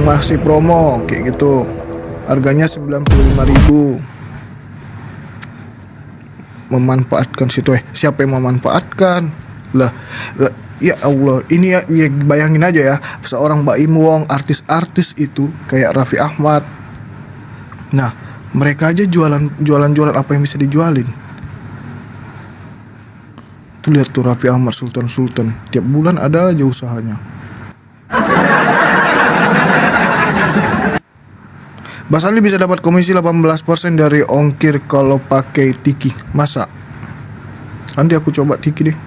masih promo kayak gitu. Harganya 95.000. Memanfaatkan situ siapa yang memanfaatkan lah, ya Allah, ini ya bayangin aja ya, seorang Baim Wong, artis-artis itu kayak Raffi Ahmad. Nah, mereka aja jualan apa yang bisa dijualin. Tuh lihat tuh Raffi Ahmad, Sultan tiap bulan ada aja usahanya. Bang Sadli bisa dapat komisi 18% dari ongkir kalau pakai Tiki. Masa? Nanti aku coba Tiki deh.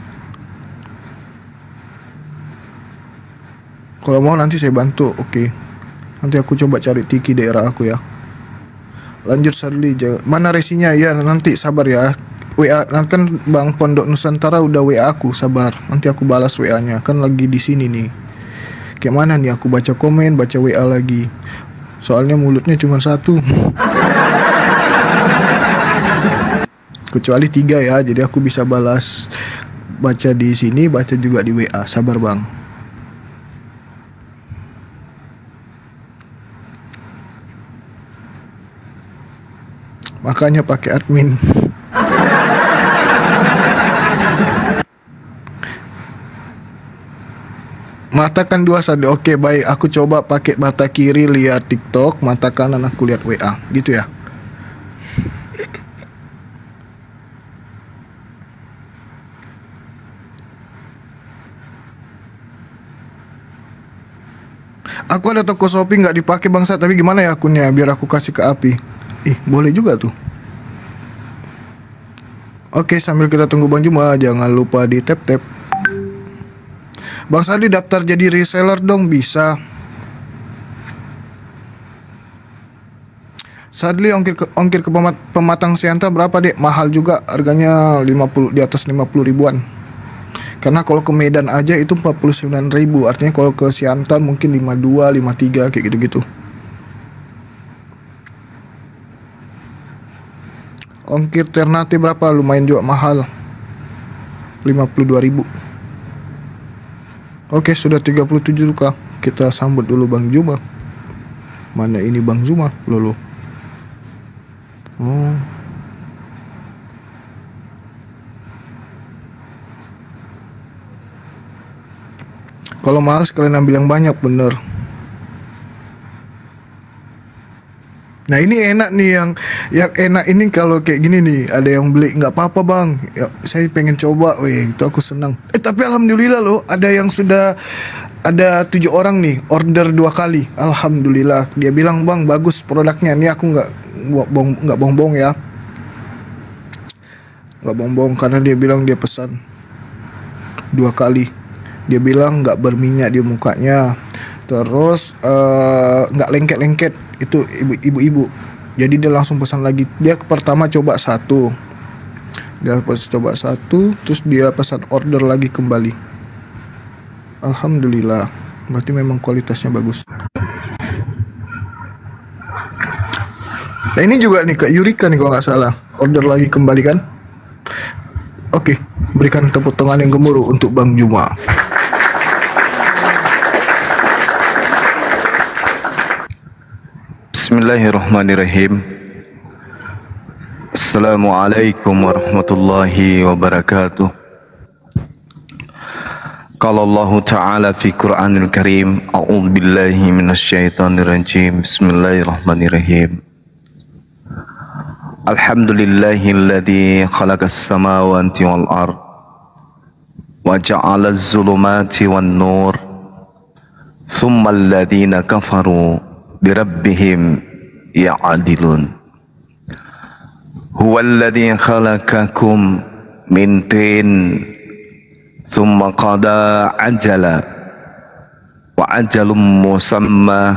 Kalau mau nanti saya bantu, oke. Nanti aku coba cari Tiki daerah aku ya. Lanjut Sadli, mana resinya ya, nanti sabar ya. WA, nanti kan Bang Pondok Nusantara udah WA aku, sabar. Nanti aku balas WA-nya, kan lagi di sini nih. Kayak mana nih aku baca komen, baca WA lagi. Soalnya mulutnya cuma satu. Kecuali 3 ya, jadi aku bisa balas, baca di sini, baca juga di WA. Sabar Bang. Makanya pakai admin. Mata kan 2 Sadli. Oke, baik, aku coba pakai mata kiri lihat TikTok, mata kanan aku lihat WA, gitu ya. Aku ada toko Shopee nggak dipakai bangsa, tapi gimana ya akunnya biar aku kasih ke Api? Boleh juga tuh. Oke, sambil kita tunggu Bang Juma, jangan lupa di tap. Bang Sadli daftar jadi reseller dong, bisa. Sadli ongkir ke Pematang Siantar berapa dek? Mahal juga, harganya 50, di atas 50 ribuan. Karena kalau ke Medan aja itu 49.000, artinya kalau ke Siantar mungkin 52, 53 kayak gitu-gitu. Ongkir Ternate berapa? Lumayan juga mahal, 52.000. Oke, sudah 37 Kak. Kita sambut dulu Bang Juma. Mana ini Bang Juma? Lolo. Kalau mahal sekalian ambil yang banyak, bener. Nah ini enak nih, yang enak ini kalau kayak gini nih, ada yang beli nggak apa-apa Bang, ya, saya pengen coba, itu aku senang. Tapi alhamdulillah loh, ada yang sudah ada 7 orang nih order 2 kali, alhamdulillah. Dia bilang Bang bagus produknya, nih aku nggak bohong ya, nggak bohong karena dia bilang dia pesan 2 kali. Dia bilang nggak berminyak di mukanya, terus nggak lengket-lengket, itu ibu-ibu. Jadi dia langsung pesan lagi. Dia pertama coba 1, terus dia pesan order lagi kembali. Alhamdulillah, berarti memang kualitasnya bagus. Nah ini juga nih Kak Yurika nih kalau nggak salah, order lagi kembali kan. Oke, berikan tepuk tangan yang gemuruh untuk Bang Juma. Bismillahirrahmanirrahim. Assalamualaikum warahmatullahi wabarakatuh. Qala Allah Ta'ala fi Qur'anil Karim, a'udzu billahi minasyaitonir rajim. Bismillahirrahmanirrahim. Alhamdulillahilladzi khalaqas samawati wal ard wa ja'alaz zulumati wan nur, tsummal ladzina kafaru birabbihim ya'adilun. Huwallazi khalaqakum min tin thumma qada ajala wa ajalum musamma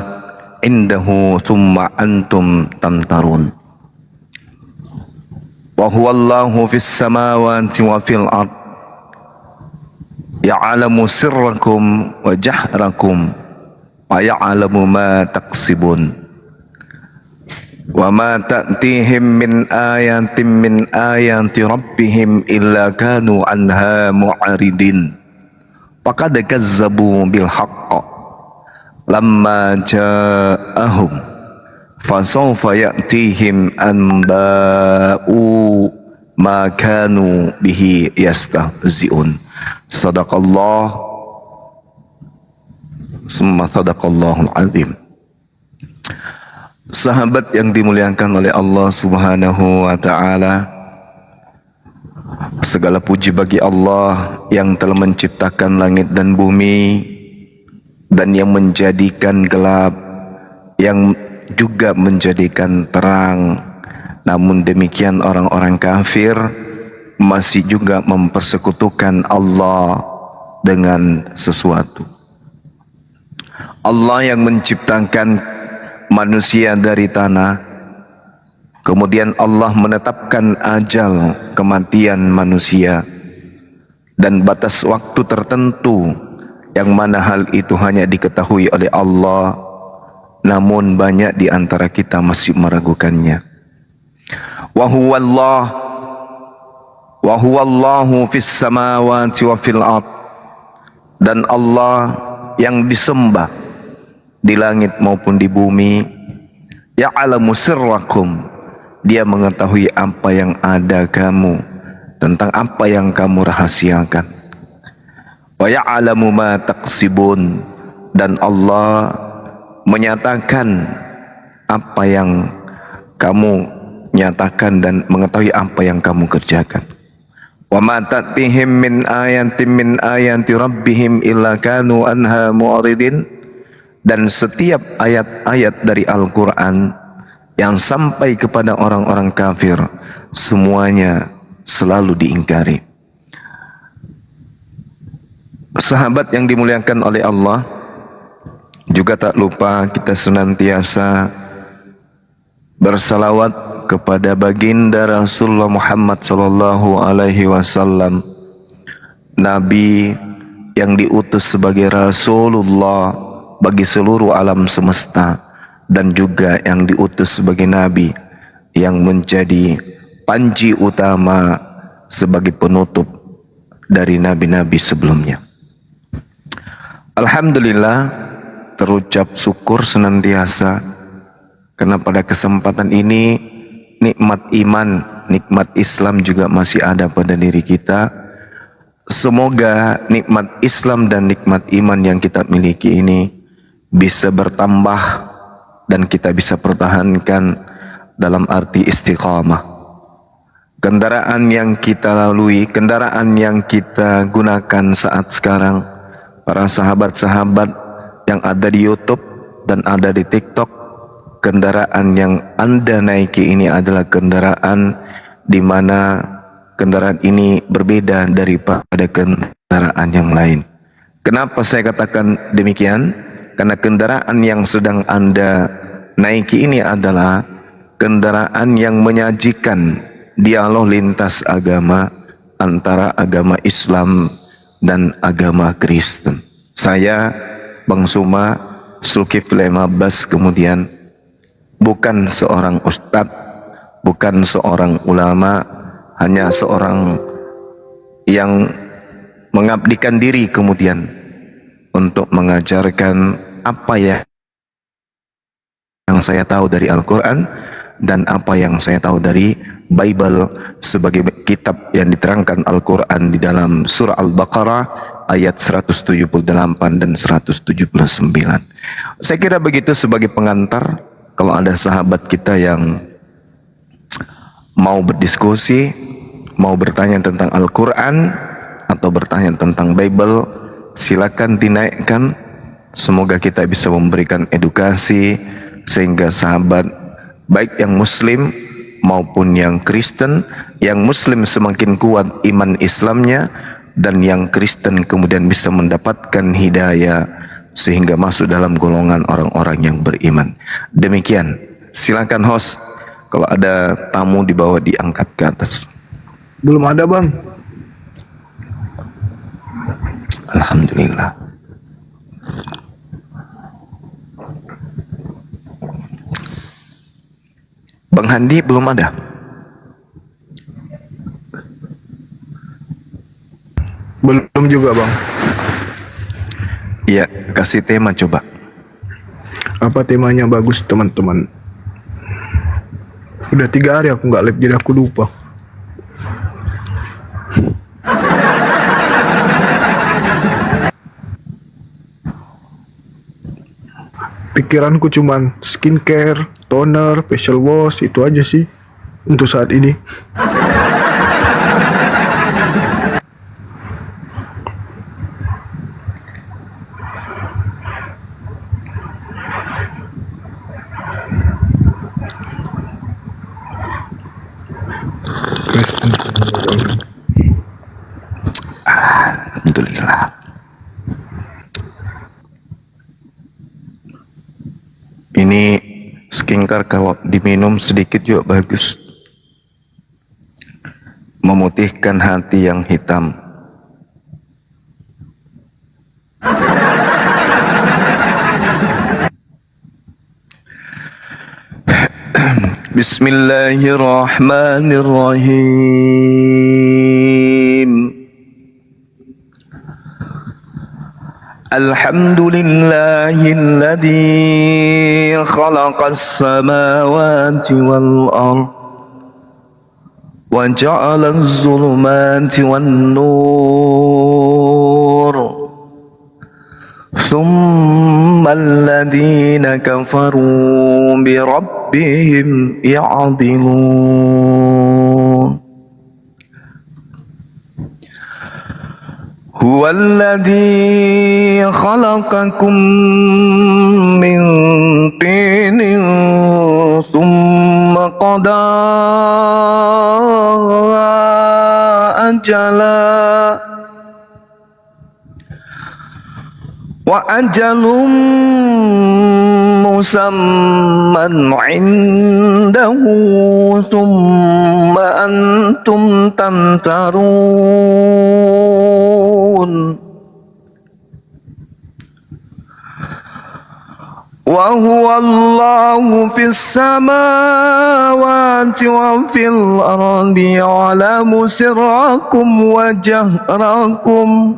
indahu thumma antum tamtarun. Wa huwallahu fis samawati wa fil ard ya'lamu sirrakum wa jahrakum wa ya'lamu ma taksibun. Wa ma ta'tihim min ayatin min ayati rabbihim illa kanu anha mu'aridin. Faqad kazzabu bil haqq lamma ja'ahum fasawfa ya'tihim anba'u ma kanu bihi yastahzi'un. Sadaqallah summa sadaqallahul azim. Sahabat yang dimuliakan oleh Allah Subhanahu wa taala, segala puji bagi Allah yang telah menciptakan langit dan bumi dan yang menjadikan gelap, yang juga menjadikan terang. Namun demikian orang-orang kafir masih juga mempersekutukan Allah dengan sesuatu. Allah yang menciptakan manusia dari tanah, kemudian Allah menetapkan ajal kematian manusia dan batas waktu tertentu yang mana hal itu hanya diketahui oleh Allah, namun banyak di antara kita masih meragukannya. Wa huwallahu fis samawati wa fil ard, dan Allah yang disembah di langit maupun di bumi. Ya'lamu sirrakum, dia mengetahui apa yang ada kamu, tentang apa yang kamu rahasiakan. Wa ya'lamu ma taqsibun, dan Allah menyatakan apa yang kamu nyatakan dan mengetahui apa yang kamu kerjakan. Wa ma ta'tihim min ayatin min ayati rabbihim illa kanu anha mu'ridin, dan setiap ayat-ayat dari Al-Quran yang sampai kepada orang-orang kafir semuanya selalu diingkari. Sahabat yang dimuliakan oleh Allah, juga tak lupa kita senantiasa bersalawat kepada baginda Rasulullah Muhammad sallallahu alaihi wasallam, Nabi yang diutus sebagai Rasulullah bagi seluruh alam semesta, dan juga yang diutus sebagai Nabi yang menjadi panji utama sebagai penutup dari nabi-nabi sebelumnya. Alhamdulillah, terucap syukur senantiasa karena pada kesempatan ini nikmat iman, nikmat Islam juga masih ada pada diri kita. Semoga nikmat Islam dan nikmat iman yang kita miliki ini bisa bertambah dan kita bisa pertahankan dalam arti istiqamah. Kendaraan yang kita lalui, kendaraan yang kita gunakan saat sekarang, para sahabat-sahabat yang ada di YouTube dan ada di TikTok, kendaraan yang Anda naiki ini adalah kendaraan di mana kendaraan ini berbeda daripada kendaraan yang lain. Kenapa saya katakan demikian? Karena kendaraan yang sedang Anda naiki ini adalah kendaraan yang menyajikan dialog lintas agama antara agama Islam dan agama Kristen. Saya, Bang Suma, Zulkifli Abbas, kemudian bukan seorang ustadz, bukan seorang ulama, hanya seorang yang mengabdikan diri kemudian untuk mengajarkan apa yang saya tahu dari Al-Quran dan apa yang saya tahu dari Bible sebagai kitab yang diterangkan Al-Quran di dalam surah Al-Baqarah ayat 178 dan 179. Saya kira begitu sebagai pengantar. Kalau ada sahabat kita yang mau berdiskusi, mau bertanya tentang Al-Quran atau bertanya tentang Bible, silakan dinaikkan. Semoga kita bisa memberikan edukasi sehingga sahabat baik yang Muslim maupun yang Kristen, yang Muslim semakin kuat iman Islamnya, dan yang Kristen kemudian bisa mendapatkan hidayah sehingga masuk dalam golongan orang-orang yang beriman. Demikian, silakan host, kalau ada tamu di bawah diangkat ke atas. Belum ada, Bang. Alhamdulillah. Bang Handi belum ada. Belum juga, Bang. Iya, kasih tema coba. Apa temanya bagus teman-teman? Udah 3 hari aku nggak live jadi aku lupa. Pikiranku cuman skincare, toner, facial wash, itu aja sih untuk saat ini. Alhamdulillah. Ini skincare kalau diminum sedikit juga bagus. Memutihkan hati yang hitam. Bismillahirrahmanirrahim. Alhamdulillahilladzi khalaqas samawati wal ardh wa ja'alaz zulumati wan nur thumma alladhina kafaru bi rabbihim ya'dilun. Huwa alladhi khalaqakum min tinin thumma qada ajala wa ajalum musamman indahu thumma antum tamtarun. Wa huwa Allahu fis samawati wa fil ardi ya'lamu sirrakum wa jahrakum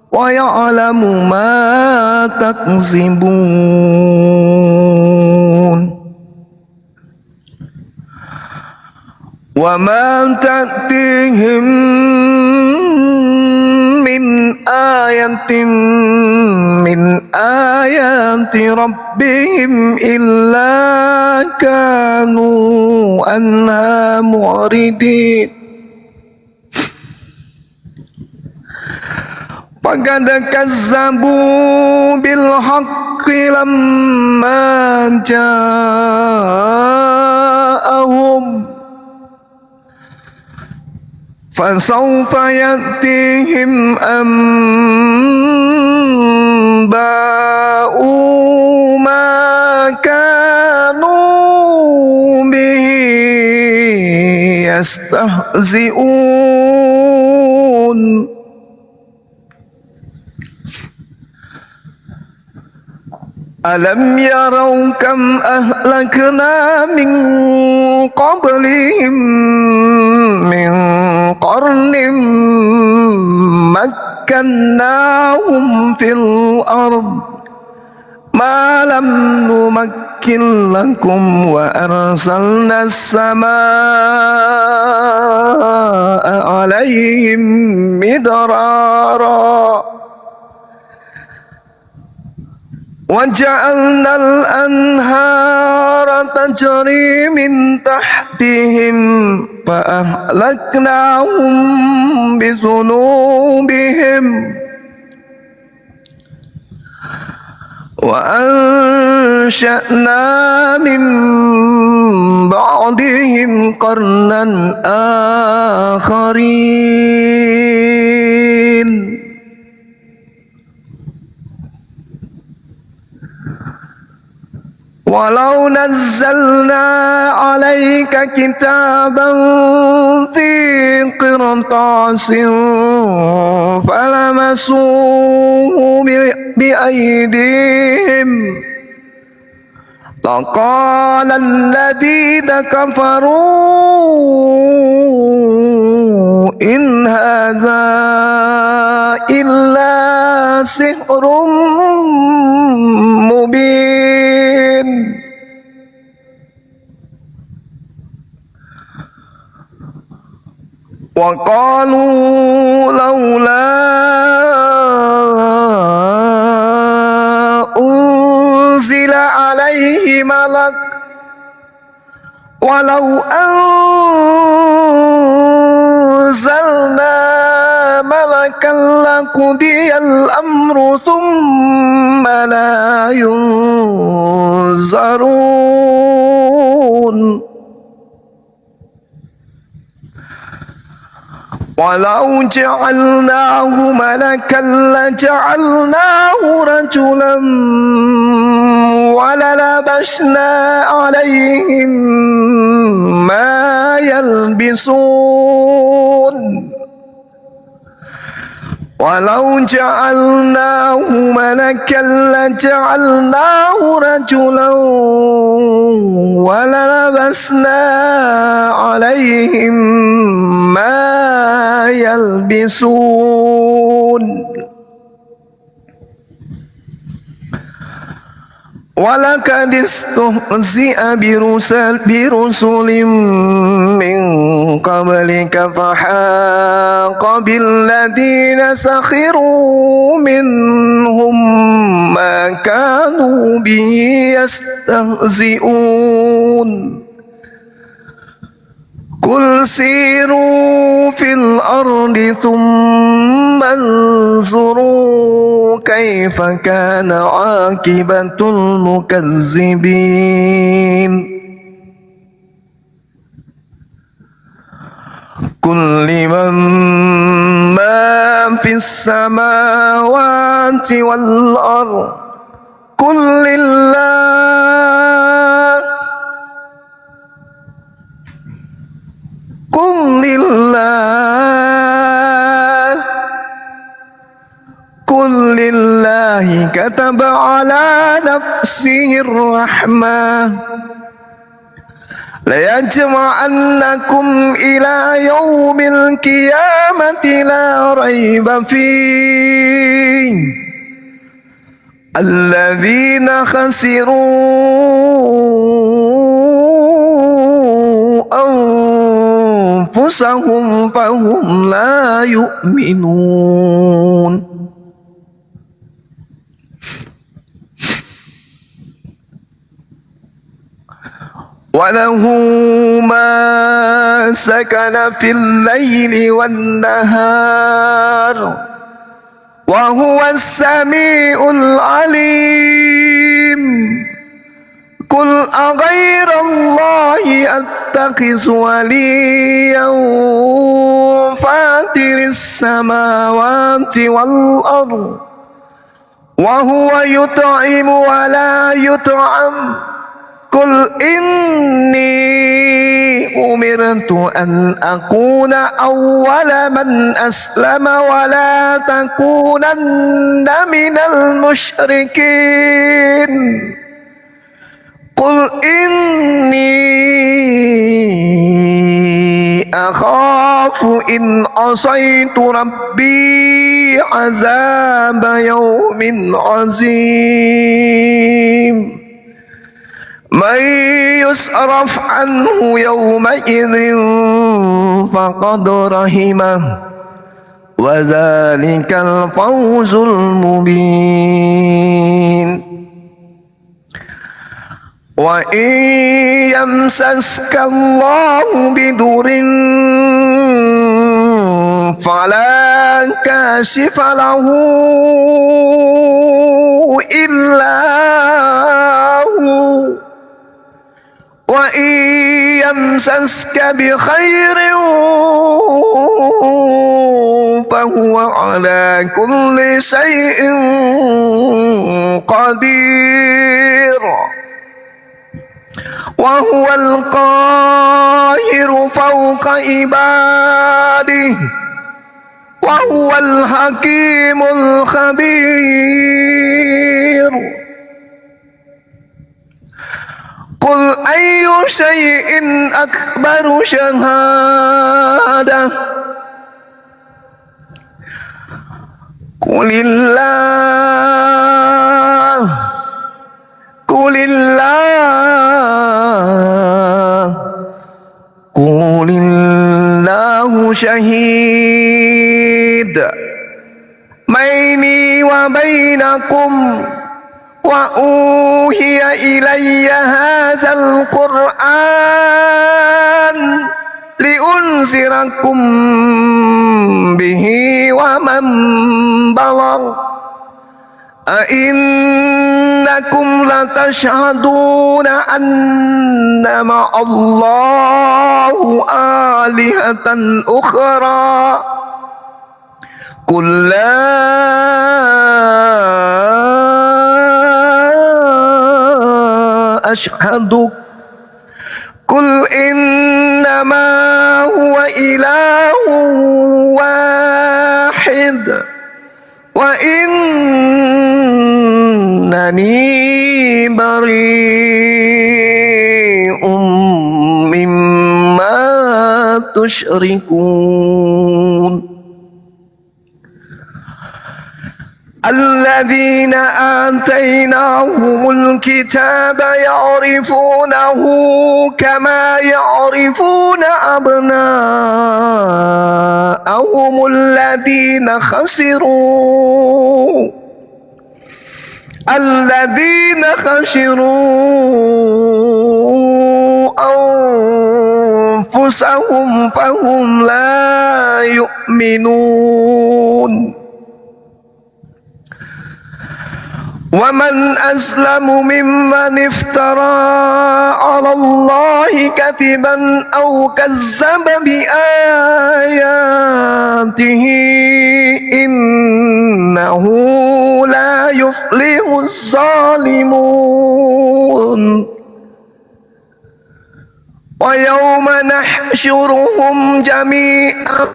wa ya'lamu ma taksibun. Wa ma ta'tihim min ayatin min ayati rabbihim illa kanu anha mu'ridin. Faqad kazzabu bil haqqi lamma ja'ahum fasawfa ya'tihim anba'u ma kanu bihi yastahzi'un. Alam yarau kam ahlakna min qablihim min qarnim makkannahum fil ard ma lam numakkin lakum wa arsalna as-samaa'a 'alaihim midrara وَجَعَلْنَا الْأَنْهَارَ تَجْرِي مِنْ تَحْتِهِمْ فَأَهْلَكْنَاهُمْ بِذُنُوبِهِمْ وَأَنْشَأْنَا مِنْ بَعْدِهِمْ قَرْنًا آخَرِينَ. Walau nazzalna alaika kitaban fi qirtasin falamasuhu biaydihim laqala alladhina kafaru in hadza illa sihrun mubin. وقالوا لولا أنزل عليه ملك ولو أنزلنا ملكا لقضي الأمر ثم لا ينظرون ولو جعلناه ملكا لجعلناه رجلا وللبسنا عليهم ما يلبسون ولو جعلناه ملكا لجعلناه رجلا وللبسنا عليهم ما يلبسون ولقد استهزئ برسل من قبلك فحاق بالذين سخروا منهم ما كانوا به يستهزئون قل سيروا في الأرض ثم انظروا كيف كان عاقبة المكذبين قل لمن ما في السماوات والأرض قل لله قل لله كتب على نفسه الرحمة ليجمعنكم إلى يوم القيامة لا ريب فيه الذين خسروا أنفسهم فهم لا يؤمنون وله ما سكن في الليل والنهار وهو السميع العليم قل أغير الله أتخذ وليا فاطر السماوات والأرض وهو يطعم ولا يطعم قل إني أمرت أن أكون أول من أسلم ولا تكونن من المشركين قل إني أخاف إن عصيت ربي عذاب يوم عظيم من يصرف عنه يومئذ فقد رحمه وذلك الفوز المبين وإن يمسسك الله بدر فلا كاشف له إلا هو وإن يمسسك بخير فهو على كل شيء قدير وهو القاهر فوق عباده وهو الحكيم الخبير قل أي شيء أكبر شهادة قل الله قل الله شهيد بيني وبينكم وأوحي إلي هذا القرآن لأنذركم به ومن بلغ أئنكم لتشهدون أن مع الله آلهة أخرى قل لا أشهد قل إنما هو إله واحد وإنني بريء مما تشركون الذين آتيناهم الكتاب يعرفونه كما يعرفون أبناءهم الذين خسروا أنفسهم فهم لا يؤمنون ومن أسلم ممن افترى على الله كذبا أو كذب بآياته إنه لا يفلح الظالمون ويوم نحشرهم جميعا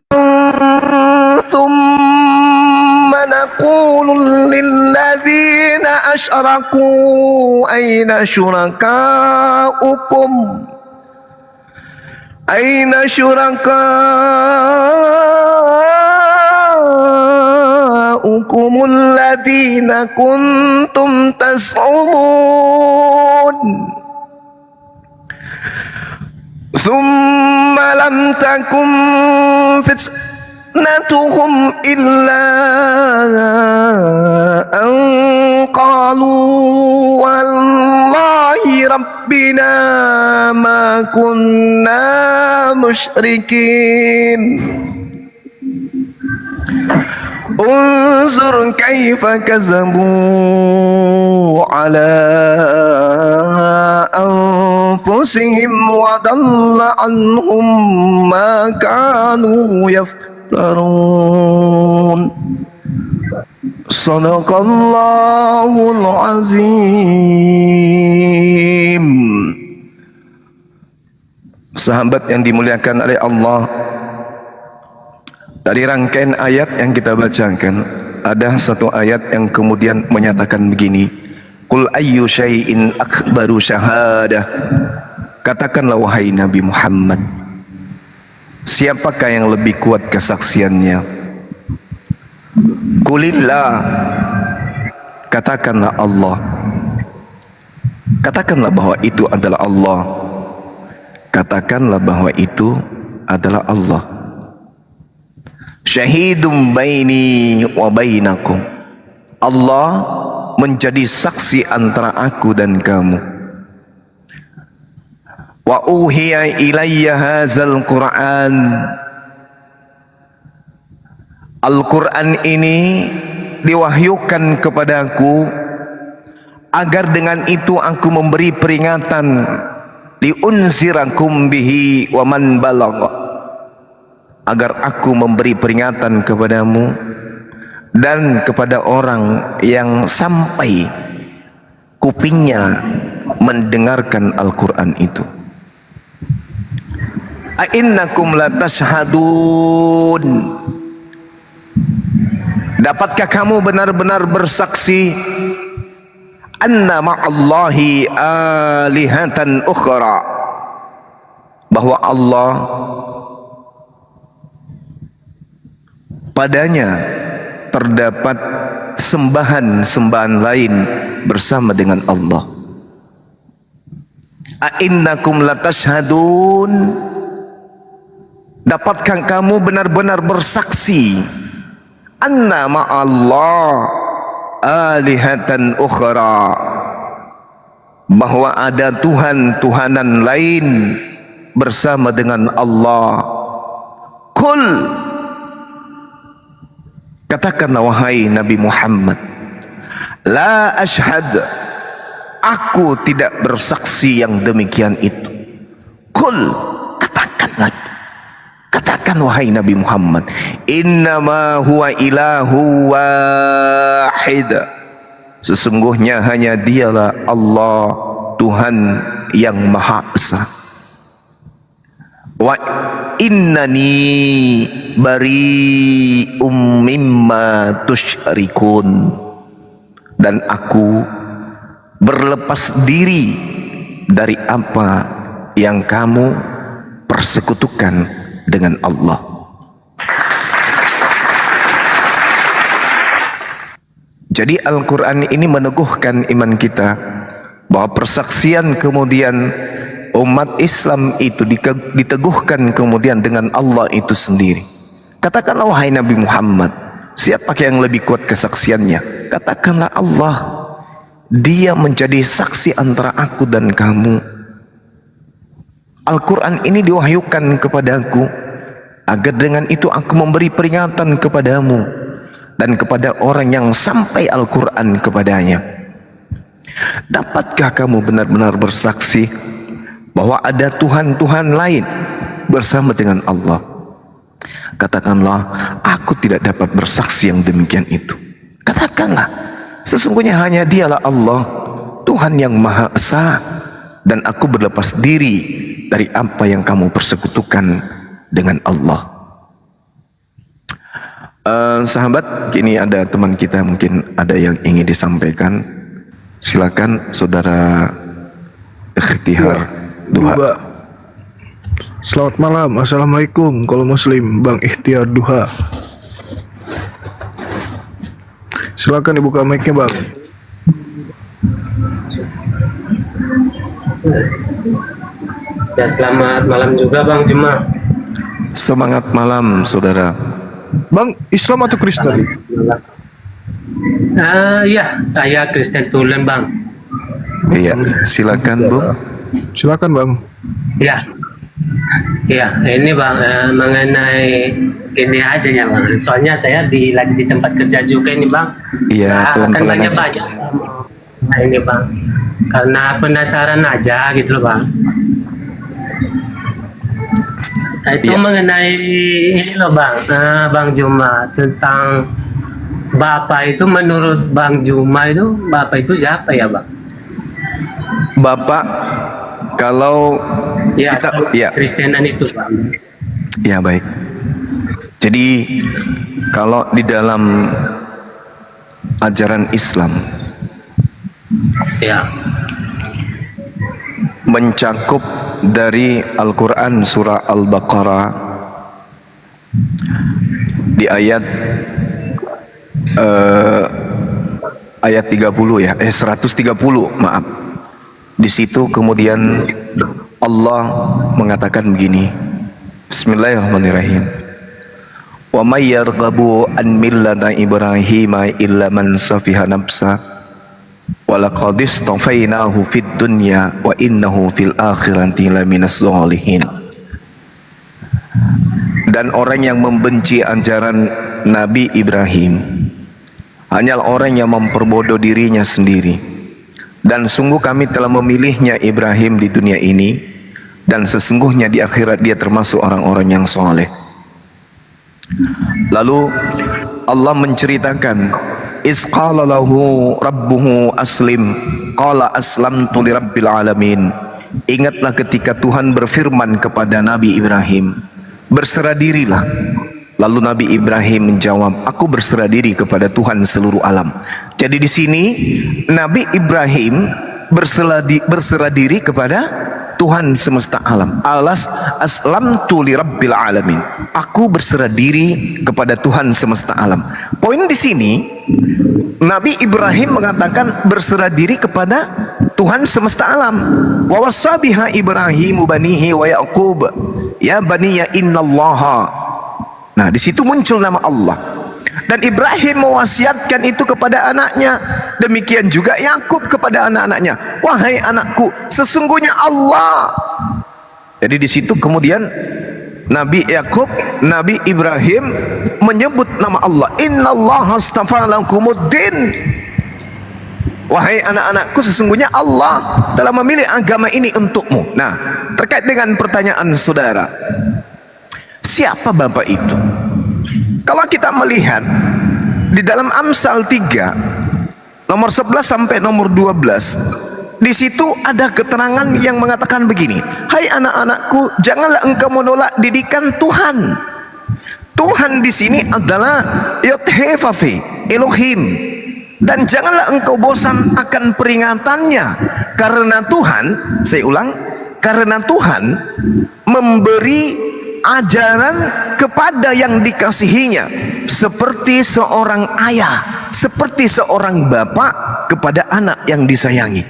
ثم نقول للذين أشركوا أين شركاؤكم الذين كنتم تزعمون ثم لم تكن فتنتهم إلا أن قالوا والله ربنا ما كنا مشركين انظر كيف كذبوا على أنفسهم وضل عنهم ما كانوا يفترون صدق الله العظيم. Sahabat yang dimuliakan oleh Allah, dari rangkaian ayat yang kita bacakan, ada satu ayat yang kemudian menyatakan begini, Qul ayyu syai'in akbaru syahadah. Katakanlah wahai Nabi Muhammad, siapakah yang lebih kuat kesaksiannya? Qulillah, katakanlah Allah. Katakanlah bahwa itu adalah Allah. Katakanlah bahwa itu adalah Allah. Syahidum baini wa bainakum. Allah menjadi saksi antara aku dan kamu. Wa uhiya ilayya hadzal Qur'an. Al-Quran ini diwahyukan kepadaku agar dengan itu aku memberi peringatan, liunzirakum bihi wa man balagha, agar aku memberi peringatan kepadamu dan kepada orang yang sampai kupingnya mendengarkan Al-Quran itu. A'innakum latashhadun, dapatkah kamu benar-benar bersaksi anna ma'allahi alihatan ukhra, bahwa Allah padanya terdapat sembahan-sembahan lain bersama dengan Allah. A'innakum latashhadun, Dapatkah kamu benar-benar bersaksi anna ma'allah alihatan ukhra, bahwa ada Tuhan-Tuhanan lain bersama dengan Allah. Qul, katakanlah wahai Nabi Muhammad, la ashhad, aku tidak bersaksi yang demikian itu. Qul, katakan wahai Nabi Muhammad, innama huwa ilahu wahid, sesungguhnya hanya dialah Allah, Tuhan yang Maha Esa. Wa innani bari'um mimma tusyrikun, dan aku berlepas diri dari apa yang kamu persekutukan dengan Allah. Jadi Al-Quran ini meneguhkan iman kita bahwa persaksian kemudian umat Islam itu diteguhkan kemudian dengan Allah itu sendiri. Katakanlah wahai Nabi Muhammad, siapa yang lebih kuat kesaksiannya? Katakanlah Allah, dia menjadi saksi antara aku dan kamu. Al-Quran ini diwahyukan kepadaku agar dengan itu aku memberi peringatan kepadamu dan kepada orang yang sampai Al-Quran kepadanya. Dapatkah kamu benar-benar bersaksi bahwa ada Tuhan-Tuhan lain bersama dengan Allah? Katakanlah, aku tidak dapat bersaksi yang demikian itu. Katakanlah, sesungguhnya hanya dialah Allah, Tuhan yang Maha Esa, dan aku berlepas diri dari apa yang kamu persekutukan dengan Allah. Sahabat, kini ada teman kita mungkin ada yang ingin disampaikan. Silakan saudara Ikhtiar Duha. Selamat malam, assalamualaikum. Kalau Muslim, Bang Ikhtiar Duha. Silakan dibuka mic-nya, Bang. Ya, selamat malam juga Bang Juma. Semangat malam saudara. Bang, Islam atau Kristen? Ya, saya Kristen Tulen Bang. Iya, silakan Bung. Silakan Bang. Ya, ini Bang, mengenai ini aja ya Bang. Soalnya saya lagi di tempat kerja juga ini Bang. Iya, akan pelan-pelan nanya aja. banyak. Nah ini Bang, karena penasaran aja gitu loh Bang. Nah, itu Iya. mengenai ini loh Bang, Bang Juma, tentang Bapak itu, menurut Bang Juma itu Bapak itu siapa ya Bang? Bapak, kalau Ya, kita, ya, Kristenan itu Bang. ya baik. Jadi kalau di dalam ajaran Islam Ya, mencakup dari Al-Quran surah Al-Baqarah di ayat 30 ya, 130 maaf. Di situ kemudian Allah mengatakan begini. Bismillahirrahmanirrahim. Wa may yarghabu an millata Ibrahim illa man safiha nafsa wa laqad istafainahu fid dunya wa innahu fil akhirati laminas sholihin. Dan orang yang membenci ajaran Nabi Ibrahim hanyalah orang yang memperbodoh dirinya sendiri. Dan sungguh kami telah memilihnya Ibrahim di dunia ini, dan sesungguhnya di akhirat dia termasuk orang-orang yang soleh. Lalu Allah menceritakan, iz qala lahu rabbuhu aslim qala aslamtu lirabbil alamin. Ingatlah ketika Tuhan berfirman kepada Nabi Ibrahim, berserah dirilah. Lalu Nabi Ibrahim menjawab, aku berserah diri kepada Tuhan seluruh alam. Jadi di sini Nabi Ibrahim berserah diri kepada Tuhan semesta alam. Aslamtu lirabbil alamin. Aku berserah diri kepada Tuhan semesta alam. Poin di sini Nabi Ibrahim mengatakan berserah diri kepada Tuhan semesta alam. Wa wasabiha Ibrahimu banihi wa Yaqub. ya baniya innallaha. Nah, di situ muncul nama Allah. Dan Ibrahim mewasiatkan itu kepada anaknya. Demikian juga Yakub kepada anak-anaknya. Wahai anakku, sesungguhnya Allah. Jadi di situ kemudian Nabi Yakub, Nabi Ibrahim menyebut nama Allah. Innallaha astafa lakumuddin. Wahai anak-anakku, sesungguhnya Allah telah memilih agama ini untukmu. Nah, terkait dengan pertanyaan saudara, siapa bapak itu? Kalau kita melihat di dalam Amsal 3 nomor 11 sampai nomor 12, di situ ada keterangan yang mengatakan begini. Hai anak-anakku, janganlah engkau menolak didikan Tuhan. Tuhan di sini adalah Yod-He-Vav-He, Elohim. Dan janganlah engkau bosan akan peringatannya, karena Tuhan, saya ulang, karena Tuhan memberi ajaran kepada yang dikasihinya seperti seorang ayah, seperti seorang bapak kepada anak yang disayangi.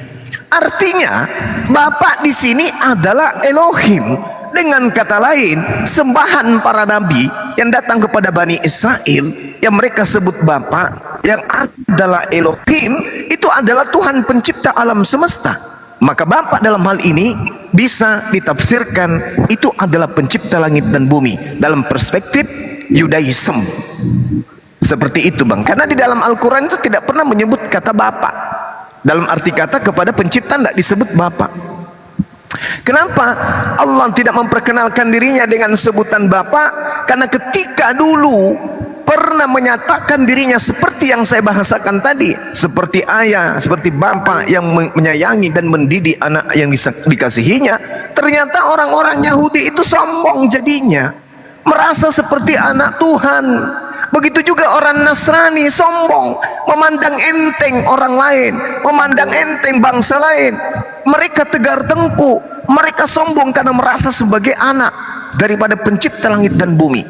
Artinya bapak di sini adalah Elohim. Dengan kata lain, sembahan para nabi yang datang kepada Bani Israel yang mereka sebut bapak, yang adalah Elohim, itu adalah Tuhan pencipta alam semesta. Maka bapak dalam hal ini bisa ditafsirkan itu adalah pencipta langit dan bumi dalam perspektif Yudaism. Seperti itu bang, karena di dalam Al-Quran itu tidak pernah menyebut kata bapak. Dalam arti kata kepada pencipta tidak disebut bapak. Kenapa Allah tidak memperkenalkan dirinya dengan sebutan bapak? Karena ketika dulu pernah menyatakan dirinya seperti yang saya bahasakan tadi, seperti ayah, seperti bapak yang menyayangi dan mendidik anak yang dikasihinya, ternyata orang-orang Yahudi itu sombong jadinya, merasa seperti anak Tuhan. Begitu juga orang Nasrani sombong, memandang enteng orang lain, memandang enteng bangsa lain. Mereka tegar tengkuk, mereka sombong karena merasa sebagai anak daripada pencipta langit dan bumi.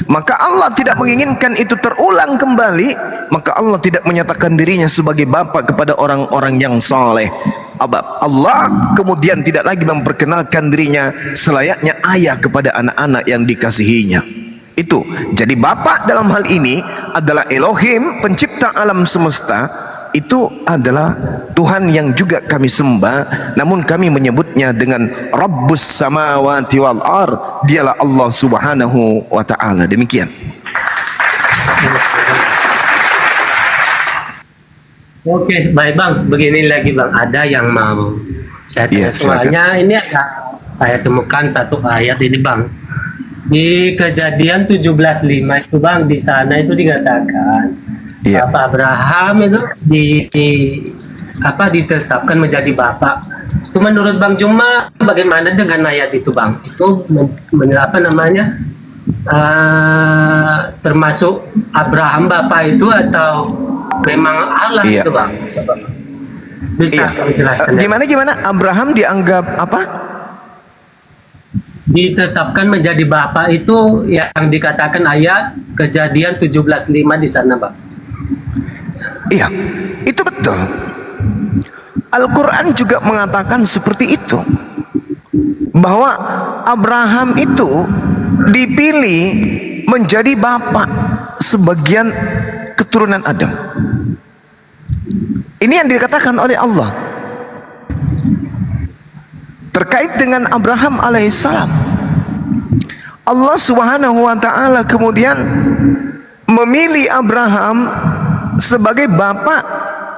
Maka Allah tidak menginginkan itu terulang kembali. Maka Allah tidak menyatakan dirinya sebagai bapa kepada orang-orang yang saleh. Allah kemudian tidak lagi memperkenalkan dirinya selayaknya ayah kepada anak-anak yang dikasihinya. Itu jadi bapak dalam hal ini adalah Elohim, pencipta alam semesta. Itu adalah Tuhan yang juga kami sembah, namun kami menyebutnya dengan Rabbus samawati wal ar. Dialah Allah subhanahu wa ta'ala. Demikian. Oke, baik bang. Begini lagi bang, ada yang mau saya tanya. Soalnya ini ada, saya temukan satu ayat ini bang. Di Kejadian 17:5 itu bang, di sana itu dikatakan Bapak Abraham itu ditetapkan menjadi bapak. Itu menurut Bang Juma bagaimana dengan ayat itu bang? Itu termasuk Abraham bapak itu atau memang Allah itu bang? Coba bisa menjelaskan? Gimana Abraham dianggap apa? Ditetapkan menjadi bapak itu yang dikatakan ayat Kejadian 17:5 di sana bang. Iya, itu betul. Al-Quran juga mengatakan seperti itu, bahwa Abraham itu dipilih menjadi bapak sebagian keturunan Adam. Ini yang dikatakan oleh Allah terkait dengan Abraham alaihissalam. Allah subhanahu wa ta'ala kemudian memilih Abraham sebagai bapak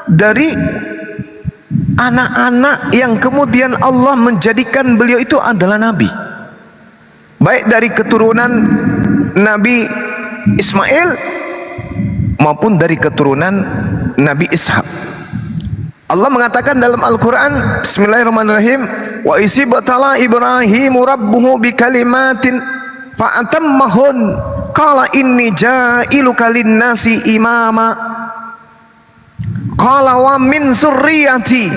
dari anak-anak yang kemudian Allah menjadikan beliau itu adalah nabi, baik dari keturunan Nabi Ismail maupun dari keturunan Nabi Ishak. Allah mengatakan dalam Al-Quran, Bismillahirrahmanirrahim, wa isibtala Ibrahimu rabbuhu bikalimatin fa'atammahun qala inni ja'iluka linnasi imama qala wa min zurriyati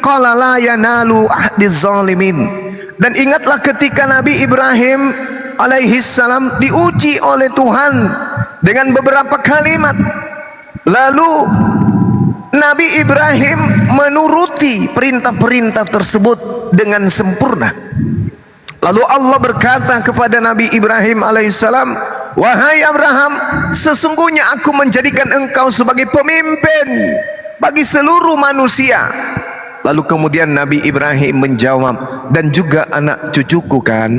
qala la yanalu ahdiz zalimin. Dan ingatlah ketika Nabi Ibrahim alaihi salam diuji oleh Tuhan dengan beberapa kalimat, lalu Nabi Ibrahim menuruti perintah-perintah tersebut dengan sempurna. Lalu Allah berkata kepada Nabi Ibrahim alaihissalam, wahai Abraham, sesungguhnya aku menjadikan engkau sebagai pemimpin bagi seluruh manusia. Lalu kemudian Nabi Ibrahim menjawab, dan juga anak cucuku kan.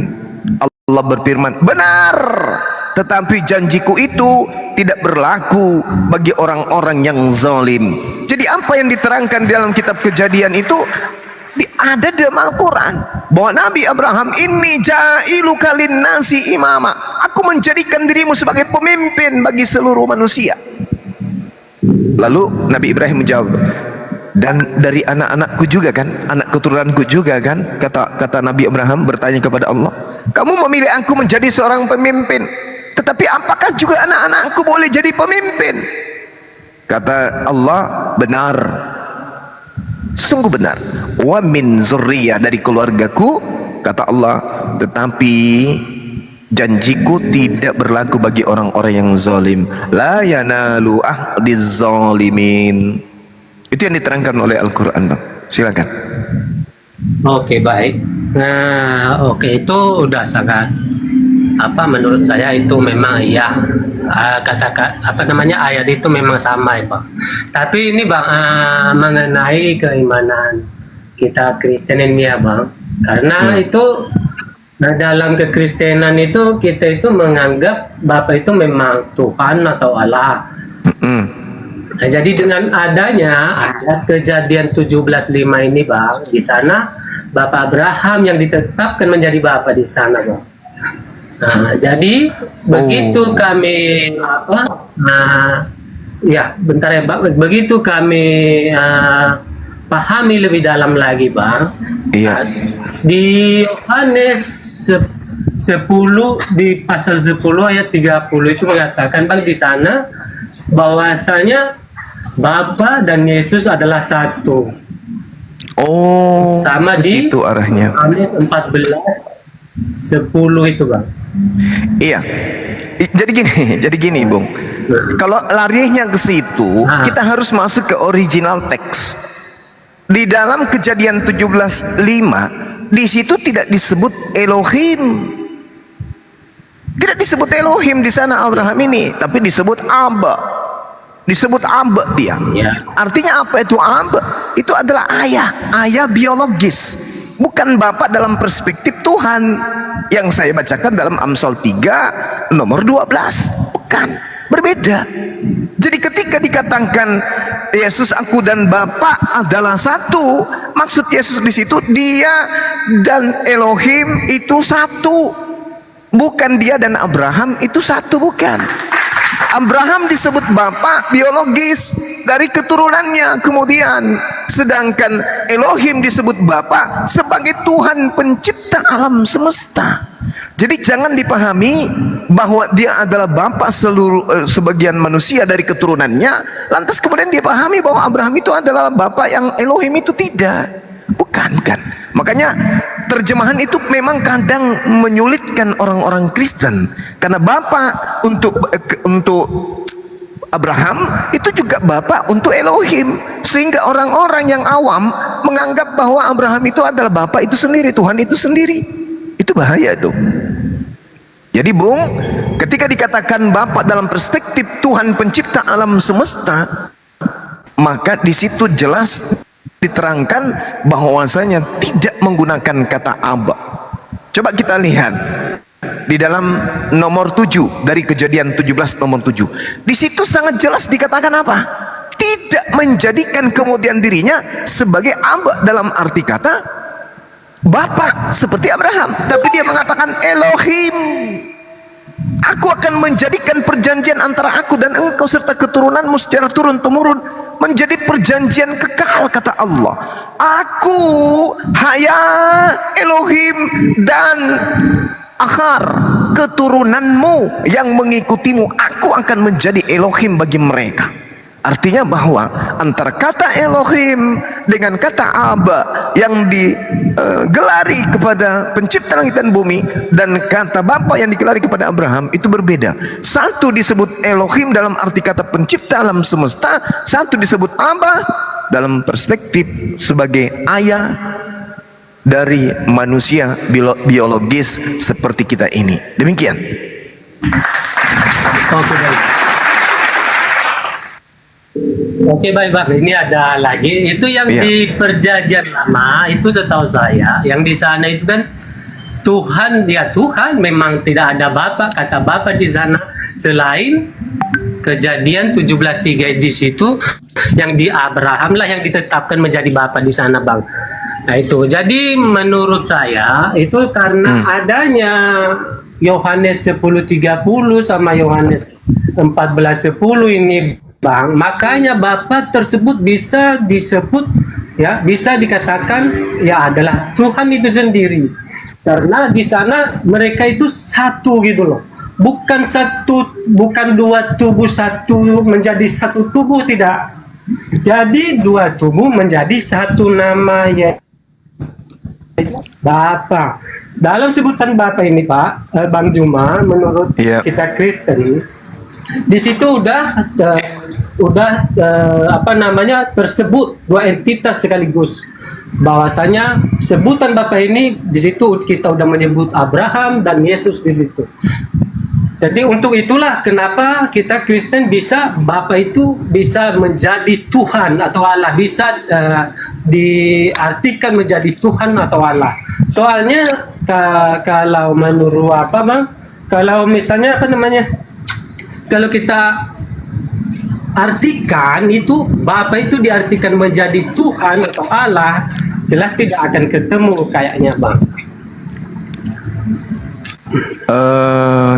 Allah berfirman, benar, tetapi janjiku itu tidak berlaku bagi orang-orang yang zalim. Jadi apa yang diterangkan dalam kitab Kejadian itu ada dalam Al-Quran, bahwa Nabi Abraham, ini ja'iluka linnasi imama, aku menjadikan dirimu sebagai pemimpin bagi seluruh manusia. Lalu Nabi Ibrahim menjawab, dan dari anak-anakku juga kan, anak keturunanku juga kan. Kata Nabi Abraham bertanya kepada Allah, kamu memilih aku menjadi seorang pemimpin, tetapi apakah juga anak-anakku boleh jadi pemimpin? Kata Allah, benar, sungguh benar. Wa min zurriyah, dari keluargaku, kata Allah, tetapi janjiku tidak berlaku bagi orang-orang yang zalim. La yanalu ahdiz zalimin. Itu yang diterangkan oleh Al-Quran, Bang. Silakan. Oke, baik. Nah, oke, itu udah sangat menurut saya itu memang ya, ayat itu memang sama ya, Pak. Tapi ini Bang, mengenai keimanan kita Kristen ini ya Bang, karena itu dalam kekristenan itu kita itu menganggap Bapak itu memang Tuhan atau Allah. Nah, jadi dengan adanya ada Kejadian 17:5 ini Bang, di sana Bapak Abraham yang ditetapkan menjadi Bapak di sana Bang. Nah, jadi begitu kami bentar ya Bang, begitu kami pahami lebih dalam lagi Bang. Iya. Di Yohanes 10 di pasal 10 ayat 30 itu mengatakan Bang, di sana bahwasanya Bapa dan Yesus adalah satu. Oh, sama di situ arahnya. Yohanes 14:10 itu Bang. Iya. Jadi gini, Bung. Kalau larinya ke situ, kita harus masuk ke original teks. Di dalam Kejadian 17:5, di situ tidak disebut Elohim. Tidak disebut Elohim di sana Abraham ini, tapi disebut Abba. Disebut Abba dia. Artinya apa itu Abba? Itu adalah ayah biologis, bukan bapak dalam perspektif Tuhan yang saya bacakan dalam Amsal 3 nomor 12. Bukan, berbeda. Jadi ketika dikatakan Yesus, aku dan Bapa adalah satu, maksud Yesus di situ dia dan Elohim itu satu, bukan dia dan Abraham itu satu, bukan. Abraham disebut bapak biologis dari keturunannya, kemudian sedangkan Elohim disebut bapak sebagai Tuhan pencipta alam semesta. Jadi jangan dipahami bahwa dia adalah bapak sebagian manusia dari keturunannya, lantas kemudian dia pahami bahwa Abraham itu adalah bapak yang Elohim itu tidak. Bukan. Makanya terjemahan itu memang kadang menyulitkan orang-orang Kristen, karena bapak untuk Abraham itu juga bapak untuk Elohim, sehingga orang-orang yang awam menganggap bahwa Abraham itu adalah bapak itu sendiri, Tuhan itu sendiri. Itu bahaya tuh. Jadi Bung, ketika dikatakan bapak dalam perspektif Tuhan pencipta alam semesta, maka di situ jelas diterangkan bahwasanya tidak menggunakan kata Abba. Coba kita lihat di dalam nomor 7 dari Kejadian 17 nomor 7. Di situ sangat jelas dikatakan apa? Tidak menjadikan kemudian dirinya sebagai Abba dalam arti kata bapak seperti Abraham, tapi dia mengatakan Elohim. Aku akan menjadikan perjanjian antara aku dan engkau serta keturunanmu secara turun-temurun menjadi perjanjian kekal, kata Allah. Aku haya Elohim dan akhar keturunanmu yang mengikutimu, aku akan menjadi Elohim bagi mereka. Artinya bahwa antara kata Elohim dengan kata Abba yang digelari kepada pencipta langit dan bumi, dan kata Bapa yang digelari kepada Abraham itu berbeda. Satu disebut Elohim dalam arti kata pencipta alam semesta, satu disebut Abba dalam perspektif sebagai ayah dari manusia biologis seperti kita ini. Demikian. Oke, baik. Oke, baik Bang. Ini ada lagi. Itu yang Iya. di Perjanjian Lama itu setahu saya, yang di sana itu kan Tuhan, ya Tuhan memang tidak ada Bapa, kata Bapa di sana selain Kejadian 17:3 di situ yang di Abraham lah yang ditetapkan menjadi Bapa di sana, Bang. Nah itu. Jadi menurut saya itu karena adanya Yohanes 10:30 sama Yohanes 14:10 ini, Bang, makanya Bapa tersebut bisa disebut, ya, bisa dikatakan ya adalah Tuhan itu sendiri. Karena di sana mereka itu satu gitu loh. Bukan satu, bukan dua tubuh satu menjadi satu tubuh, tidak. Jadi dua tubuh menjadi satu nama, ya, Bapa. Dalam sebutan Bapa ini, Pak, Bang Juma, menurut Iya. kita Kristen, di situ udah apa namanya tersebut dua entitas sekaligus. Bahwasanya sebutan Bapa ini di situ kita udah menyebut Abraham dan Yesus di situ. Jadi untuk itulah kenapa kita Kristen bisa Bapa itu bisa menjadi Tuhan atau Allah, bisa diartikan menjadi Tuhan atau Allah. Soalnya kalau menurut apa, Bang? Kalau misalnya apa namanya? Kalau kita artikan itu Bapa itu diartikan menjadi Tuhan atau Allah, jelas tidak akan ketemu kayaknya, Bang.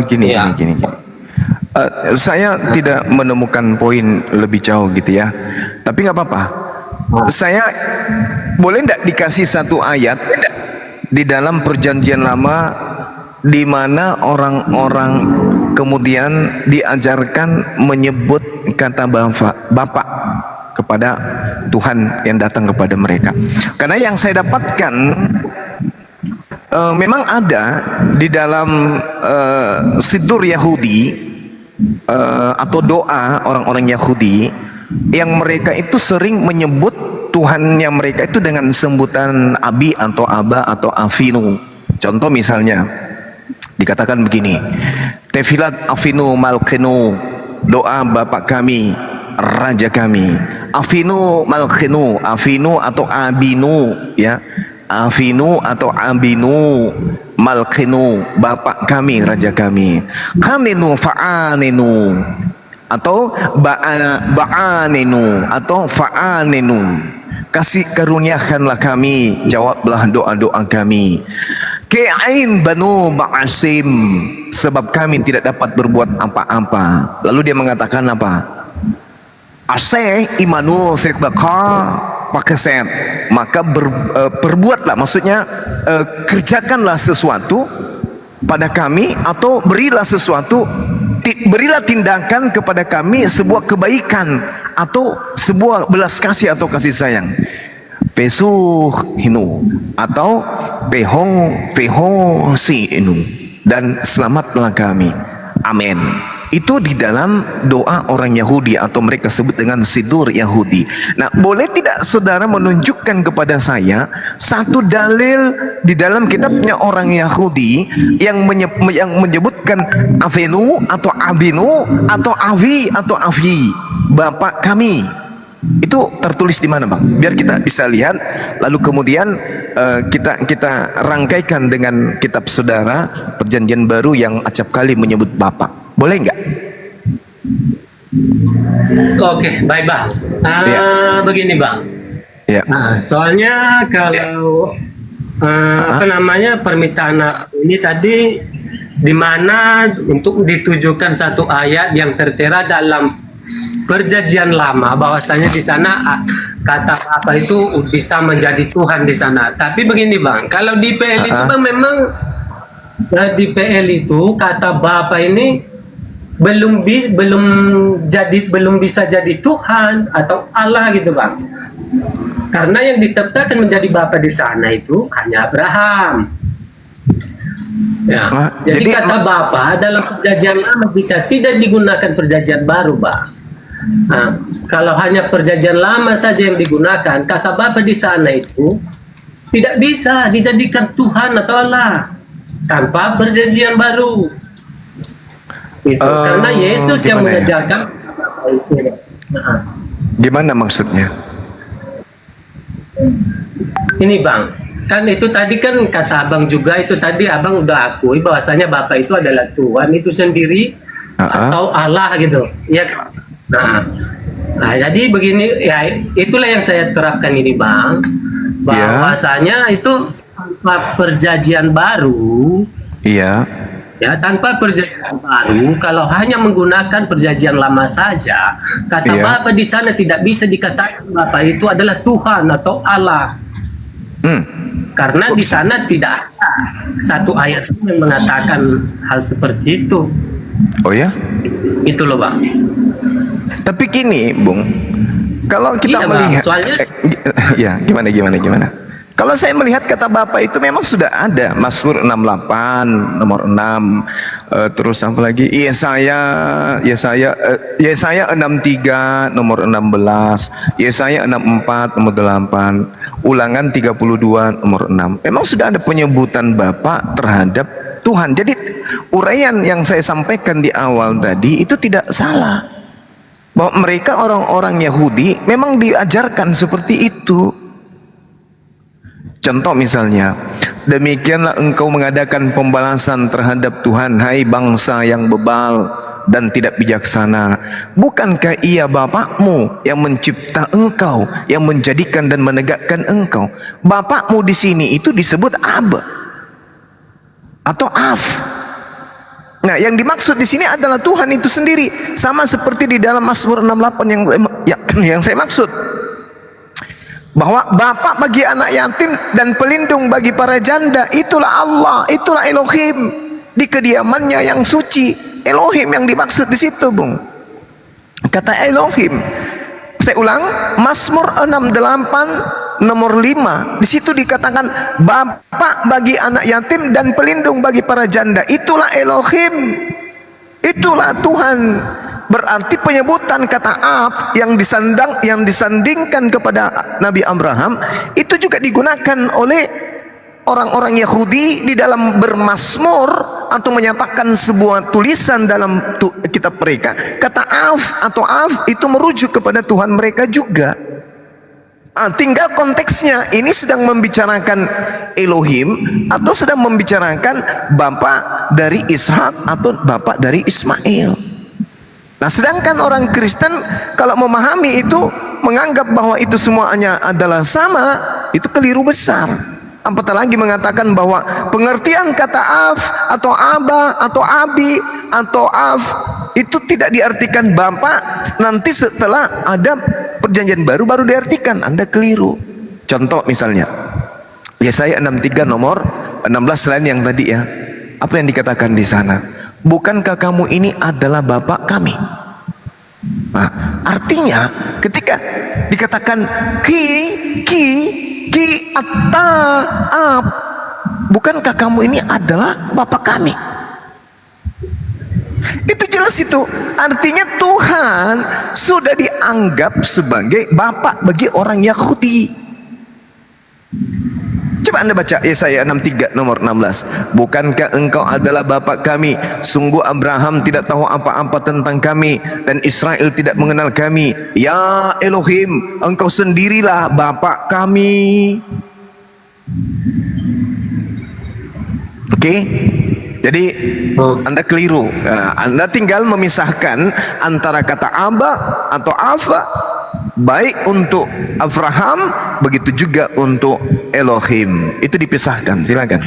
Gini. Ya. Saya tidak menemukan poin lebih jauh gitu ya. Tapi nggak apa-apa. Saya boleh nggak dikasih satu ayat di dalam Perjanjian Lama di mana orang-orang kemudian diajarkan menyebut kata Bapa kepada Tuhan yang datang kepada mereka. Karena yang saya dapatkan memang ada di dalam Sidur Yahudi atau doa orang-orang Yahudi yang mereka itu sering menyebut Tuhannya mereka itu dengan sebutan Abi atau Aba atau Avinu. Contoh misalnya dikatakan begini, Tefilat Avinu Malkenu, doa Bapa kami, Raja kami. Avinu Malkenu, Avinu atau Abinu, ya. Avinu atau Abinu Malkenu, Bapak kami, Raja kami. Kanenu fa'anenu atau ba'anenu atau fa'anenu, kasih karuniakanlah kami, jawablah doa-doa kami. Ke'ain banu ba'asim, sebab kami tidak dapat berbuat apa-apa. Lalu dia mengatakan apa? Aseh imanu fiqbaka pakeset, maka perbuatlah, maksudnya kerjakanlah sesuatu pada kami atau berilah sesuatu, berilah tindakan kepada kami sebuah kebaikan atau sebuah belas kasih atau kasih sayang. Pesuh hinu atau pehong si inu, dan selamatlah kami. Amin. Itu di dalam doa orang Yahudi atau mereka sebut dengan Sidur Yahudi. Nah, boleh tidak saudara menunjukkan kepada saya satu dalil di dalam kitabnya orang Yahudi yang menyebutkan Avenu atau Abinu atau Avi atau Avi, Bapak kami. Itu tertulis di mana, Bang? Biar kita bisa lihat, lalu kemudian kita rangkaikan dengan kitab saudara Perjanjian Baru yang acap kali menyebut Bapak. Boleh nggak? Oke, baik, Bang. Begini, Bang. Ya. Nah, soalnya kalau apa namanya permintaan ini tadi di mana untuk ditujukan satu ayat yang tertera dalam Perjanjian Lama, bahwasanya di sana kata apa itu bisa menjadi Tuhan di sana. Tapi begini, Bang, kalau di PL itu Bang, memang di PL itu kata Bapa ini belum bisa jadi Tuhan atau Allah gitu, Bang. Karena yang ditetapkan menjadi Bapa di sana itu hanya Abraham. Ya. Jadi kata Bapa dalam Perjanjian Lama jika tidak digunakan Perjanjian Baru, Bang. Nah, kalau hanya Perjanjian Lama saja yang digunakan, kata Bapa di sana itu tidak bisa dijadikan Tuhan atau Allah tanpa perjanjian baru. Itu karena Yesus yang gimana ya? mengajarkan itu. Nah, Gimana maksudnya? ini Bang, kan itu tadi kan kata Abang juga, itu tadi Abang udah akui bahwasanya Bapa itu adalah Tuhan itu sendiri atau Allah gitu, ya kan? Nah, jadi begini ya, itulah yang saya terapkan ini Bang, bahwasanya itu tanpa perjanjian baru, Iya. ya tanpa perjanjian baru, kalau hanya menggunakan perjanjian lama saja, kata Iya. Bapa di sana tidak bisa dikatakan Bapa itu adalah Tuhan atau Allah. Karena di sana tidak ada satu ayat yang mengatakan hal seperti itu. Oh ya? Itu loh Bang. Tapi gini, Bung. Kalau kita Iya, Bang. melihat Soalnya ya, gimana? Kalau saya melihat kata Bapak itu memang sudah ada. Mazmur 68 nomor 6, terus apa lagi? Yesaya 63 nomor 16, Yesaya 64 nomor 8, Ulangan 32 nomor 6. Memang sudah ada penyebutan Bapak terhadap Tuhan. Jadi uraian yang saya sampaikan di awal tadi itu tidak salah. Bahwa mereka orang-orang Yahudi memang diajarkan seperti itu. Contoh misalnya, demikianlah engkau mengadakan pembalasan terhadap Tuhan, hai bangsa yang bebal dan tidak bijaksana. Bukankah ia Bapakmu yang mencipta engkau, yang menjadikan dan menegakkan engkau? Bapakmu di sini itu disebut Abba atau Af. Nah, yang dimaksud di sini adalah Tuhan itu sendiri, sama seperti di dalam Mazmur 68 yang saya maksud. Bahwa Bapak bagi anak yatim dan pelindung bagi para janda, itulah Allah, itulah Elohim di kediamannya yang suci. Elohim yang dimaksud di situ, Bung. Kata Elohim. Saya ulang, Mazmur 68 nomor 5. Di situ dikatakan Bapak bagi anak yatim dan pelindung bagi para janda, itulah Elohim. Itulah Tuhan. Berarti penyebutan kata Ab yang disandingkan kepada Nabi Abraham itu juga digunakan oleh orang-orang Yahudi di dalam bermazmur atau menyatakan sebuah tulisan dalam kitab mereka. Kata Af atau Af itu merujuk kepada Tuhan mereka juga. Tinggal konteksnya, ini sedang membicarakan Elohim atau sedang membicarakan Bapak dari Ishak atau Bapak dari Ismail. Nah, sedangkan orang Kristen kalau memahami itu, menganggap bahwa itu semuanya adalah sama, itu keliru besar. Apatah lagi mengatakan bahwa pengertian kata Af atau Aba atau Abi atau Af itu tidak diartikan Bapak nanti setelah ada perjanjian baru diartikan. Anda keliru. Contoh misalnya Yesaya 63 nomor 16 selain yang tadi ya. Apa yang dikatakan di sana? Bukankah kamu ini adalah Bapak kami? Nah, artinya ketika dikatakan ki atta ab, bukankah kamu ini adalah Bapak kami? Itu jelas itu. Artinya Tuhan sudah dianggap sebagai Bapak bagi orang Yahudi. Coba Anda baca Yesaya 63 nomor 16. Bukankah engkau adalah Bapak kami? Sungguh Abraham tidak tahu apa-apa tentang kami dan Israel tidak mengenal kami. Ya Elohim, engkau sendirilah Bapak kami. Oke? Jadi Anda keliru. Anda tinggal memisahkan antara kata Aba atau Ava, baik untuk Abraham, begitu juga untuk Elohim. Itu dipisahkan. Silakan.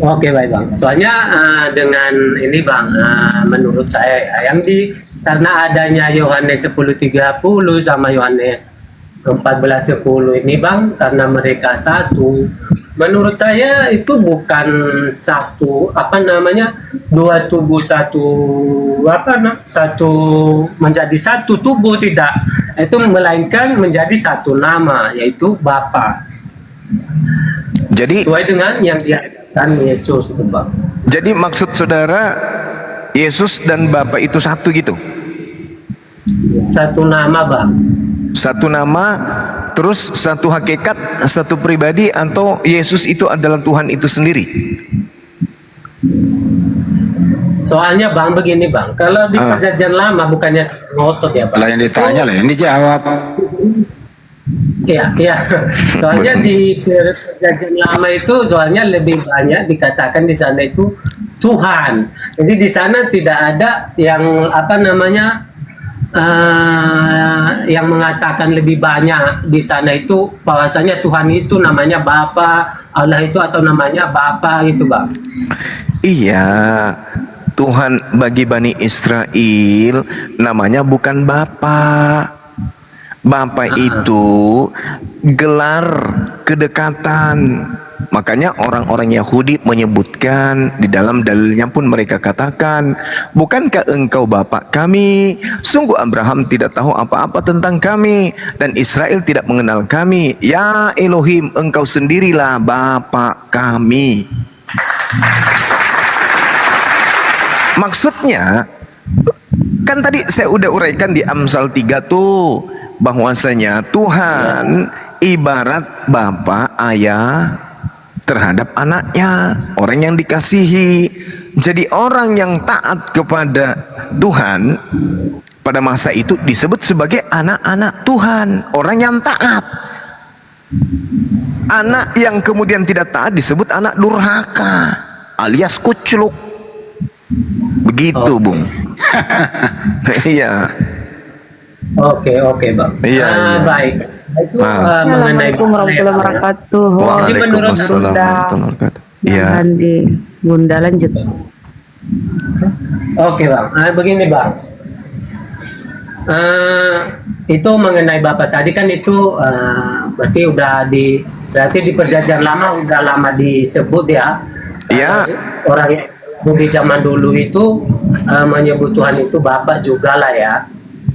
Oke, baik Bang. Soalnya dengan ini Bang, menurut saya ya, karena adanya Yohanes 10:30 sama Yohanes 14:10 ini Bang, karena mereka satu, menurut saya itu bukan satu dua tubuh satu menjadi satu tubuh, tidak, itu melainkan menjadi satu nama, yaitu Bapa. Jadi Sesuai dengan yang diajarkan Yesus itu Bang. Jadi maksud saudara Yesus dan Bapa itu satu gitu? Satu nama bang. Satu nama, terus satu hakikat, satu pribadi, atau Yesus itu adalah Tuhan itu sendiri? Soalnya bang begini bang, kalau di perjanjian lama bukannya ngotot ya bang. Lah yang ditanya lah yang dijawab. Iya, iya. Soalnya di perjanjian lama itu soalnya lebih banyak dikatakan di sana itu Tuhan. Jadi di sana tidak ada yang apa namanya yang mengatakan lebih banyak di sana itu bahwasanya Tuhan itu namanya Bapa, Allah itu atau namanya Bapa gitu bang. Iya, Tuhan bagi Bani Israel namanya bukan Bapa. Bapa itu gelar kedekatan. Makanya orang-orang Yahudi menyebutkan, di dalam dalilnya pun mereka katakan, bukankah engkau Bapa kami? Sungguh Abraham tidak tahu apa-apa tentang kami, dan Israel tidak mengenal kami. Ya Elohim, engkau sendirilah Bapa kami. Maksudnya, kan tadi saya udah uraikan di Amsal 3 tuh, bahwasanya Tuhan ibarat bapa ayah terhadap anaknya, orang yang dikasihi. Jadi orang yang taat kepada Tuhan pada masa itu disebut sebagai anak-anak Tuhan, orang yang taat. Anak yang kemudian tidak taat disebut anak durhaka alias kucluk. Begitu, Bung. Iya. Oke bang. Iya, iya. Baik. Itu mengenai Assalamualaikum warahmatullahi wabarakatuh. Waalaikumsalam warahmatullahi wabarakatuh. Iya. Di Bunda lanjut. Oke bang. Begini bang. Itu mengenai Bapak tadi kan itu berarti berarti di perjanjian lama udah lama disebut ya. Iya. Orang yang di zaman dulu itu menyebut Tuhan itu Bapak juga lah ya.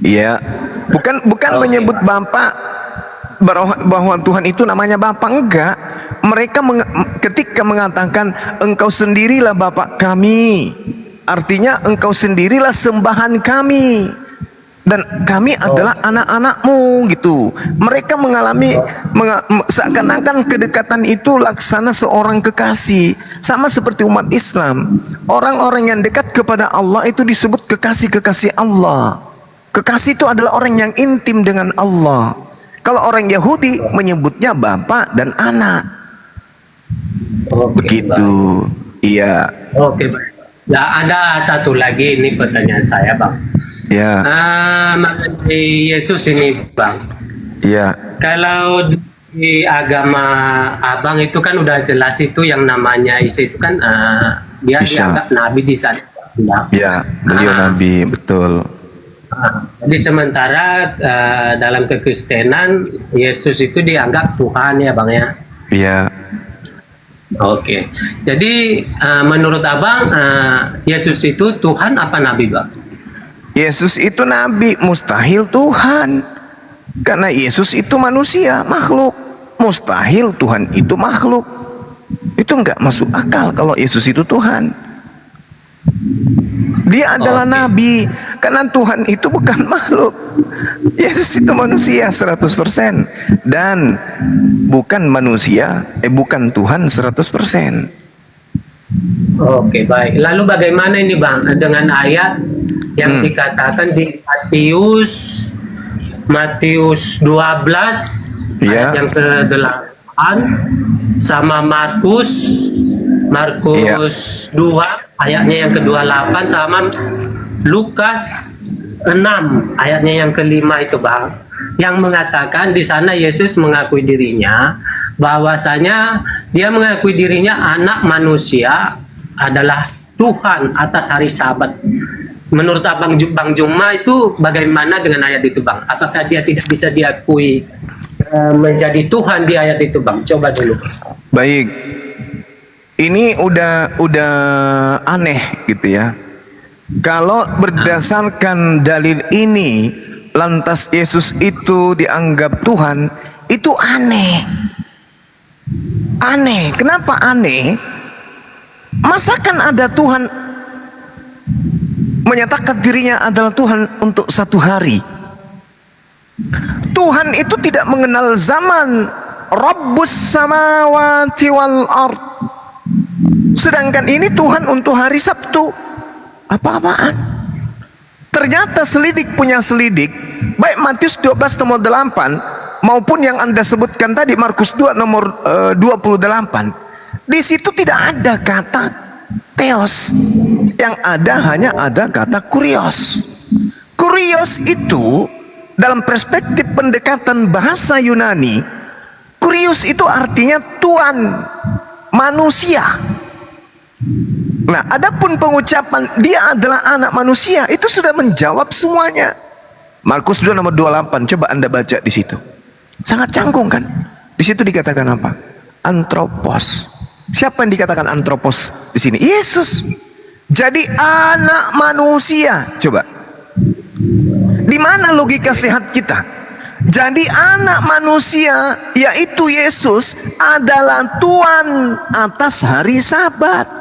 Iya. Bukan menyebut Bapak bahwa Tuhan itu namanya Bapa, enggak. Mereka ketika mengatakan engkau sendirilah Bapa kami, artinya engkau sendirilah sembahan kami dan kami adalah anak-anakmu gitu. Mereka mengalami seakan-akan kedekatan itu laksana seorang kekasih, sama seperti umat Islam. Orang-orang yang dekat kepada Allah itu disebut kekasih-kekasih Allah. Kekasih itu adalah orang yang intim dengan Allah. Kalau orang Yahudi menyebutnya bapak dan anak. Begitu. Iya. Oke, baik. Nah, ada satu lagi ini pertanyaan saya, Bang. Ya. Mengenai Yesus ini, Bang. Iya. Kalau di agama Abang itu kan udah jelas itu yang namanya Isa itu kan dia Isa. dianggap nabi di sana. Ya, beliau nabi, betul. Jadi sementara dalam kekristenan Yesus itu dianggap Tuhan ya Bang ya. Iya. Oke. Jadi menurut Abang Yesus itu Tuhan apa nabi Bang? Yesus itu nabi, mustahil Tuhan. Karena Yesus itu manusia, makhluk. Mustahil Tuhan itu makhluk. Itu enggak masuk akal kalau Yesus itu Tuhan. Dia adalah nabi, karena Tuhan itu bukan makhluk. Yesus itu manusia 100% dan bukan manusia, bukan Tuhan 100%. Oke, baik. Lalu bagaimana ini Bang dengan ayat yang dikatakan di Matius 12 ayat yang ke-8 sama Markus 2 ayatnya yang ke-28 sama Lukas 6 ayatnya yang ke-5 itu Bang, yang mengatakan di sana Yesus mengakui dirinya bahwasanya dia mengakui dirinya anak manusia adalah Tuhan atas hari Sabat. Menurut Bang Juma itu bagaimana dengan ayat itu Bang? Apakah dia tidak bisa diakui menjadi Tuhan di ayat itu Bang? Coba dulu. Baik. Ini udah aneh gitu ya. Kalau berdasarkan dalil ini lantas Yesus itu dianggap Tuhan, itu aneh. Aneh. Kenapa aneh? Masakan ada Tuhan menyatakan dirinya adalah Tuhan untuk satu hari. Tuhan itu tidak mengenal zaman. Rabbus samawati wal ard. Sedangkan ini Tuhan untuk hari Sabtu. Apa-apaan? Ternyata selidik punya selidik, baik Matius 12 nomor 8 maupun yang Anda sebutkan tadi Markus 2 nomor 28. Di situ tidak ada kata theos. Yang ada hanya ada kata kurios. Kurios itu dalam perspektif pendekatan bahasa Yunani, kurios itu artinya tuan, manusia. Nah, adapun pengucapan dia adalah anak manusia itu sudah menjawab semuanya. Markus 2 nomor 28, coba Anda baca di situ. Sangat canggung kan? Di situ dikatakan apa? Antropos. Siapa yang dikatakan antropos di sini? Yesus. Jadi anak manusia. Coba. Di mana logika sehat kita? Jadi anak manusia yaitu Yesus adalah Tuhan atas hari Sabat.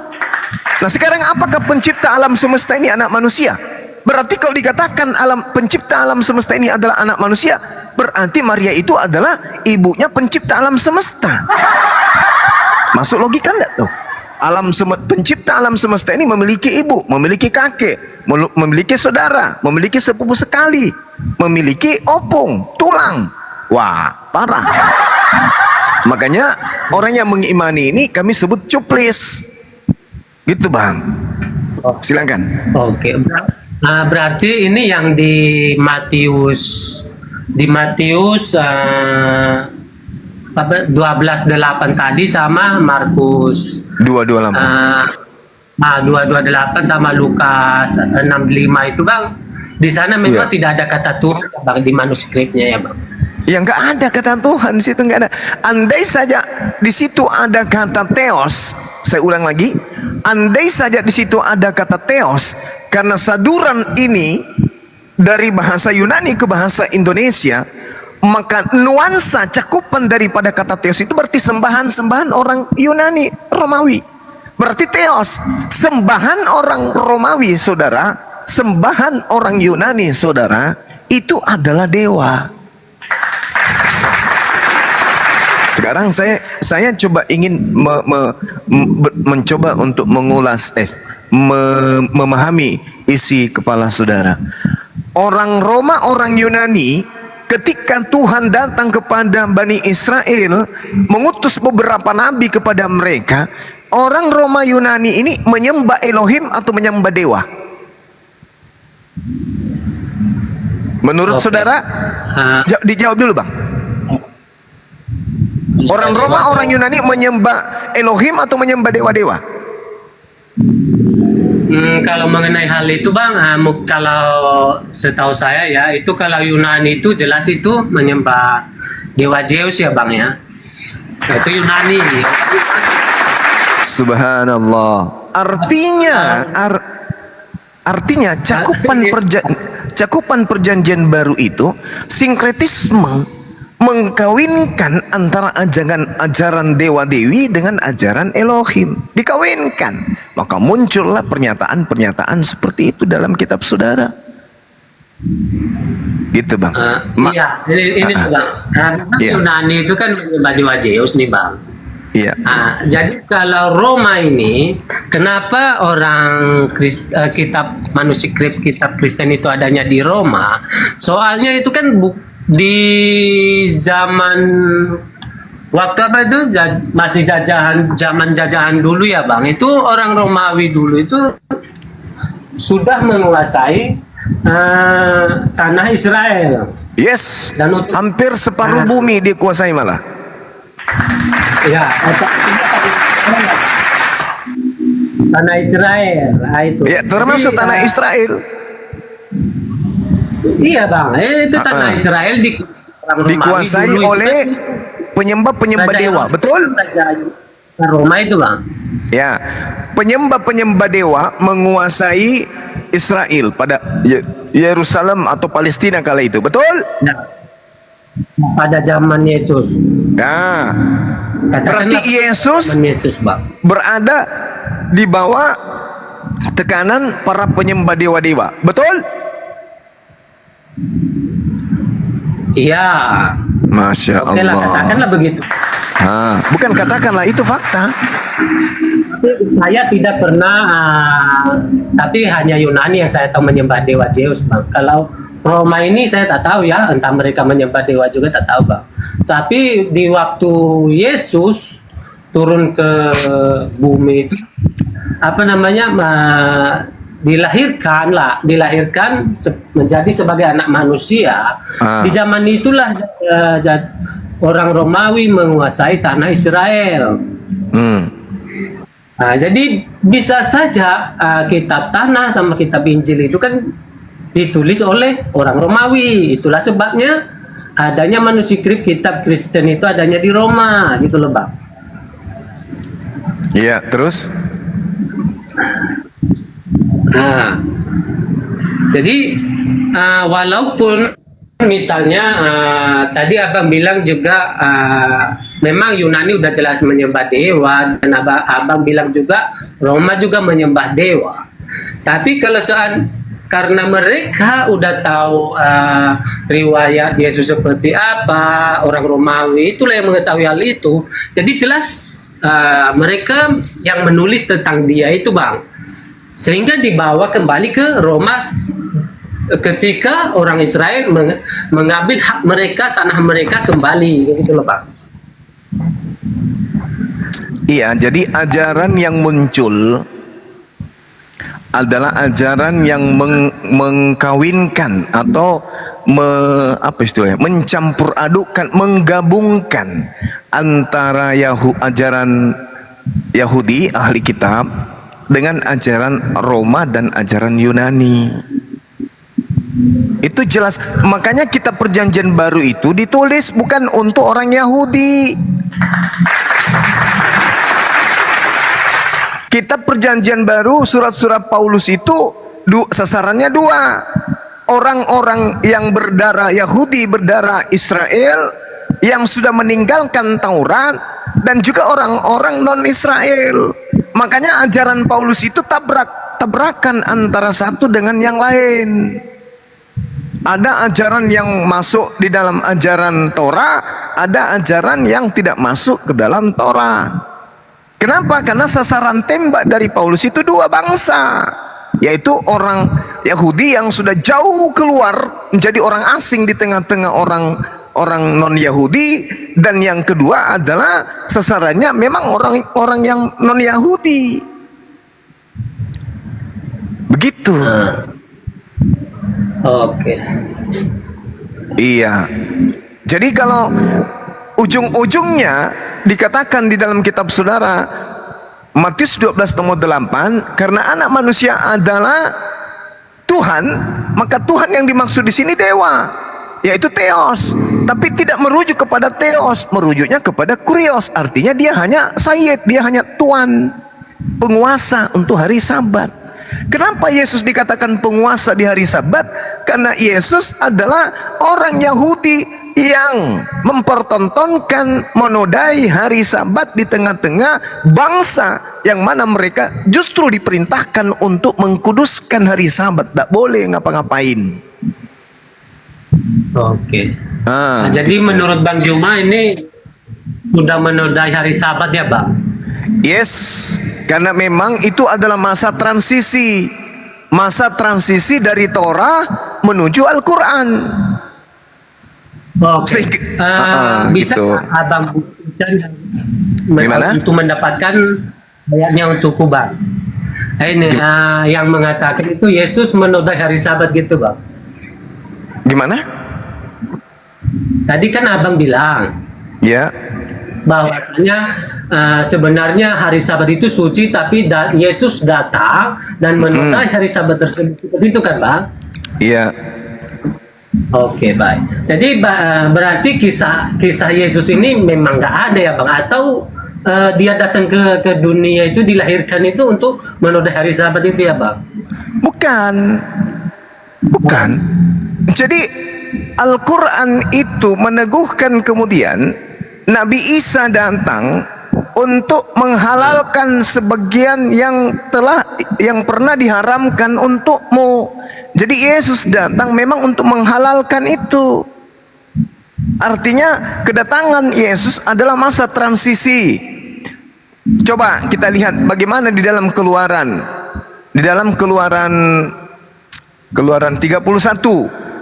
Nah, sekarang apakah pencipta alam semesta ini anak manusia? Berarti kalau dikatakan pencipta alam semesta ini adalah anak manusia, berarti Maria itu adalah ibunya pencipta alam semesta. Masuk logika enggak tuh? Pencipta alam semesta ini memiliki ibu, memiliki kakek, memiliki saudara, memiliki sepupu sekali, memiliki opung, tulang. Wah, parah. Makanya orang yang mengimani ini kami sebut cuplis. Gitu Bang. Silakan. Oke. Berarti ini yang di Matius 12:8 tadi sama Markus 228. 2:28 sama Lukas 6:5 itu Bang. Di sana memang tidak ada kata Tuhan Bang di manuskripnya ya Bang. Ya nggak ada kata Tuhan di situ, nggak ada. Andai saja di situ ada kata theos, saya ulang lagi, andai saja di situ ada kata theos, karena saduran ini dari bahasa Yunani ke bahasa Indonesia, maka nuansa cakupan daripada kata theos itu berarti sembahan orang Yunani Romawi. Berarti theos, sembahan orang Romawi saudara, sembahan orang Yunani saudara, itu adalah dewa. Sekarang saya coba ingin mencoba untuk memahami isi kepala saudara. Orang Roma, orang Yunani, ketika Tuhan datang kepada Bani Israel, mengutus beberapa nabi kepada mereka, orang Roma Yunani ini menyembah Elohim atau menyembah dewa? Menurut saudara, dijawab dulu Bang. Orang Roma, orang Yunani menyembah Elohim atau menyembah dewa-dewa? Kalau mengenai hal itu Bang, kalau setahu saya ya, itu kalau Yunani itu jelas itu menyembah dewa Zeus ya Bang ya. Itu Yunani. Subhanallah. Artinya cakupan perjanjian baru itu sinkretisme, mengkawinkan antara ajaran dewa-dewi dengan ajaran Elohim, dikawinkan. Maka muncullah pernyataan-pernyataan seperti itu dalam kitab saudara. Gitu Bang. Iya, ini Bang. Karena Yunani itu kan menyembah dewa Zeus nih Bang. Iya. Jadi kalau Roma ini, kenapa orang kitab manuskrip kitab Kristen itu adanya di Roma? Soalnya itu kan di zaman waktu apa itu masih zaman jajahan dulu ya Bang, itu orang Romawi dulu itu sudah menguasai tanah Israel. Yes. Dan hampir separuh bumi dikuasai malah. Ya, tanah Israel, itu. Ya, termasuk tanah Israel. Iya Bang, itu tanah Israel dikuasai oleh penyembah dewa, betul? Roma itu Bang. Ya, penyembah dewa menguasai Israel pada Yerusalem atau Palestina kala itu, betul? Ya. Pada zaman Yesus. Nah, berarti Yesus Bang, berada di bawah tekanan para penyembah dewa-dewa. Betul? Iya. Masya Oke lah, Allah. katakanlah begitu. Bukan katakanlah, itu fakta. Tapi saya tidak pernah, tapi hanya Yunani yang saya tahu menyembah dewa Zeus, Bang. Kalau Roma ini saya tak tahu ya, entah mereka menyembah dewa juga tak tahu, Bang. Tapi di waktu Yesus turun ke bumi itu, apa namanya, dilahirkan menjadi sebagai anak manusia. Di zaman itulah orang Romawi menguasai tanah Israel. Nah, jadi bisa saja kitab tanah sama kitab Injil itu kan ditulis oleh orang Romawi. Itulah sebabnya adanya manuskrip kitab Kristen itu adanya di Roma, gitu loh, Bang. Iya, terus? Nah, jadi walaupun misalnya tadi abang bilang juga memang Yunani udah jelas menyembah dewa, dan abang bilang juga Roma juga menyembah dewa. Tapi kalau soal karena mereka udah tahu riwayat Yesus seperti apa, orang Romawi itulah yang mengetahui hal itu. Jadi jelas mereka yang menulis tentang dia itu, Bang, sehingga dibawa kembali ke Roma ketika orang Israel mengambil hak mereka, tanah mereka kembali, gitu loh, Pak. Iya, jadi ajaran yang muncul adalah ajaran yang mengkawinkan atau mencampur adukkan, menggabungkan antara ajaran Yahudi ahli kitab dengan ajaran Roma dan ajaran Yunani. Itu jelas. Makanya kitab perjanjian baru itu ditulis bukan untuk orang Yahudi. Kitab perjanjian baru, surat-surat Paulus itu sasarannya dua. Orang-orang yang berdarah Yahudi, berdarah Israel, yang sudah meninggalkan Taurat, dan juga orang-orang non-Israel. Makanya ajaran Paulus itu tabrakan antara satu dengan yang lain. Ada ajaran yang masuk di dalam ajaran Torah, ada ajaran yang tidak masuk ke dalam Torah. Kenapa? Karena sasaran tembak dari Paulus itu dua bangsa, yaitu orang Yahudi yang sudah jauh keluar menjadi orang asing di tengah-tengah orang non-Yahudi, dan yang kedua adalah sasarannya memang orang-orang yang non-Yahudi. Begitu. Oke. Iya. Jadi kalau ujung-ujungnya dikatakan di dalam kitab saudara Matius 12:8, karena anak manusia adalah Tuhan, maka Tuhan yang dimaksud di sini dewa, yaitu Theos. Tapi tidak merujuk kepada Theos, merujuknya kepada Kurios. Artinya dia hanya Sayyid, dia hanya Tuan, penguasa untuk hari Sabat. Kenapa Yesus dikatakan penguasa di hari Sabat? Karena Yesus adalah orang Yahudi yang mempertontonkan, menodai hari Sabat di tengah-tengah bangsa yang mana mereka justru diperintahkan untuk mengkuduskan hari Sabat, tak boleh ngapa-ngapain. Oke. Nah, jadi menurut Bang Juma ini sudah menodai hari Sabat ya, Bang? Yes, karena memang itu adalah masa transisi dari Torah menuju Al-Quran. Oke. Bisa gitu. Abang buktikan Gimana? untuk mendapatkan ayatnya untuk Bang. Ini yang mengatakan itu Yesus menodai hari Sabat gitu, Bang. Gimana? Tadi kan Abang bilang Ya. bahwasanya sebenarnya hari Sabat itu suci, tapi Yesus datang dan menodai hari Sabat tersebut. Itu kan, Bang? Iya. Oke, baik. Jadi berarti kisah Yesus ini memang nggak ada ya, Bang? Atau dia datang ke dunia itu, dilahirkan itu untuk menodai hari Sabat itu ya, Bang? Bukan. Jadi Al-Quran itu meneguhkan kemudian Nabi Isa datang untuk menghalalkan sebagian yang pernah diharamkan untukmu. Jadi Yesus datang memang untuk menghalalkan itu. Artinya kedatangan Yesus adalah masa transisi. Coba kita lihat bagaimana di dalam Keluaran. Di dalam Keluaran 31.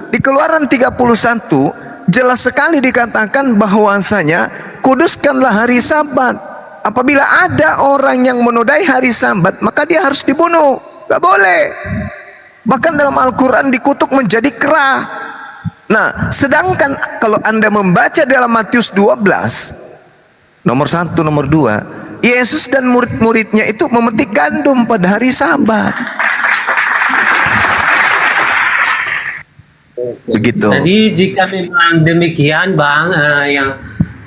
Di Keluaran 31 jelas sekali dikatakan bahwasanya kuduskanlah hari Sabat. Apabila ada orang yang menodai hari Sabat, maka dia harus dibunuh. Gak boleh. Bahkan dalam Al-Quran dikutuk menjadi kera. Nah, sedangkan kalau Anda membaca dalam Matius 12 nomor 1, nomor 2, Yesus dan murid-muridnya itu memetik gandum pada hari Sabat. Begitu. Jadi jika memang demikian Bang, yang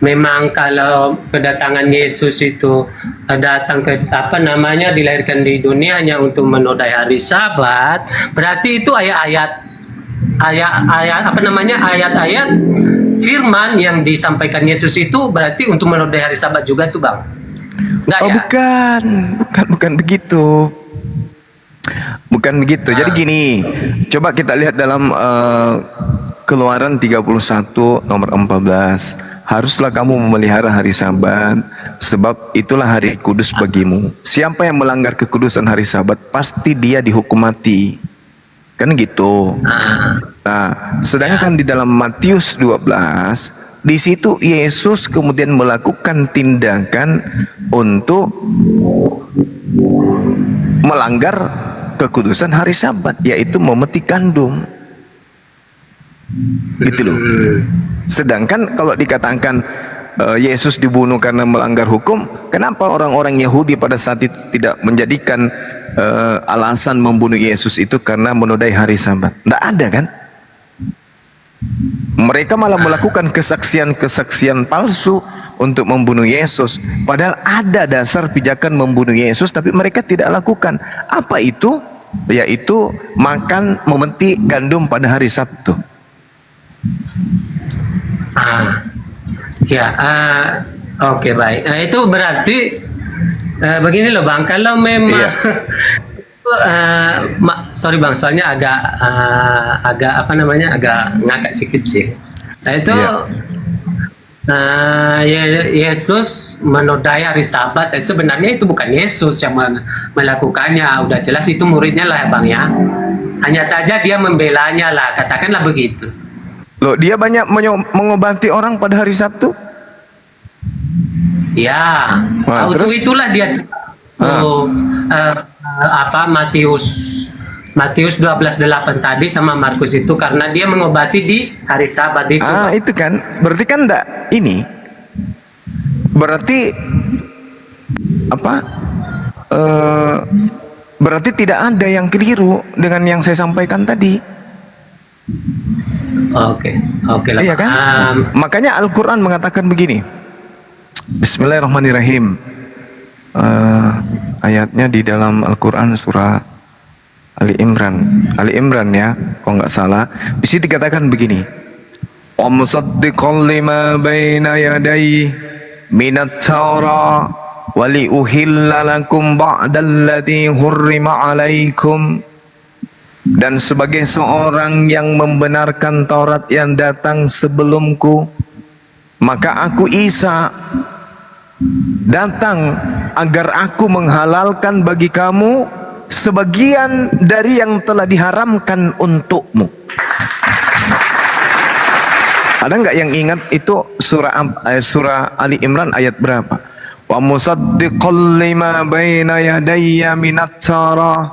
memang kalau kedatangan Yesus itu datang ke dilahirkan di dunia hanya untuk menodai hari Sabat, berarti itu ayat-ayat ayat-ayat firman yang disampaikan Yesus itu berarti untuk menodai hari Sabat juga tuh Bang. Enggak ya? Bukan begitu. Bukan begitu. Jadi gini, coba kita lihat dalam Keluaran 31 nomor 14. Haruslah kamu memelihara hari Sabat, sebab itulah hari kudus bagimu. Siapa yang melanggar kekudusan hari Sabat, pasti dia dihukum mati. Kan gitu. Nah, sedangkan di dalam Matius 12, di situ Yesus kemudian melakukan tindakan untuk melanggar kekudusan hari Sabat, yaitu memetik gandum. Gitu loh. Sedangkan kalau dikatakan Yesus dibunuh karena melanggar hukum, kenapa orang-orang Yahudi pada saat itu tidak menjadikan alasan membunuh Yesus itu karena menodai hari Sabat? Tidak ada kan? Mereka malah melakukan kesaksian-kesaksian palsu untuk membunuh Yesus. Padahal ada dasar pijakan membunuh Yesus, tapi mereka tidak lakukan. Apa itu? Yaitu makan, memetik gandum pada hari Sabtu. Oke, baik. Itu berarti begini loh Bang, kalau memang sorry Bang, soalnya agak ngakak sedikit sih. Nah itu Yesus menodai hari Sabat, sebenarnya itu bukan Yesus yang melakukannya, udah jelas itu muridnya lah ya Bang ya. Hanya saja dia membelanya lah, katakanlah begitu. Loh, dia banyak mengobati orang pada hari Sabtu? Ya, itulah dia. Matius 12:8 tadi sama Markus itu karena dia mengobati di hari Sabat itu. Itu kan berarti kan enggak ini. Berarti apa? Berarti tidak ada yang keliru dengan yang saya sampaikan tadi. Oke lah. Iya kan? Makanya Al-Quran mengatakan begini. Bismillahirrahmanirrahim. Ayatnya di dalam Al-Quran surah Ali Imran ya, kalau nggak salah. Di sini dikatakan begini. Wa musaddiqan lima baina yadayhi minat Taurah wa li uhilla lakum ba'dalladzi hurrima 'alaikum. Dan sebagai seorang yang membenarkan Taurat yang datang sebelumku, maka aku Isa datang agar aku menghalalkan bagi kamu sebagian dari yang telah diharamkan untukmu. Ada nggak yang ingat itu surah Ali Imran ayat berapa? Wa musaddiqan lima baina yadayya minat Taurah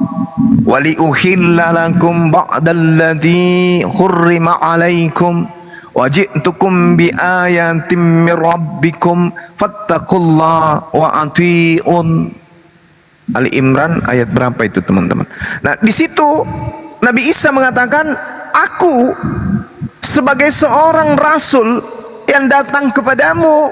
wa li uhilla lakum ba'dalladzi hurrima 'alaikum wa ji'tukum bi ayatin mir rabbikum fattaqullaha wa ati'un. Ali Imran ayat berapa itu teman-teman? Nah, di situ Nabi Isa mengatakan, aku sebagai seorang rasul yang datang kepadamu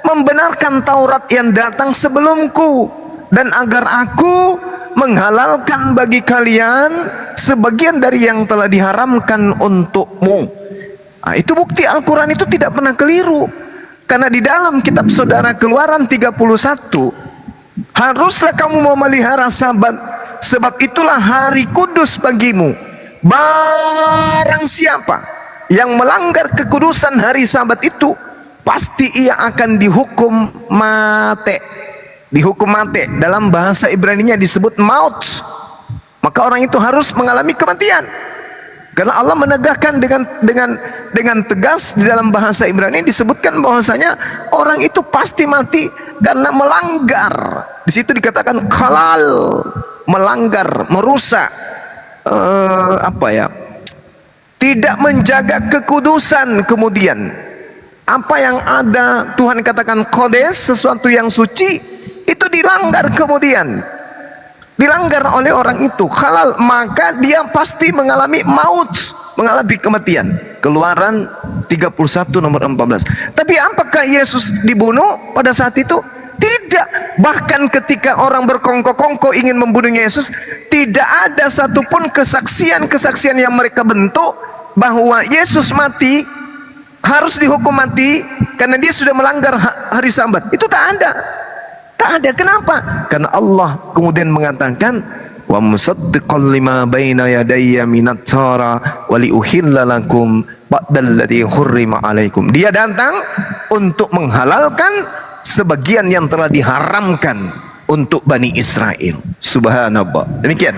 membenarkan Taurat yang datang sebelumku, dan agar aku menghalalkan bagi kalian sebagian dari yang telah diharamkan untukmu. Nah, itu bukti Al-Quran itu tidak pernah keliru. Karena di dalam kitab saudara Keluaran 31, haruslah kamu memelihara Sabat, sebab itulah hari kudus bagimu. Barang siapa yang melanggar kekudusan hari Sabat itu, pasti ia akan dihukum mati. Dihukum mati, dalam bahasa Ibrani-nya disebut maut. Maka orang itu harus mengalami kematian. Karena Allah menegakkan dengan tegas di dalam bahasa Ibrani disebutkan bahwasanya orang itu pasti mati karena melanggar. Di situ dikatakan halal, melanggar, merusak, tidak menjaga kekudusan. Kemudian apa yang ada Tuhan katakan kodes, sesuatu yang suci, itu dilanggar, kemudian dilanggar oleh orang itu halal, maka dia pasti mengalami maut, mengalami kematian. Keluaran 31 nomor 14. Tapi apakah Yesus dibunuh pada saat itu? Tidak. Bahkan ketika orang berkongko-kongko ingin membunuh Yesus, tidak ada satupun kesaksian yang mereka bentuk bahwa Yesus mati, harus dihukum mati karena dia sudah melanggar hari Sabat. Itu tak ada. Tak ada. Kenapa? Karena Allah kemudian mengatakan, wa musaddiqan lima baina yadayya minat tara wa liuhilla lakum ba'dalladzi hurrima alaikum. Dia datang untuk menghalalkan sebagian yang telah diharamkan untuk Bani Israel. Subhanallah. Demikian.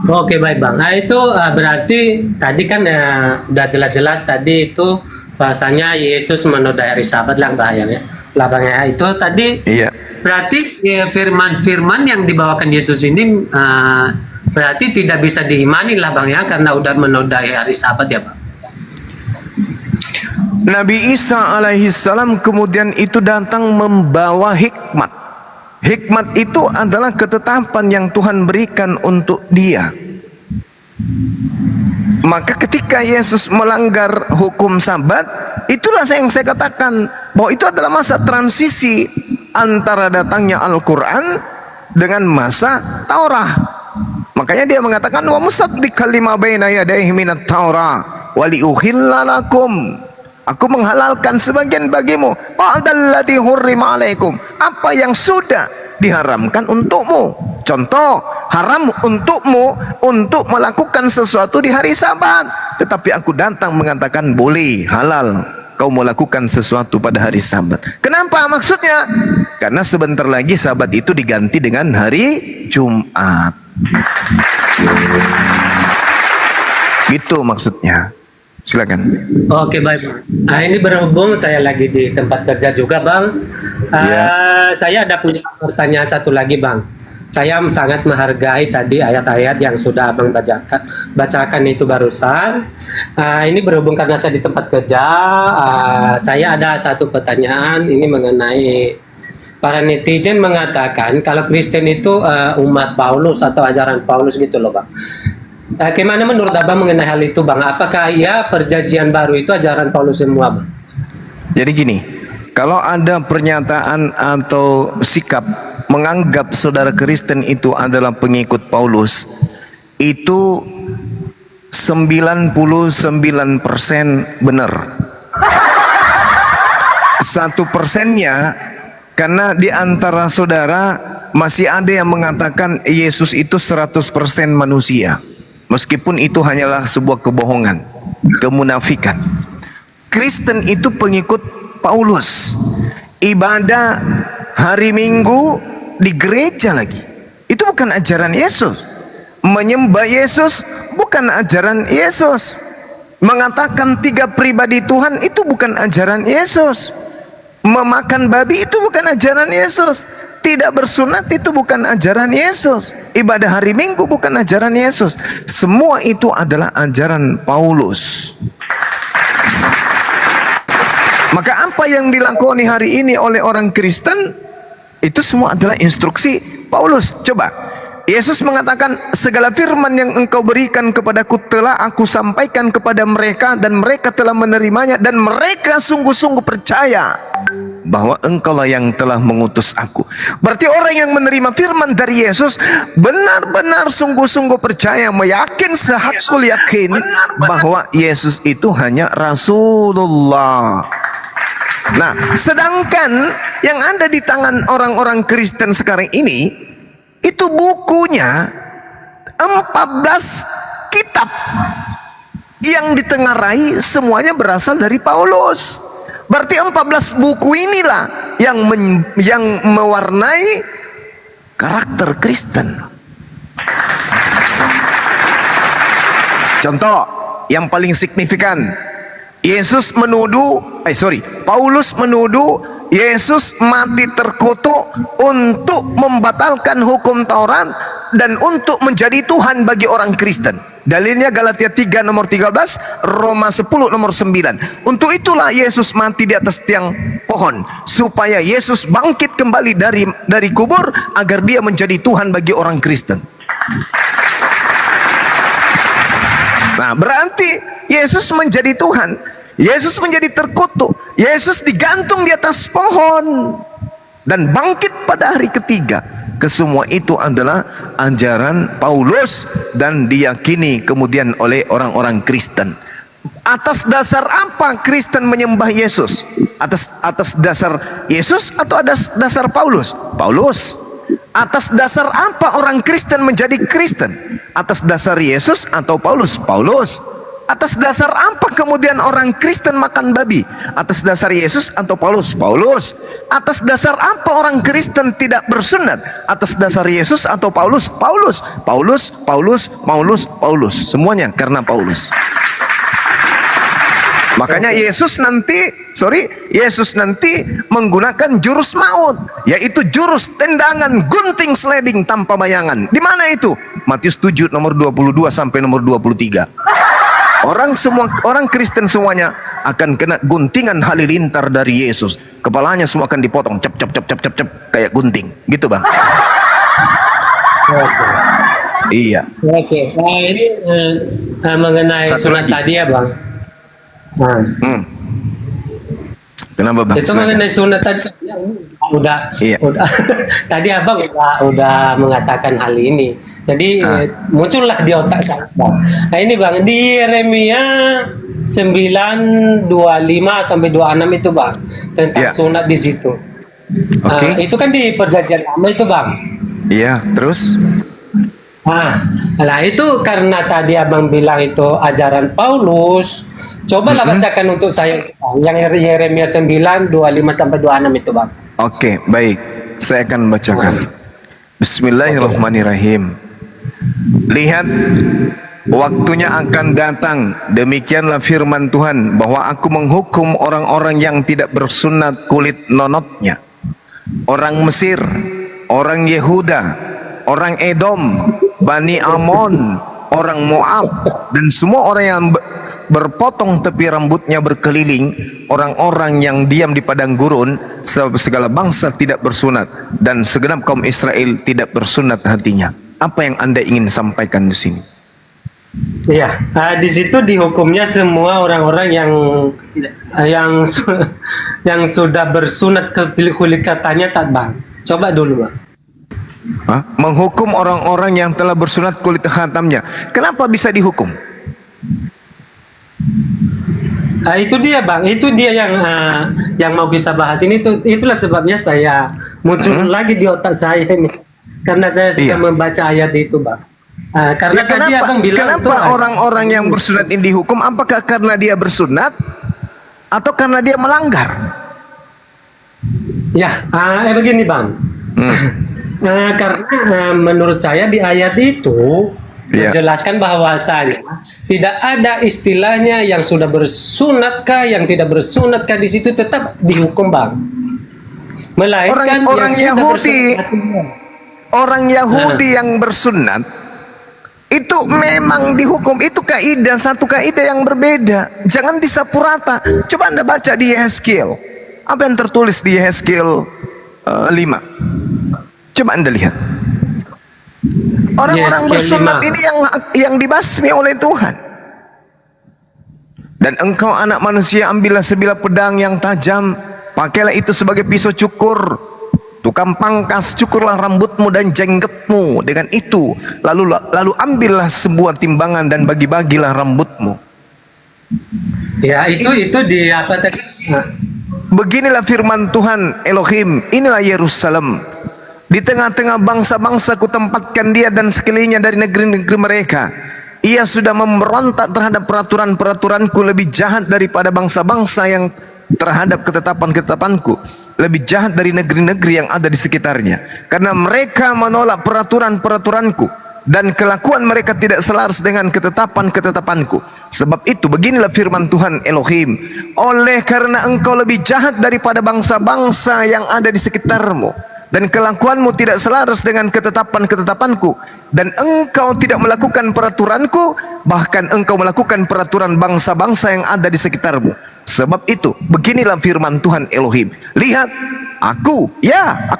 Oke, baik Bang. Nah itu berarti tadi kan udah jelas-jelas tadi itu bahasanya Yesus menodai hari Sabat lah bahayanya. Lah Bang ya, itu tadi Iya. berarti firman-firman yang dibawakan Yesus ini berarti tidak bisa diimani lah Bang ya, karena udah menodai hari Sabat ya Bang. Nabi Isa alaihi salam kemudian itu datang membawa hikmat. Hikmat itu adalah ketetapan yang Tuhan berikan untuk dia. Maka ketika Yesus melanggar hukum Sabat, itulah yang saya katakan bahwa itu adalah masa transisi antara datangnya Al-Quran dengan masa Taurah. Makanya dia mengatakan wa musaddiqan lima baina yadayhi minat Taurah wa liuhilla lakum. Aku menghalalkan sebagian bagimu ba'dalladzi hurrima alaikum. Apa yang sudah diharamkan untukmu. Contoh, haram untukmu untuk melakukan sesuatu di hari Sabat, tetapi aku datang mengatakan boleh, halal kau melakukan sesuatu pada hari Sabat. Kenapa? Maksudnya karena sebentar lagi Sabat itu diganti dengan hari Jumat. Gitu maksudnya. Silakan. Oke, baik Bang. Nah ini berhubung saya lagi di tempat kerja juga Bang. Saya ada punya pertanyaan satu lagi Bang. Saya sangat menghargai tadi ayat-ayat yang sudah Abang bacakan itu barusan. Ini berhubung karena saya di tempat kerja, saya ada satu pertanyaan ini mengenai para netizen mengatakan kalau Kristen itu umat Paulus atau ajaran Paulus gitu loh Bang. Gimana menurut Abang mengenai hal itu Bang? Apakah ya perjanjian baru itu ajaran Paulus semua Bang? Jadi gini, kalau ada pernyataan atau sikap menganggap saudara Kristen itu adalah pengikut Paulus, itu 99% benar. 1%-nya karena di antara saudara masih ada yang mengatakan Yesus itu 100% manusia. Meskipun itu hanyalah sebuah kebohongan, kemunafikan. Kristen itu pengikut Paulus. Ibadah hari Minggu di gereja lagi. Itu bukan ajaran Yesus. Menyembah Yesus bukan ajaran Yesus. Mengatakan 3 pribadi Tuhan itu bukan ajaran Yesus. Memakan babi itu bukan ajaran Yesus. Tidak bersunat itu bukan ajaran Yesus. Ibadah hari Minggu bukan ajaran Yesus. Semua itu adalah ajaran Paulus. Maka apa yang dilakoni hari ini oleh orang Kristen, itu semua adalah instruksi Paulus. Coba, Yesus mengatakan segala firman yang engkau berikan kepadaku telah aku sampaikan kepada mereka, dan mereka telah menerimanya, dan mereka sungguh-sungguh percaya bahwa engkaulah yang telah mengutus aku. Berarti orang yang menerima firman dari Yesus benar-benar sungguh-sungguh percaya, meyakin sehakul yakin bahwa Yesus itu hanya Rasulullah. Nah, sedangkan yang ada di tangan orang-orang Kristen sekarang ini, itu bukunya 14 kitab yang ditengarai semuanya berasal dari Paulus. Berarti 14 buku inilah yang mewarnai karakter Kristen. Contoh yang paling signifikan, Paulus menuduh Yesus mati terkutuk untuk membatalkan hukum Taurat dan untuk menjadi Tuhan bagi orang Kristen. Dalilnya Galatia 3 nomor 13, Roma 10 nomor 9. Untuk itulah Yesus mati di atas tiang pohon, supaya Yesus bangkit kembali dari kubur agar dia menjadi Tuhan bagi orang Kristen. Nah, berarti Yesus menjadi Tuhan, Yesus menjadi terkutuk, Yesus digantung di atas pohon dan bangkit pada hari ketiga. Kesemua itu adalah ajaran Paulus dan diyakini kemudian oleh orang-orang Kristen. Atas dasar apa Kristen menyembah Yesus? Atas dasar Yesus atau atas dasar Paulus? Paulus. Atas dasar apa orang Kristen menjadi Kristen? Atas dasar Yesus atau Paulus? Paulus. Atas dasar apa kemudian orang Kristen makan babi? Atas dasar Yesus atau Paulus? Paulus. Atas dasar apa orang Kristen tidak bersunat? Atas dasar Yesus atau Paulus? Paulus. Paulus, Paulus, Paulus, Paulus. Semuanya karena Paulus. Makanya Yesus nanti menggunakan jurus maut, yaitu jurus tendangan gunting sliding tanpa bayangan. Di mana itu? Matius 7 nomor 22 sampai nomor 23. Orang Kristen semuanya akan kena guntingan halilintar dari Yesus. Kepalanya semua akan dipotong, cep kayak gunting, gitu bang. Iya. Oke. Nah, ini mengenai Satu sunat lagi. tadi ya bang. Nah, Kenapa bang? itu Silakan. mengenai sunat tadi Iya. udah tadi abang udah mengatakan hal ini. Jadi muncullah di otak saya. Nah ini bang, di Yeremia 9:25 sampai 26 itu bang, tentang Iya. sunat di situ. Oke. Itu kan di perjanjian lama itu bang. Iya, terus? Nah itu karena tadi abang bilang itu ajaran Paulus. Cobalah bacakan untuk saya yang Yeremia 9:25 sampai 26 itu bang. Oke, baik. Saya akan bacakan. Bismillahirrahmanirrahim. Lihat, waktunya akan datang, demikianlah firman Tuhan, bahwa aku menghukum orang-orang yang tidak bersunat kulit nonotnya, orang Mesir, orang Yehuda, orang Edom, Bani Amon, orang Moab, dan semua orang yang berpotong tepi rambutnya berkeliling, orang-orang yang diam di padang gurun, segala bangsa tidak bersunat, dan segenap kaum Israel tidak bersunat hatinya. Apa yang Anda ingin sampaikan di sini? Iya, di situ dihukumnya semua orang-orang yang sudah bersunat kulit katanya tak bang. Coba dulu bang. Menghukum orang-orang yang telah bersunat kulit khatamnya. Kenapa bisa dihukum? Itu dia bang, itu dia yang mau kita bahas ini. Itulah sebabnya saya muncul lagi di otak saya ini, karena saya sudah membaca ayat itu bang. Karena tadi abang bilang kenapa orang-orang yang bersunat ini dihukum? Apakah karena dia bersunat atau karena dia melanggar? Ya, begini bang. Karena menurut saya di ayat itu menjelaskan bahwasanya tidak ada istilahnya yang sudah bersunatkah, yang tidak bersunatkah, di situ tetap dihukum bang. Melainkan orang Yahudi yang bersunat itu memang dihukum. Itu satu kaidah yang berbeda. Jangan disapu rata. Coba Anda baca di Yehezkiel. Apa yang tertulis di Yehezkiel 5? Coba Anda lihat. Orang-orang bersunat ini yang dibasmi oleh Tuhan. Dan engkau anak manusia, ambillah sebilah pedang yang tajam, Pakailah itu sebagai pisau cukur, tukang pangkas, cukurlah rambutmu dan jenggotmu dengan itu. Lalu ambillah sebuah timbangan dan bagi-bagilah rambutmu. Ya, itu di apa tadi? Nah, Beginilah firman Tuhan Elohim, inilah Yerusalem. Di tengah-tengah bangsa-bangsa ku tempatkan dia dan sekelilingnya dari negeri-negeri mereka. Ia sudah memberontak terhadap peraturan-peraturanku, lebih jahat daripada bangsa-bangsa yang terhadap ketetapan-ketetapanku, lebih jahat dari negeri-negeri yang ada di sekitarnya. Karena mereka menolak peraturan-peraturanku dan kelakuan mereka tidak selaras dengan ketetapan-ketetapanku. Sebab itu beginilah firman Tuhan Elohim, oleh karena engkau lebih jahat daripada bangsa-bangsa yang ada di sekitarmu, dan kelakuanmu tidak selaras dengan ketetapan-ketetapanku, dan engkau tidak melakukan peraturanku, bahkan engkau melakukan peraturan bangsa-bangsa yang ada di sekitarmu. Sebab itu beginilah firman Tuhan Elohim, lihat, aku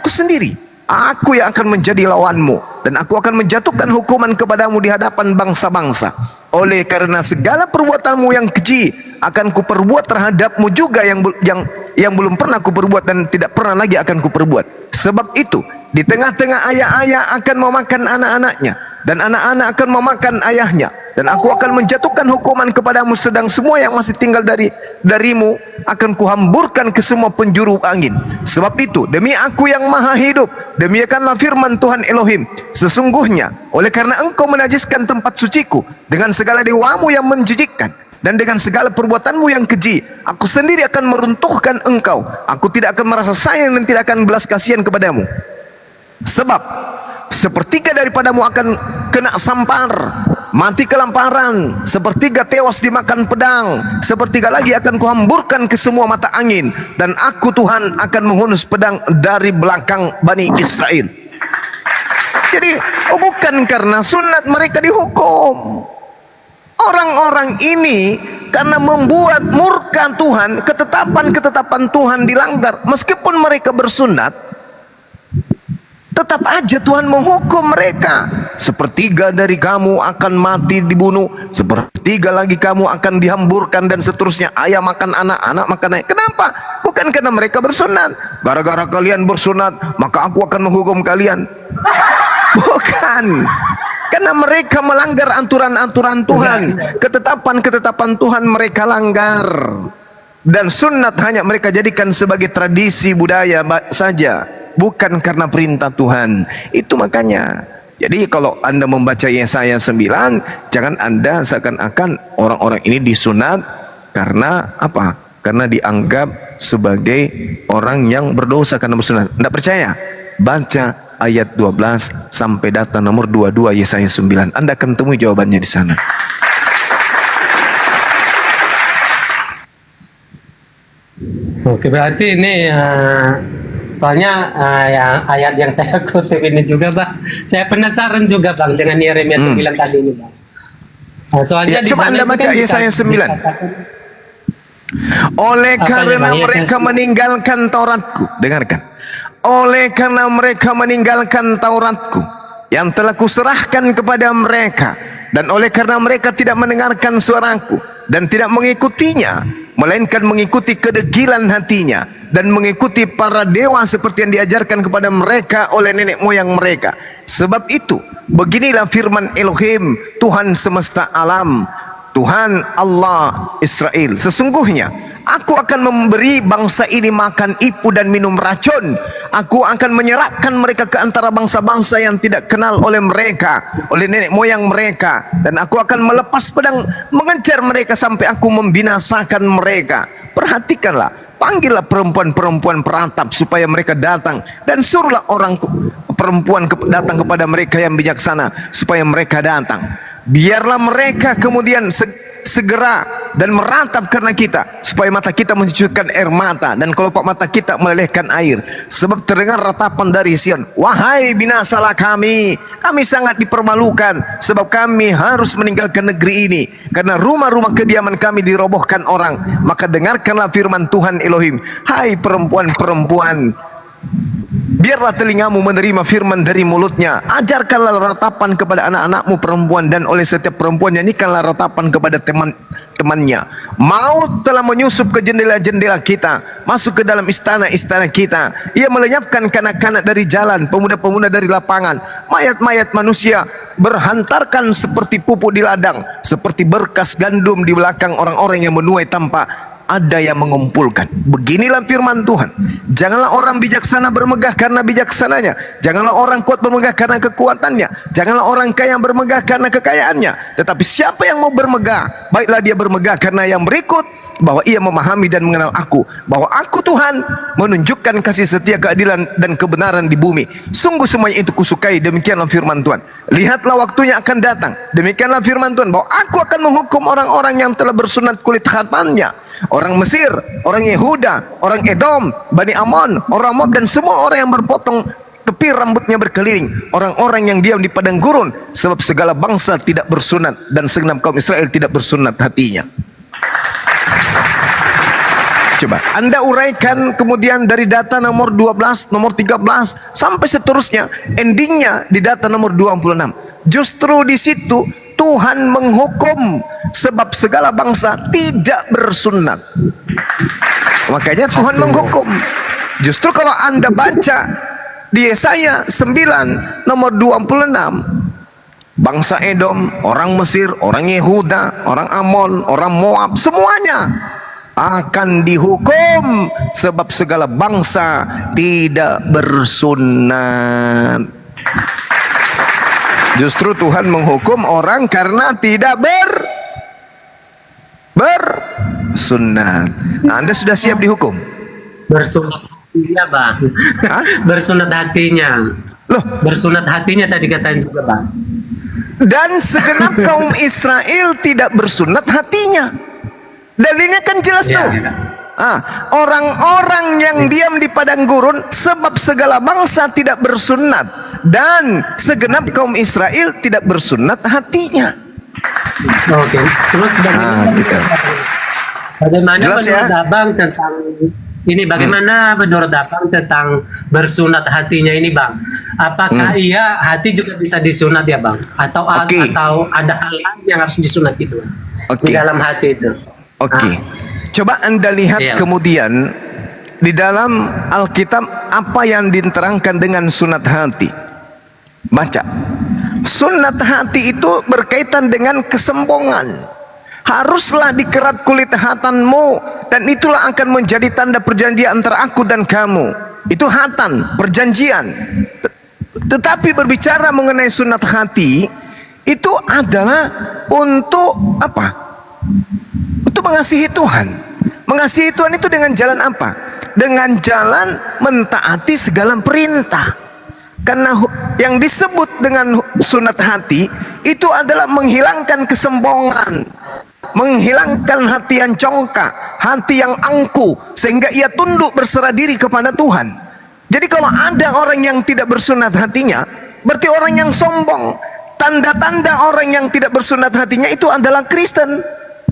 sendiri, aku yang akan menjadi lawanmu, dan aku akan menjatuhkan hukuman kepadamu di hadapan bangsa-bangsa. Oleh karena segala perbuatanmu yang keji akan kuperbuat terhadapmu juga yang belum pernah kuperbuat dan tidak pernah lagi akan kuperbuat. Sebab itu di tengah-tengah ayah-ayah akan memakan anak-anaknya, dan anak-anak akan memakan ayahnya, dan aku akan menjatuhkan hukuman kepadamu, sedang semua yang masih tinggal darimu akan kuhamburkan ke semua penjuru angin. Sebab itu demi aku yang maha hidup, demikianlah firman Tuhan Elohim, sesungguhnya oleh karena engkau menajiskan tempat suciku dengan segala dewamu yang menjijikkan dan dengan segala perbuatanmu yang keji, aku sendiri akan meruntuhkan engkau. Aku tidak akan merasa sayang dan tidak akan belas kasihan kepadamu. Sebab sepertiga daripadamu akan kena sampar, mati kelaparan, sepertiga tewas dimakan pedang, sepertiga lagi akan kuhamburkan ke semua mata angin, dan aku Tuhan akan menghunus pedang dari belakang Bani Israel. Jadi bukan karena sunat mereka dihukum. Orang-orang ini karena membuat murka Tuhan, ketetapan-ketetapan Tuhan dilanggar. Meskipun mereka bersunat, tetap aja Tuhan menghukum mereka. Sepertiga dari kamu akan mati dibunuh, sepertiga lagi kamu akan dihamburkan, dan seterusnya. Ayah makan anak, anak makan ayah. Kenapa? Bukan karena mereka bersunat. Gara-gara kalian bersunat, maka aku akan menghukum kalian. Bukan. Karena mereka melanggar aturan-aturan Tuhan, ketetapan-ketetapan Tuhan mereka langgar. Dan sunat hanya mereka jadikan sebagai tradisi budaya saja, bukan karena perintah Tuhan. Itu makanya, jadi kalau Anda membaca Yesaya 9, jangan Anda seakan-akan orang-orang ini disunat karena apa? Karena dianggap sebagai orang yang berdosa karena bersunat. Tidak percaya? Baca ayat 12 sampai data nomor 22 Yesaya 9. Anda akan temui jawabannya di sana. Oke, berarti ini soalnya yang ayat yang saya kutip ini juga, Bang. Saya penasaran juga, Bang, dengan Yeremia 9 tadi ini, Bang. Soalnya Ya, di coba sana Anda itu baca kan Yesaya 9. Oleh karena mereka meninggalkan Tauratku, dengarkan. Oleh karena mereka meninggalkan Tauratku yang telah kuserahkan kepada mereka, dan oleh karena mereka tidak mendengarkan suaraku dan tidak mengikutinya, melainkan mengikuti kedegilan hatinya dan mengikuti para dewa seperti yang diajarkan kepada mereka oleh nenek moyang mereka. Sebab itu beginilah firman Elohim, Tuhan semesta alam, Tuhan Allah Israel, sesungguhnya aku akan memberi bangsa ini makan ipu dan minum racun. Aku akan menyerahkan mereka ke antara bangsa-bangsa yang tidak kenal oleh mereka, oleh nenek moyang mereka. Dan aku akan melepas pedang mengejar mereka sampai aku membinasakan mereka. Perhatikanlah, panggillah perempuan-perempuan peratap supaya mereka datang, dan suruhlah orang perempuan datang kepada mereka yang bijaksana supaya mereka datang. Biarlah mereka kemudian segera dan meratap karena kita, supaya mata kita mencucurkan air mata dan kelopak mata kita melelehkan air. Sebab terdengar ratapan dari Sion, wahai binasalah kami sangat dipermalukan, sebab kami harus meninggalkan negeri ini, karena rumah-rumah kediaman kami dirobohkan orang. Maka dengarkanlah firman Tuhan Elohim, hai perempuan-perempuan Biarlah telingamu menerima firman dari mulutnya. Ajarkanlah ratapan kepada anak-anakmu perempuan, dan oleh setiap perempuan nyanyikanlah ratapan kepada teman-temannya. Maut telah menyusup ke jendela-jendela kita, masuk ke dalam istana-istana kita. Ia melenyapkan kanak-kanak dari jalan, pemuda-pemuda dari lapangan. Mayat-mayat manusia berhantarkan seperti pupuk di ladang, seperti berkas gandum di belakang orang-orang yang menuai tanpa ada yang mengumpulkan. Beginilah firman Tuhan. Janganlah orang bijaksana bermegah karena bijaksananya. Janganlah orang kuat bermegah karena kekuatannya. Janganlah orang kaya bermegah karena kekayaannya. Tetapi siapa yang mau bermegah, baiklah dia bermegah karena yang berikut, bahwa ia memahami dan mengenal aku, bahwa aku Tuhan menunjukkan kasih setia, keadilan dan kebenaran di bumi. Sungguh semuanya itu kusukai. Demikianlah firman Tuhan. Lihatlah waktunya akan datang, demikianlah firman Tuhan, bahwa aku akan menghukum orang-orang yang telah bersunat kulit khatannya, orang Mesir, orang Yehuda, orang Edom, Bani Amon, orang Moab, dan semua orang yang berpotong tepi rambutnya berkeliling, orang-orang yang diam di padang gurun, sebab segala bangsa tidak bersunat dan segenap kaum Israel tidak bersunat hatinya. Coba Anda uraikan kemudian dari data nomor 12, nomor 13 sampai seterusnya, endingnya di data nomor 26. Justru di situ Tuhan menghukum sebab segala bangsa tidak bersunat. Makanya Tuhan menghukum. Justru kalau Anda baca di Yesaya 9 nomor 26, bangsa Edom, orang Mesir, orang Yehuda, orang Amon, orang Moab, semuanya akan dihukum sebab segala bangsa tidak bersunat. Justru Tuhan menghukum orang karena tidak bersunat. Nah, Anda sudah siap dihukum? Bersunat hatinya, Bang. Hah? Bersunat hatinya. Loh, Bersunat hatinya tadi katain juga, Bang. dan segenap kaum Israel tidak bersunat hatinya. Dalilnya kan jelas Ya, tuh. ya. Orang-orang yang diam di padang gurun sebab segala bangsa tidak bersunat, dan segenap kaum Israel tidak bersunat hatinya. Oke. Terus bagaimana Jelas ya? menurut Abang tentang ini? Bagaimana menurut Abang tentang bersunat hatinya ini, Bang? Apakah iya hati juga bisa disunat ya, Bang? Atau Oke. atau ada hal lain yang harus disunat gitu Oke. di dalam hati itu? Oke, coba Anda lihat Iya. kemudian di dalam Alkitab apa yang diterangkan dengan sunat hati. Baca. Sunat hati itu berkaitan dengan kesombongan. Haruslah dikerat kulit hatanmu, dan itulah akan menjadi tanda perjanjian antara aku dan kamu. Itu hatan, perjanjian. Tetapi berbicara mengenai sunat hati, itu adalah untuk apa? Untuk mengasihi Tuhan. Mengasihi Tuhan itu dengan jalan apa? Dengan jalan mentaati segala perintah. Karena yang disebut dengan sunat hati itu adalah menghilangkan kesombongan, menghilangkan hati yang congkak, hati yang angkuh, sehingga ia tunduk berserah diri kepada Tuhan. Jadi kalau ada orang yang tidak bersunat hatinya, berarti orang yang sombong. Tanda-tanda orang yang tidak bersunat hatinya itu adalah Kristen.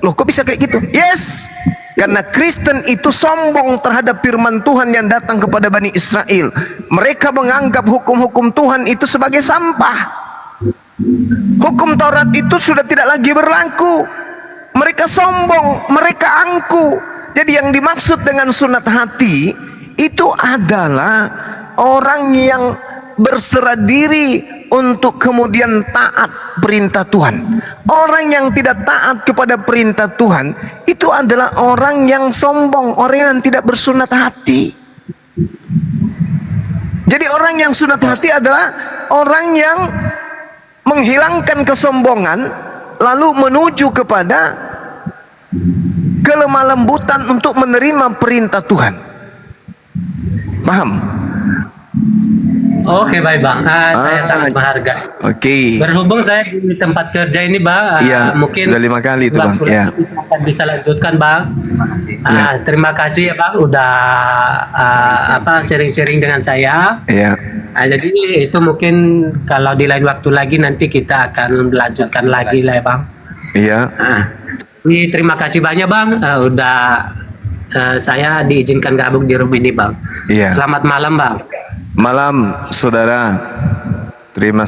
Loh, kok bisa kayak gitu? Yes, karena Kristen itu sombong terhadap firman Tuhan yang datang kepada Bani Israel. Mereka menganggap hukum-hukum Tuhan itu sebagai sampah. Hukum Taurat itu sudah tidak lagi berlaku. Mereka sombong, mereka angkuh. Jadi yang dimaksud dengan sunat hati itu adalah orang yang berserah diri untuk kemudian taat perintah Tuhan. Orang yang tidak taat kepada perintah Tuhan itu adalah orang yang sombong, orang yang tidak bersunat hati. Jadi orang yang sunat hati adalah orang yang menghilangkan kesombongan lalu menuju kepada kelemah lembutan untuk menerima perintah Tuhan. Paham? Oke, baik, Bang. Saya sangat menghargai. Oke. Berhubung saya di tempat kerja ini, Bang, Iya, mungkin sudah 5 kali itu, Bang. waktu Iya. kita akan bisa lanjutkan, Bang. Terima kasih. Terima kasih ya, Bang, udah sharing-sharing dengan saya. Iya. Jadi itu mungkin kalau di lain waktu lagi nanti kita akan melanjutkan lagi lah, ya, Bang. Iya. Ini terima kasih banyak, Bang, udah saya diizinkan gabung di room ini Bang. Iya. Selamat malam Bang. Malam, saudara. Terima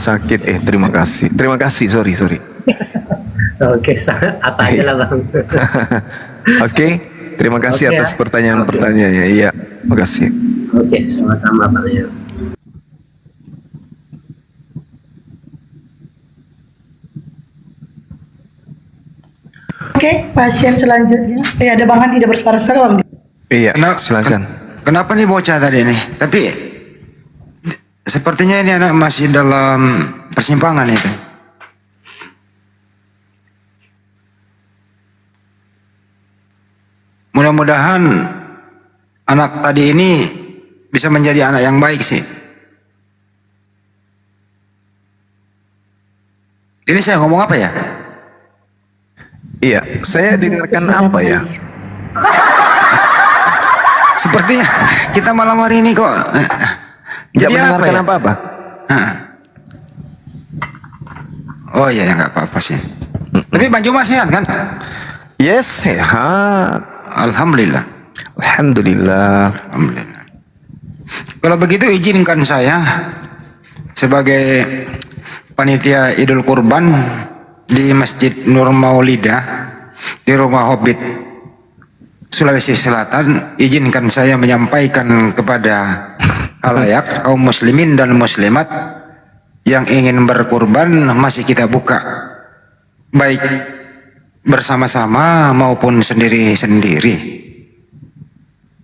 kasih. Terima kasih, sorry. Oke, apa aja lah Bang. Oke, terima kasih Oke, atas ya. pertanyaan-pertanyaannya. Iya, makasih. Oke, sama-sama Bang ya. Oke, pasien selanjutnya. Ada Bang Handi tidak bersuara-suara Bang. Iya, silakan. Kenapa nih bocah tadi nih? Tapi sepertinya ini anak masih dalam persimpangan itu. Mudah-mudahan anak tadi ini bisa menjadi anak yang baik sih. Ini saya ngomong apa ya? Iya, saya dengarkan apa ya? Sepertinya kita malam hari ini kok Tidak jadi apa mendengarkan ya? apa-apa? Hah. Oh iya ya nggak apa-apa sih. Tapi Bang Juma sehat kan? Yes, sehat. Alhamdulillah. Alhamdulillah. Alhamdulillah. Kalau begitu izinkan saya sebagai panitia Idul Kurban di Masjid Nur Maulidah di Rumah Hobbit Sulawesi Selatan, izinkan saya menyampaikan kepada halayak kaum muslimin dan muslimat yang ingin berkurban, masih kita buka baik bersama-sama maupun sendiri-sendiri.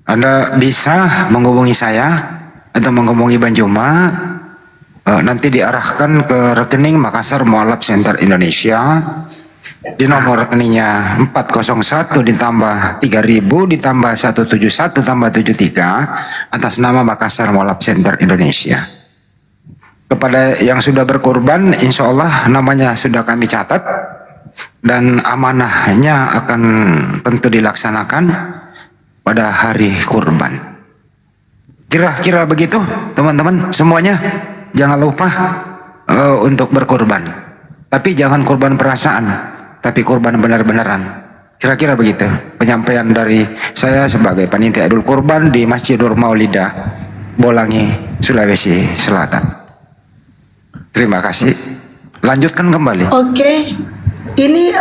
Anda bisa menghubungi saya atau menghubungi Bang Juma, nanti diarahkan ke rekening Makassar Mualaf Center Indonesia di nomor rekeningnya 401 ditambah 3000 ditambah 171 tambah 73 atas nama Makassar Mualaf Center Indonesia. Kepada yang sudah berkorban, insya Allah namanya sudah kami catat dan amanahnya akan tentu dilaksanakan pada hari kurban. Kira-kira begitu teman-teman semuanya. Jangan lupa untuk berkorban. Tapi jangan korban perasaan, tapi korban benar-benaran. Kira-kira begitu penyampaian dari saya sebagai panitia Idul Kurban di Masjid Nur Maulidah, Bolangi, Sulawesi Selatan. Terima kasih. Lanjutkan kembali. Oke, ini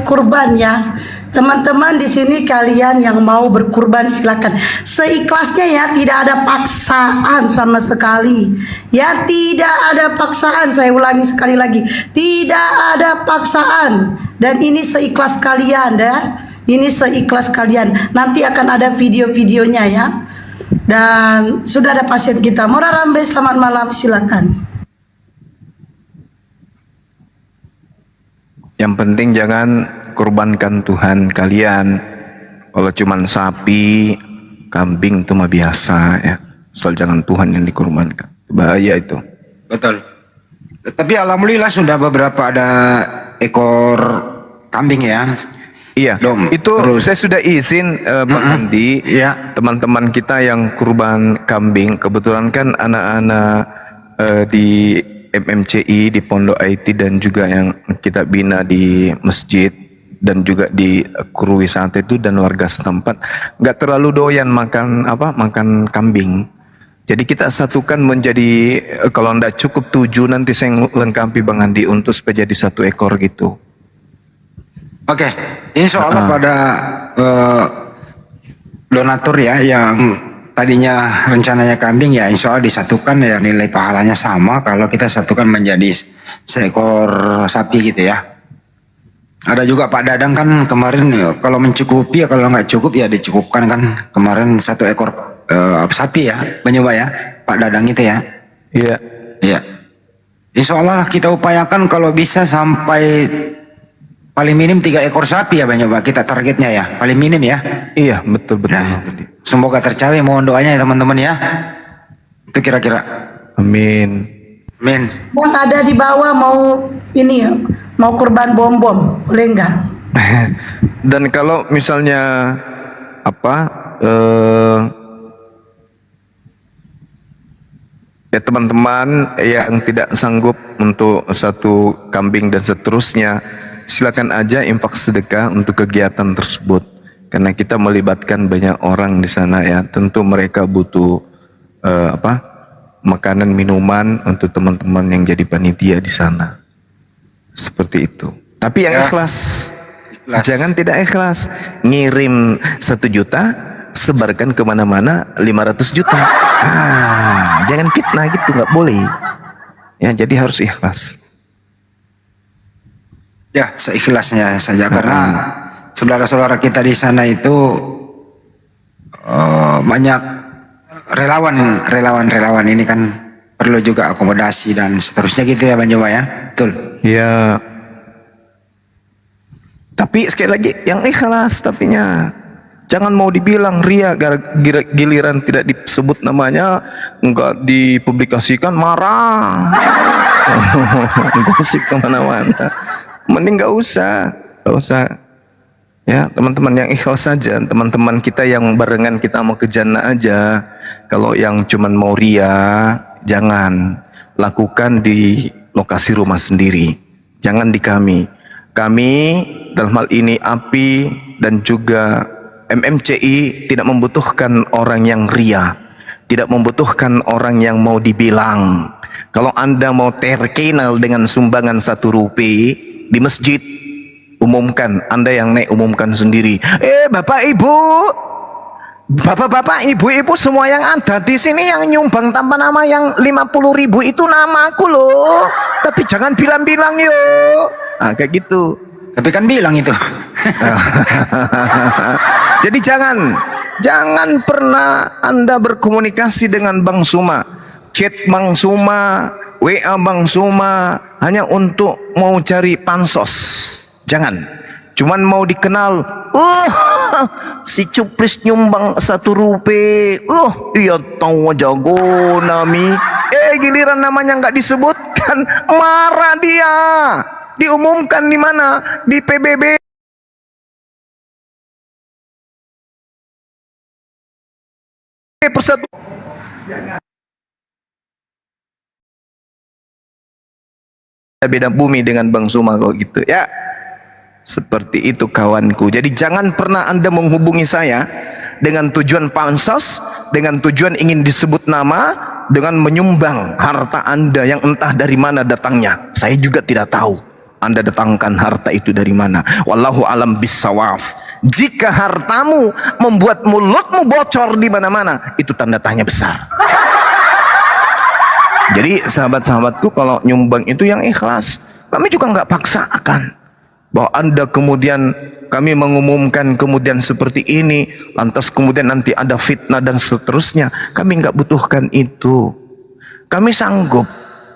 kurban ya. Teman-teman di sini kalian yang mau berkurban silakan seikhlasnya ya, tidak ada paksaan sama sekali. Ya, tidak ada paksaan. Saya ulangi sekali lagi, tidak ada paksaan. Dan ini seikhlas kalian ya. Ini seikhlas kalian. Nanti akan ada video-videonya ya. Dan sudah ada pasien kita. Mora Rambe, selamat malam, silakan. Yang penting jangan kurbankan Tuhan kalian. Kalau cuman sapi, kambing itu mah biasa ya. Soal jangan Tuhan yang dikurbankan. Bahaya itu. Betul. Tapi alhamdulillah sudah beberapa ada ekor kambing ya. Iya, Dom, itu terus. saya sudah izin Pak Andi, Iya. teman-teman kita yang kurban kambing, kebetulan kan anak-anak di MMCI, di Pondok IT dan juga yang kita bina di masjid dan juga di kru wisata itu dan warga setempat nggak terlalu doyan makan kambing. Jadi kita satukan menjadi kalau ndak cukup 7 nanti saya lengkapi Bang Andi untuk supaya jadi 1 ekor gitu. Oke, insya Allah pada donatur ya yang tadinya rencananya kambing ya insya Allah disatukan ya, nilai pahalanya sama kalau kita satukan menjadi seekor sapi gitu ya. Ada juga Pak Dadang kan kemarin ya, kalau mencukupi ya, kalau nggak cukup ya dicukupkan kan kemarin 1 ekor sapi ya, mencoba ya Pak Dadang itu ya. Iya. Iya. Insya Allah kita upayakan kalau bisa sampai paling minim 3 ekor sapi ya Bang, coba kita targetnya ya, paling minim ya. Iya, betul. Nah, semoga tercapai, mohon doanya ya teman-teman ya. Itu kira-kira. Amin. Amin. Yang ada di bawah mau ini ya, mau kurban bom-bom, boleh enggak? Dan kalau misalnya ya teman-teman yang tidak sanggup untuk 1 kambing dan seterusnya, silakan aja infak sedekah untuk kegiatan tersebut. Karena kita melibatkan banyak orang di sana ya, tentu mereka butuh makanan minuman untuk teman-teman yang jadi panitia di sana. Seperti itu. Tapi yang ikhlas. Jangan tidak ikhlas. Ngirim 1 juta, sebarkan kemana-mana 500 juta. Jangan fitnah gitu, nggak boleh. Ya, jadi harus ikhlas. Ya, seikhlasnya saja karena saudara-saudara kita di sana itu banyak relawan ini kan perlu juga akomodasi dan seterusnya gitu ya Bang Joma ya. Betul. Ya. Tapi sekali lagi yang ikhlas tapinya. Jangan mau dibilang ria, giliran tidak disebut namanya, enggak dipublikasikan marah. Gosip kemana-mana. Mending nggak usah. Ya, teman-teman yang ikhlas saja, teman-teman kita yang barengan kita mau ke jannah aja. Kalau yang cuman mau ria, jangan lakukan di lokasi rumah sendiri. Jangan di kami. Kami dalam hal ini API dan juga MMCI tidak membutuhkan orang yang ria, tidak membutuhkan orang yang mau dibilang. Kalau Anda mau terkenal dengan sumbangan 1 rupiah di masjid, umumkan. Anda yang naik umumkan sendiri. Bapak Ibu, Bapak-bapak, ibu-ibu semua yang ada di sini yang nyumbang tanpa nama yang 50.000 itu namaku loh. Tapi jangan bilang-bilang yuk. Kayak gitu. Tapi kan bilang itu. Jadi jangan pernah Anda berkomunikasi dengan Bang Suma, chat Bang Suma, WA Bang Suma hanya untuk mau cari pansos. Jangan. Cuman mau dikenal, si Cuplis nyumbang 1 rupiah, iya tahu jago nami. Giliran namanya nggak disebutkan, marah dia. Diumumkan di mana? Di PBB. Persatu. Beda bumi dengan Bang Suma kalau gitu ya. Seperti itu kawanku. Jadi jangan pernah Anda menghubungi saya dengan tujuan pansos, dengan tujuan ingin disebut nama, dengan menyumbang harta Anda yang entah dari mana datangnya. Saya juga tidak tahu Anda datangkan harta itu dari mana. Wallahu alam bissawab. Jika hartamu membuat mulutmu bocor di mana-mana, itu tanda tanya besar. Jadi sahabat-sahabatku, kalau nyumbang itu yang ikhlas. Kami juga nggak paksakan bahwa Anda kemudian kami mengumumkan kemudian seperti ini, lantas kemudian nanti ada fitnah dan seterusnya. Kami nggak butuhkan itu. Kami sanggup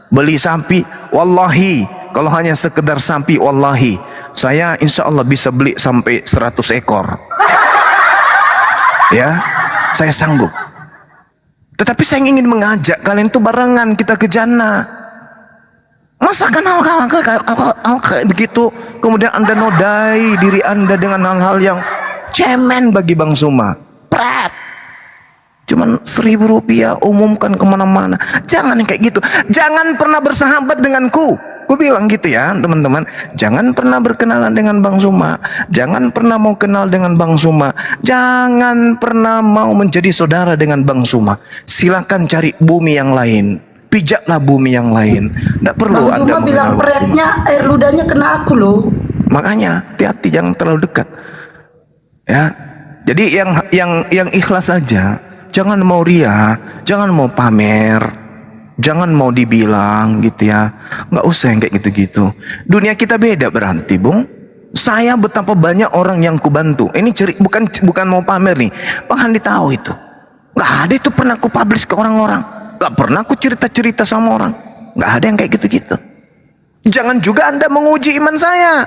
beli sapi, wallahi kalau hanya sekedar sapi, wallahi saya insya Allah bisa beli sampai 100 ekor. Ya, saya sanggup. Tetapi saya ingin mengajak kalian tuh barengan kita ke jannah. Masakan hal-hal kayak begitu kemudian Anda nodai diri Anda dengan hal-hal yang cemen bagi Bang Suma. Pret, cuman 1.000 rupiah umumkan kemana-mana. Jangan kayak gitu. Jangan pernah bersahabat denganku. Ku bilang gitu ya teman-teman. Jangan pernah berkenalan dengan Bang Suma. Jangan pernah mau kenal dengan Bang Suma. Jangan pernah mau menjadi saudara dengan Bang Suma. Silakan cari bumi yang lain. Pijaklah bumi yang lain. Tidak perlu Bang Anda Juma bilang mengenal. peretnya air ludahnya kena aku loh. Makanya hati-hati, jangan terlalu dekat. Ya. Jadi yang ikhlas saja. Jangan mau ria, jangan mau pamer, jangan mau dibilang gitu ya. Nggak usah yang kayak gitu-gitu. Dunia kita beda berarti, Bung. Saya betapa banyak orang yang kubantu. Ini bukan mau pamer nih. Bang Handi tahu itu. Nggak ada itu pernah ku publish ke orang-orang. Gak pernah aku cerita-cerita sama orang. Gak ada yang kayak gitu-gitu. Jangan juga Anda menguji iman saya.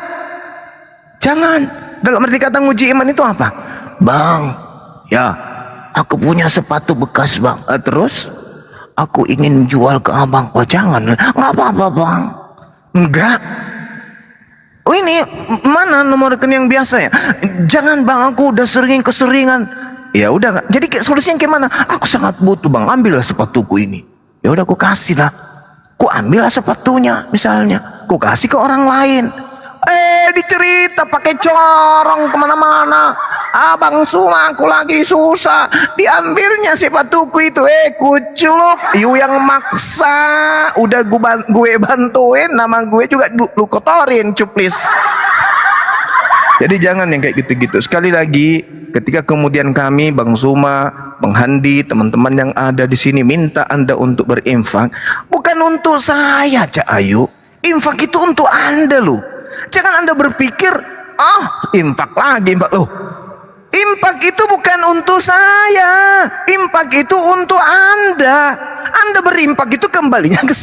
Jangan. Dalam arti kata nguji iman itu apa? Bang, ya aku punya sepatu bekas bang. Terus aku ingin jual ke abang. Oh jangan. Gak apa-apa bang. Enggak. Oh ini mana nomor rekening yang biasa ya? Jangan bang, aku udah keseringan. Ya udah, jadi solusinya gimana? Aku sangat butuh bang, ambillah sepatuku ini. Ya udah, aku kasih lah. Ku ambillah sepatunya, misalnya. Ku kasih ke orang lain. Dicerita pakai corong kemana-mana. Bang Suma, aku lagi susah. Diambilnya sepatuku itu. Kuculuk, you yang maksa. Udah gue bantuin, nama gue juga lu kotorin, cuplis. Jadi jangan yang kayak gitu-gitu. Sekali lagi, ketika kemudian kami, Bang Suma, Bang Handi, teman-teman yang ada di sini minta Anda untuk berinfak, bukan untuk saya, Cak Ayu. Infak itu untuk Anda loh. Jangan Anda berpikir, infak lagi, infak loh. Infak itu bukan untuk saya. Infak itu untuk Anda. Anda berimpak itu kembalinya ke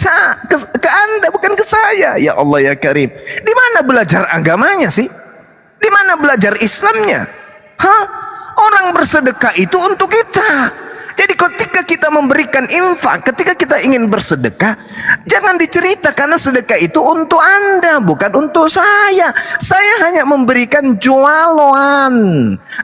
Anda, bukan ke saya. Ya Allah ya Karim. Di mana belajar agamanya sih? Di mana belajar Islamnya? Orang bersedekah itu untuk kita. Jadi ketika kita memberikan infak, ketika kita ingin bersedekah, jangan dicerita karena sedekah itu untuk Anda, bukan untuk saya. Saya hanya memberikan jualan,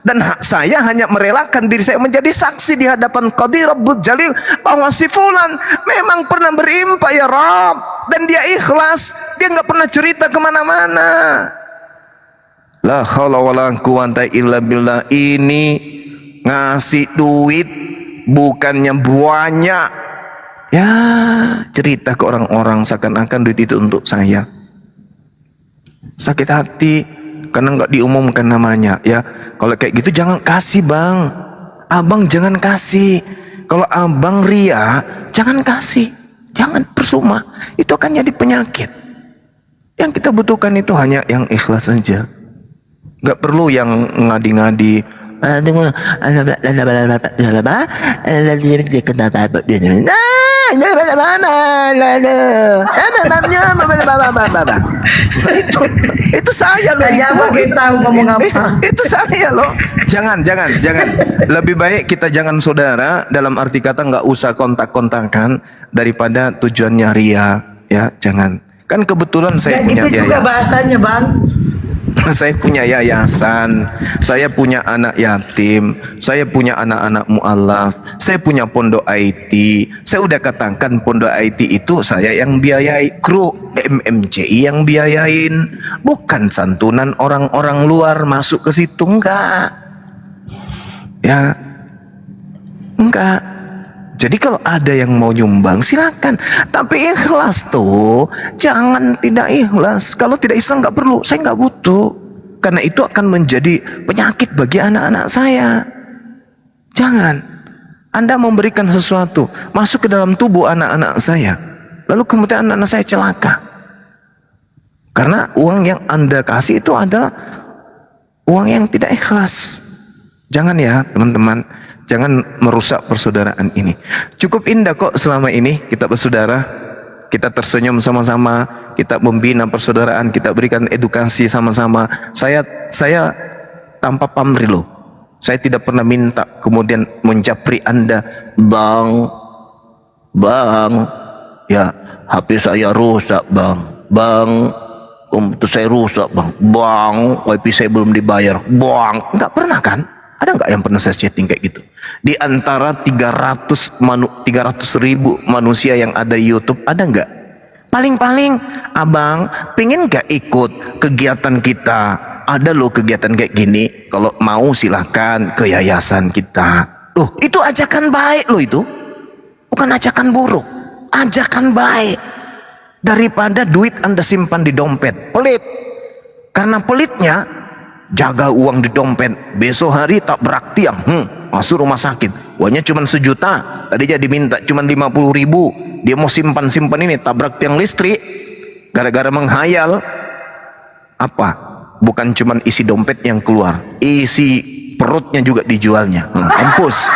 dan saya hanya merelakan diri saya menjadi saksi di hadapan Qadir Rabbul Jalil bahwa si fulan memang pernah berimpak ya Rabb, dan dia ikhlas, dia nggak pernah cerita kemana-mana. La haula wala quwata illa billah. Ini ngasih duit bukannya banyak, ya cerita ke orang-orang seakan-akan duit itu untuk saya. Sakit hati karena nggak diumumkan namanya. Ya kalau kayak gitu jangan kasih bang, abang jangan kasih. Kalau abang ria jangan kasih, jangan persuma, itu akan jadi penyakit. Yang kita butuhkan itu hanya yang ikhlas saja. Gak perlu yang ngadi-ngadi. Itu saya loh. Tahu ngomong apa. Itu saya loh. Jangan. Lebih baik kita jangan saudara, dalam arti kata nggak usah kontak-kontakan daripada tujuannya ria. Ya jangan. Kan kebetulan saya punya itu juga bahasanya bang. Saya punya yayasan, saya punya anak yatim, saya punya anak-anak mu'alaf, saya punya pondok IT. Saya udah katakan pondok IT itu saya yang biayai, kru MMCI yang biayain, bukan santunan orang-orang luar masuk ke situ, enggak. Ya, enggak. Jadi kalau ada yang mau nyumbang silakan, tapi ikhlas tuh, jangan tidak ikhlas. Kalau tidak Islam nggak perlu, saya nggak butuh, karena itu akan menjadi penyakit bagi anak-anak saya. Jangan Anda memberikan sesuatu masuk ke dalam tubuh anak-anak saya, lalu kemudian anak-anak saya celaka, karena uang yang Anda kasih itu adalah uang yang tidak ikhlas. Jangan ya teman-teman. Jangan merusak persaudaraan ini. Cukup indah kok selama ini kita bersaudara, kita tersenyum sama-sama, kita membina persaudaraan, kita berikan edukasi sama-sama. Saya tanpa pamrih loh. Saya tidak pernah minta kemudian menjapri Anda, bang, ya HP saya rusak bang, komputer saya rusak bang, wifi saya belum dibayar bang. Nggak pernah kan? Ada nggak yang pernah saya chatting kayak gitu? Di antara 300 ribu manusia yang ada di YouTube, ada nggak? Paling-paling, abang, pengen nggak ikut kegiatan kita? Ada loh kegiatan kayak gini. Kalau mau silahkan ke yayasan kita. Loh, itu ajakan baik loh itu. Bukan ajakan buruk. Ajakan baik. Daripada duit Anda simpan di dompet. Pelit. Karena pelitnya, jaga uang di dompet, besok hari tak beraktiang, masuk rumah sakit, uangnya cuma 1 juta, tadi jadi minta cuma 50 ribu, dia mau simpan ini, tabrak tiang listrik, gara-gara menghayal, apa? Bukan cuma isi dompet yang keluar, isi perutnya juga dijualnya, mampus.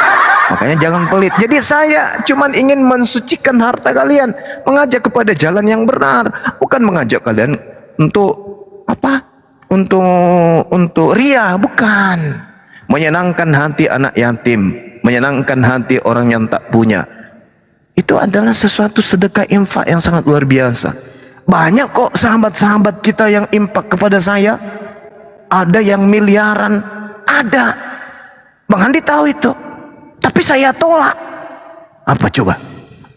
Makanya jangan pelit. Jadi saya cuma ingin mensucikan harta kalian, mengajak kepada jalan yang benar, bukan mengajak kalian untuk apa? Untuk ria, bukan. Menyenangkan hati anak yatim, menyenangkan hati orang yang tak punya, itu adalah sesuatu sedekah infak yang sangat luar biasa. Banyak kok sahabat-sahabat kita yang infak kepada saya, ada yang miliaran, ada. Bang Handi tahu itu, tapi saya tolak. Apa coba?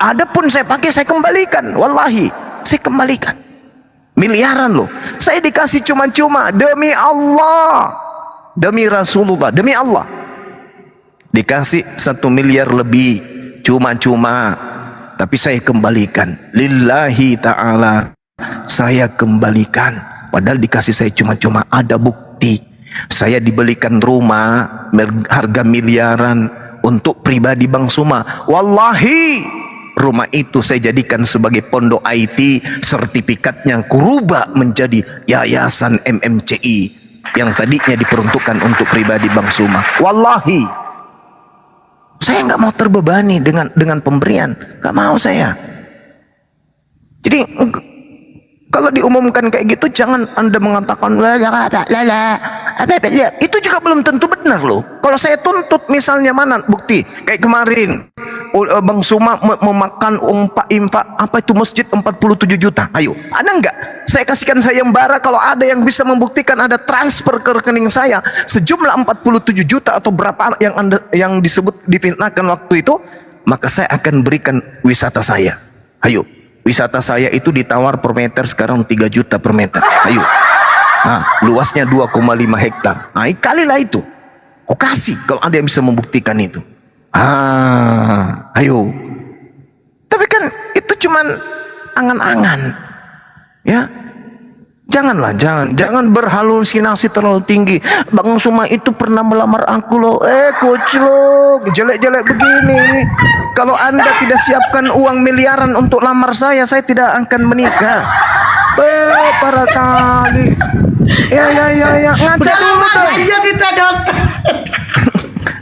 Adapun saya pakai, saya kembalikan, wallahi saya kembalikan. Miliaran loh, saya dikasih cuma-cuma, demi Allah. demi Rasulullah, demi Allah. Dikasih 1 miliar lebih cuma-cuma, tapi saya kembalikan lillahi ta'ala, saya kembalikan. Padahal dikasih saya cuma-cuma, ada bukti. Saya dibelikan rumah harga miliaran untuk pribadi Bang Suma. Wallahi rumah itu saya jadikan sebagai pondok IT, sertifikatnya kurubah menjadi yayasan MMCI yang tadinya diperuntukkan untuk pribadi Bang Suma. Wallahi saya nggak mau terbebani dengan pemberian, nggak mau saya. Jadi kalau diumumkan kayak gitu, jangan Anda mengatakan itu juga belum tentu benar loh. Kalau saya tuntut misalnya, mana bukti? Kayak kemarin Bang Suma memakan infak apa itu masjid 47 juta. Ayo, ada nggak? Saya kasihkan sayembara, kalau ada yang bisa membuktikan ada transfer ke rekening saya sejumlah 47 juta atau berapa yang disebut difitnahkan waktu itu, maka saya akan berikan wisata saya. Ayo. Wisata saya itu ditawar per meter sekarang 3 juta per meter. Ayo. Nah, luasnya 2,5 hektar. Nah, kalilah itu. Kau kasih kalau ada yang bisa membuktikan itu. Ayo. Tapi kan itu cuman angan-angan. Ya. Janganlah, jangan berhalusinasi terlalu tinggi. Bang Suma itu pernah melamar aku loh. Kucluk, jelek-jelek begini. Kalau Anda tidak siapkan uang miliaran untuk lamar saya tidak akan menikah. Para kali. Ya. Ngaca dulu dong.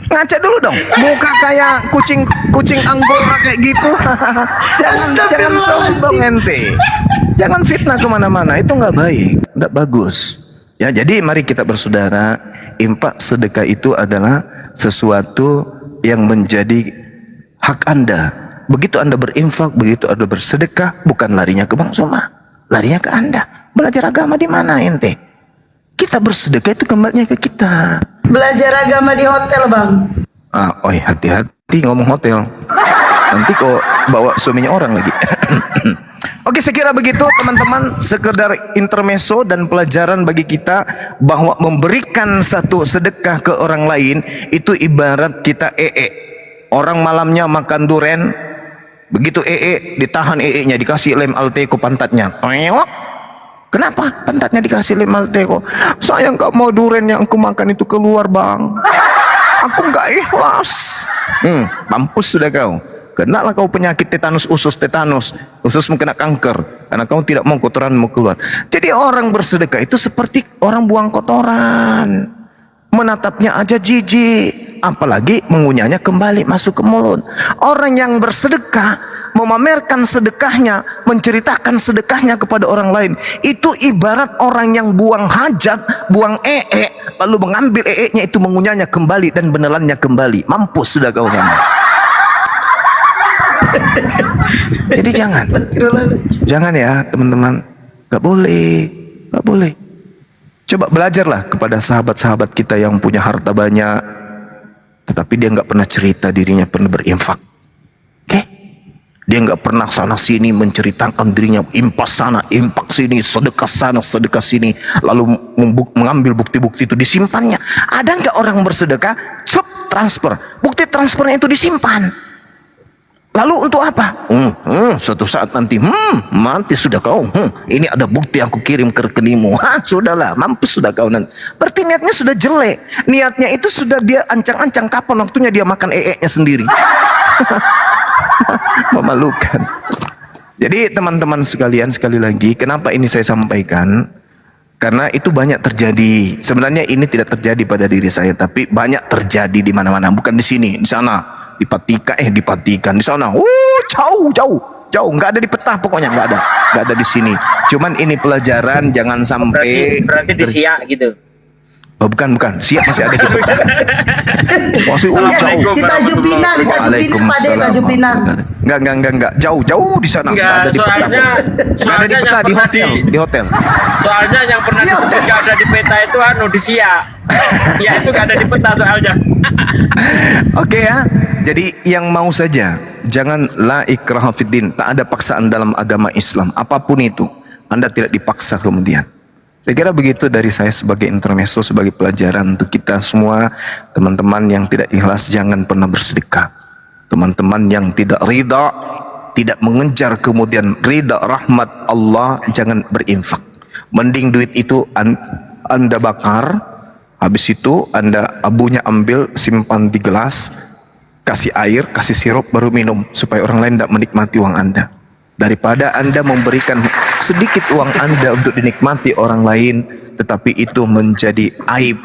Ngaca dulu dong. Muka kayak kucing anggora kayak gitu. jangan sombong ente. Jangan fitnah kemana-mana, itu nggak baik, nggak bagus. Ya, jadi mari kita bersaudara, infak sedekah itu adalah sesuatu yang menjadi hak Anda. Begitu Anda berinfak, begitu Anda bersedekah, bukan larinya ke Bang Suma, larinya ke Anda. Belajar agama di mana ente? Kita bersedekah itu kembalinya ke kita. Belajar agama di hotel, Bang. Hati-hati ngomong hotel. Nanti kok bawa suaminya orang lagi. Oke, saya kira begitu teman-teman, sekedar intermezzo dan pelajaran bagi kita bahwa memberikan satu sedekah ke orang lain itu ibarat kita orang malamnya makan duren, begitu ditahan nya dikasih lem Alteco pantatnya. Kenapa pantatnya dikasih lem Alteco? Saya nggak mau duren yang aku makan itu keluar, Bang. Aku nggak ikhlas. Mampus sudah kau. Kenalah kau penyakit tetanus usus, ususmu kena kanker karena kau tidak mau kotoranmu keluar. Jadi orang bersedekah itu seperti orang buang kotoran, menatapnya aja jijik, apalagi mengunyahnya kembali masuk ke mulut. Orang yang bersedekah memamerkan sedekahnya, menceritakan sedekahnya kepada orang lain, itu ibarat orang yang buang hajat, buang lalu mengambil nya itu, mengunyahnya kembali dan menelannya kembali. Mampus sudah kau kamu. Jadi jangan ya teman-teman, nggak boleh. Coba belajarlah kepada sahabat-sahabat kita yang punya harta banyak, tetapi dia nggak pernah cerita dirinya pernah berinfak. Dia nggak pernah sana sini menceritakan dirinya impas sana, impak sini, sedekah sana, sedekah sini, lalu mengambil bukti-bukti itu disimpannya. Ada nggak orang bersedekah, transfer, bukti transfernya itu disimpan. Lalu untuk apa? Suatu saat nanti, mati sudah kau. Ini ada bukti aku kirim ke rekeningmu. Sudahlah, mampus sudah kau nanti. Berarti niatnya sudah jelek. Niatnya itu sudah dia ancang-ancang kapan waktunya dia makan nya sendiri. Memalukan. Jadi teman-teman sekalian, sekali lagi, kenapa ini saya sampaikan? Karena itu banyak terjadi. Sebenarnya ini tidak terjadi pada diri saya, tapi banyak terjadi di mana-mana. Bukan di sini, di sana. Dipatikan di sana. Jauh. Nggak ada di peta pokoknya, nggak ada di sini. Cuman ini pelajaran, jangan sampai. Berarti di Siak gitu. Oh, bukan. Siap masih ada di peta. Masih jauh. Di Tanjung Pinang, Tanjung Pinang. Enggak. Jauh di sana. Nggak ada di peta. Nggak ada di peta, di hotel. Soalnya yang pernah disebut nggak ada di peta itu di Siak. Ya itu nggak ada di peta soalnya. Oke ya. Jadi yang mau saja, jangan la ikraha fiddin, tak ada paksaan dalam agama Islam apapun itu. Anda tidak dipaksa kemudian. Saya kira begitu dari saya sebagai intermezzo, sebagai pelajaran untuk kita semua. Teman-teman yang tidak ikhlas jangan pernah bersedekah. Teman-teman yang tidak ridha, tidak mengejar kemudian ridha rahmat Allah, jangan berinfak. Mending duit itu Anda bakar, habis itu Anda abunya ambil, simpan di gelas, kasih air, kasih sirup, baru minum supaya orang lain tidak menikmati uang Anda. Daripada Anda memberikan sedikit uang Anda untuk dinikmati orang lain, tetapi itu menjadi aib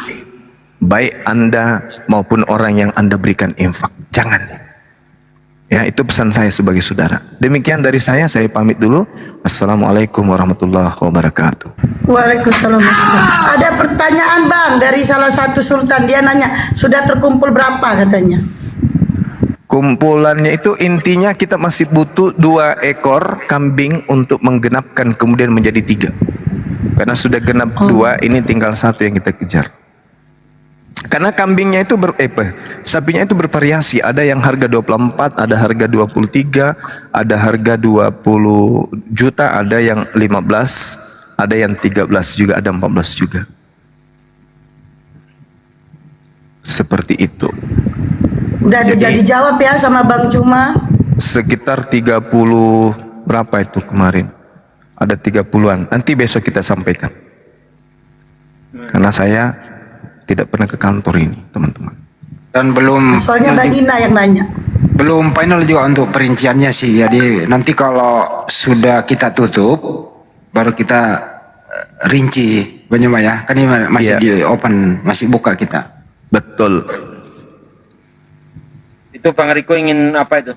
baik Anda maupun orang yang Anda berikan infak. Jangan. Ya, itu pesan saya sebagai saudara. Demikian dari saya pamit dulu. Assalamualaikum warahmatullahi wabarakatuh. Waalaikumsalam. Ada pertanyaan Bang dari salah satu sultan, dia nanya sudah terkumpul berapa katanya. Kumpulannya itu intinya kita masih butuh 2 ekor kambing untuk menggenapkan kemudian menjadi 3. Karena sudah genap 2, ini tinggal 1 yang kita kejar. Karena kambingnya itu sapinya itu bervariasi. Ada yang harga 24, ada harga 23, ada harga 20 juta, ada yang 15, ada yang 13 juga, ada 14 juga. Seperti itu. Udah jadi jawab ya sama Bang Cuma. Sekitar 30 berapa itu kemarin? Ada 30-an. Nanti besok kita sampaikan. Karena saya tidak pernah ke kantor ini, teman-teman. Dan belum Soalnya Mbak nanti, Nina yang nanya. belum final juga untuk perinciannya sih. Jadi nanti kalau sudah kita tutup, baru kita rinci Banyuma ya. Kan ini masih Iya. di open, masih buka kita. Betul. Itu Bang Riko ingin apa itu?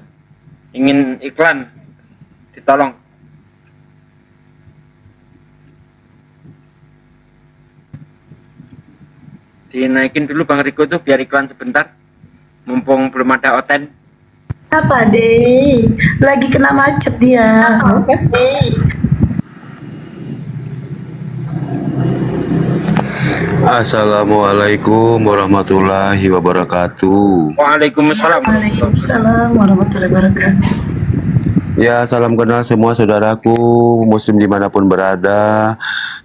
Ingin iklan, ditolong. Dinaikin dulu Bang Riko itu biar iklan sebentar, mumpung belum ada oten. Apa deh? Lagi kena macet dia. Assalamualaikum warahmatullahi wabarakatuh. Waalaikumsalam. Waalaikumsalam warahmatullahi wabarakatuh. Ya, salam kenal semua saudaraku muslim dimanapun berada.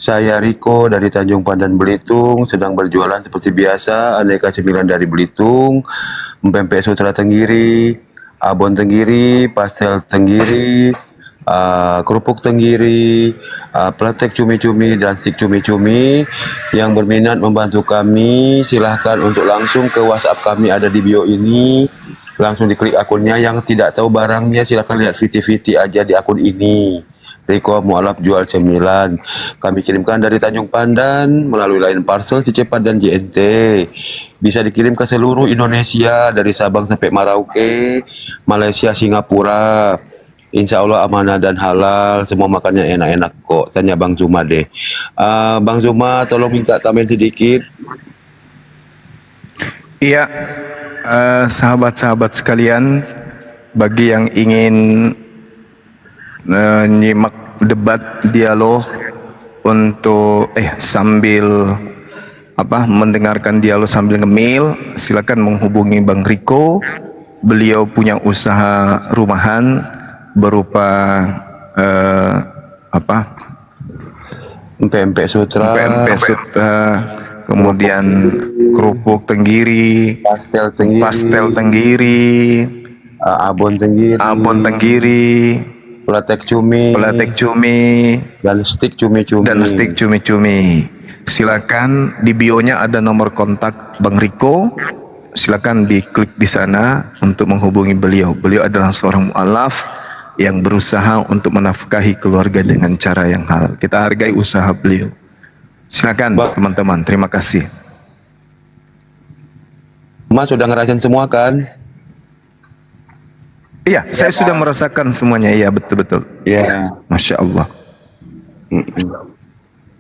Saya Riko dari Tanjung Pandan Belitung, sedang berjualan seperti biasa aneka cemilan dari Belitung, pempek sutra tenggiri, abon tenggiri, pastel tenggiri, kerupuk tenggiri, peletek cumi-cumi dan stik cumi-cumi. Yang berminat membantu kami silahkan untuk langsung ke WhatsApp kami, ada di bio ini, langsung diklik akunnya. Yang tidak tahu barangnya silahkan lihat VT aja di akun ini. Riko Mualaf jual cemilan, kami kirimkan dari Tanjung Pandan melalui line parcel Cicepat dan JNT. Bisa dikirim ke seluruh Indonesia dari Sabang sampai Merauke, Malaysia, Singapura. Insya Allah amanah dan halal, semua makannya enak-enak kok. Tanya Bang Zuma deh. Bang Zuma, tolong minta tambahin sedikit. Iya, sahabat-sahabat sekalian, bagi yang ingin menyimak debat dialog untuk sambil mendengarkan dialog sambil ngemil, silakan menghubungi Bang Riko. Beliau punya usaha rumahan berupa Pempek sutra, kemudian kerupuk tenggiri, pastel tenggiri, abon tenggiri, peletek cumi, dan stik cumi-cumi. Silakan di bio-nya ada nomor kontak Bang Riko. Silakan diklik di sana untuk menghubungi beliau. Beliau adalah seorang mu'alaf yang berusaha untuk menafkahi keluarga dengan cara yang halal. Kita hargai usaha beliau. Silakan teman-teman, terima kasih. Mas sudah ngerasain semua kan? Iya, saya sudah merasakan semuanya. Iya, betul-betul. Iya. Masya Allah.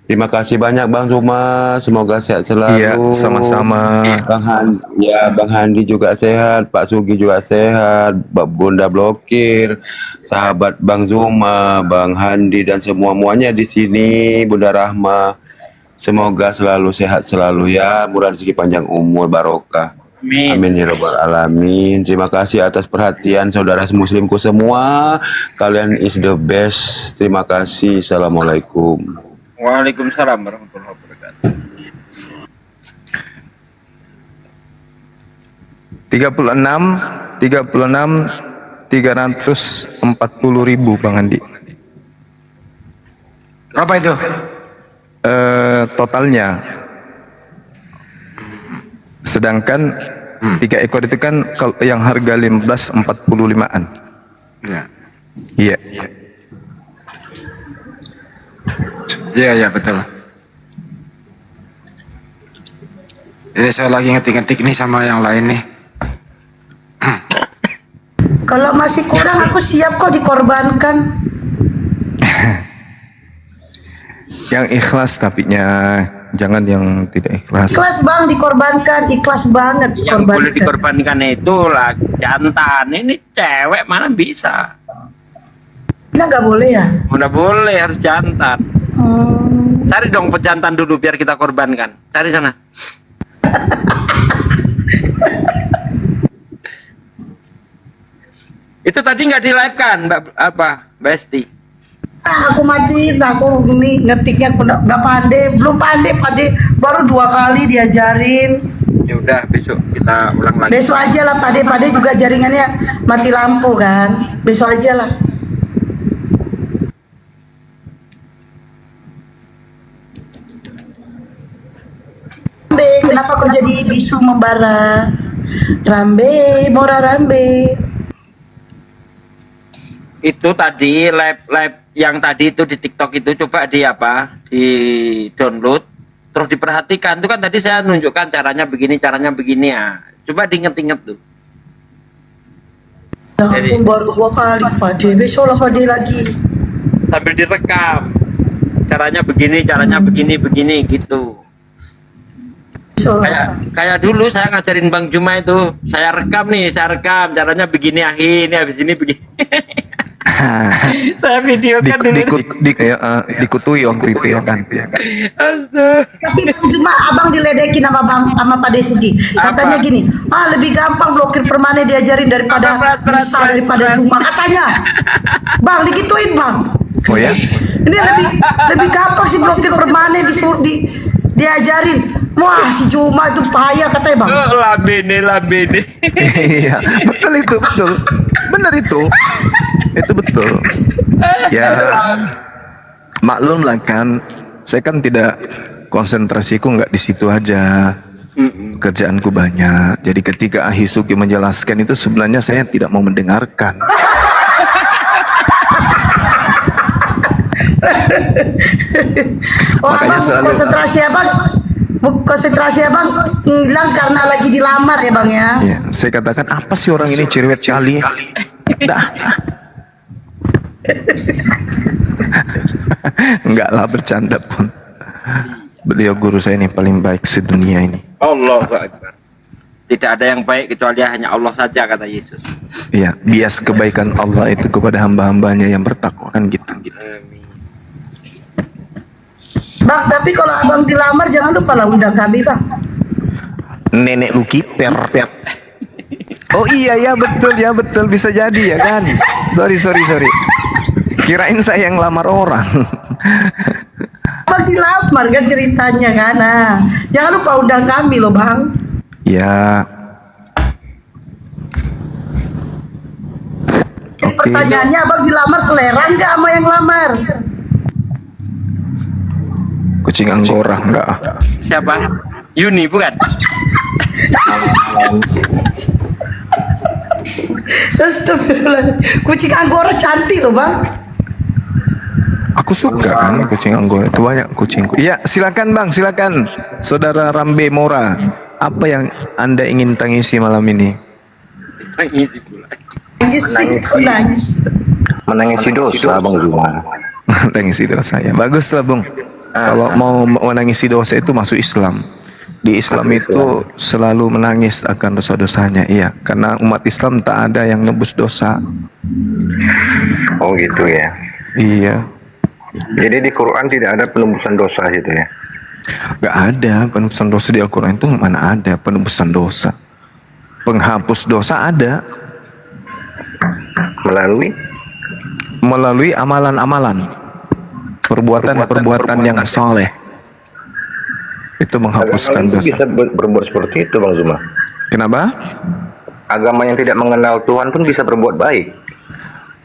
Terima kasih banyak Bang Zuma, semoga sehat selalu. Iya, sama-sama. Bang Handi juga sehat, Pak Sugi juga sehat, Bunda Blokir, sahabat Bang Zuma, Bang Handi dan semuanya di sini, Bunda Rahma. Semoga selalu sehat selalu ya, murah rezeki panjang umur barokah. Amin ya rabbal alamin. Terima kasih atas perhatian saudara muslimku semua. Kalian is the best. Terima kasih. Assalamualaikum. Waalaikumsalam warahmatullahi wabarakatuh. 340.000 Bang Andi. Berapa itu? Totalnya. Sedangkan 3 ekor itu kan kalau yang harga 15 45-an. Ya. Iya. Iya betul. Jadi saya lagi ngetik-ngetik nih sama yang lain nih. Kalau masih kurang aku siap kok dikorbankan. Yang ikhlas tapinya, jangan yang tidak ikhlas. Ikhlas bang, dikorbankan, ikhlas banget Yang boleh dikorbankan. dikorbankan itu lah jantan. Ini cewek mana bisa? Nah nggak boleh ya? Udah boleh, harus jantan. Cari dong pejantan dulu biar kita korbankan. Cari sana. Itu tadi nggak di live kan, Mbak Besti? Aku matiin, aku nih ngetiknya nggak pandai, belum pandai, baru 2 kali diajarin. Ya udah besok kita ulang lagi. Besok aja lah, pade juga jaringannya mati lampu kan. Besok aja lah. Rambe, kenapa kau jadi bisu membara? Rambe, Mora Rambe. Itu tadi live yang tadi itu di TikTok itu coba di download terus diperhatikan. Itu kan tadi saya nunjukkan caranya begini ya. Coba diinget-inget tuh. Ya ampun, baru 2 kali pade, besok lah pade lagi. Sambil direkam. Caranya begini gitu. Besok lah. Kayak dulu saya ngajarin Bang Juma itu, saya rekam caranya begini ini habis ini begini. Saya videokan dulu. Dikutui waktu itu ya kan. Astaga. Tapi cuma abang diledekin sama Pak Desugi. Katanya Apa? gini, lebih gampang blokir permanen diajarin daripada Berat. daripada Juma katanya. Bang, digituin bang. Oh ya? Ini lebih gampang sih blokir permanen diajarin. Wah si Juma itu bahaya katanya bang. Oh, labene. Iya, betul. Benar itu. Itu betul. Ya, maklum lah kan. Saya kan tidak konsentrasiku nggak di situ aja. Kerjaanku banyak. Jadi ketika Ahisuki menjelaskan itu sebenarnya saya tidak mau mendengarkan. Makanya Abang selalu- konsentrasi abang hilang karena lagi dilamar ya bang ya. Ya, saya katakan apa sih orang ini cerewet kali. Dah. Enggak lah, bercanda pun. Beliau guru saya ini paling baik sedunia ini. Allahu Akbar. Tidak ada yang baik kecuali hanya Allah saja, kata Yesus. Iya, bias kebaikan Allah itu kepada hamba-hambanya yang bertakwa kan gitu. Amin. Bang, tapi kalau abang dilamar jangan lupa lah undang kami bang. Nenek lu kiper. Oh iya ya betul bisa jadi ya kan. Sorry. Kirain saya yang lamar orang. Abang dilamar kan ceritanya kan. Nah, jangan lupa undang kami loh bang. Ya. Oke. Pertanyaannya abang dilamar selera nggak sama yang lamar? Kucing Anggora enggak? Siapa? Yuni bukan? Astagfirullah. Kucing Anggora cantik loh bang. Aku suka kan kucing Anggora itu, banyak kucingku. Iya, silakan Bang, silakan. Saudara Rambe Mora, apa yang Anda ingin tangisi malam ini? Nangis. Menangisi dosa Bang Juma. Menangisi dosa ya. Bagus lah Bung. Kalau mau menangisi dosa itu masuk Islam. Di Islam itu selalu menangis akan dosa-dosanya. Iya, karena umat Islam tak ada yang nebus dosa. Oh gitu ya. Iya. Jadi di Quran tidak ada penembusan dosa gitu ya. Gak ada penebusan dosa di Al-Quran itu, mana ada penebusan dosa. Penghapus dosa ada Melalui melalui amalan-amalan. perbuatan yang soleh. Itu menghapuskan Agama itu dosa. bisa berbuat seperti itu, Bang Zuma. Kenapa? Agama yang tidak mengenal Tuhan pun bisa berbuat baik.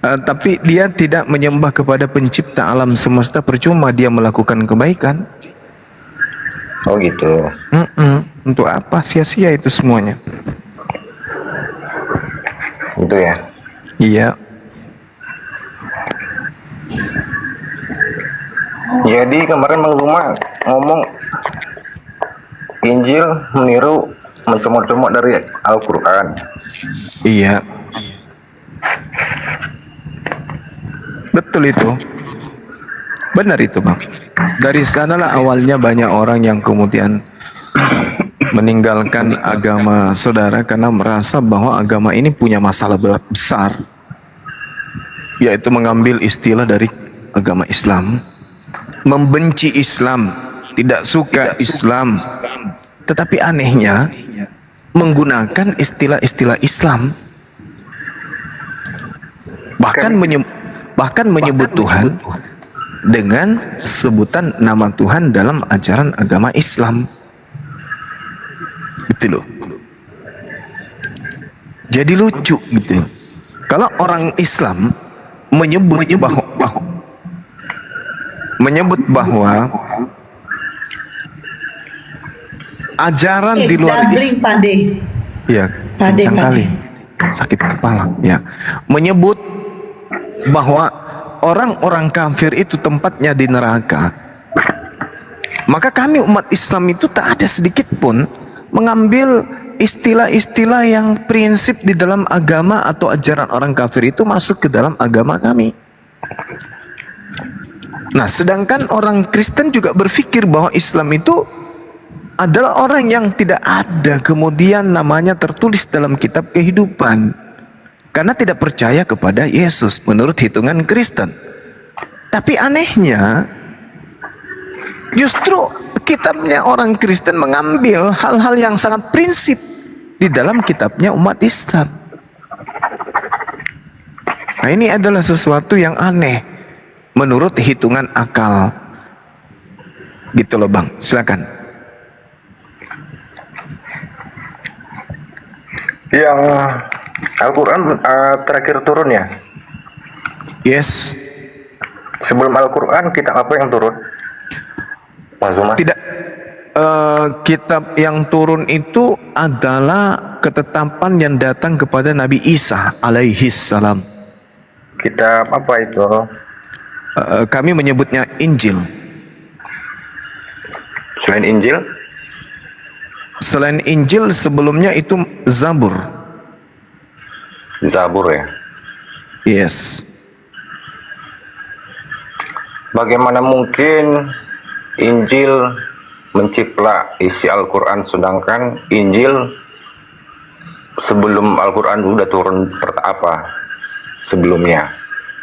Tapi dia tidak menyembah kepada pencipta alam semesta, percuma dia melakukan kebaikan. Oh gitu. Untuk apa sia-sia itu semuanya? Gitu ya. Iya. Jadi kemarin Bang Zuma ngomong Injil meniru mencomot-comot dari Al-Quran. Iya. Betul itu. Benar itu, Bang. Dari sanalah awalnya banyak orang yang kemudian meninggalkan agama saudara karena merasa bahwa agama ini punya masalah besar, yaitu mengambil istilah dari agama Islam, membenci Islam, tidak suka Islam, tetapi anehnya menggunakan istilah-istilah Islam, bahkan menyebut Tuhan dengan sebutan nama Tuhan dalam ajaran agama Islam. Gitu loh. Jadi lucu gitu. Kalau orang Islam menyebut bahwa ajaran di luar Islam, Pak De. ya, Pade, kencang Pade. kali, sakit kepala, ya, menyebut bahwa orang-orang kafir itu tempatnya di neraka, maka kami umat Islam itu tak ada sedikit pun mengambil istilah-istilah yang prinsip di dalam agama atau ajaran orang kafir itu masuk ke dalam agama kami. Nah, sedangkan orang Kristen juga berpikir bahwa Islam itu adalah orang yang tidak ada kemudian namanya tertulis dalam kitab kehidupan, karena tidak percaya kepada Yesus menurut hitungan Kristen. Tapi anehnya justru kitabnya orang Kristen mengambil hal-hal yang sangat prinsip di dalam kitabnya umat Islam. Nah, ini adalah sesuatu yang aneh menurut hitungan akal. Gitu loh, Bang. Silakan. Yang Al-Quran terakhir turun ya? Yes. Sebelum Al-Quran kitab apa yang turun? Pak Zuma? Tidak. Kitab yang turun itu adalah ketetapan yang datang kepada Nabi Isa alaihi salam. Kitab apa itu? Kami menyebutnya Injil. Selain Injil? Selain Injil sebelumnya itu Zabur. Zabur ya? Yes. Bagaimana mungkin Injil menciplak isi Al-Quran, sedangkan Injil sebelum Al-Quran sudah turun apa sebelumnya,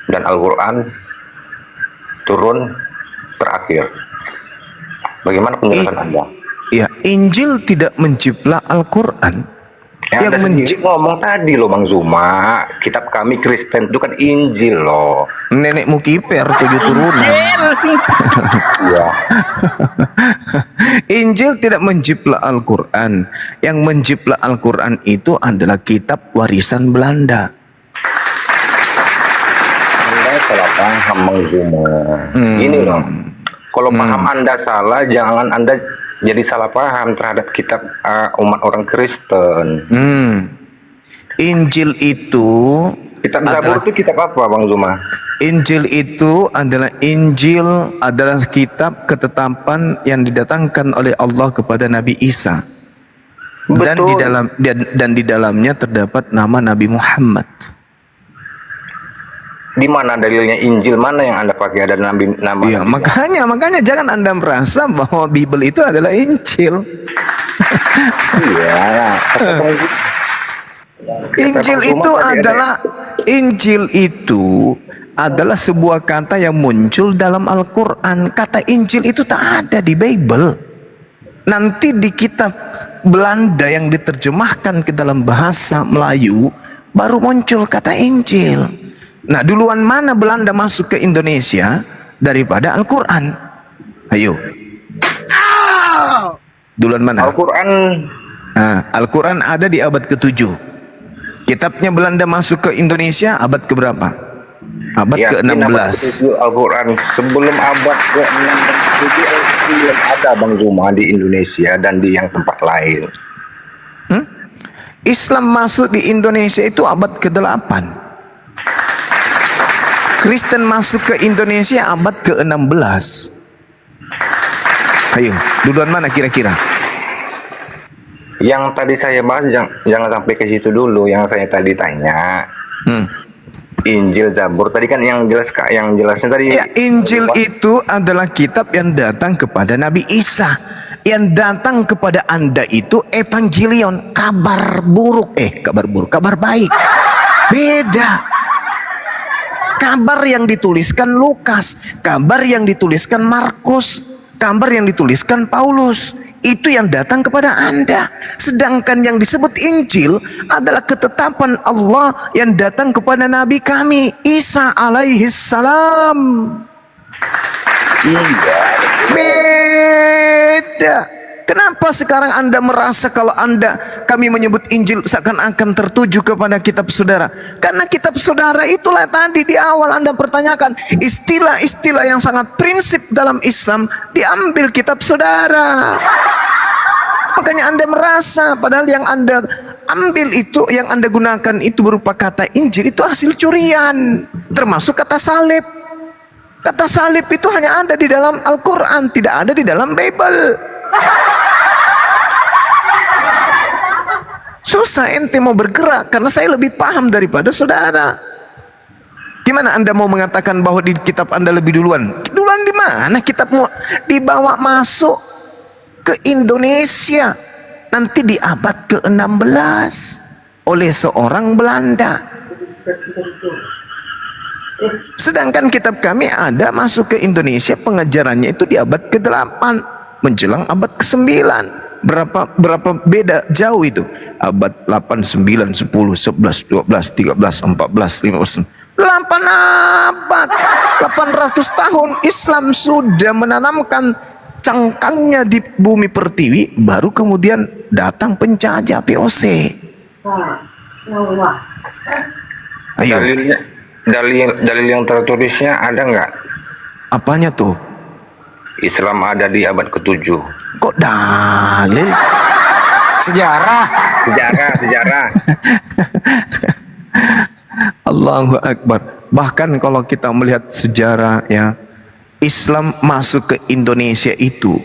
dan Al-Quran turun terakhir. Bagaimana penjelasan Anda? Ya, Injil tidak menciplak Al-Quran. Yang Anda sendiri ngomong tadi loh Bang Zuma, kitab kami Kristen itu kan Injil loh. Nenekmu kiper 7 turunan. Ya. Injil tidak menciplak Al-Quran. Yang menciplak Al-Quran itu adalah kitab warisan Belanda. Anda salah paham Bang Zuma. Gini loh, kalau paham Anda salah, jangan Anda jadi salah paham terhadap kitab umat orang Kristen. Injil itu Kitab Zabur itu kitab apa Bang Zuma? Injil itu adalah kitab ketetapan yang didatangkan oleh Allah kepada Nabi Isa. Betul. Dan di dalamnya terdapat nama Nabi Muhammad. Di mana dalilnya Injil, mana yang Anda pakai ada nama Iya, Nabi? makanya jangan Anda merasa bahwa Bible itu adalah Injil. Iya. Injil itu adalah sebuah kata yang muncul dalam Al-Quran. Kata Injil itu tak ada di Bible. Nanti di kitab Belanda yang diterjemahkan ke dalam bahasa Melayu baru muncul kata Injil. Nah, duluan mana Belanda masuk ke Indonesia? daripada Al-Quran. Ayo. Duluan mana? Al-Quran Nah, Al-Quran ada di abad ke-7. Kitabnya Belanda masuk ke Indonesia abad ke-berapa? Abad yakin ke-16. abad ke-7 Al-Quran sebelum abad ke-6 belum ada Bang Zuma di Indonesia dan di yang tempat lain. Islam masuk di Indonesia itu abad ke-8. Kristen masuk ke Indonesia abad ke-16. Ayo, duluan mana kira-kira? Yang tadi saya bahas jangan sampai ke situ dulu. Yang saya tadi tanya Injil, Zabur tadi kan yang jelasnya tadi. Ya, Injil itu adalah kitab yang datang kepada Nabi Isa. Yang datang kepada Anda itu evangelion, kabar baik. Beda. Kabar yang dituliskan Lukas, kabar yang dituliskan Markus, kabar yang dituliskan Paulus, itu yang datang kepada Anda. Sedangkan yang disebut Injil adalah ketetapan Allah yang datang kepada Nabi kami Isa alaihis salam. Iya. Beda. Kenapa sekarang Anda merasa kalau kami menyebut Injil seakan-akan tertuju kepada kitab saudara? Karena kitab saudara itulah tadi di awal Anda pertanyakan, istilah-istilah yang sangat prinsip dalam Islam diambil kitab saudara. Makanya Anda merasa padahal yang Anda ambil itu, yang Anda gunakan itu berupa kata Injil, itu hasil curian, termasuk kata salib. Kata salib itu hanya ada di dalam Al-Quran, tidak ada di dalam Bible. Susah ente mau bergerak karena saya lebih paham daripada saudara. Gimana Anda mau mengatakan bahwa di kitab Anda lebih duluan? Duluan di mana? Kitabmu dibawa masuk ke Indonesia nanti di abad ke-16 oleh seorang Belanda. Sedangkan kitab kami ada masuk ke Indonesia, pengajarannya itu di abad ke-8 menjelang abad ke-9. Berapa beda jauh itu? Abad 8, 9, 10, 11, 12, 13, 14, 15, 8 abad, 800 tahun Islam sudah menanamkan cangkangnya di bumi pertiwi, baru kemudian datang penjajah VOC. Ayo. Dalil yang tertulisnya ada nggak? Apanya tuh? Islam ada di abad ke-7. Kok dalil? Sejarah. Sejarah. Allahu Akbar. Bahkan kalau kita melihat sejarah ya, Islam masuk ke Indonesia itu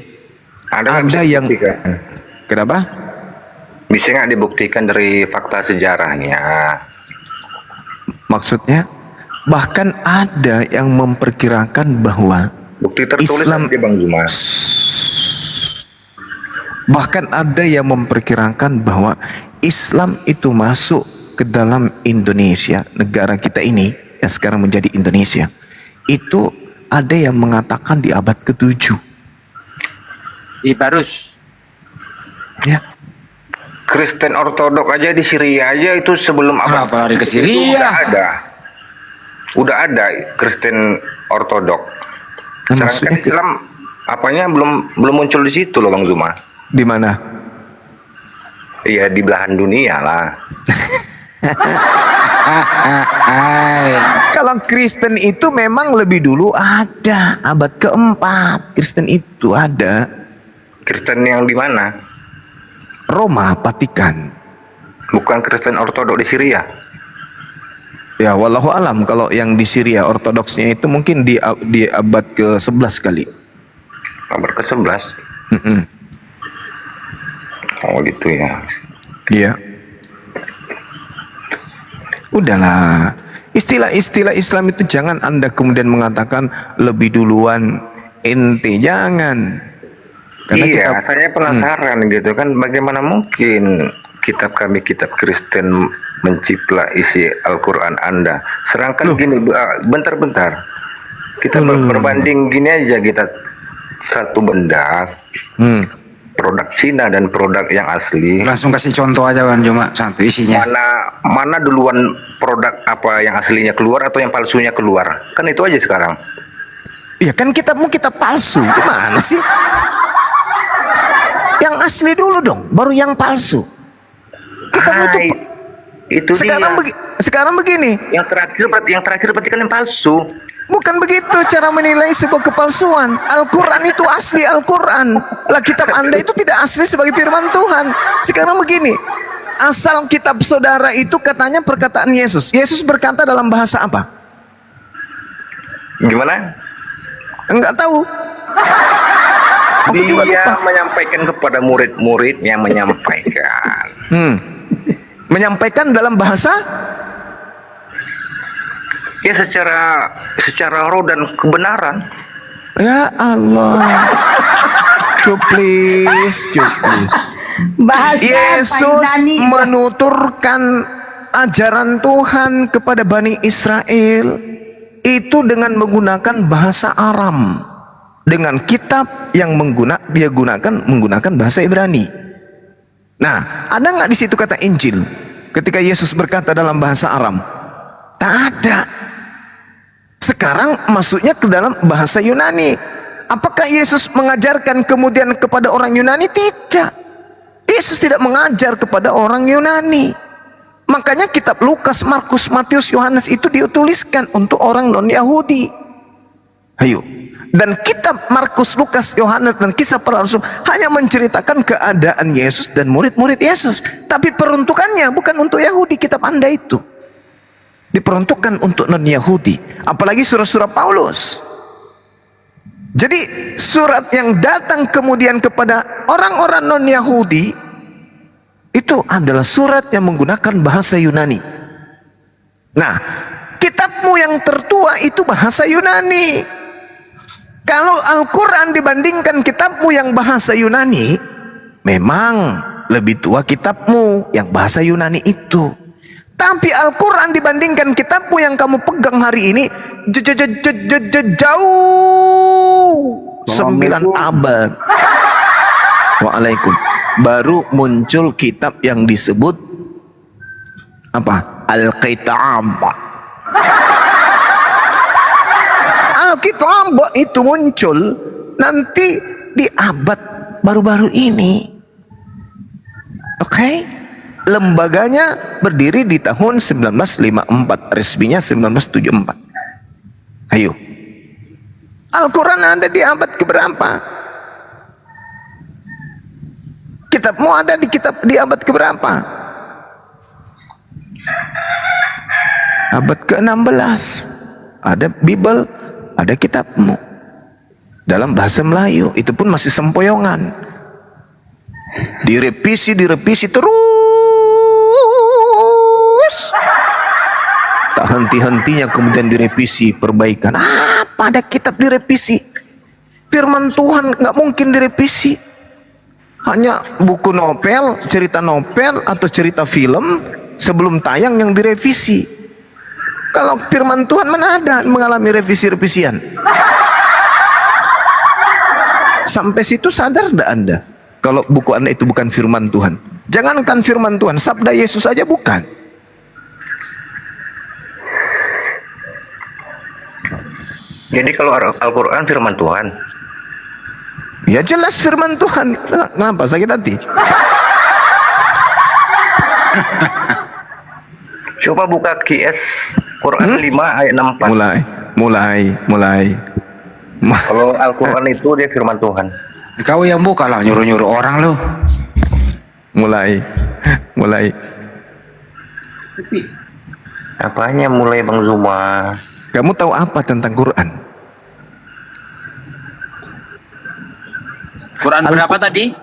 ada yang dibuktikan? Kenapa? Bisa nggak dibuktikan dari fakta sejarahnya? Maksudnya? Bahkan ada yang memperkirakan bahwa Bukti tertulis Islam, nanti Bang Zuma. bahkan ada yang memperkirakan bahwa Islam itu masuk ke dalam Indonesia, negara kita ini yang sekarang menjadi Indonesia, itu ada yang mengatakan di abad ke-7. Di Barus. Ya. Kristen Ortodok aja di Syria aja itu sebelum abad Kenapa lari ke itu Syria? udah ada Kristen Ortodok. Nah, Sedangkan maksudnya Islam apanya belum muncul di situ loh Bang Zuma. di mana? Iya di belahan dunia lah. Kalau Kristen itu memang lebih dulu ada, abad ke-4 Kristen itu ada. Kristen yang di mana? Roma, Vatikan. Bukan Kristen Ortodok di Syria. Ya, wallahu alam kalau yang di Syria ortodoksnya itu mungkin di abad ke-11 kali. Abad ke-11. Oh gitu ya. Iya. Udahlah. Istilah-istilah Islam itu jangan Anda kemudian mengatakan lebih duluan, ente jangan. Karena Iya, kita saya penasaran gitu kan, bagaimana mungkin kitab kami, kitab Kristen menciplak isi Al-Quran Anda. Sedangkan gini, bentar-bentar. Kita berbanding gini aja, kita satu benda, produk Cina dan produk yang asli. Langsung kasih contoh aja Bang Juma, satu isinya. Mana duluan produk apa yang aslinya keluar atau yang palsunya keluar? Kan itu aja sekarang. Ya kan kitabmu kitab palsu. Gimana sih? Yang asli dulu dong, baru yang palsu. Kitabmu itu itu sekarang begini. Yang terakhir berarti kan yang palsu. Bukan begitu cara menilai sebuah kepalsuan. Al-Quran itu asli Al-Quran. Lah kitab Anda itu tidak asli sebagai firman Tuhan. Sekarang begini, asal kitab saudara itu katanya perkataan Yesus. Yesus berkata dalam bahasa apa? Gimana? Enggak tahu. Aku juga Dia lupa. menyampaikan kepada murid-muridnya menyampaikan. Menyampaikan dalam bahasa Ya secara roh dan kebenaran. ya Allah. Cuplis. Bahasa Yesus Painani. menuturkan ajaran Tuhan kepada Bani Israel itu dengan menggunakan bahasa Aram, dengan kitab yang dia menggunakan bahasa Ibrani. Nah, ada nggak di situ kata Injil ketika Yesus berkata dalam bahasa Aram? Tak ada. Sekarang masuknya ke dalam bahasa Yunani. Apakah Yesus mengajarkan kemudian kepada orang Yunani? Tidak. Yesus tidak mengajar kepada orang Yunani. Makanya kitab Lukas, Markus, Matius, Yohanes itu dituliskan untuk orang non-Yahudi. Ayo. Dan kitab Markus, Lukas, Yohanes dan Kisah Para Rasul hanya menceritakan keadaan Yesus dan murid-murid Yesus. Tapi peruntukannya bukan untuk Yahudi, kitab Anda itu diperuntukkan untuk non-Yahudi. Apalagi surat-surat Paulus. Jadi surat yang datang kemudian kepada orang-orang non-Yahudi itu adalah surat yang menggunakan bahasa Yunani. Nah, kitabmu yang tertua itu bahasa Yunani. Kalau Al-Quran dibandingkan kitabmu yang bahasa Yunani, memang lebih tua kitabmu yang bahasa Yunani itu. Tapi Al-Quran dibandingkan kitabmu yang kamu pegang hari ini jauh 9 abad. Waalaikum. Baru muncul kitab yang disebut apa? Al-Kitab. Al-Kitab itu muncul nanti di abad baru-baru ini. Oke? Lembaganya berdiri di tahun 1954, resminya 1974. Ayo. Al-Quran ada di abad keberapa? Kitabmu ada di abad keberapa? Abad ke-16. Ada Bible, ada kitabmu. Dalam bahasa Melayu, itu pun masih sempoyongan. Direvisi terus. Tak henti-hentinya kemudian direvisi, perbaikan. Apa ada kitab direvisi? Firman Tuhan nggak mungkin direvisi. Hanya buku novel, cerita novel atau cerita film sebelum tayang yang direvisi. Kalau firman Tuhan mana ada mengalami revisi-revisian? Sampai situ sadar enggak Anda? Kalau buku Anda itu bukan firman Tuhan. Jangankan firman Tuhan, sabda Yesus saja bukan. Jadi kalau Al-Quran firman Tuhan. Ya jelas firman Tuhan. Kenapa sakit hati? Coba buka QS Quran 5 ayat 64. Mulai. Kalau Al-Quran itu dia firman Tuhan. Kau yang buka lah, nyuruh-nyuruh orang lo. Mulai. Apanya mulai Bang Zuma? Kamu tahu apa tentang Quran? Quran berapa tadi?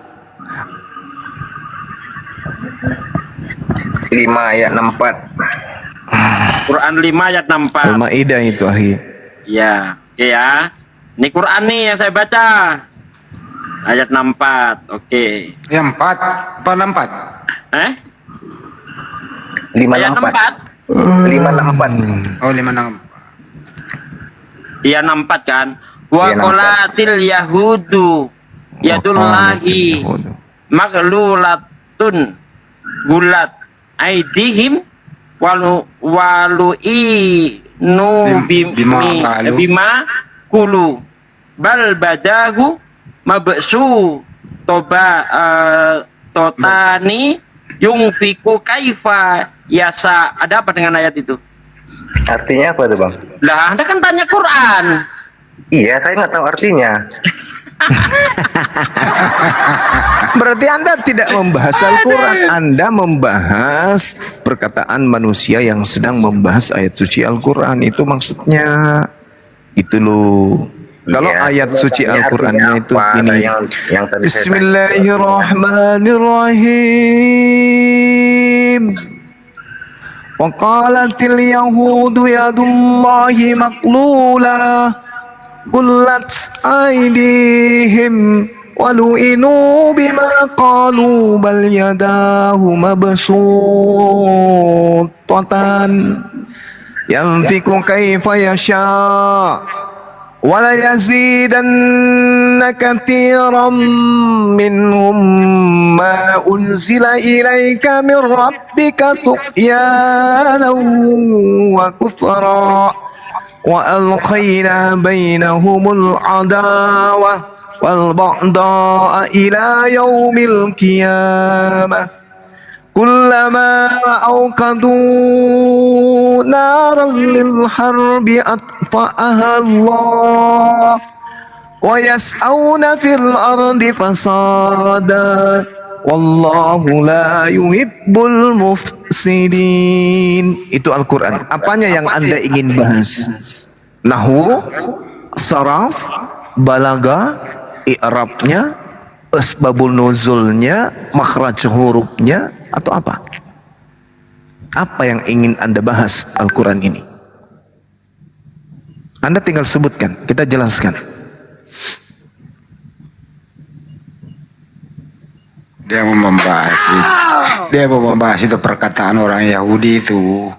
5 ayat 64. Quran 5 ayat 64. Al-Maidah itu akhir. Ya, oke ya. Ini Quran nih yang saya baca. Ayat 64. Oke. Ya 4, apa 64? 5 ayat 64. 564. Oh 56. Iya 64 kan. Wa Iya, 64. qolatil yahudu yadullahi maglulatun gulat aidihim walu inu Bima qalu. bima kulu bal badahu mabsu totani yungfiku kaifa yasa. Ada apa dengan ayat itu? Artinya apa tuh Bang? Lah Anda kan tanya Quran. Iya, saya nggak tahu artinya. Berarti Anda tidak membahas Al-Quran, Anda membahas perkataan manusia yang sedang membahas ayat suci Al-Quran. Itu maksudnya. Itu loh. Kalau Iya, ayat suci artinya Al-Qurannya itu apa? ini. Yang tadi saya Bismillahirrahmanirrahim. Wa qalatil yahudu yadullahi maqlulah qullat aydihim walu'inu bima qalu bal yadahu mabsutatan yanfiku kaifa yasha wala yazidanna katsiran minhum ma unzila ilaika min rabbika tughyanan wa kufra wa alqaina bainahumul adawah wal baghdha ila yaumil qiyamah kullama awqadu naran lil harbi atfa'aha Allah wa yas'auna fil ardi fasada wallahu la yuhibbul mufsidin. Itu Al-Quran. Apanya yang Anda ingin bahas? Nahwu, saraf, balaga, i'rabnya, asbabul nuzulnya, makhraj hurufnya, atau apa? Apa yang ingin Anda bahas Al-Quran ini? Anda tinggal sebutkan, kita jelaskan. Dia mau membahas itu perkataan orang Yahudi itu.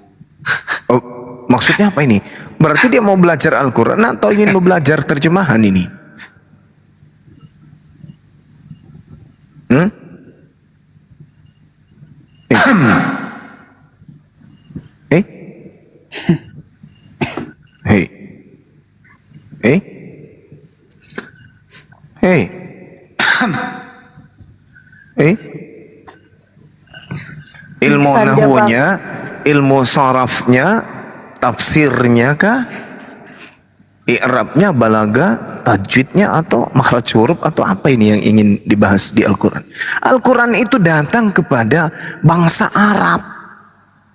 Oh, maksudnya apa ini? Berarti dia mau belajar Al-Quran atau ingin mau belajar terjemahan ini? Ilmu nahwunya, ilmu sarafnya, tafsirnya kah? I'rabnya, balaga, tajwidnya, atau makhraj huruf, atau apa ini yang ingin dibahas di Al-Quran? Al-Quran itu datang kepada bangsa Arab.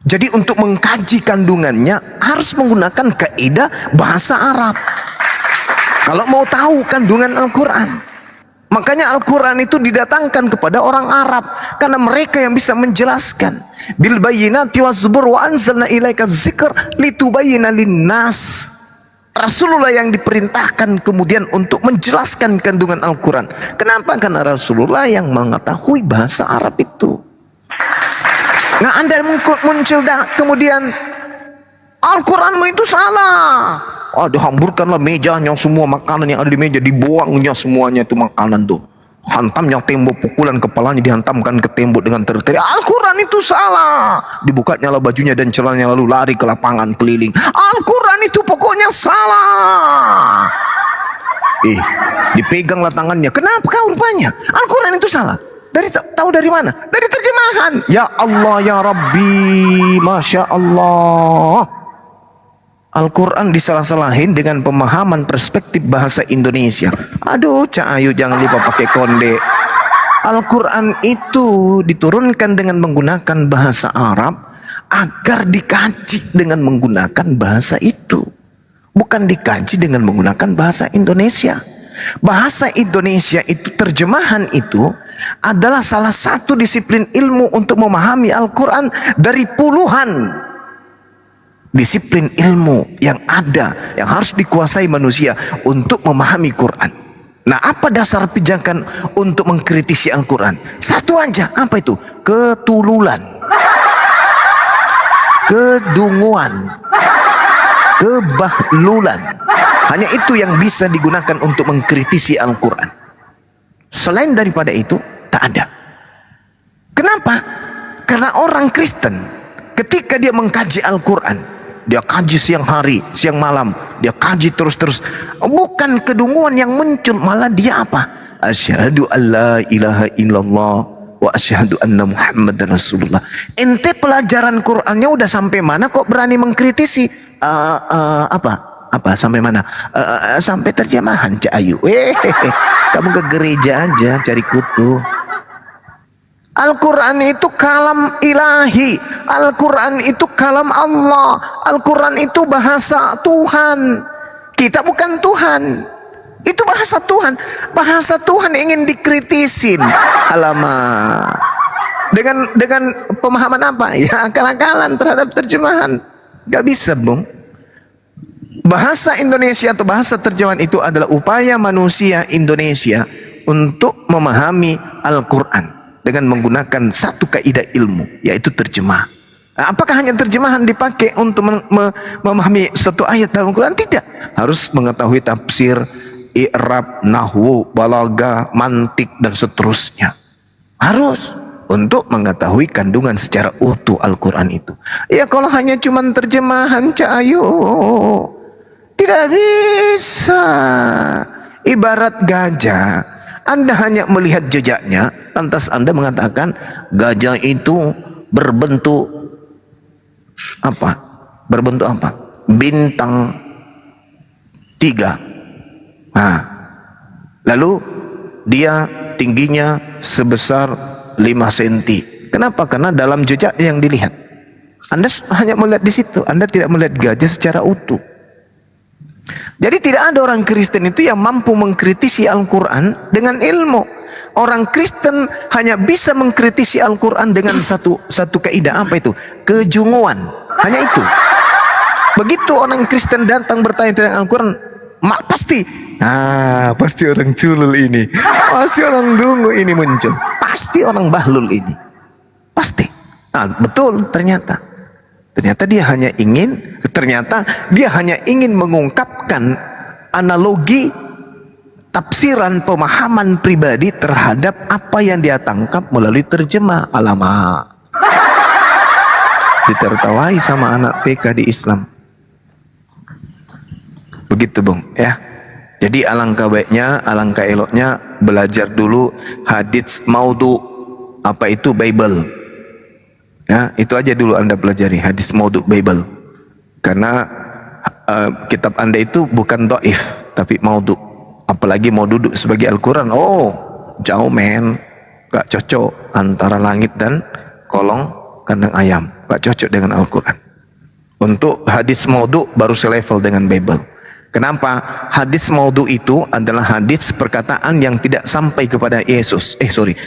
Jadi untuk mengkaji kandungannya harus menggunakan kaidah bahasa Arab. Kalau mau tahu kandungan Al-Quran, makanya Al-Quran itu didatangkan kepada orang Arab karena mereka yang bisa menjelaskan. Bil bayyinati waz-zubur wa anzalna ilaika dzikr litubayyana lin-nas. Rasulullah yang diperintahkan kemudian untuk menjelaskan kandungan Al-Quran. Kenapa? Karena Rasulullah yang mengetahui bahasa Arab itu. Nah, Anda muncul kemudian Al-Quranmu itu salah. Dihamburkanlah mejanya, semua makanan yang ada di meja dibuangnya semuanya itu makanan tuh. Hantamnya tembok, pukulan kepalanya dihantamkan ke tembok dengan teriak, Al-Quran itu salah. Dibukanya lah bajunya dan celananya lalu lari ke lapangan keliling. Al-Quran itu pokoknya salah. Dipeganglah tangannya. Kenapa kau rupanya? Al-Quran itu salah. Tahu dari mana? Dari terjemahan. Ya Allah ya Rabbi, Masya Allah. Al-Quran disalah-salahin dengan pemahaman perspektif bahasa Indonesia. Aduh, Cak Ayu jangan lupa pakai konde. Al-Quran itu diturunkan dengan menggunakan bahasa Arab agar dikaji dengan menggunakan bahasa itu. Bukan dikaji dengan menggunakan bahasa Indonesia. Bahasa Indonesia itu, terjemahan itu adalah salah satu disiplin ilmu untuk memahami Al-Quran dari puluhan disiplin ilmu yang ada, yang harus dikuasai manusia untuk memahami Quran. Nah, apa dasar pijakan untuk mengkritisi Al-Quran? Satu aja, apa itu? Ketululan, kedunguan, kebahlulan. Hanya itu yang bisa digunakan untuk mengkritisi Al-Quran. Selain daripada itu, tak ada. Kenapa? Karena orang Kristen ketika dia mengkaji Al-Quran, dia kaji siang hari, siang malam, dia kaji terus-terus. Bukan kedunguan yang muncul, malah dia apa? Asyhadu alla ilaha illallah wa asyhadu anna Muhammadar Rasulullah. Ente pelajaran Qur'annya udah sampai mana kok berani mengkritisi? Apa sampai mana? Sampai terjemahan Cak Ayu. Kamu ke gereja aja cari kutu. Al-Quran itu kalam ilahi, Al-Quran itu kalam Allah, Al-Quran itu bahasa Tuhan. Kita bukan Tuhan, itu bahasa Tuhan. Bahasa Tuhan ingin dikritisin. Alamak, dengan pemahaman apa? Ya akal-akalan terhadap terjemahan. Gak bisa, Bung. Bahasa Indonesia atau bahasa terjemahan itu adalah upaya manusia Indonesia untuk memahami Al-Quran dengan menggunakan satu kaidah ilmu, yaitu terjemah. Nah, apakah hanya terjemahan dipakai untuk memahami satu ayat dalam Al-Quran? Tidak. Harus mengetahui tafsir, i'rab, nahwu, balaghah, mantik, dan seterusnya. Harus untuk mengetahui kandungan secara utuh Al-Quran itu. Ya kalau hanya cuma terjemahan Cak Ayu, tidak bisa. Ibarat gajah, Anda hanya melihat jejaknya, lantas Anda mengatakan gajah itu berbentuk apa? Berbentuk apa? Bintang 3. Nah, lalu dia tingginya sebesar 5 cm. Kenapa? Karena dalam jejaknya yang dilihat. Anda hanya melihat di situ. Anda tidak melihat gajah secara utuh. Jadi tidak ada orang Kristen itu yang mampu mengkritisi Al-Quran dengan ilmu. Orang Kristen hanya bisa mengkritisi Al-Quran dengan satu kaidah. Apa itu? Kejunguan. Hanya itu. Begitu orang Kristen datang bertanya tentang Al-Quran, pasti orang culul ini, pasti orang dungu ini muncul, pasti orang bahlul ini, pasti. Betul, ternyata dia hanya ingin mengungkapkan analogi tafsiran pemahaman pribadi terhadap apa yang dia tangkap melalui terjemah. Alamak, ditertawai sama anak TK di Islam. Begitu, Bung, ya. Jadi alangkah baiknya, alangkah eloknya belajar dulu hadits maudhu. Apa itu? Bible. Ya, itu aja dulu Anda pelajari, hadis maudhu Bible. Karena kitab Anda itu bukan dhaif, tapi maudhu. Apalagi mau duduk sebagai Al-Quran, jauh men, gak cocok antara langit dan kolong kandang ayam, gak cocok dengan Al-Quran. Untuk hadis maudhu baru selevel dengan Bible. Kenapa? Hadis maudhu itu adalah hadis perkataan yang tidak sampai kepada Yesus.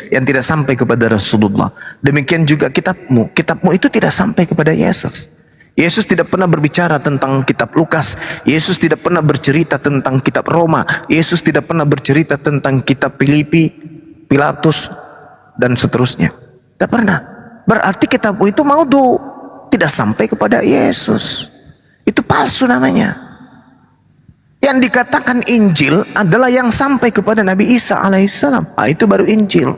Yang tidak sampai kepada Rasulullah. Demikian juga kitabmu. Kitabmu itu tidak sampai kepada Yesus. Yesus tidak pernah berbicara tentang kitab Lukas. Yesus tidak pernah bercerita tentang kitab Roma. Yesus tidak pernah bercerita tentang kitab Filipi, Pilatus, dan seterusnya. Tidak pernah. Berarti kitabmu itu maudhu, tidak sampai kepada Yesus. Itu palsu namanya. Yang dikatakan Injil adalah yang sampai kepada Nabi Isa alaihissalam. Itu baru Injil.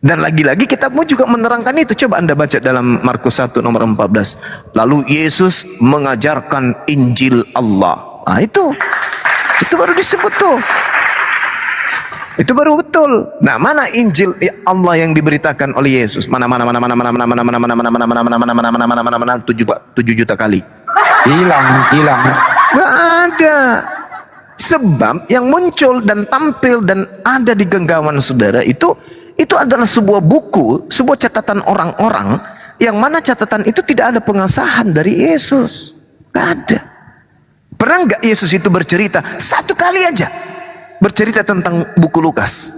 Dan lagi-lagi kitabmu juga menerangkan itu. Coba Anda baca dalam Markus 1 nomor 14. Lalu Yesus mengajarkan Injil Allah. Itu baru disebut tuh. Itu baru betul. Nah, mana Injil Allah yang diberitakan oleh Yesus? Mana 7 juta kali. Hilang. Gak ada. Sebab yang muncul dan tampil dan ada di genggaman saudara itu adalah sebuah buku, sebuah catatan orang-orang yang mana catatan itu tidak ada pengesahan dari Yesus. Gak ada. Pernah nggak Yesus itu bercerita satu kali aja bercerita tentang buku Lukas?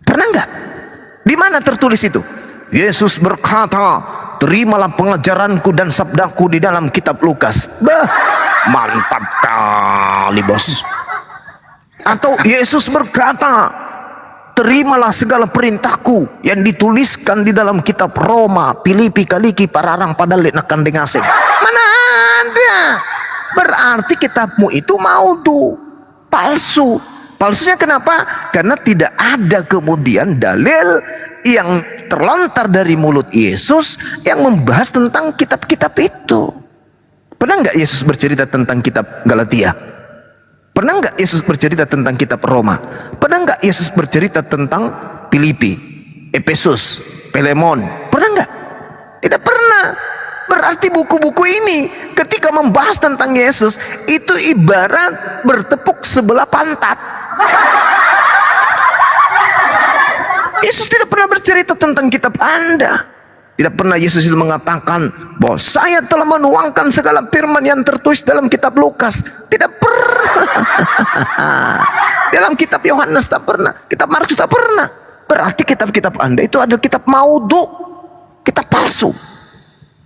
Pernah nggak? Di mana tertulis itu? Yesus berkata, terimalah pengajaranku dan sabdaku di dalam kitab Lukas. Mantap kali, bos. Atau Yesus berkata, terimalah segala perintahku yang dituliskan di dalam kitab Roma, Filipi, Kaliki, Pararang, Padalik, Nakan, Dengasing. Mana ada? Berarti kitabmu itu maudhu, palsu. Palsunya kenapa? Karena tidak ada kemudian dalil yang terlontar dari mulut Yesus yang membahas tentang kitab-kitab itu. Pernah nggak Yesus bercerita tentang kitab Galatia? Pernah nggak Yesus bercerita tentang kitab Roma? Pernah nggak Yesus bercerita tentang Filipi, Efesus, Filemon? Pernah nggak? Tidak pernah. Berarti buku-buku ini ketika membahas tentang Yesus itu ibarat bertepuk sebelah pantat. Yesus tidak pernah bercerita tentang kitab Anda. Tidak pernah Yesus itu mengatakan bahwa saya telah menuangkan segala firman yang tertulis dalam kitab Lukas. Tidak pernah. Dalam kitab Yohanes tak pernah. Kitab Markus tak pernah. Berarti kitab-kitab Anda itu adalah kitab maudhu, kitab palsu.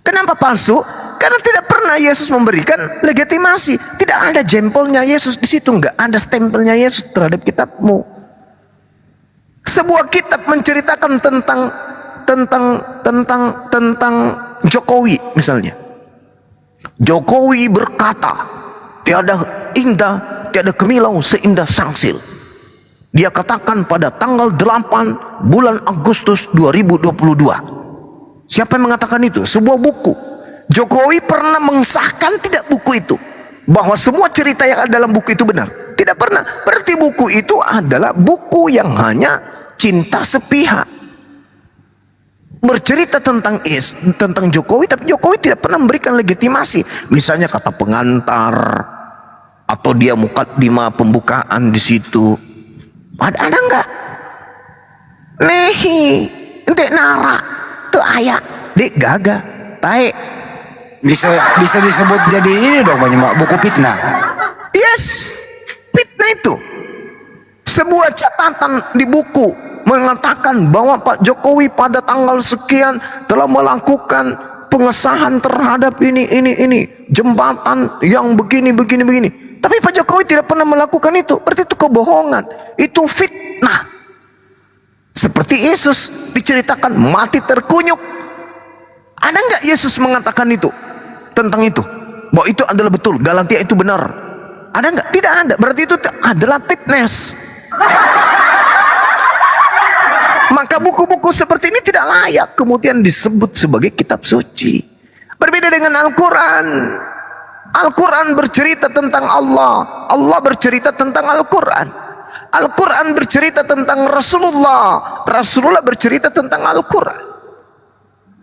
Kenapa palsu? Karena tidak pernah Yesus memberikan legitimasi. Tidak ada jempolnya Yesus di situ, enggak ada stempelnya Yesus terhadap kitabmu. Sebuah kitab menceritakan tentang Jokowi misalnya. Jokowi berkata, tiada indah, tiada kemilau seindah Sangsil. Dia katakan pada tanggal 8 bulan Agustus 2022. Siapa yang mengatakan itu? Sebuah buku. Jokowi pernah mengesahkan tidak buku itu? Bahwa semua cerita yang ada dalam buku itu benar? Tidak pernah. Berarti buku itu adalah buku yang hanya cinta sepihak. Bercerita tentang Jokowi, tapi Jokowi tidak pernah memberikan legitimasi. Misalnya kata pengantar, atau dia mukaddimah pembukaan di situ. Ada enggak? Nehi, ndek nara, tuh ayah, dek gaga, tae. Bisa disebut jadi ini dong Pak, buku fitnah. Yes, fitnah itu. Sebuah catatan di buku mengatakan bahwa Pak Jokowi pada tanggal sekian telah melakukan pengesahan terhadap ini jembatan yang begini. Tapi Pak Jokowi tidak pernah melakukan itu. Berarti itu kebohongan, itu fitnah. Seperti Yesus diceritakan mati terkunyuk. Ada nggak Yesus mengatakan itu tentang itu? Bahwa itu adalah betul, Galatia itu benar. Ada nggak? Tidak ada. Berarti itu adalah fitness. Maka buku-buku seperti ini tidak layak kemudian disebut sebagai kitab suci. Berbeda dengan Al-Quran. Al-Quran bercerita tentang Allah. Allah bercerita tentang Al-Quran. Al-Quran bercerita tentang Rasulullah. Rasulullah bercerita tentang Al-Quran.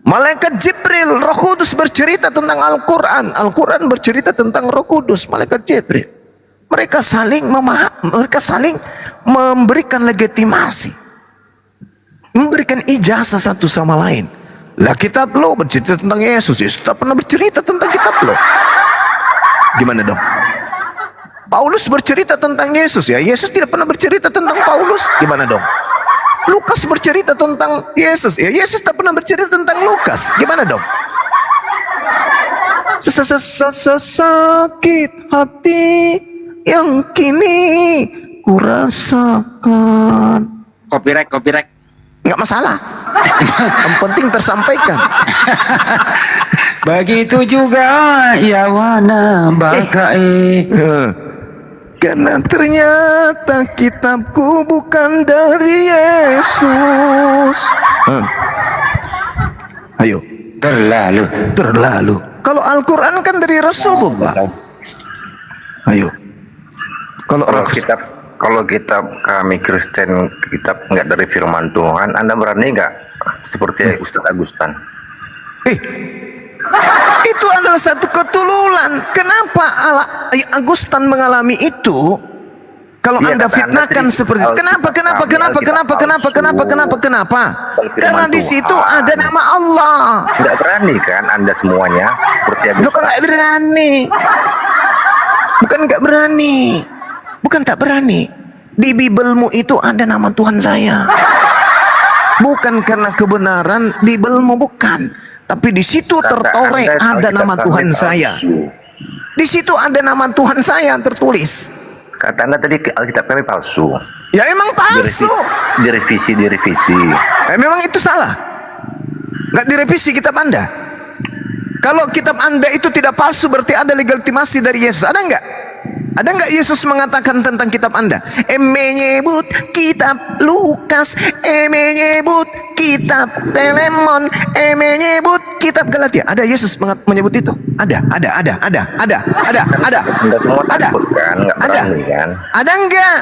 Malaikat Jibril, Roh Kudus bercerita tentang Al-Quran. Al-Quran bercerita tentang Roh Kudus, Malaikat Jibril. Mereka saling memberikan legitimasi, memberikan ijazah satu sama lain. Lah kitab lo bercerita tentang Yesus, Yesus tak pernah bercerita tentang kitab lo. Gimana dong? Paulus bercerita tentang Yesus, ya Yesus tidak pernah bercerita tentang Paulus. Gimana dong? Lukas bercerita tentang Yesus, ya Yesus tak pernah bercerita tentang Lukas. Gimana dong? Sakit hati yang kini kurasakan. Copyright. Nggak masalah. Yang penting tersampaikan. Begitu juga ya wana bakai. Karena ternyata kitabku bukan dari Yesus. Ayo. Terlalu. Kalau Al-Quran kan dari Rasulullah. Ayo. Kalau kitab kami Kristen, kitab nggak dari firman Tuhan, Anda berani nggak seperti Ustadz Agustan? Itu adalah satu ketululan. Kenapa Agustan mengalami itu? Kalau Iya, Anda kata Anda fitnahkan tadi, seperti itu. Kenapa? Karena di situ Tuhan. ada nama Allah. Nggak berani kan Anda semuanya seperti Lu kan Agustan? nggak berani. Bukan tak berani. Di Bibelmu itu ada nama Tuhan saya. Bukan karena kebenaran Bibelmu, bukan. Tapi di situ tertore ada nama Tuhan saya. Di situ ada nama Tuhan saya tertulis. Kata Anda tadi Alkitab kami palsu. Ya emang palsu. Direvisi. Memang itu salah. Nggak direvisi kitab Anda. Kalau kitab Anda itu tidak palsu berarti ada legitimasi dari Yesus. Ada nggak? Ada nggak Yesus mengatakan tentang kitab Anda? Menyebut kitab Lukas, menyebut kitab Filemon, menyebut kitab Galatia. Ada Yesus menyebut itu? Ada. Anda semua takut kan, nggak Ada. berani kan? Ada nggak?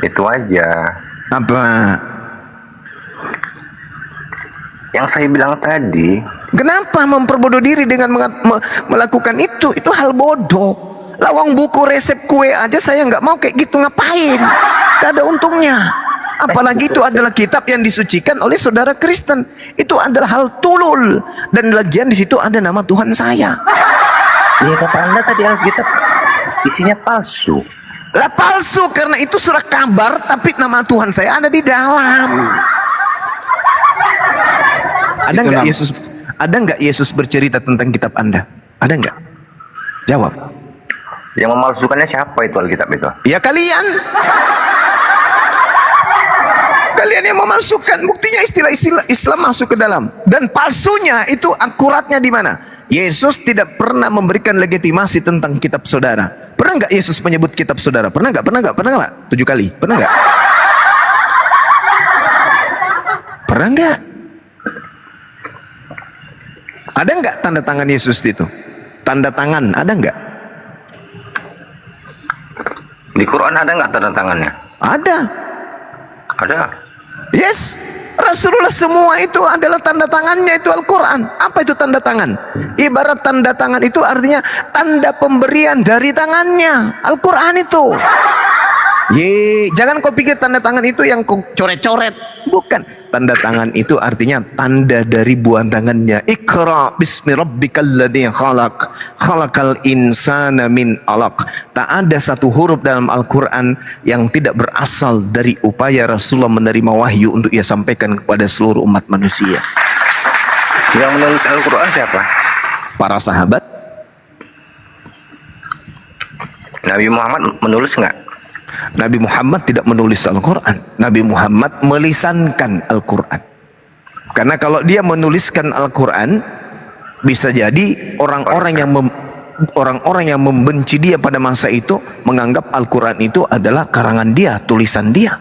Itu aja. Apa? Yang saya bilang tadi, Kenapa memperbodoh diri dengan melakukan itu? Itu hal bodoh. Lawang buku resep kue aja saya nggak mau kayak gitu, ngapain? Gak ada untungnya. Apalagi itu adalah kitab yang disucikan oleh saudara Kristen. Itu adalah hal tulul, dan lagian di situ ada nama Tuhan saya. ya kata Anda tadi Alkitab isinya palsu. Lah palsu karena itu surat kabar, tapi nama Tuhan saya ada di dalam. Ada nggak Yesus? Ada nggak Yesus bercerita tentang kitab Anda? Ada nggak? Jawab. Yang memalsukannya siapa itu Alkitab itu? Ya kalian. Kalian yang memalsukan. Buktinya istilah-istilah Islam masuk ke dalam. Dan palsunya itu akuratnya di mana? Yesus tidak pernah memberikan legitimasi tentang kitab saudara. Pernah nggak Yesus menyebut kitab saudara? Pernah nggak? Pernah nggak? Pernah nggak? 7 kali. Pernah nggak? Pernah nggak? Ada nggak tanda tangan Yesus itu? Tanda tangan ada nggak? Di Quran ada nggak tanda tangannya? Ada. Ada. Yes, Rasulullah semua itu adalah tanda tangannya, itu Al-Quran. Apa itu tanda tangan? Ibarat tanda tangan itu artinya tanda pemberian dari tangannya. Al-Quran itu. Jangan kau pikir tanda tangan itu yang kau coret-coret. Bukan. Tanda tangan itu artinya tanda dari buah tangannya. Iqra bismi rabbikal ladzi khalaq, khalaqal insana min alaq. Tak ada satu huruf dalam Al-Quran yang tidak berasal dari upaya Rasulullah menerima wahyu untuk ia sampaikan kepada seluruh umat manusia. Yang menulis Al-Quran siapa? Para sahabat. Nabi Muhammad menulis nggak? Nabi Muhammad tidak menulis Al-Quran. Nabi Muhammad melisankan Al-Quran. Karena kalau dia menuliskan Al-Quran, bisa jadi orang-orang yang membenci dia pada masa itu menganggap Al-Quran itu adalah karangan dia, tulisan dia.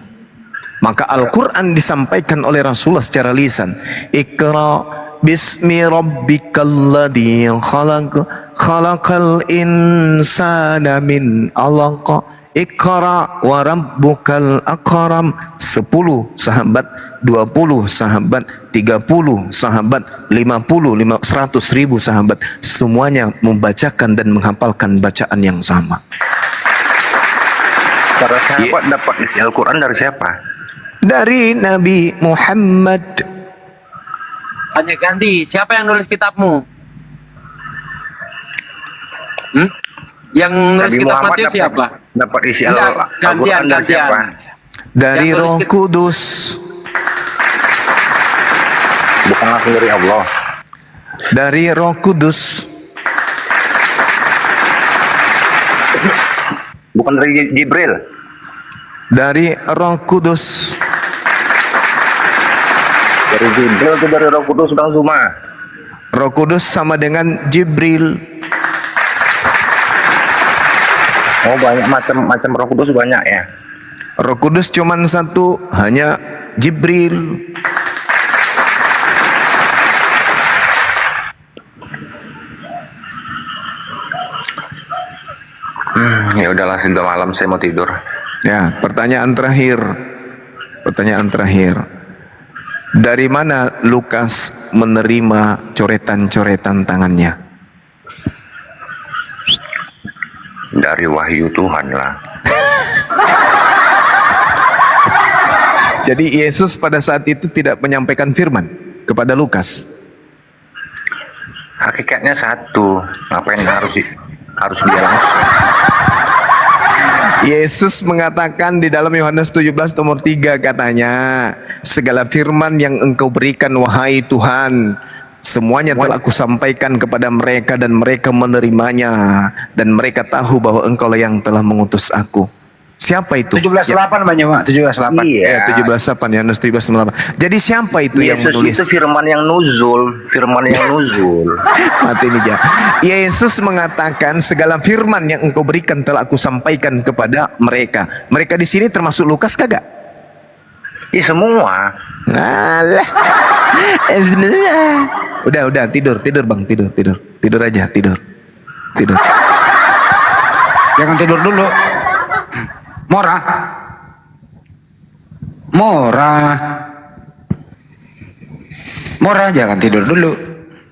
Maka Al-Quran disampaikan oleh Rasulullah secara lisan. Iqra bismi rabbikal ladzi khalaq, khalaqal insana min alaq. Iqra wa rabbukal akram. 10 sahabat, 20 sahabat, 30 sahabat, 50, 100.000 sahabat, semuanya membacakan dan menghafalkan bacaan yang sama. Para sahabat dapat isi Al-Quran dari siapa? Dari Nabi Muhammad. Tanya ganti, siapa yang nulis kitabmu? Yang nulis Nabi kitab Muhammad Matius siapa? Dapat isi Enggak, Al-Quran dari siapa? Dari Yang Roh nulis Kudus. Bukan langsung dari Allah. Dari Roh Kudus. Bukan dari Jibril. Dari Roh Kudus. Dari Jibril itu dari Roh Kudus Bang Zuma. Roh Kudus sama dengan Jibril. Oh banyak macam Roh Kudus banyak ya. Roh Kudus cuman satu, hanya Jibril. Ya udahlah sudah malam saya mau tidur. Ya, pertanyaan terakhir. Pertanyaan terakhir. Dari mana Lukas menerima coretan-coretan tangannya? Dari wahyu Tuhan lah. Jadi Yesus pada saat itu tidak menyampaikan firman kepada Lukas. Hakikatnya satu. Apa yang harus dia langsung? Yesus mengatakan di dalam Yohanes 17 nomor 3 katanya, segala firman yang engkau berikan wahai Tuhan, semuanya telah aku sampaikan kepada mereka dan mereka menerimanya, dan mereka tahu bahwa engkau lah yang telah mengutus aku. Siapa itu? 17:8 Bang Juma, 17:8. Ya, 17:8 ya, 17:8. Jadi siapa itu yang Yesus menulis? itu firman yang nuzul, Mati nih ya. Yesus mengatakan segala firman yang engkau berikan telah aku sampaikan kepada mereka. Mereka di sini termasuk Lukas kagak? Iya semua. Alah. Udah tidur Bang, tidur aja, tidur. Jangan tidur dulu. Mora jangan tidur dulu.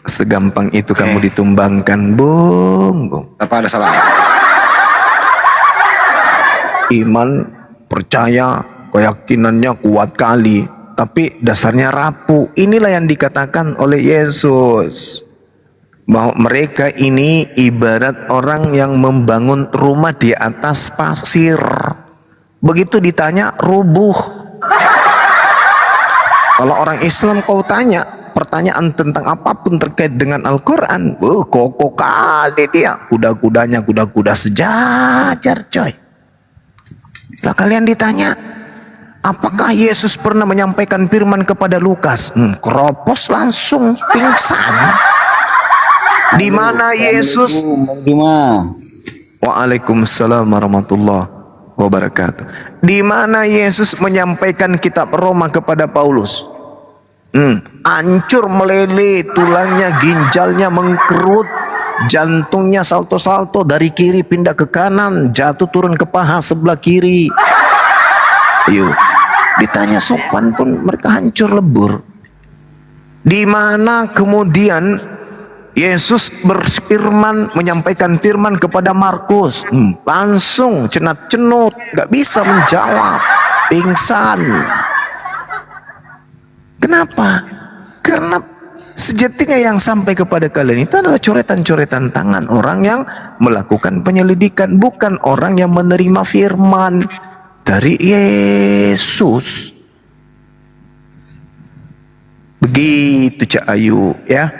Segampang itu kamu ditumbangkan, Bung. Apa ada salah? Iman, percaya, keyakinannya kuat kali, tapi dasarnya rapuh. Inilah yang dikatakan oleh Yesus, bahwa mereka ini ibarat orang yang membangun rumah di atas pasir. Begitu ditanya, rubuh. Kalau orang Islam kau tanya pertanyaan tentang apapun terkait dengan Al-Quran, kokoh kali dia. Kuda-kudanya kuda-kuda sejajar, coy. Lah kalian ditanya, apakah Yesus pernah menyampaikan firman kepada Lukas? Keropos langsung pingsan. Di mana Yesus? Waalaikumsalam warahmatullahi wabarakatuh. Di mana Yesus menyampaikan kitab Roma kepada Paulus? Hancur meleleh, tulangnya, ginjalnya mengkerut, jantungnya salto-salto dari kiri pindah ke kanan, jatuh turun ke paha sebelah kiri. Yuk, ditanya sopan pun mereka hancur lebur. Di mana kemudian Yesus berfirman, menyampaikan firman kepada Markus, langsung cenat-cenut, gak bisa menjawab, pingsan. Kenapa? Karena sejatinya yang sampai kepada kalian itu adalah coretan-coretan tangan orang yang melakukan penyelidikan, bukan orang yang menerima firman dari Yesus. Begitu Cak Ayu ya.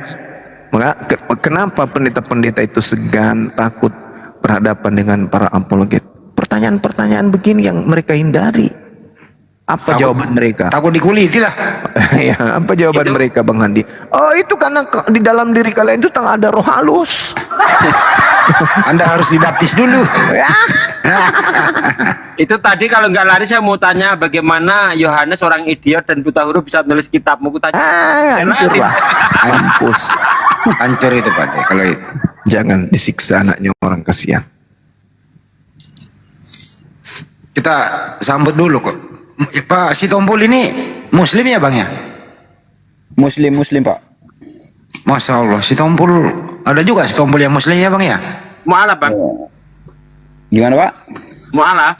Kenapa pendeta-pendeta itu segan, takut berhadapan dengan para apologet? Pertanyaan-pertanyaan begini yang mereka hindari. Apa jawaban mereka? Takut dikuliti lah. Ya, apa jawaban mereka, Bang Handi? Oh, itu karena di dalam diri kalian itu ada roh halus. Anda harus dibaptis dulu. Itu tadi kalau nggak lari saya mau tanya bagaimana Yohanes orang idiot dan buta huruf bisa nulis kitab. Mau tanya. Hancur lah. Hampus. Hancur itu Pak De, kalau itu. Jangan disiksa anaknya orang, kasihan. Kita sambut dulu kok. Pak Sitompul ini Muslim ya Bang ya? Muslim Pak. Masya Allah, Sitompul ada juga Sitompul yang Muslim ya Bang ya? Mu'alaf Bang. Gimana Pak? Mu'alaf.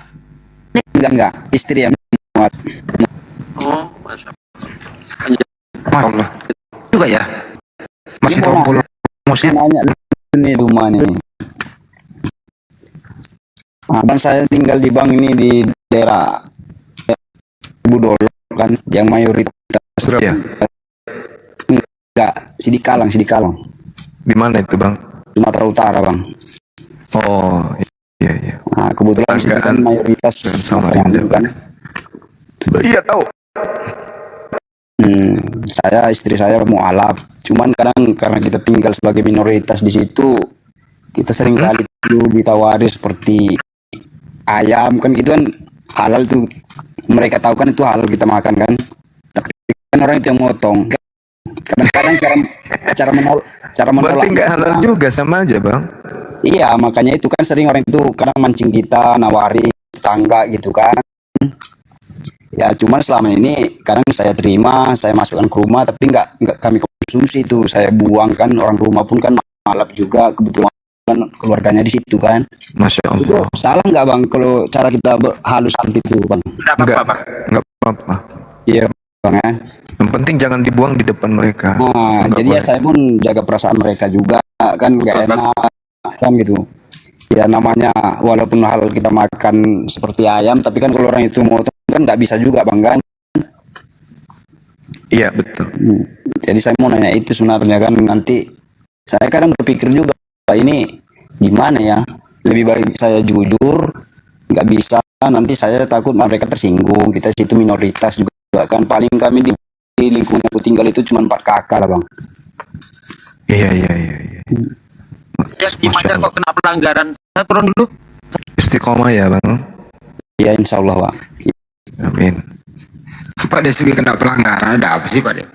Enggak. Istri yang muat. Oh, Masya Masya Allah. Juga ya? Masih Sitompul Muslim. Nanya ini rumah nih. Abang saya tinggal di Bang ini di daerah Budol kan, yang mayoritas Ya. enggak Sidikalang. Di mana itu, Bang? Sumatera Utara Bang. Oh, iya. Nah, kebetulan sini kan mayoritas Samarinda kan. Iya tahu. Istri saya mualaf. Cuman kadang karena kita tinggal sebagai minoritas di situ, kita sering kali itu ditawari seperti ayam kan, gitu kan halal tuh. Mereka tahu kan itu halal kita makan kan. Tapi kan orang itu yang motong. Kadang-kadang cara menolak. Berarti nggak halal juga, sama aja Bang. Iya, makanya itu kan sering orang itu kadang mancing kita, nawari tetangga gitu kan. Ya cuman selama ini kadang saya terima, saya masukkan ke rumah, tapi nggak kami konsumsi itu, saya buang kan. Orang rumah pun kan malap juga, kebetulan keluarganya di situ kan. Masya Allah. Salah nggak Bang kalau cara kita halus seperti itu Bang? Nggak apa-apa. Iya Bang ya. Yang penting jangan dibuang di depan mereka. Nah, jadi ya saya pun jaga perasaan mereka juga kan, nggak enak kan gitu. Ya namanya walaupun hal kita makan seperti ayam, tapi kan kalau orang itu mau kan nggak bisa juga Bang kan. Iya betul. Jadi saya mau nanya itu sebenarnya kan, nanti saya kadang berpikir juga, Pak, ini gimana ya, lebih baik saya jujur, nggak bisa nanti saya takut mereka tersinggung. Kita situ minoritas juga kan. Paling kami di lingkungan aku tinggal itu cuma 4 kakak lah bang. Iya. Ya, gimana Masya Allah. kok kena pelanggaran? Saya turun dulu. Istiqomah ya bang. Ya insya Allah bang. Amin. Pak De segi kena pelanggaran, ada apa sih Pak De?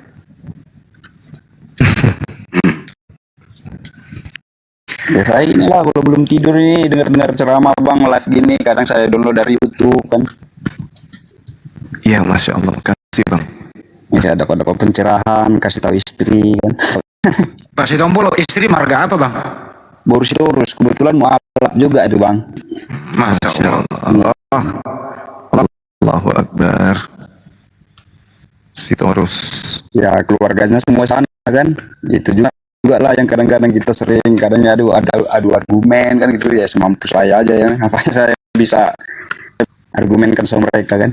Ya saya inilah kalau belum tidur ini dengar-dengar ceramah bang live gini. Kadang saya download dari YouTube kan. Iya Masya Allah. Makasih bang. Ya dapat pencerahan, kasih tahu istri kan. Pak Sitompul istri marga apa Bang? Boris lurus kebetulan mau alap juga itu bang. Masya Masya Allah. Allah. Allahu Akbar. Sitorus. Ya keluarganya semua sana kan. Itu juga lah yang kadang-kadang kita sering kadang adu argumen kan gitu ya, semampu saya aja ya. Apa saya bisa argumenkan sama mereka kan.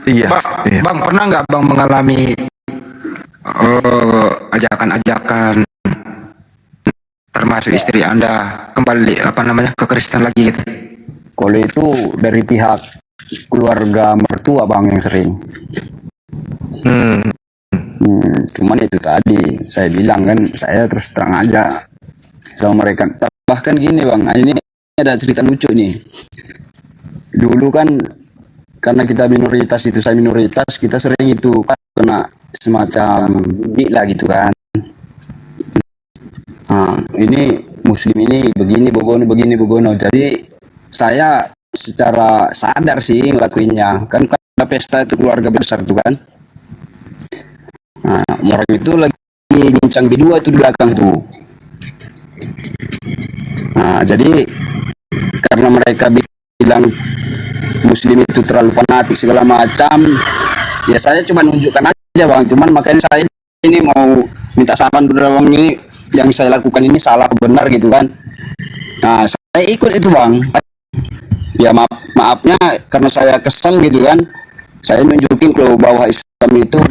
Iya. Iya. Bang pernah nggak Bang mengalami ajakan-ajakan termasuk istri Anda kembali ke Kristen lagi gitu? Kalau itu dari pihak keluarga mertua bang yang sering. Cuman itu tadi saya bilang kan, saya terus terang aja sama mereka. Bahkan gini bang, ini ada cerita lucu nih. Dulu kan karena kita minoritas itu, saya minoritas, kita sering itu kan kena semacam didik lah gitu kan. Nah, ini muslim ini begini begono. Jadi saya secara sadar sih ngelakuinnya. Kan ada pesta itu keluarga besar tuh kan. Nah, orang itu lagi nyincang berdua itu di belakang tuh. Nah, jadi karena mereka bilang muslim itu terlalu fanatik segala macam, ya saya cuma nunjukkan aja bang. Cuman makanya saya ini mau minta saran dulu bang, ini yang saya lakukan ini salah benar gitu kan. Nah saya ikut itu bang. Ya maafnya karena saya kesel gitu kan. Saya nunjukin kalau bahwa Islam itu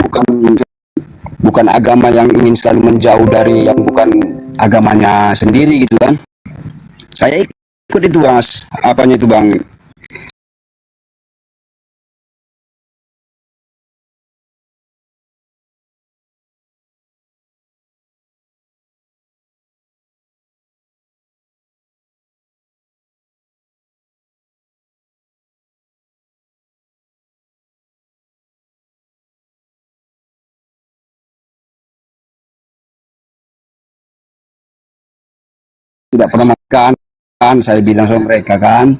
bukan agama yang ingin selalu menjauh dari yang bukan agamanya sendiri gitu kan. Saya ikut itu bang, apanya itu bang. Tidak pernah makan kan, saya bilang sama mereka kan,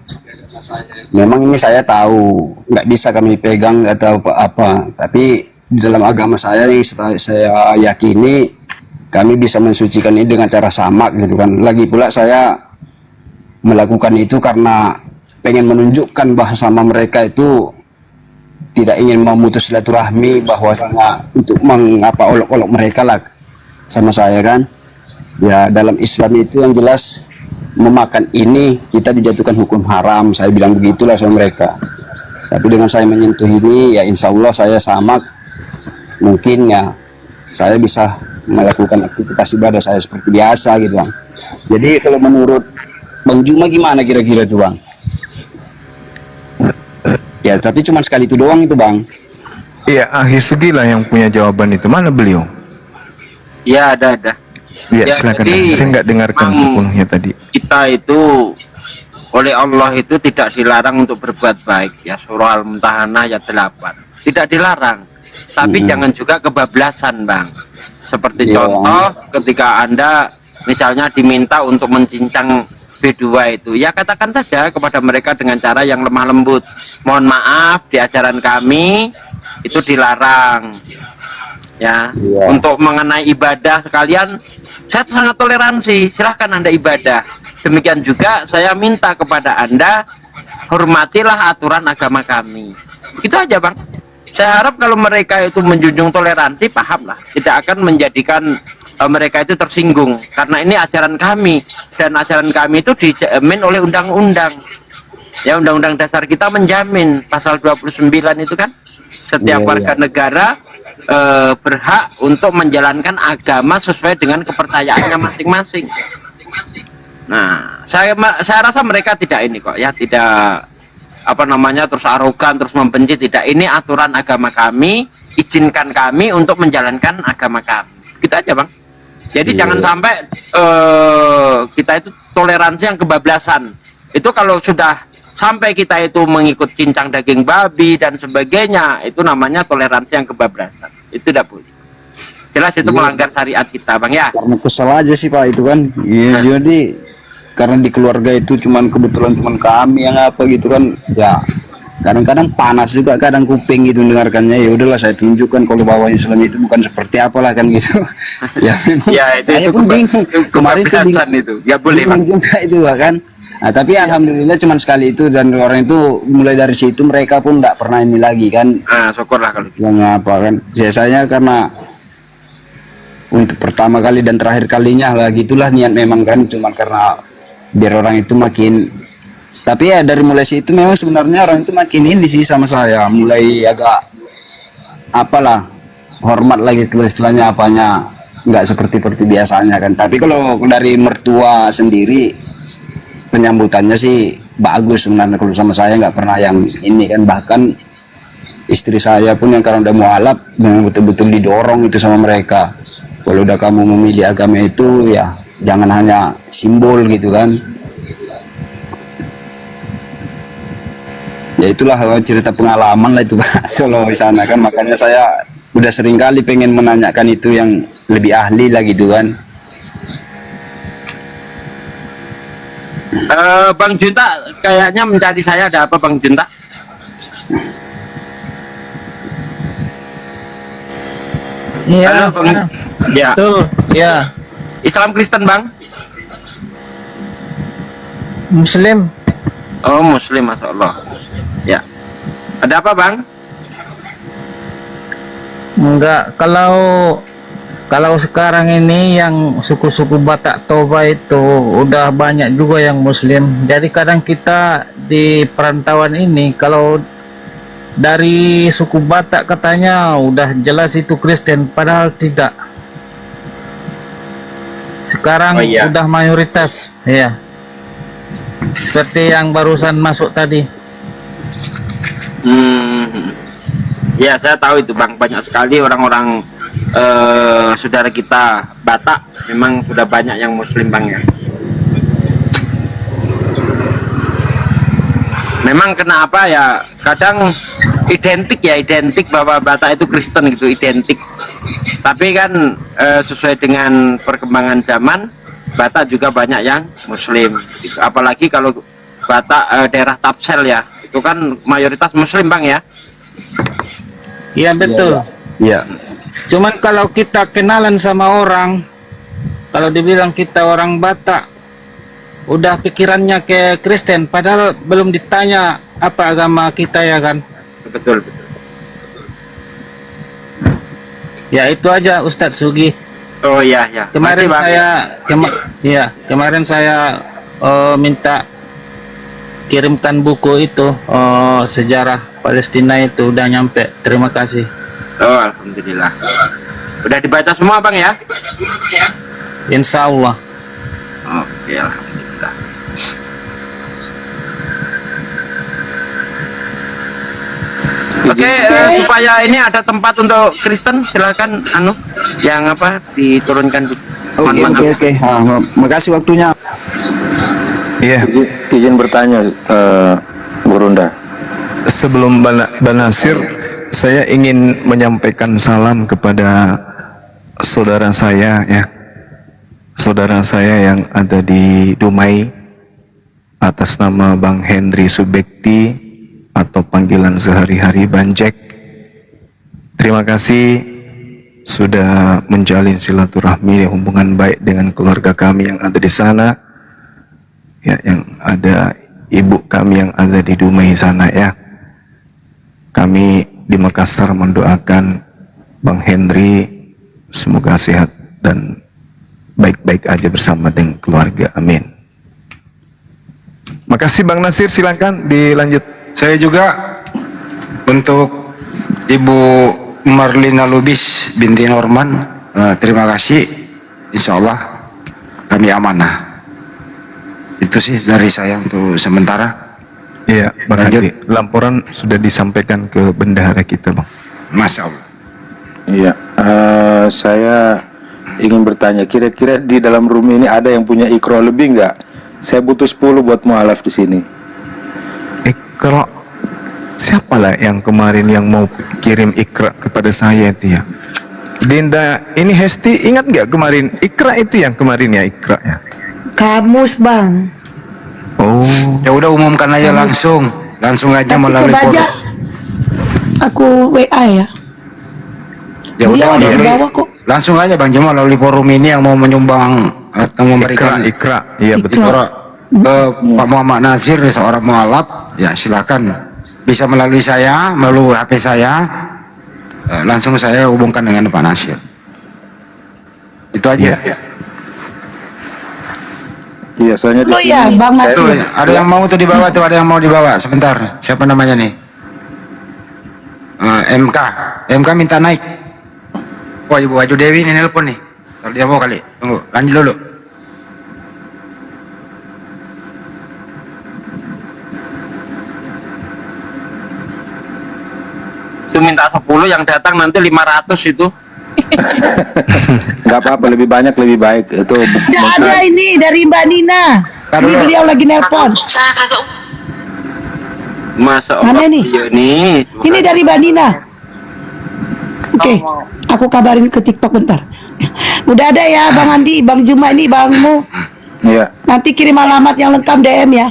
memang ini saya tahu nggak bisa kami pegang atau apa, tapi di dalam agama saya yang saya yakini kami bisa mensucikan ini dengan cara samak gitu kan. Lagi pula saya melakukan itu karena pengen menunjukkan bahwa sama mereka itu tidak ingin memutus silaturahmi, bahwasanya untuk mengapa olok-olok mereka lah sama saya kan. Ya dalam Islam itu yang jelas memakan ini kita dijatuhkan hukum haram, saya bilang begitulah sama mereka. Tapi dengan saya menyentuh ini ya insya Allah saya samak, mungkin ya saya bisa melakukan aktivitas ibadah saya seperti biasa gitu bang. Jadi kalau menurut Bang Juma gimana kira-kira tuh bang? Ya tapi cuma sekali itu doang itu bang. Iya, Akhir Sugi lah yang punya jawaban itu. Mana beliau? Ya ada. Iya, Ya, silakan. jadi, Saya nggak dengarkan sepenuhnya tadi. Kita itu oleh Allah itu tidak dilarang untuk berbuat baik, ya surah Al-Mumtahanah ayat 8. Tidak dilarang, tapi jangan juga kebablasan bang. Seperti contoh ketika Anda misalnya diminta untuk mencincang B2 itu, ya katakan saja kepada mereka dengan cara yang lemah lembut. Mohon maaf, di ajaran kami itu dilarang. Ya, untuk mengenai ibadah sekalian, saya sangat toleransi, silahkan Anda ibadah. Demikian juga saya minta kepada Anda, hormatilah aturan agama kami. Itu aja bang. Saya harap kalau mereka itu menjunjung toleransi, pahamlah, tidak akan menjadikan mereka itu tersinggung. Karena ini ajaran kami, dan ajaran kami itu dijamin oleh undang-undang. Ya, undang-undang dasar kita menjamin, pasal 29 itu kan, setiap warga negara berhak untuk menjalankan agama sesuai dengan kepercayaannya masing-masing. Nah, saya rasa mereka tidak ini kok ya, tidak apa namanya terus arogan, terus membenci, tidak. Ini aturan agama kami, izinkan kami untuk menjalankan agama kami. Gitu aja, Bang. Jadi jangan sampai kita itu toleransi yang kebablasan. Itu kalau sudah sampai kita itu mengikut cincang daging babi dan sebagainya, itu namanya toleransi yang kebablasan. Itu tidak boleh. Jelas itu melanggar syariat kita, Bang, ya. Karena kesal aja sih Pak itu kan. Iya, jadi karena di keluarga itu kebetulan cuman kami yang apa gitu kan. Ya kadang-kadang panas juga, kadang kuping gitu dengarkannya. Ya udahlah, saya tunjukkan kalau bahwa Islam itu bukan seperti apalah kan gitu. Ya, Ya, itu saya pun bingung. Kemarin itu kebablasan itu. Ya boleh, Bang. bingung juga itu Pak, kan. Nah, tapi alhamdulillah cuman sekali itu, dan orang itu mulai dari situ mereka pun tidak pernah ini lagi kan. Nah, syukurlah kalau gitu. Yang apa kan. Biasanya karena untuk pertama kali dan terakhir kalinya lah gitulah niat memang kan, cuman karena biar orang itu makin, tapi ya dari mulai situ memang sebenarnya orang itu makin ini sih sama saya, mulai agak apalah hormat lagi ke istilahnya, apanya nggak seperti biasanya kan. Tapi kalau dari mertua sendiri penyambutannya sih bagus sebenarnya, kalau sama saya nggak pernah yang ini kan. Bahkan istri saya pun yang karena udah mualaf memang betul-betul didorong itu sama mereka, kalau udah kamu memilih agama itu ya jangan hanya simbol gitu kan. Ya itulah cerita pengalaman lah itu Pak. Kalau di sana kan, makanya saya udah sering kali pengen menanyakan itu yang lebih ahli lah gitu kan. Bang Junta kayaknya mencari saya, ada apa Bang Junta? Iya, Halo, Bang. Ya. betul. Ya, Islam Kristen, Bang? Muslim. Oh, Muslim, Masya Allah. Ya. Ada apa, Bang? Enggak, kalau sekarang ini yang suku-suku Batak Toba itu udah banyak juga yang Muslim. Jadi kadang kita di perantauan ini, kalau dari suku Batak katanya udah jelas itu Kristen, padahal tidak. Sekarang Oh, iya. udah mayoritas, ya. Seperti yang barusan masuk tadi. Ya, saya tahu itu, Bang. Banyak sekali orang-orang saudara kita Batak memang sudah banyak yang Muslim, Bang, ya. Memang kenapa ya, kadang identik bahwa Batak itu Kristen gitu, identik. Tapi kan sesuai dengan perkembangan zaman, Batak juga banyak yang Muslim gitu. Apalagi kalau Batak daerah Tapsel ya, itu kan mayoritas Muslim, Bang, ya. Iya, betul. Iya. Cuman kalau kita kenalan sama orang, kalau dibilang kita orang Batak, udah pikirannya ke Kristen, padahal belum ditanya apa agama kita, ya kan? Betul. Ya itu aja Ustadz Sugi. Oh iya, ya. Kemarin Makasih, Bang. kemarin saya minta kirimkan buku itu, sejarah Palestina itu udah nyampe. Terima kasih. Oh, alhamdulillah. Udah dibaca semua, Bang, ya? Insya Allah. Oke, alhamdulillah. Oke, supaya ini ada tempat untuk Kristen, silakan yang apa diturunkan. Oke. Makasih waktunya. Iya. Izin bertanya, Bu Runda. Sebelum Banasir, saya ingin menyampaikan salam kepada saudara saya ya. Saudara saya yang ada di Dumai atas nama Bang Hendri Subekti atau panggilan sehari-hari Bang Jack. Terima kasih sudah menjalin silaturahmi, hubungan baik dengan keluarga kami yang ada di sana. Ya, yang ada ibu kami yang ada di Dumai sana ya. Kami di Makassar mendoakan Bang Hendri semoga sehat dan baik-baik aja bersama dengan keluarga. Amin. Makasih Bang Nasir, silakan dilanjut. Saya juga untuk Ibu Marlina Lubis binti Norman, terima kasih. Insya Allah kami amanah. Itu sih dari saya untuk sementara. Iya, Bang Hadi. Laporan sudah disampaikan ke bendahara kita, Bang. Masya Allah. Iya, saya ingin bertanya, kira-kira di dalam room ini ada yang punya ikro lebih nggak? Saya butuh 10 buat mualaf di sini. Ikra, siapa lah yang kemarin yang mau kirim ikra kepada saya itu ya? Dinda, ini Hesti ingat nggak kemarin? Ikra itu yang kemarin ya, ikra ya. Kamus bang. Oh, Ya udah umumkan aja langsung aja Tapi melalui coba aja. forum. Aku WA ya. Ya udah Beliau ada di melalui- bawah kok. langsung aja Bang Juma melalui forum ini yang mau menyumbang atau memberikan ikra, iya betul. ikro ke Pak Muhammad Nasir seorang mualaf, ya silakan bisa melalui saya, melalui HP saya, langsung saya hubungkan dengan Pak Nasir. Itu aja. Iya, soalnya di Lo ya Bang Tuh, Nasir. ada yang mau tuh dibawa tuh, ada yang mau dibawa. Sebentar, siapa namanya nih? MK minta naik. Wah, Ibu Aju Dewi ini nelpon nih. Kalau dia mau kali, tunggu, lanjut dulu. Itu minta 10, yang datang nanti 500 itu. nggak apa-apa, lebih banyak lebih baik. Itu Tidak ada ini dari Mbak Nina. Taruh Ini dulu. beliau lagi nelpon. Masa Mana Allah, nih? iya nih. Ini dari Mbak Nina. Oke, aku kabarin ke TikTok bentar. Udah ada ya Bang Andi, Bang Juma ini Bangmu. Iya. Nanti kirim alamat yang lengkap DM ya.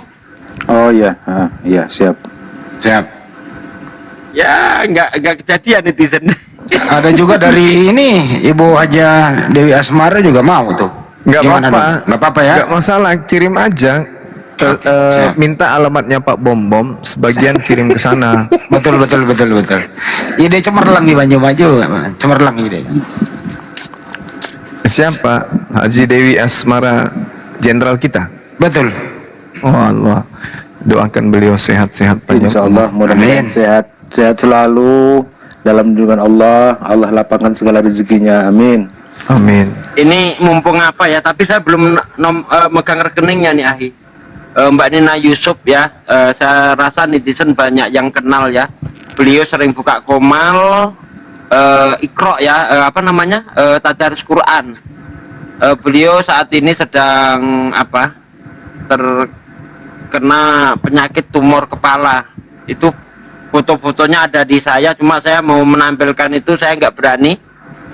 Oh iya, iya siap. Siap. Ya, nggak kejadian netizen. Ada juga dari ini Ibu Haja Dewi Asmara juga mau tuh. Nggak Gimana apa-apa. dong? Nggak apa-apa ya? Nggak masalah, kirim aja. siap. Minta alamatnya Pak Bom, sebagian kirim ke sana. Betul. Ide cemerlang nih Banyu Maju, cemerlang ide. Siapa? Haji Dewi Asmara, jenderal kita. Betul. Oh Allah, doakan beliau sehat-sehat panjang. Insya Allah mudah-mudahan Amin. sehat selalu dalam lindungan Allah. Allah lapangkan segala rezekinya. Amin. Amin. Ini mumpung apa ya, tapi saya belum megang rekeningnya nih Ahi. Mbak Nina Yusuf ya, saya rasa netizen banyak yang kenal ya. Beliau sering buka komal, ikro ya, apa namanya, tadarus Quran. Beliau saat ini sedang apa, terkena penyakit tumor kepala. Itu foto-fotonya ada di saya, cuma saya mau menampilkan itu saya nggak berani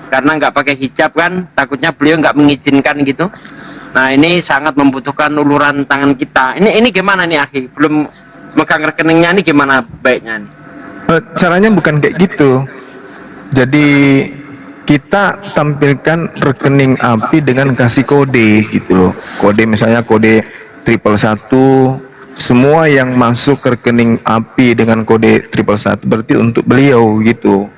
karena nggak pakai hijab kan, takutnya beliau nggak mengizinkan gitu. Nah ini sangat membutuhkan uluran tangan kita. Ini gimana nih Akhi? Belum megang rekeningnya, ini gimana baiknya nih? Caranya bukan kayak gitu. Jadi kita tampilkan rekening API dengan kasih kode gitu loh. Kode misalnya kode 111, semua yang masuk ke rekening API dengan kode 111 berarti untuk beliau gitu.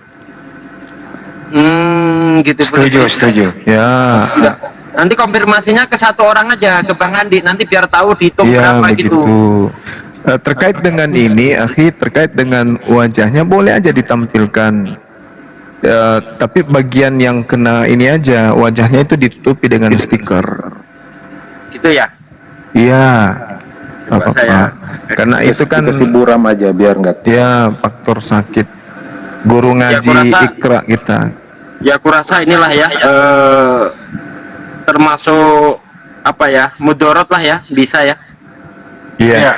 Gitu. Setuju. Ya. Nanti konfirmasinya ke satu orang aja, ke Bang Andi. Nanti biar tahu dihitung Iya berapa begitu. gitu. Terkait dengan ini, Akhi, terkait dengan wajahnya boleh aja ditampilkan. Tapi bagian yang kena ini aja, wajahnya itu ditutupi dengan stiker. Gitu ya? Iya. Coba Apa-apa. saya. Karena itu kan Dikasih buram aja biar nggak. ya faktor sakit. Guru Ya, ngaji aku rasa- ikra kita. Ya aku rasa inilah ya, termasuk apa ya, mudorot lah ya, bisa ya. Iya.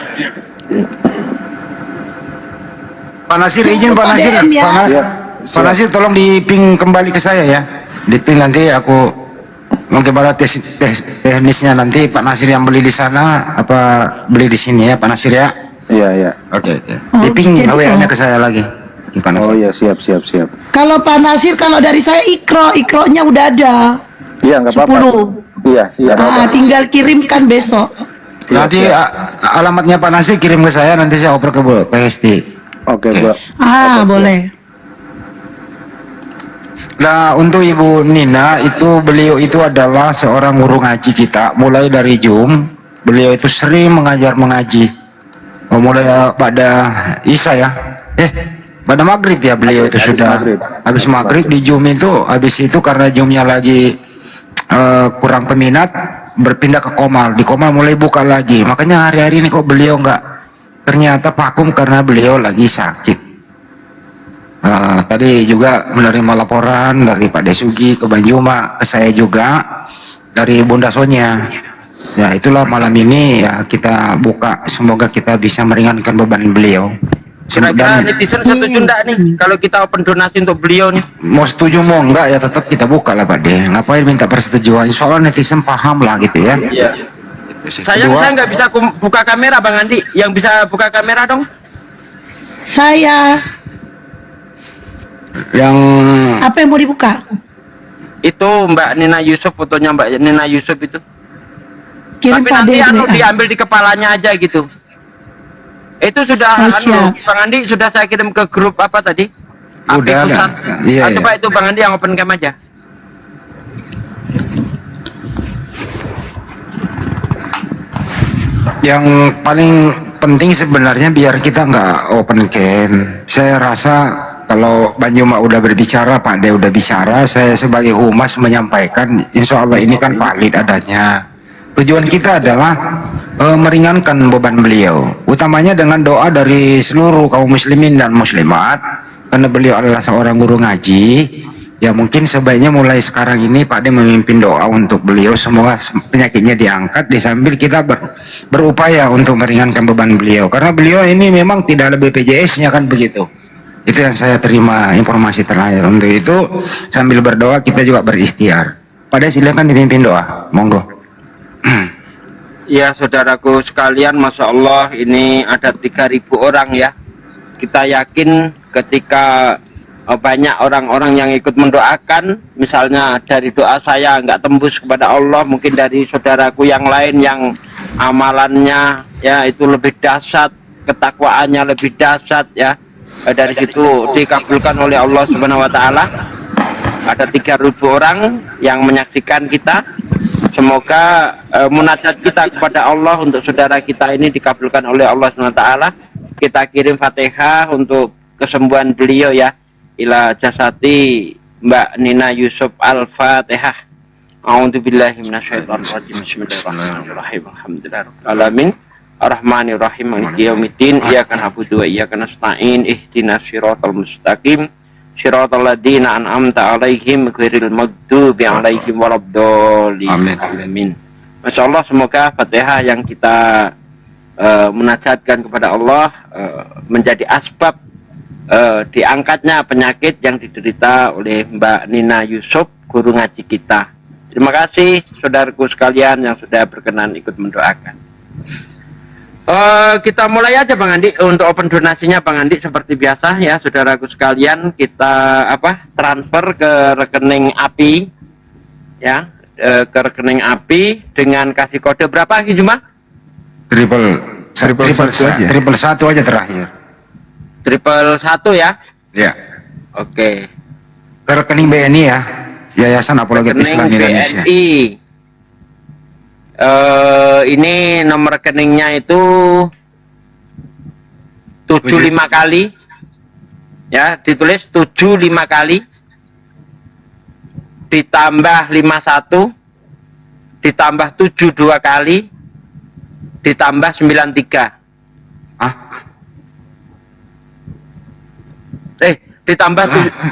Pak Nasir izin Pak Nasir. DM ya. Pak Nasir tolong diping kembali ke saya ya. Diping nanti aku mungkin pada teknisnya nanti Pak Nasir yang beli di sana apa beli di sini ya Pak Nasir ya. Iya. Oke. Oh, Diping gitu. WA-nya ke saya lagi. Pak Nasir. Oh iya, siap. Kalau Pak Nasir, kalau dari saya ikro-nya udah ada. Iya, nggak apa-apa. 10. Iya. Tinggal kirimkan besok. Nanti alamatnya Pak Nasir kirim ke saya, nanti saya oper ke Hesti. Oke, Bro. Boleh. Nah, untuk Ibu Nina itu beliau itu adalah seorang guru ngaji kita. Mulai dari Jum, beliau itu sering mengaji. Mulai pada Isya ya. Pada maghrib ya beliau itu sudah. Habis maghrib di Jum itu, habis itu karena Jumnya lagi kurang peminat, berpindah ke Komal. Di Komal mulai buka lagi. Makanya hari-hari ini kok beliau nggak ternyata vakum karena beliau lagi sakit. Tadi juga menerima laporan dari Pak Desugi ke Banjuma, ke saya juga dari Bunda Sonya. Ya itulah malam ini ya kita buka, semoga kita bisa meringankan beban beliau. Kira-kira netizen setuju enggak nih kalau kita open donasi untuk beliau nih? Mau setuju mau enggak ya tetap kita buka lah Pak De. Ngapain minta persetujuan? Soalnya netizen paham lah gitu ya. Iya. Saya nggak bisa buka kamera Bang Andi. Yang bisa buka kamera dong? Saya. Yang Apa yang mau dibuka? Itu Mbak Nina Yusuf, fotonya Mbak Nina Yusuf itu. Kirim Tapi Pak nanti De. diambil di kepalanya aja gitu. Itu sudah siap. Bang Andi sudah saya kirim ke grup apa tadi? Udah ada. Iya, Coba itu Bang Andi yang open cam aja. yang paling penting sebenarnya biar kita nggak open cam. Saya rasa kalau Banjuma udah berbicara, Pak De udah bicara, saya sebagai humas menyampaikan, insya Allah ini kan valid adanya. Tujuan kita adalah meringankan beban beliau, utamanya dengan doa dari seluruh kaum muslimin dan muslimat, karena beliau adalah seorang guru ngaji. Ya mungkin sebaiknya mulai sekarang ini Pak De memimpin doa untuk beliau, semoga penyakitnya diangkat, di sambil kita berupaya untuk meringankan beban beliau, karena beliau ini memang tidak ada BPJS-nya kan begitu. Itu yang saya terima informasi terakhir. Untuk itu sambil berdoa kita juga berikhtiar. Pak De silakan dipimpin doa, monggo. Ya saudaraku sekalian, Masya Allah ini ada 3.000 orang ya. Kita yakin ketika banyak orang-orang yang ikut mendoakan, misalnya dari doa saya nggak tembus kepada Allah, mungkin dari saudaraku yang lain yang amalannya ya itu lebih dahsyat, ketakwaannya lebih dahsyat ya, dari situ dikabulkan oleh Allah Subhanahu Wa Taala. Ada 3.000 orang yang menyaksikan kita. Semoga munajat kita kepada Allah untuk saudara kita ini dikabulkan oleh Allah Subhanahu Wa Taala. Kita kirim Fatihah untuk kesembuhan beliau ya. Ila jasati Mbak Nina Yusuf Al-Fatihah. A'udzubillahi minasyaitonirrajim. Bismillahirrahmanirrahim. Alhamdulillahirabbil alamin. Arrahmanirrahim. Maliki yaumiddin. Iyyaka na'budu wa iyyaka nasta'in. Ihdinas siratal mustaqim. Siratal ladzina an'amta 'alaihim ghairil maghdubi 'alaihim waladdallin. Amin. Masya Allah, semoga Fatihah yang kita munajatkan kepada Allah menjadi asbab diangkatnya penyakit yang diderita oleh Mbak Nina Yusuf, guru ngaji kita. Terima kasih saudaraku sekalian yang sudah berkenan ikut mendoakan. Kita mulai aja Bang Andi untuk open donasinya Bang Andi, seperti biasa ya saudaraku sekalian, kita transfer ke rekening API ya, ke rekening API dengan kasih kode berapa Cuma? Triple satu aja terakhir. 111 ya? Ya. Oke. Ke rekening BNI ya, Yayasan Apologet Islam Indonesia. BNI. Ini nomor rekeningnya itu 75 kali. Ya, ditulis 75 kali. Ditambah 51. Ditambah 72 kali. Ditambah 93.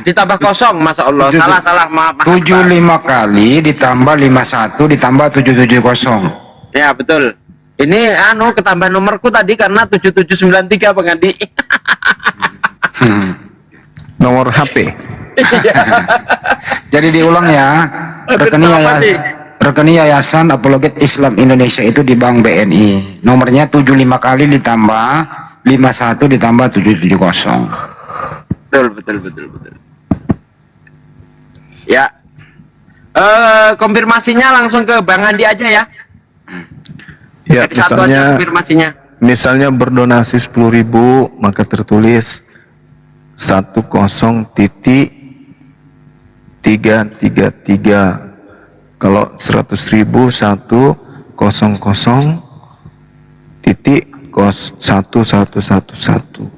Ditambah kosong, Masya Allah. Salah, maaf. 75 kali ditambah 51 ditambah 770. Ya, betul. Ini ketambah nomorku tadi karena 7793 Bang Andi. Nomor HP. Jadi diulang ya. Rekening Yayasan Apologet Islam Indonesia itu di Bank BNI. Nomornya 75 kali ditambah 51 ditambah 770. Betul. Ya. Konfirmasinya langsung ke Bang Andi aja ya. Ya, misalnya berdonasi 10.000 maka tertulis 10.333. Kalau 100.000 100.111.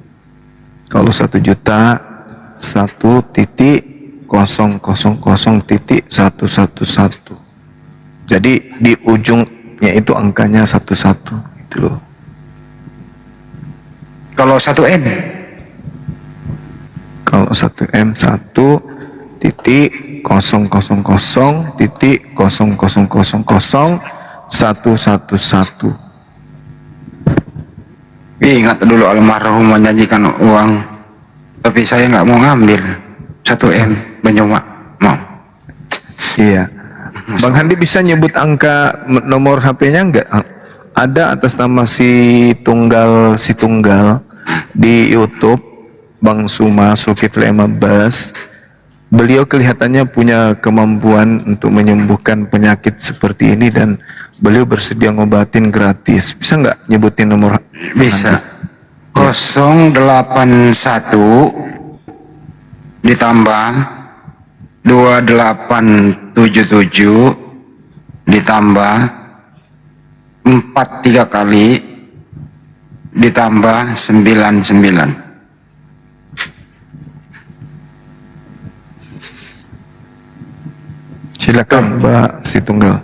Kalau 1 juta 1.000.111. Jadi di ujungnya itu angkanya 11 gitu loh. Kalau 1M Kalau 1M 1.000.000.111. ingat dulu almarhum menjanjikan uang, tapi saya nggak mau ngambil 1M Banyuma. Mau. Iya. Bang Handi bisa nyebut angka nomor HP-nya enggak? Ada atas nama si Tunggal di YouTube Bang Suma Zulkifli Abbas. Beliau kelihatannya punya kemampuan untuk menyembuhkan penyakit seperti ini dan beliau bersedia ngobatin gratis. Bisa nggak nyebutin nomor? Bisa. 081 ditambah 2877 ditambah 43 kali ditambah 99. Silakan Mbak Situnggal.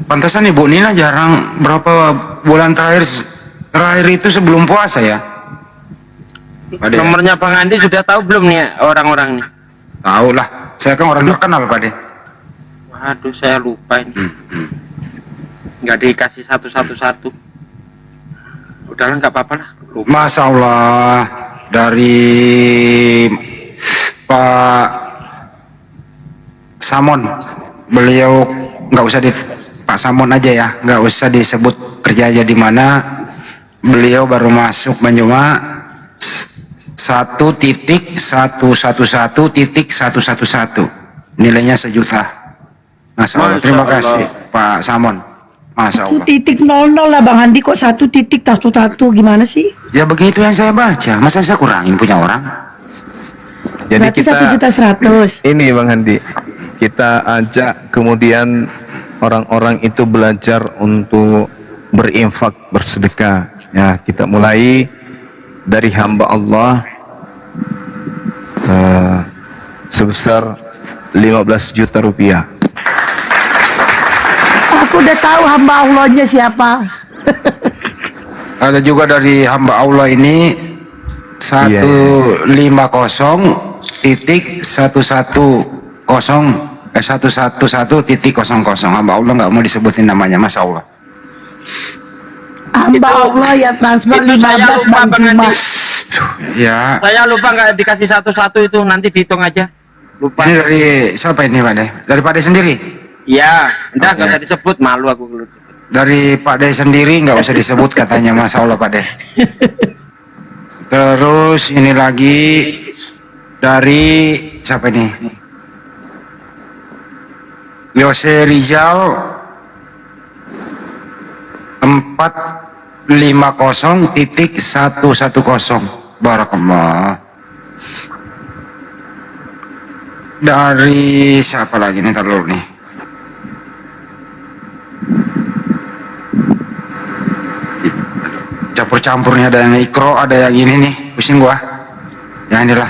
Pantasan Ibu Nina jarang, berapa bulan terakhir itu sebelum puasa ya? Pade. Nomornya Bang Andi sudah tahu belum nih orang-orang nih? Tahu lah, saya kan orang terkenal Pak De. Waduh, saya lupa ini. Nggak dikasih satu-satu. Udahlah, nggak apa-apa lah. Lupa. Masya Allah, dari Pak Samon, beliau nggak usah di Pak Samon aja ya, nggak usah disebut kerja aja di mana. Beliau baru masuk Banyuma 1.111.111, nilainya 1 juta. Masya Allah, terima kasih Pak Samon. Masya Allah. 1.00 lah Bang Handi, kok 1.11 gimana sih? Ya begitu yang saya baca, masa saya kurangin punya orang? Jadi Berarti kita 1.100.000. ini Bang Handi, kita ajak kemudian orang-orang itu belajar untuk berinfak, bersedekah. Ya, kita mulai dari hamba Allah sebesar 15 juta rupiah. Aku udah tahu hamba Allahnya siapa. Ada juga dari hamba Allah ini 111.111.00 hamba Allah, nggak mau disebutin namanya. Masya Allah. Hamba Allah ya transfer Itu saya 15 lupa Bang Bang Juma. Andi. Ya, Saya lupa nggak dikasih satu-satu itu, nanti dihitung aja. Lupa. ini dari siapa ini Pak De? Dari Pak De sendiri? Ya, enggak Oke. usah disebut, malu aku kalau disebut. Dari Pak De sendiri nggak usah disebut katanya. Masya Allah Pak De. Terus ini lagi dari siapa ini? Yose Rizal 450.110. Barakallah. Dari siapa lagi nih, ntar dulu nih. Campur-campurnya, ada yang ikro, ada yang ini nih, pusing gua. Ya inilah.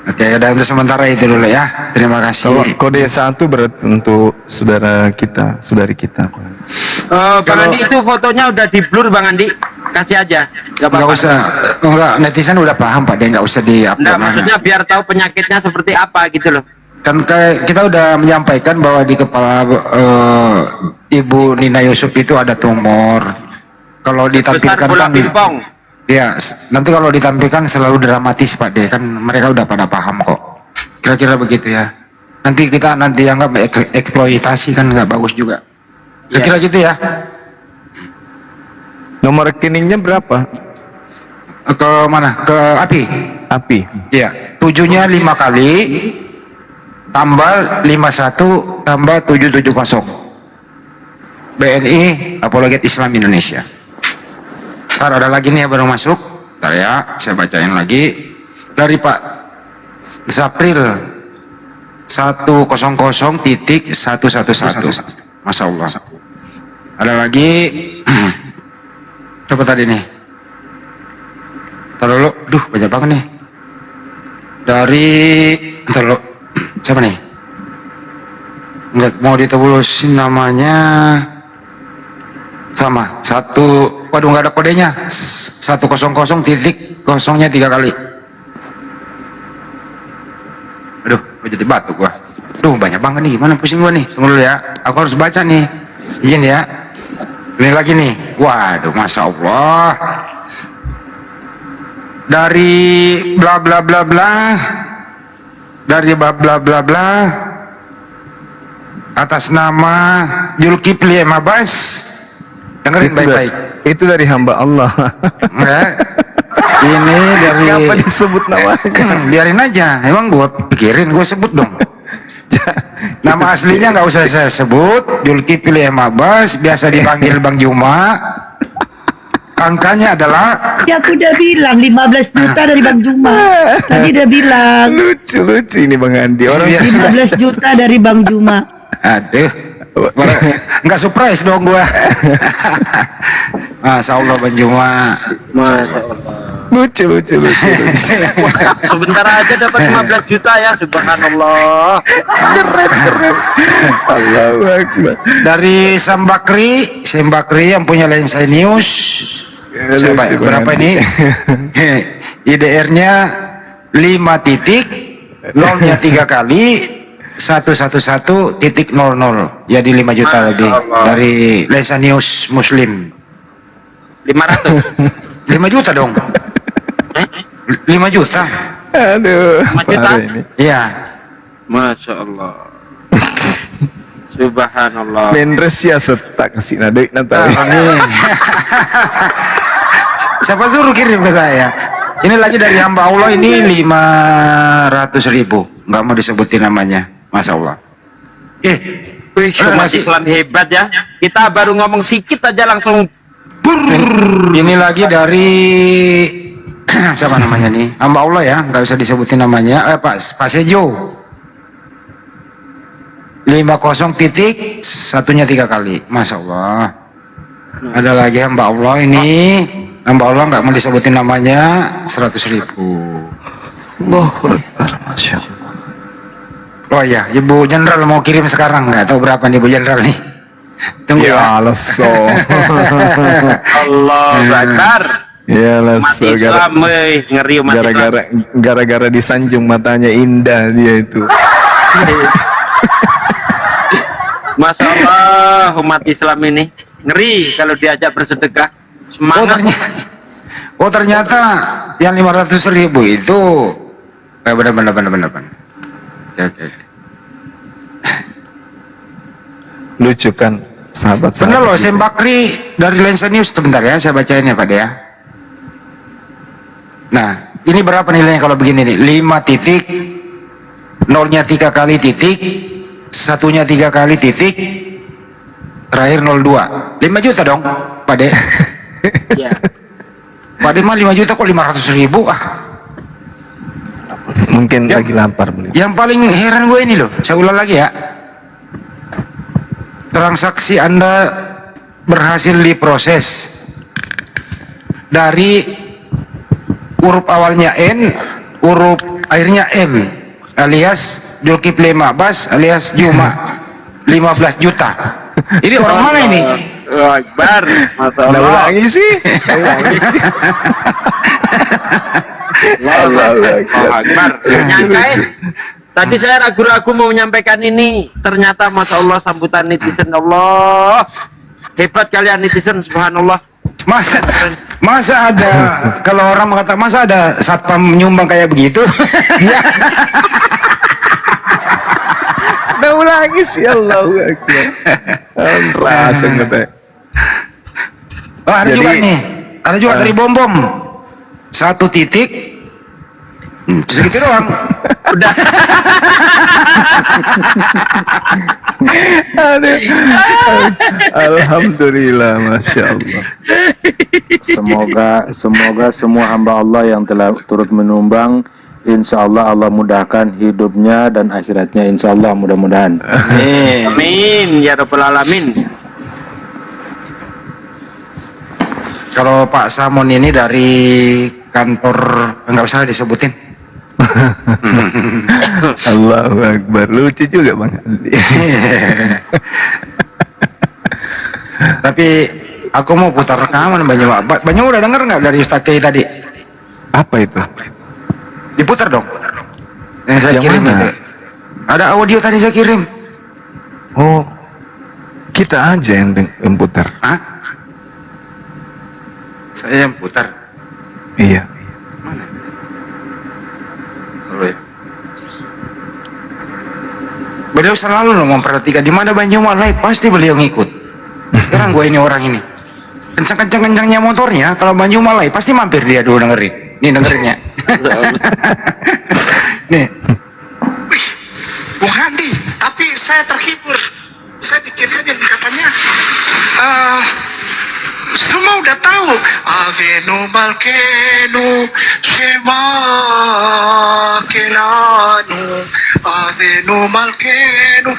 Oke, udah untuk sementara itu dulu ya. Terima Kalau kasih. kode 1 berarti untuk saudari kita. Bang Andi, itu fotonya udah di blur Bang Andi, kasih aja. Nggak Nggak apa-apa. usah, enggak, netizen udah paham Pak De, nggak usah Nggak, di-upload. maksudnya biar tahu penyakitnya seperti apa gitu loh. Kan kita udah menyampaikan bahwa di kepala Ibu Nina Yusuf itu ada tumor. Kalau ditampilkan Besar bola kan, pingpong. ya nanti kalau ditampilkan selalu dramatis Pak De, kan mereka udah pada paham kok. Kira-kira begitu ya. Nanti kita anggap eksploitasi, kan nggak bagus juga. Kira-kira gitu ya. Nomor rekeningnya berapa? Ke mana? Ke API. API. Iya, 7-nya 5 kali tambah 51 tambah 770. BNI Apologet Islam Indonesia. Ntar ada lagi nih yang baru masuk. Ntar ya, saya bacain lagi. Dari Pak Zapril 100.111. Masya Allah. Ada lagi. Coba tadi nih. Ntar dulu. Duh, banyak banget nih. Dari, ntar dulu. Siapa nih? mau ditebulusin namanya sama satu. Waduh, nggak ada kodenya. 100 titik kosongnya 3 kali. Aduh, gua jadi batuk gua. Duh, banyak banget nih. Gimana pusing gua nih? Tunggu dulu ya. Aku harus baca nih. Izin ya. Ini lagi nih. Waduh, masya Allah. Dari bla bla bla bla. Dari bla bla bla bla. Atas nama Zulkifli Mabas. Dengerin baik-baik. Itu dari hamba Allah. Ya. Ini dari. Kenapa disebut namanya? Biarin aja. Emang gua pikirin, gua sebut dong. Nama aslinya nggak usah saya sebut. Zulkifli Mabas, biasa dipanggil Bang Juma. Angkanya adalah. Ya aku udah bilang 15 juta dari Bang Juma. Tadi udah bilang Lucu ini Bang Andi. Orang 15 juta dari Bang Juma. Aduh, nggak surprise dong gua. Masya Allah Bang Juma. Masya Allah. lucu. Sebentar aja dapat 15 juta ya, subhanallah. Allahu Akbar. Dari Sambakri yang punya Lensa News. Coba, berapa ini? IDR-nya 5 titik, 0-nya 3 kali, 111.00, jadi 5 juta lebih dari Lensa News Muslim. 500. 5 juta dong. 5 juta. Aduh. 5 juta? parah ini. Iya. Masya Allah. Subhanallah. Mendres ya setak kasih nadek nanti. Amin. Siapa suruh kirim ke saya? Ini lagi dari hamba Allah ini 500.000. Nggak mau disebutin namanya. Masya Allah. Wih, umat Islam hebat ya. Kita baru ngomong sikit aja langsung. Ini lagi dari siapa namanya nih? Hamba Allah ya, nggak usah disebutin namanya. Pak Sejo. 50 titik, satunya 3 kali. Masya Allah. Ada lagi hamba Allah ini. Hamba Allah nggak mau disebutin namanya. 100.000. Allahu Akbar, Masya Allah. Oh iya, Ibu Jenderal mau kirim sekarang, nggak tahu berapa nih Ibu Jenderal nih. Tunggu ya. Ya Allah, so. Allahu Akbar. Ya Allah, Umat so. Islam, ngeri umat Islam. Gara-gara disanjung matanya indah dia itu. Masya Allah, umat Islam ini ngeri kalau diajak bersedekah. Semangat. Ternyata yang 500.000 itu benar. Oke. Lucu kan, sahabat. Benar loh, Sembakri dari Lensa News. Sebentar ya, saya bacain ya Pak ya. Nah, ini berapa nilainya kalau begini nih? 5 titik, 0-nya 3 kali titik, 1-nya 3 kali titik, terakhir 02. 5 juta dong, Pak De. Ya. Pak De mah 5 juta kok 500.000 ah. Mungkin lagi lapar beliau. Yang paling heran gue ini loh, saya ulang lagi ya. Transaksi Anda berhasil diproses dari huruf awalnya N, huruf akhirnya M, alias Zulkifli Mabas alias Juma. 15 juta. Ini orang mana ini? Allahu Akbar. Masya Nah, Allah. ulangi sih. Allahu Akbar. Nyangka tadi saya ragu-ragu mau menyampaikan ini, ternyata Masya Allah sambutan netizen. Allah hebat kalian netizen, subhanallah. Masa ada kalau orang mengatakan masa ada satpam menyumbang kayak begitu? Nah, ulangi sih, Allahu Akbar. Langsung ngetek. Oh, ada Jadi, juga nih, ada juga dari bom 1 titik. Segitu doang. Udah. Aduh. Alhamdulillah, Masya Allah. Semoga semua hamba Allah yang telah turut menyumbang, insya Allah Allah mudahkan hidupnya dan akhiratnya, insya Allah mudah-mudahan. Amin ya rabbal alamin. Kalau Pak Samon ini dari kantor, nggak usah disebutin. Allahu Akbar. Lucu juga Bang Andi. Tapi aku mau putar rekaman Banyuma. Banyuma udah denger nggak dari Ustaz Kiai tadi? Apa itu? Diputar dong. Yang saya Yang kirim mana? itu. Ada audio tadi saya kirim. Oh, kita aja yang putar. Hah? Saya yang putar. Iya. Mana? Dulu ya. Beliau selalu loh memperhatikan di mana Banyuma live, pasti beliau ngikut. Sekarang gue ini orang ini. Kencang-kencangnya motornya, kalau Banyuma live pasti mampir dia dulu dengerin. Nih dengerinnya. Nih. Bung Handi, tapi saya terhibur. Saya pikirin katanya semua udah tahu. Avenu Malkenu Shema Kelanu Avenu Malkenu.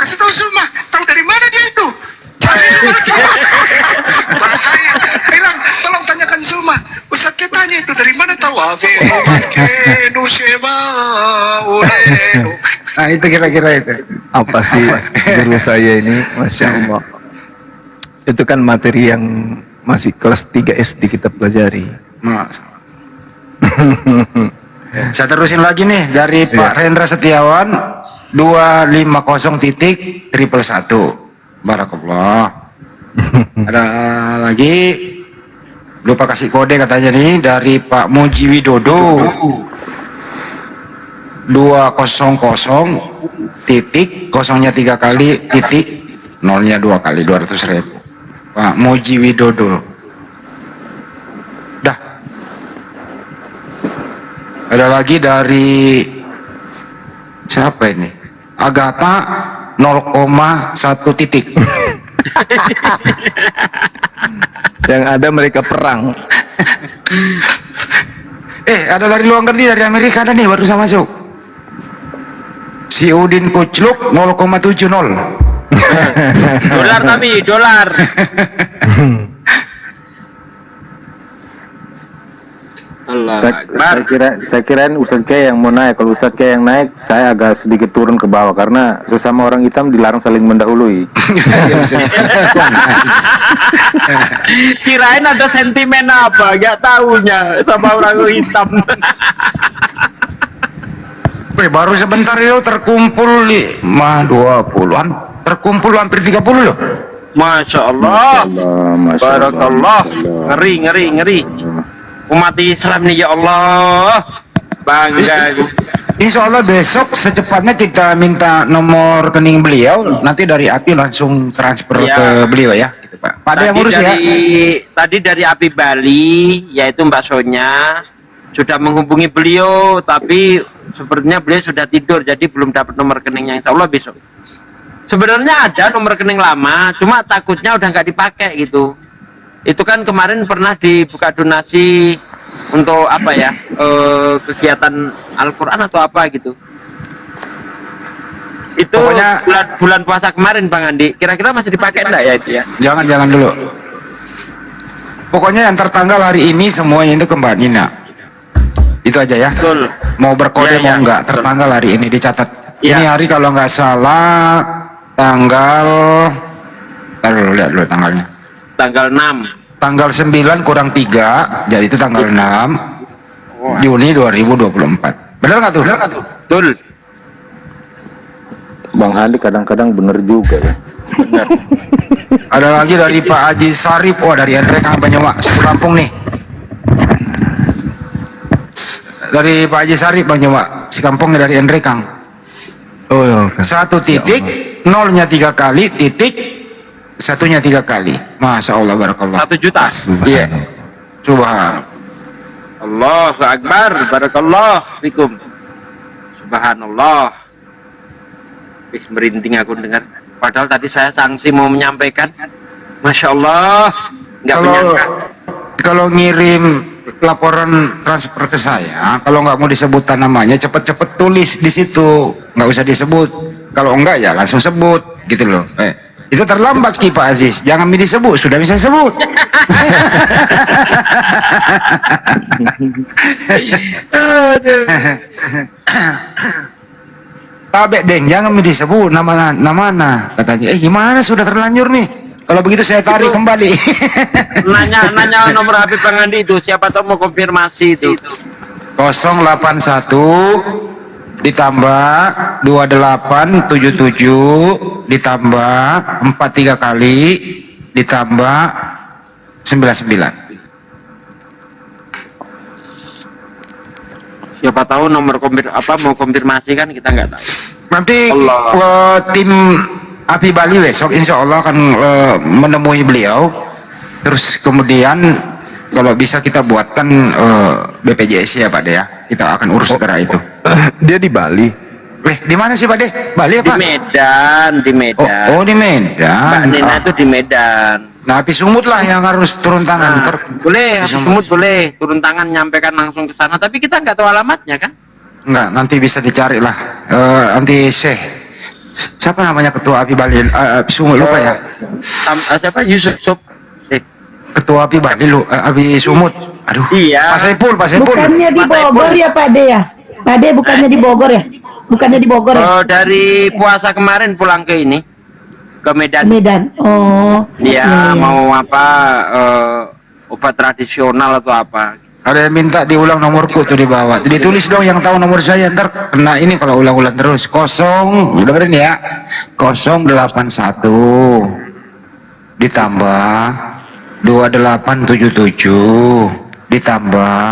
Kasih tahu semua. Tahu dari mana dia itu? Bahaya. Bilang, tolong tanyakan semua. Ustadz kita tanya itu dari mana tahu Avenu Malkenu Shema Ulenu. Nah itu kira-kira itu. Apa sih guru saya ini, Masya Allah. Itu kan materi yang masih kelas 3 SD kita pelajari. Mas. Saya terusin lagi nih dari Pak Rendra Setiawan 250 triple 1. Barakallah. Ada lagi lupa kasih kode katanya nih dari Pak Muji Widodo 200 titik kosongnya 3 kali titik nolnya 2 kali 200.000. Pak Muji Widodo. Dah. Ada lagi dari siapa ini? Agatha 0,1 titik. Yang ada mereka perang. Ada dari luar negeri, dari Amerika ada nih baru sama masuk. Si Udin Kucluk 0,70. Dolar tapi dolar. Allah Akbar. Saya kirain Ustadz Kiai yang mau naik. Kalau Ustadz Kiai yang naik, saya agak sedikit turun ke bawah karena sesama orang hitam dilarang saling mendahului. Kirain ada sentimen apa? Gak taunya sama orang hitam. Baru sebentar itu terkumpul 20-an, terkumpul hampir 30 loh. Masya Allah. Masya Barakallah. Ngeri. Umat Islam nih ya Allah. Bangga. Insya Allah besok secepatnya kita minta nomor rekening beliau. Nanti dari API langsung transfer ke beliau ya. Gitu, Pak. Pada yang urus ya. Tadi dari API Bali, yaitu Mbak Sonya, sudah menghubungi beliau, tapi sepertinya beliau sudah tidur, jadi belum dapat nomor rekeningnya. Insya Allah besok. Sebenarnya ada nomor rekening lama, cuma takutnya udah nggak dipakai gitu. Itu kan kemarin pernah dibuka donasi untuk apa ya, kegiatan Al-Quran atau apa gitu. Itu pokoknya bulan puasa kemarin Bang Andi, kira-kira masih dipakai enggak ya itu ya? Jangan dulu. Pokoknya yang tertanggal hari ini semuanya itu ke Mbak Nina. Itu aja ya. Betul. Mau berkode mau enggak, tertanggal hari ini dicatat. Ini hari kalau nggak salah tanggal, taruh lihat dulu tanggalnya. Tanggal 6. Tanggal 9 kurang 3, jadi itu tanggal 6 Juni 2024. Benar nggak tuh? Betul. Bang Andi kadang-kadang bener juga ya. Benar. Ada lagi dari Pak Haji Sarif, dari Enrekang Banyumak, satu kampung nih. Dari Pak Haji Sarif Banyumak, si kampungnya dari Enrekang. Oh, 1 titik, nolnya 3 kali, titik, satunya 3 kali. Masya Allah, barakallah. 1 juta. Iya. Subhanallah. Allahu Akbar. Barakallah fikum. Subhanallah. Merinding aku dengar. Padahal tadi saya sanksi mau menyampaikan. Masya Allah. Nggak menyangka. Kalau ngirim laporan transfer ke saya, kalau nggak mau disebutkan namanya, cepet-cepet tulis di situ, nggak usah disebut. Kalau enggak ya langsung sebut, gitu loh. Itu terlambat Ki Pak Aziz. Jangan disebut, sudah bisa sebut. Tabek deng, jangan disebut nama katanya. Gimana sudah terlanjur nih? Kalau begitu saya tarik kembali. Nanya nomor HP Bang Andi itu, siapa tahu mau konfirmasi itu. 081 ditambah 2877 ditambah 43 kali ditambah 99. Siapa tahu nomor mau konfirmasi kan kita nggak tahu. Nanti tim Api Bali besok insya Allah akan menemui beliau. Terus kemudian kalau bisa kita buatkan BPJS ya Pak De ya. Kita akan urus segera itu. Dia di Bali. Di mana sih Pak De? Bali apa? Di Medan. Oh di Medan. Mbak Nina itu di Medan. Nah Api Sumut lah yang harus turun tangan. Boleh, Sumut boleh turun tangan nyampaikan langsung ke sana. Tapi kita nggak tahu alamatnya kan? Enggak, nanti bisa dicari lah. Nanti siapa namanya ketua Api Bali? Sumut lupa ya. Siapa Yusuf? Ketua Api Bali Api Sumut. Aduh. Iya. Pak Saipul. Bukannya di Bogor ya Pak De ya? Pak De bukannya di Bogor ya? Bukannya di Bogor ya? Dari puasa kemarin pulang ke ini, ke Medan. Medan. Oh. Iya, mau apa obat tradisional atau apa? Ada yang minta diulang nomorku tuh di bawah. Ditulis dong yang tahu nomor saya, ntar kena ini kalau ulang-ulang terus. Dengerin ya. 081 ditambah 2877 ditambah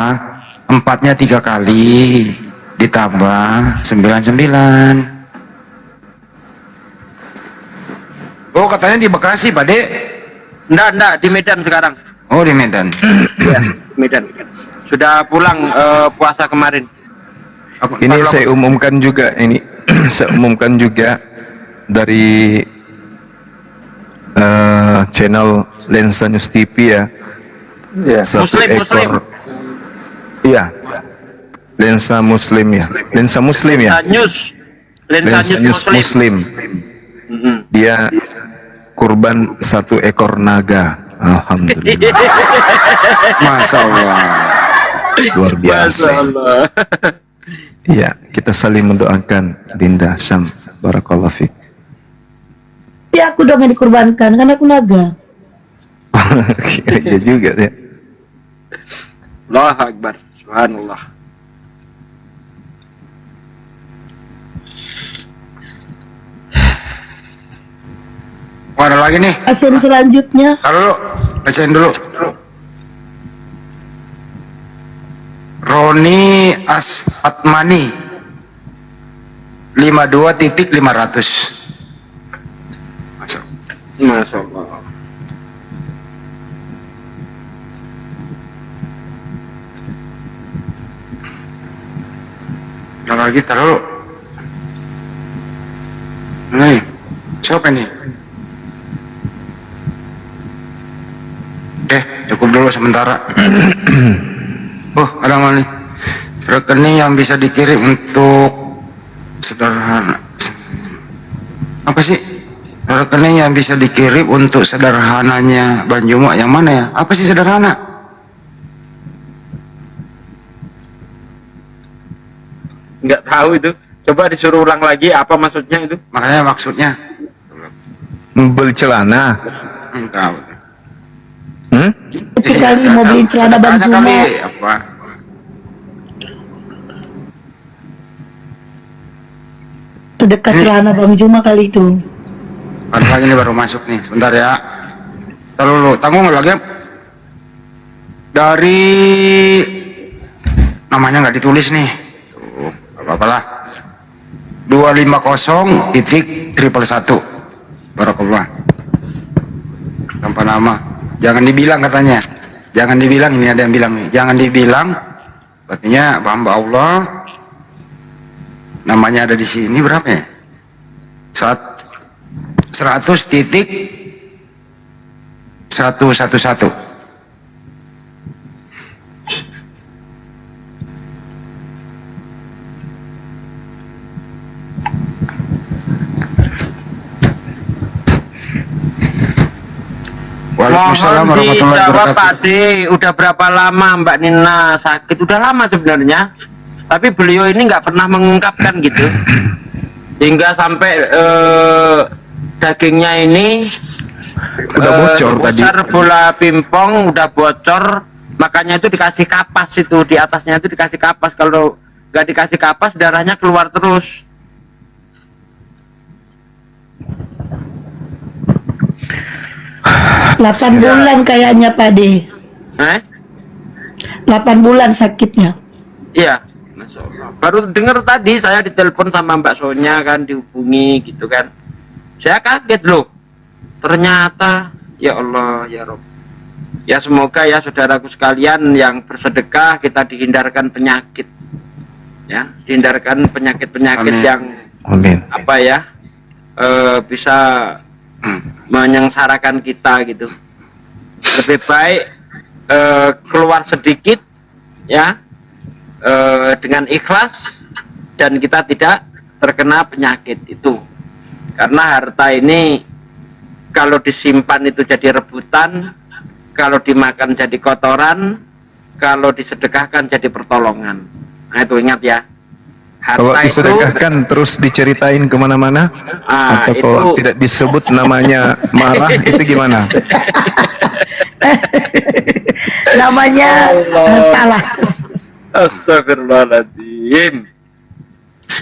4-nya 3 kali ditambah 99. Oh katanya di Bekasi Pak De? Enggak, di Medan sekarang. Oh di Medan. Iya, Medan. Sudah pulang puasa kemarin. Ini saya umumkan juga saya umumkan juga dari channel Lensa News TV ya. Muslim. Iya. Lensa Muslim ya. Lensa News Muslim. Dia kurban 1 ekor naga. Alhamdulillah. Masya Allah. Luar biasa. Iya, kita saling mendoakan Dinda Syam. Barakallahu fiik. Ya aku dong yang dikorbankan, kan aku naga. Iya juga ya. Allahu Akbar. Subhanallah. Ada lagi nih. Asen selanjutnya. Dulu, bacain dulu. Roni Asatmani 52.500. Masya Allah. Ada lagi, taruh. Nih, siapa nih? Cukup dulu sementara. Ada mana nih? Rekening yang bisa dikirim untuk sederhana. Apa sih? Rekening yang bisa dikirim untuk sederhananya Banjuma yang mana ya? Apa sih sederhana? Nggak tahu itu. Coba disuruh ulang lagi apa maksudnya itu? Makanya maksudnya beli celana. Enggak. Itu kali mau beli celana Banjuma. Apa? Itu dekat celana Banjuma kali itu. Baru lagi nih baru masuk nih. Sebentar ya. Taruh dulu. Tanggung lagi. Dari namanya nggak ditulis nih. Apa-apalah. 250.111. Barakallah. Tanpa nama. Jangan dibilang katanya. Jangan dibilang, ini ada yang bilang nih. Jangan dibilang. Katanya hamba Allah. Namanya ada di sini berapa ya? 100.111. Waalaikumsalam Mohon warahmatullahi dijawab wabarakatuh. Pak D, udah berapa lama Mbak Nina sakit? Udah lama sebenarnya, tapi beliau ini nggak pernah mengungkapkan gitu, hingga sampai dagingnya ini Udah bocor tadi. sebesar bola pingpong, udah bocor, makanya itu dikasih kapas, itu di atasnya itu dikasih kapas. Kalau nggak dikasih kapas, darahnya keluar terus. 8 bulan kayaknya Pak D. 8 bulan sakitnya. Iya, Masya Allah. Baru dengar tadi saya ditelepon sama Mbak Sonya kan, dihubungi gitu kan. Saya kaget loh. Ternyata ya Allah ya Rob. Ya semoga ya saudaraku sekalian yang bersedekah kita dihindarkan penyakit. Ya, dihindarkan penyakit-penyakit Amin. yang Amin. apa ya? Bisa menyengsarakan kita gitu. Lebih baik keluar sedikit ya, dengan ikhlas, dan kita tidak terkena penyakit itu. Karena harta ini kalau disimpan itu jadi rebutan, kalau dimakan jadi kotoran, kalau disedekahkan jadi pertolongan. Nah itu ingat ya. Kalau Harta itu disedekahkan terus diceritain kemana-mana, atau kalau itu tidak disebut namanya marah, itu gimana? Namanya salah. Astagfirullahaladzim.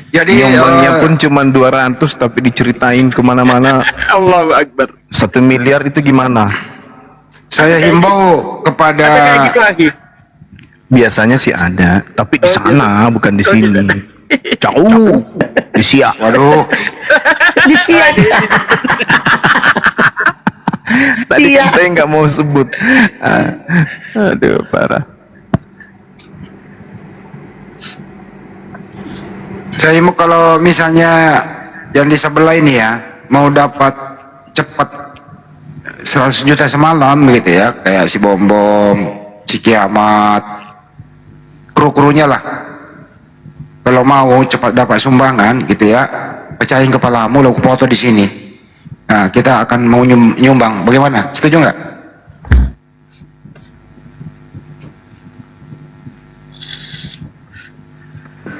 Jadi Nyumbangnya pun cuma 200 tapi diceritain kemana-mana Allahu Akbar. 1 miliar, itu gimana? saya himbau kepada Ada kayak gitu lagi. Biasanya sih ada, tapi di sana bukan di sini. Jauh di Siak. waduh, Di siang. Tadi kan Siak. saya nggak mau sebut. Aduh, parah. saya himbau kalau misalnya yang di sebelah ini ya mau dapat cepat 100 juta semalam gitu ya, kayak si Bombom, si Kiamat, kru-krunya lah. Kalau mau cepat dapat sumbangan gitu ya, pecahin kepalamu lalu foto di sini. Nah, kita akan mau nyumbang. Bagaimana? Setuju nggak?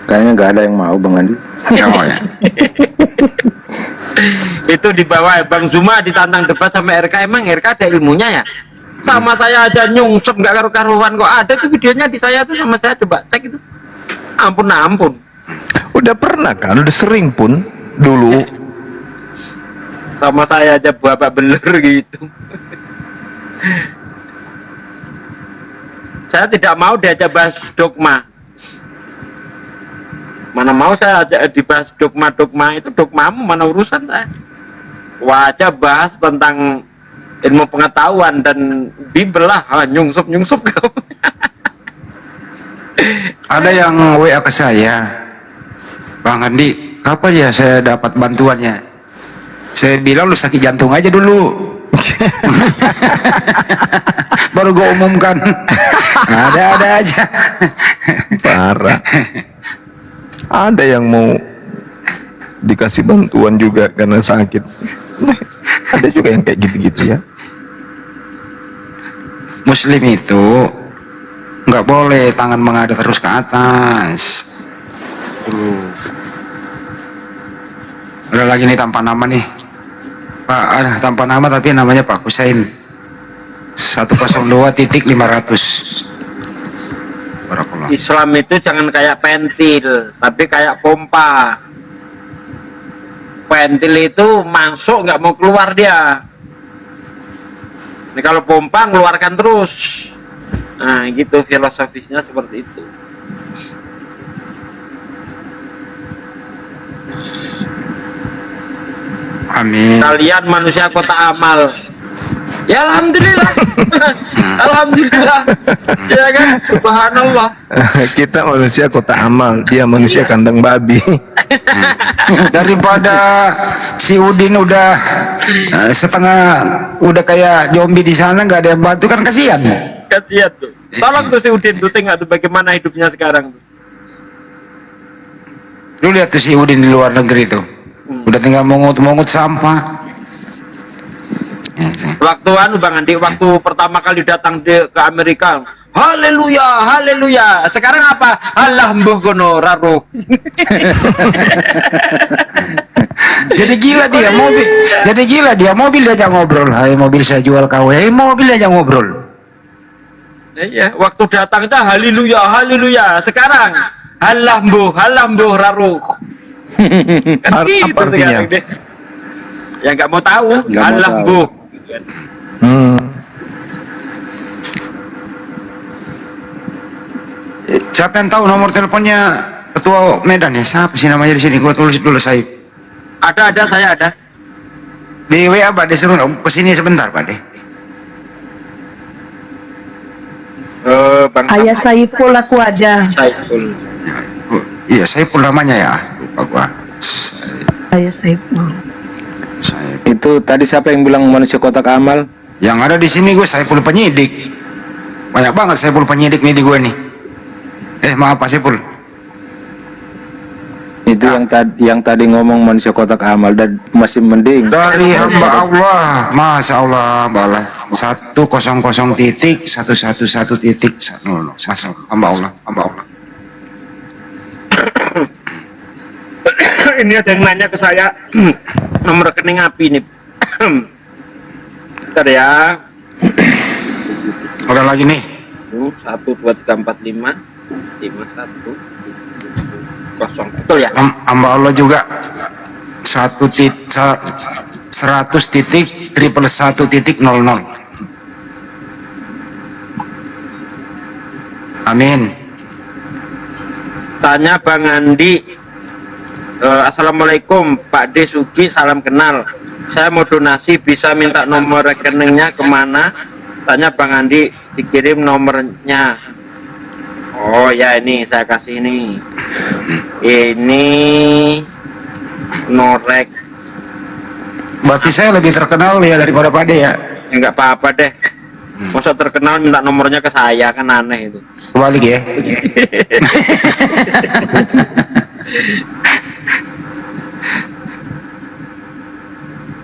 Kayaknya nggak ada yang mau Bang Andi. Ya, ya. Itu di bawah Bang Zuma ditantang debat sama RK. Emang RK ada ilmunya ya? Sama saya aja nyungsep nggak karu-karuan kok. Ada tuh videonya di saya tuh, sama saya, coba cek itu. Ampun. Udah pernah kan, udah sering pun dulu. Sama saya aja bapak beler gitu. Saya tidak mau diajak bahas dogma. Mana mau saya ajak dibahas dogma-dogma, itu dogmamu, mana urusan saya. Wajah bahas tentang ilmu pengetahuan dan Bible lah, nyungsep kamu. Ada yang WA ke saya, Bang Andi, kapan ya saya dapat bantuannya? Saya bilang lu sakit jantung aja dulu. Baru gue umumkan. Ada aja. Parah. Ada yang mau dikasih bantuan juga karena sakit. Ada juga yang kayak gitu-gitu ya. Muslim itu nggak boleh tangan menghadap terus ke atas. Ada lagi nih tanpa nama nih, Pak. Ada tanpa nama tapi namanya Pak Husain. 102.500. Barakallah. Islam itu jangan kayak pentil, tapi kayak pompa. Pentil itu masuk nggak mau keluar dia. Ini kalau pompa ngeluarkan terus. Nah, gitu filosofisnya, seperti itu. Amin. Kalian manusia kota amal. Ya alhamdulillah. Alhamdulillah. Ya kan? Subhanallah. Kita manusia kota amal, dia manusia kandang babi. Daripada si Udin udah setengah udah kayak zombie di sana, nggak ada yang bantu, kan kasihan. Kasihan tuh. Tolong tuh si Udin tuh, tengok tuh bagaimana hidupnya sekarang tuh. Lu lihat tuh si Udin di luar negeri tuh, udah tinggal mungut-mungut sampah. Waktu Bang Andi, waktu pertama kali datang ke Amerika, haleluya, haleluya. Sekarang apa? Allah mbuh kono raruh. Jadi gila dia mobil. Jadi gila dia mobil aja ngobrol. Hai mobil saya jual kau. Hai mobil aja ngobrol. Iya, waktu datang itu haleluya, haleluya. Sekarang Allah mbuh raruh. Kan gitu Apa artinya? sekarang deh. Ya nggak mau tahu, Nggak mau Allah tahu. mbuh. Siapa yang tahu nomor teleponnya ketua Medan ya? Siapa sih namanya di sini? Gua tulis dulu saya. Ada, saya ada. Di WA Pak, disuruh kesini sebentar Pak deh. Bang Ayah Saiful aku ada. Saiful. Iya, saya pun namanya ya. Lupa gua. Ayah Saiful. Itu tadi siapa yang bilang manusia kotak amal? Yang ada di sini gue Saiful penyidik. Banyak banget Saiful penyidik nih di gue nih. Maaf Pak Saiful. Itu yang tadi ngomong manusia kotak amal dan masih mending. Dari hamba Allah, Masya Allah, balas 100.111.000. Hamba Allah, hamba Allah. Ini ada yang nanya ke saya nomor rekening api nih. Bentar ya. Udah lagi nih. 1 2 3 4 5 5 1 0. Betul ya? Hamba Allah juga 100.111.00. Amin. Tanya Bang Andi. Assalamualaikum Pak D Sugi, salam kenal. Saya mau donasi, bisa minta nomor rekeningnya kemana? Tanya Bang Andi, dikirim nomornya. Oh ya, ini saya kasih ini. Ini Norek. Berarti saya lebih terkenal ya daripada Pak De ya? Enggak apa-apa deh. Masa terkenal minta nomornya ke saya, kan aneh itu. Kebalik ya.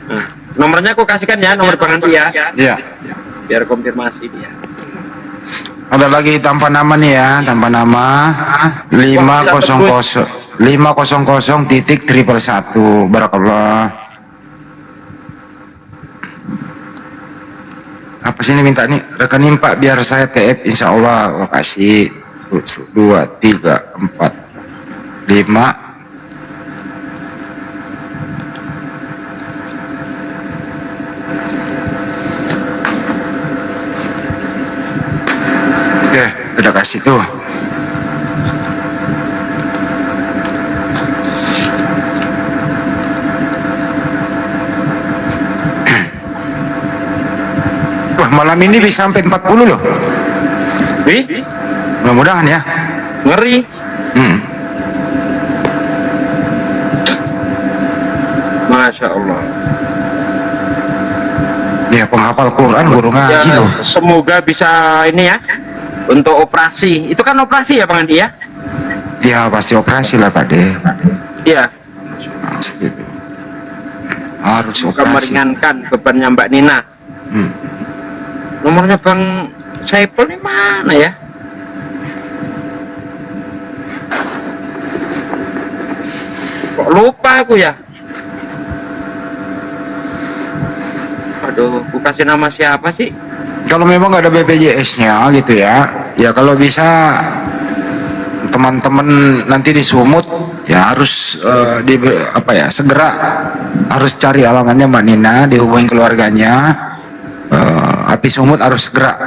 Nah, nomornya aku kasihkan ya, nomor Bang Andi ya. Iya. Biar konfirmasi dia. Ada lagi tanpa nama nih ya, tanpa nama 500.111. Barakallah. Apa sih ini minta nih rekening Pak biar saya TF insya Allah kasih 2 3 4 5. Oke, udah kasih tuh. Wah, malam ini bisa sampai 40 loh. Wih, Mudah-mudahan ya. ngeri. Masya Allah. Ya penghafal Quran, guru ngaji Ya, loh. semoga bisa ini ya untuk operasi. Itu kan operasi ya Bang Andi ya? Ya pasti operasi lah Pak De. Iya. Pasti. Harus Semoga operasi. meringankan bebannya Mbak Nina. Nomornya Bang Saiful ini mana ya? Kok lupa aku ya? Aduh, aku kasih nama siapa sih? Kalau memang nggak ada BPJS-nya gitu ya, ya kalau bisa teman-teman nanti di Sumut ya harus segera harus cari alamatnya Mbak Nina, dihubungi keluarganya. Api Sumut harus segera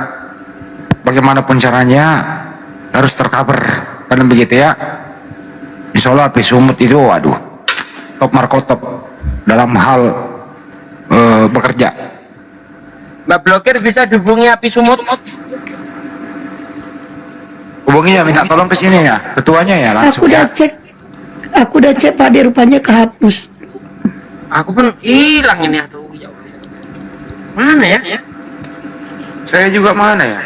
bagaimanapun caranya harus tercover, kan begitu ya. Insya Allah Api Sumut itu waduh top markotop dalam hal bekerja. Mbak Blokir bisa dihubungi Api Sumut? Hubungi ya, minta tolong ke sini ya, ketuanya ya langsung Aku udah ya. cek. Aku udah cek Pak De, rupanya kehapus. Aku pun hilang ini, aduh ya Allah. Mana ya? Saya juga mana ya?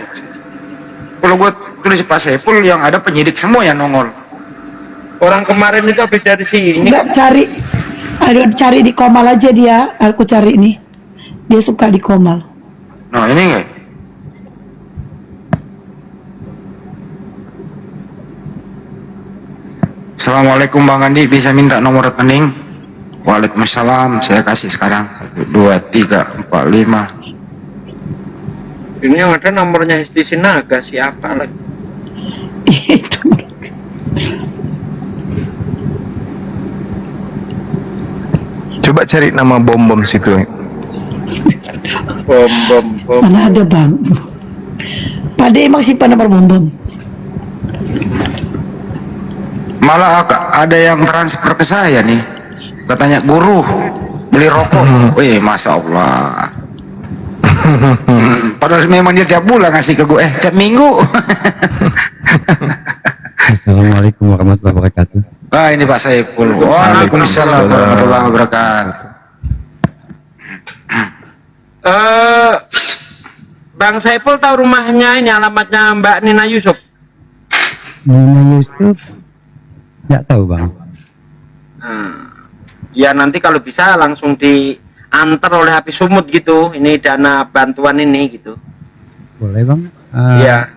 Kalau gue tulis Pak Saiful yang ada penyidik semua yang nongol. Orang kemarin itu habis dari sini. Enggak cari. Aduh, cari di Komal aja dia. Aku cari nih. Dia suka di Komal. Nah ini enggak? Assalamualaikum Bang Andi, bisa minta nomor rekening? Waalaikumsalam, saya kasih sekarang. 1, 2, 3, 4, 5. Ini yang ada nomornya Hesti Sinaga siapa lagi? Coba cari nama bom situ. Bom. Mana ada bang? Pak De emang simpan nomor bom. Malah ada yang transfer ke saya nih, katanya guru beli rokok. Wih, masya Allah. Padahal memang dia tiap bulan ngasih ke gue, tiap minggu. Assalamualaikum warahmatullahi wabarakatuh. Wah, ini Pak Saiful. Waalaikumsalam warahmatullahi wabarakatuh. Bang Saiful tahu rumahnya ini, alamatnya Mbak Nina Yusuf? Nina Yusuf? Nggak tahu bang. Ya nanti kalau bisa langsung diantar oleh Hafiz Sumut gitu. Ini dana bantuan ini gitu. Boleh bang. Iya.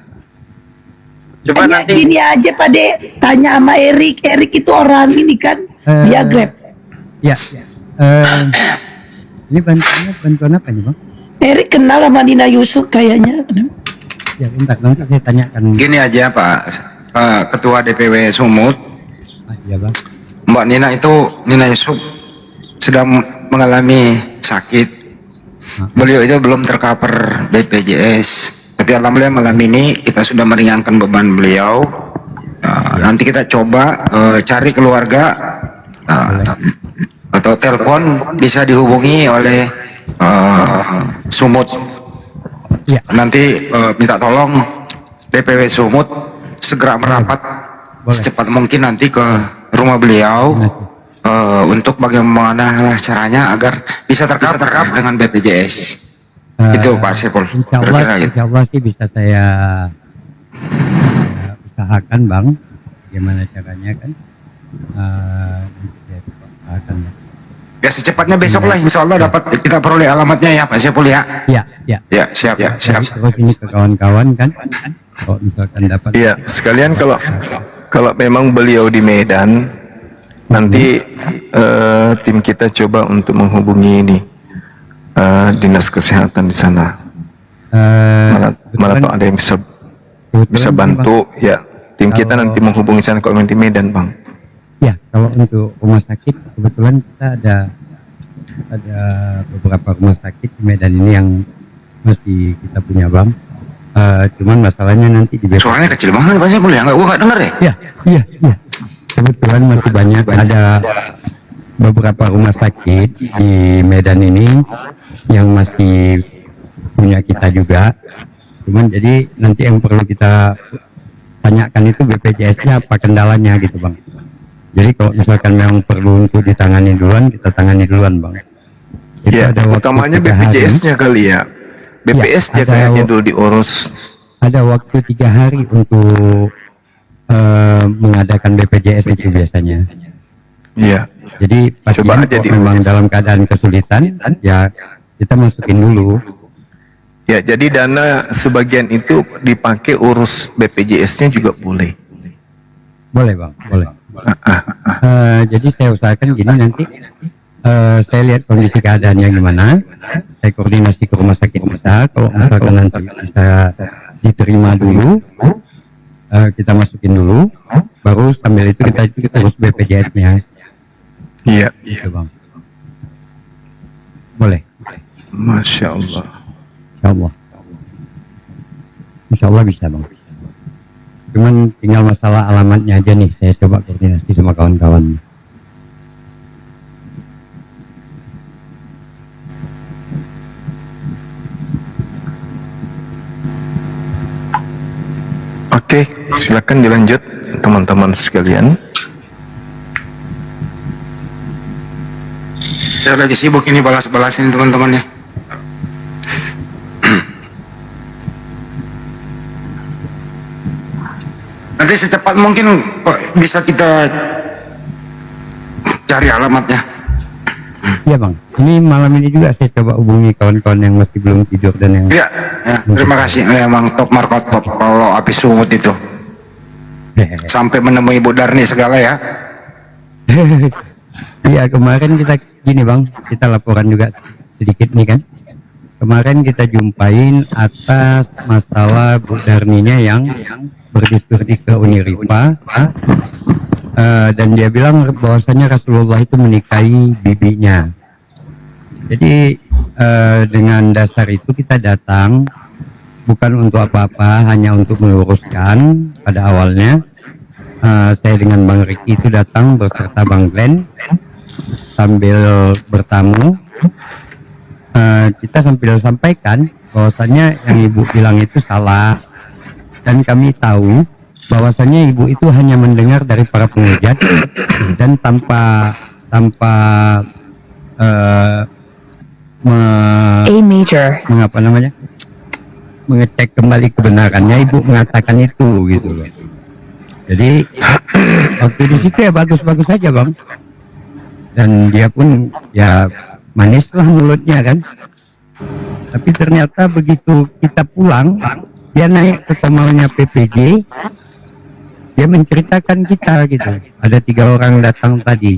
Coba Tanya nanti. gini aja Pak De, tanya sama Erik. Erik itu orang ini kan, dia Grab. Ya. Ini bantuan apa nih bang? Erik kenal sama Nina Yusuf kayaknya. Ya bentar, nanti saya tanyakan. Gini aja Pak, Ketua DPW Sumut. Iya bang. Mbak Nina Yusuf sedang mengalami sakit. Beliau itu belum tercover BPJS, tapi alhamdulillah malam ini kita sudah meringankan beban beliau. Nanti kita coba cari keluarga atau telepon bisa dihubungi oleh Sumut. Nanti minta tolong DPW Sumut segera merapat secepat mungkin nanti ke rumah beliau untuk bagaimana lah caranya agar bisa tercover dengan BPJS. Itu Pak Saiful. Insya Allah sih bisa saya usahakan bang. Gimana caranya kan? Nanti saya usahakan. Ya secepatnya besok lah insya Allah dapat kita peroleh alamatnya ya Pak Saiful ya. Ya. Ya siap. Terus ini ke kawan-kawan kan? Kalau misalkan dapat. Iya, sekalian kalau memang beliau di Medan, nanti tim kita coba untuk menghubungi ini dinas kesehatan di sana. Malah tuh ada yang bisa bantu ya. Tim kita nanti menghubungi sana kalau di Medan bang. Ya, kalau untuk rumah sakit kebetulan kita ada beberapa rumah sakit di Medan ini yang masih kita punya bang. Cuman masalahnya nanti di suaranya kecil banget Pak Saiful ya, gua nggak denger ya? Iya. Kebetulan masih banyak ada beberapa rumah sakit di Medan ini yang masih punya kita juga. Cuman jadi nanti yang perlu kita tanyakan itu BPJS-nya apa kendalanya gitu bang. Jadi kalau misalkan memang perlu untuk ditangani duluan, kita tangani duluan bang. Iya, utamanya BPJS-nya kali ya. BPS-nya kayaknya dulu diurus. Ada waktu 3 hari untuk mengadakan BPJS itu biasanya. Iya. Jadi pasien kalau memang dalam keadaan kesulitan, ya kita masukin dulu. Ya, jadi dana sebagian itu dipakai urus BPJS-nya juga boleh. Boleh bang, boleh. Jadi saya usahakan gini nanti. Saya lihat kondisi keadaannya gimana, saya koordinasi ke rumah sakit besar. Kalau misalkan nanti bisa diterima dulu, kita masukin dulu, baru sambil itu kita urus BPJS-nya. Iya. Gitu bang. Boleh. Masya Allah. Insya Allah bisa bang. Cuman tinggal masalah alamatnya aja nih, saya coba koordinasi sama kawan-kawan. Oke, silakan dilanjut teman-teman sekalian. Saya lagi sibuk ini balas-balas ini teman-teman ya. Nanti secepat mungkin bisa kita cari alamatnya. Iya bang, ini malam ini juga saya coba hubungi kawan-kawan yang masih belum tidur dan yang Ya, terima kasih. Memang top markot top kalau api sungut itu. Sampai menemui Bu Darni segala ya. Iya kemarin kita gini bang, kita laporan juga sedikit nih kan. Kemarin kita jumpain atas masalah Bu Darninya yang berdiskusi ke Uniripa, dan dia bilang bahwasanya Rasulullah itu menikahi bibinya. Jadi dengan dasar itu kita datang bukan untuk apa-apa, hanya untuk meluruskan. Pada awalnya saya dengan Bang Riki itu datang beserta Bang Glenn sambil bertamu. Kita sambil sampaikan bahwasannya yang ibu bilang itu salah, dan kami tahu bahwasannya ibu itu hanya mendengar dari para penghujat dan tanpa mengapa namanya mengecek kembali kebenarannya, ibu mengatakan itu gitu. Jadi waktu di situ ya bagus-bagus saja bang, dan dia pun ya manis lah mulutnya kan. Tapi ternyata begitu kita pulang, dia naik ke kamarnya PPJ, dia menceritakan kita gitu. Ada 3 orang datang tadi,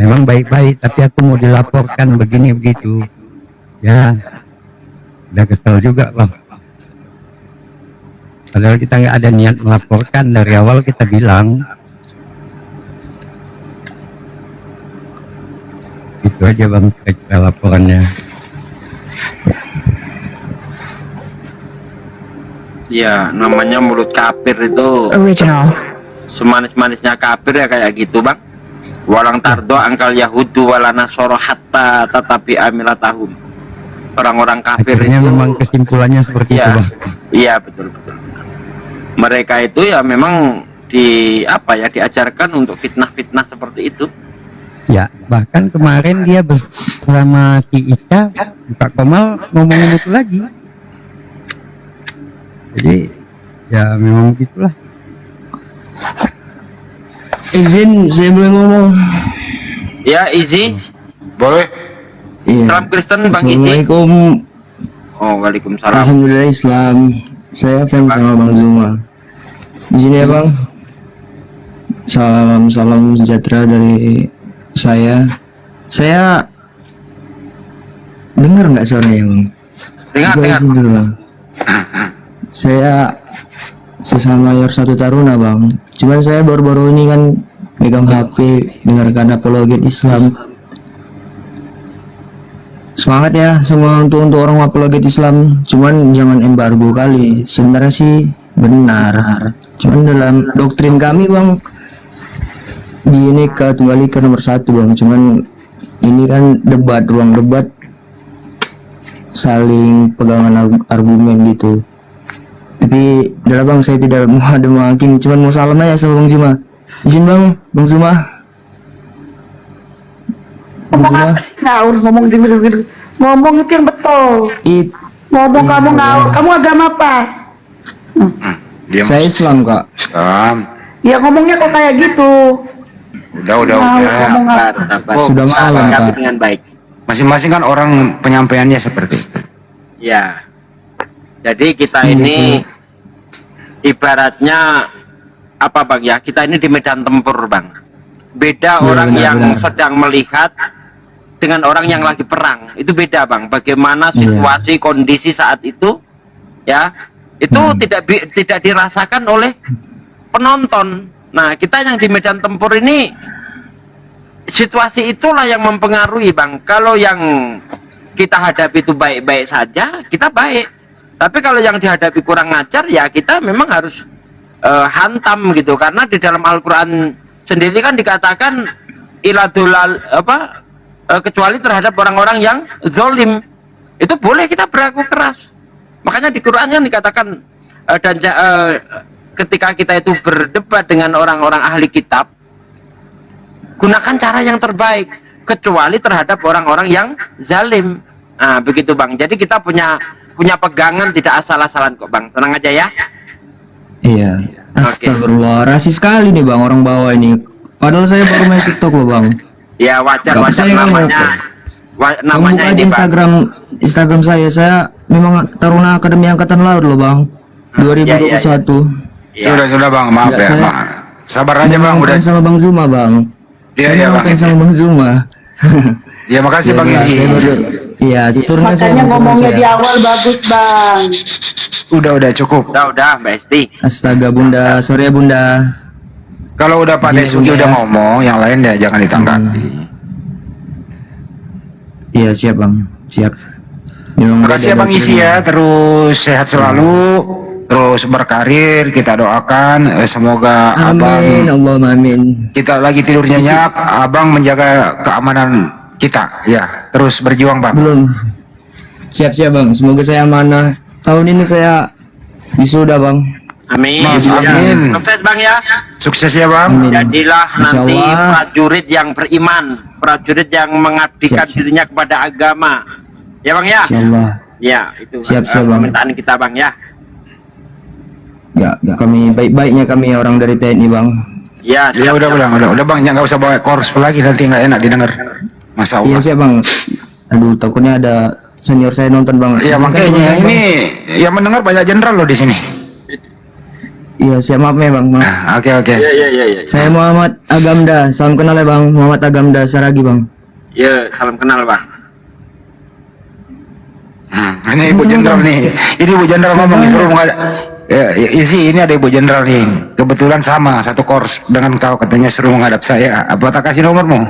memang baik-baik, tapi aku mau dilaporkan begini begitu. Ya, udah kesel juga bang. Padahal kita nggak ada niat melaporkan, dari awal kita bilang. Itu aja bang kira-kira laporannya. Ya, namanya mulut kafir itu original. Semanis-manisnya kafir ya kayak gitu bang. Walang tardo angkal Yahudu walana soro hatta tetapi amilatahum. Orang-orang kafir akhirnya itu memang kesimpulannya seperti itu bang. Iya betul. Mereka itu ya memang diajarkan untuk fitnah-fitnah seperti itu. Ya, bahkan kemarin dia bersama si Ica, Kak Komal ngomongin itu lagi. Jadi, ya memang begitulah. Izin, saya boleh ngomong? Ya, izin. Boleh. Iya. Salam Kristen Bang Izi. Assalamualaikum. Oh, waalaikumsalam. Alhamdulillah Islam. Saya fans sama Bang Zuma. Di sini ya Bang. Salam sejahtera dari saya dengar nggak suaranya bang? Dengar. Dulu, bang. Saya sesama mayor 1 Taruna bang. Cuman saya baru-baru ini kan pegang HP dengarkan apologet Islam. Semangat ya semua untuk orang apologet Islam. Cuman jangan embargo kali. Sebenarnya sih benar. Cuman dalam doktrin kami bang, di ini Tunggal Ika nomor 1 bang. Cuman ini kan ruang debat saling pegangan argumen gitu. Tapi udah bang, saya tidak mau ada menghakimi, cuman mau salam aja sama Bang Zuma. Izin bang Zuma. Ngomong apa sih ngawur, ngomong itu yang betul. Ngomong kamu ngawur, kamu agama apa? Saya Islam kak. Islam. Ya ngomongnya kok kayak gitu. Udah. Sudah malam kak. Dengan baik. Masing-masing kan orang penyampaiannya seperti itu. Ya. Jadi kita ini ibaratnya apa bang ya? Kita ini di medan tempur bang. Beda orang yang sedang melihat dengan orang yang lagi perang. Itu beda bang. Bagaimana situasi kondisi saat itu, ya itu tidak dirasakan oleh penonton. Nah kita yang di medan tempur ini situasi itulah yang mempengaruhi bang. Kalau yang kita hadapi itu baik-baik saja, kita baik. Tapi kalau yang dihadapi kurang ajar, ya kita memang harus hantam gitu. Karena di dalam Al-Quran sendiri kan dikatakan iladulal kecuali terhadap orang-orang yang zolim. Itu boleh kita berlaku keras. Makanya di Quran kan dikatakan ketika kita itu berdebat dengan orang-orang ahli kitab, gunakan cara yang terbaik kecuali terhadap orang-orang yang zalim. Nah begitu bang. Jadi kita punya pegangan, tidak asal-asalan kok bang. Tenang aja ya. Iya. Astagfirullah, rasis sekali nih bang orang bawah ini. Padahal saya baru main TikTok loh bang. Ya wajar Nggak wajar percaya kamu. namanya. Kamu Namanya buka aja ini Bang. Instagram saya memang Taruna Akademi Angkatan Laut loh Bang, 2021. Ya. Sudah bang, maaf Nggak, ya, saya Mak. Sabar aja bang, udah. sama Bang Zuma Bang. Iya Saya iya bang. makan sama Bang Zuma. Ya makasih bang Iya, Izzy. saya baru- Iya, diturunkan saya Makanya Bang Zuma ngomongnya saya. di awal bagus bang. Udah cukup. Udah Mbak Esti. Astaga Bunda, sorry ya Bunda. Kalau udah Pak Iya, Desuki Bunda. udah ngomong, yang lain ya jangan ditanggapi. Iya siap Bang, siap. Memang Makasih ya ada Bang Isi ya, terus sehat selalu, terus berkarir, kita doakan semoga Amin, Abang Allahumma amin. kita lagi tidur nyenyak, Abang menjaga keamanan kita ya, terus berjuang Bang. Belum. Siap-siap Bang, semoga saya amanah. Tahun ini saya wisuda Bang. Amin. Mas, Ya. amin. Sukses Bang ya. Sukses ya Bang. Amin. Jadilah Insya nanti Allah. prajurit yang beriman, prajurit yang mengabdikan Siap, siap. dirinya kepada agama. Ya Bang ya. Insyaallah. Ya, itu Siap, siap, Bang. permintaan kita Bang ya. Ya, kami baik-baiknya kami orang dari TNI Bang. Ya, Ya udah Bang, jangan nggak usah bawa kors lagi nanti nggak enak didengar. Masa Iya Allah. siap Bang. Aduh, takutnya ada senior saya nonton Bang. Ya Silakan, makanya Bang. ini yang mendengar banyak jenderal loh di sini. Iya siap, maaf ya Bang. Maaf. Oke. Ya. Saya Muhammad Agamda, salam kenal ya Bang. Muhammad Agamda Saragi Bang. Ya, salam kenal Bang. Ini Ibu Jenderal nih. Ini Ibu Jenderal ngomong disuruh menghadap. Isi ini ada Ibu Jenderal nih. Kebetulan sama satu kors dengan kau, katanya suruh menghadap saya. Apa tak kasih nomormu?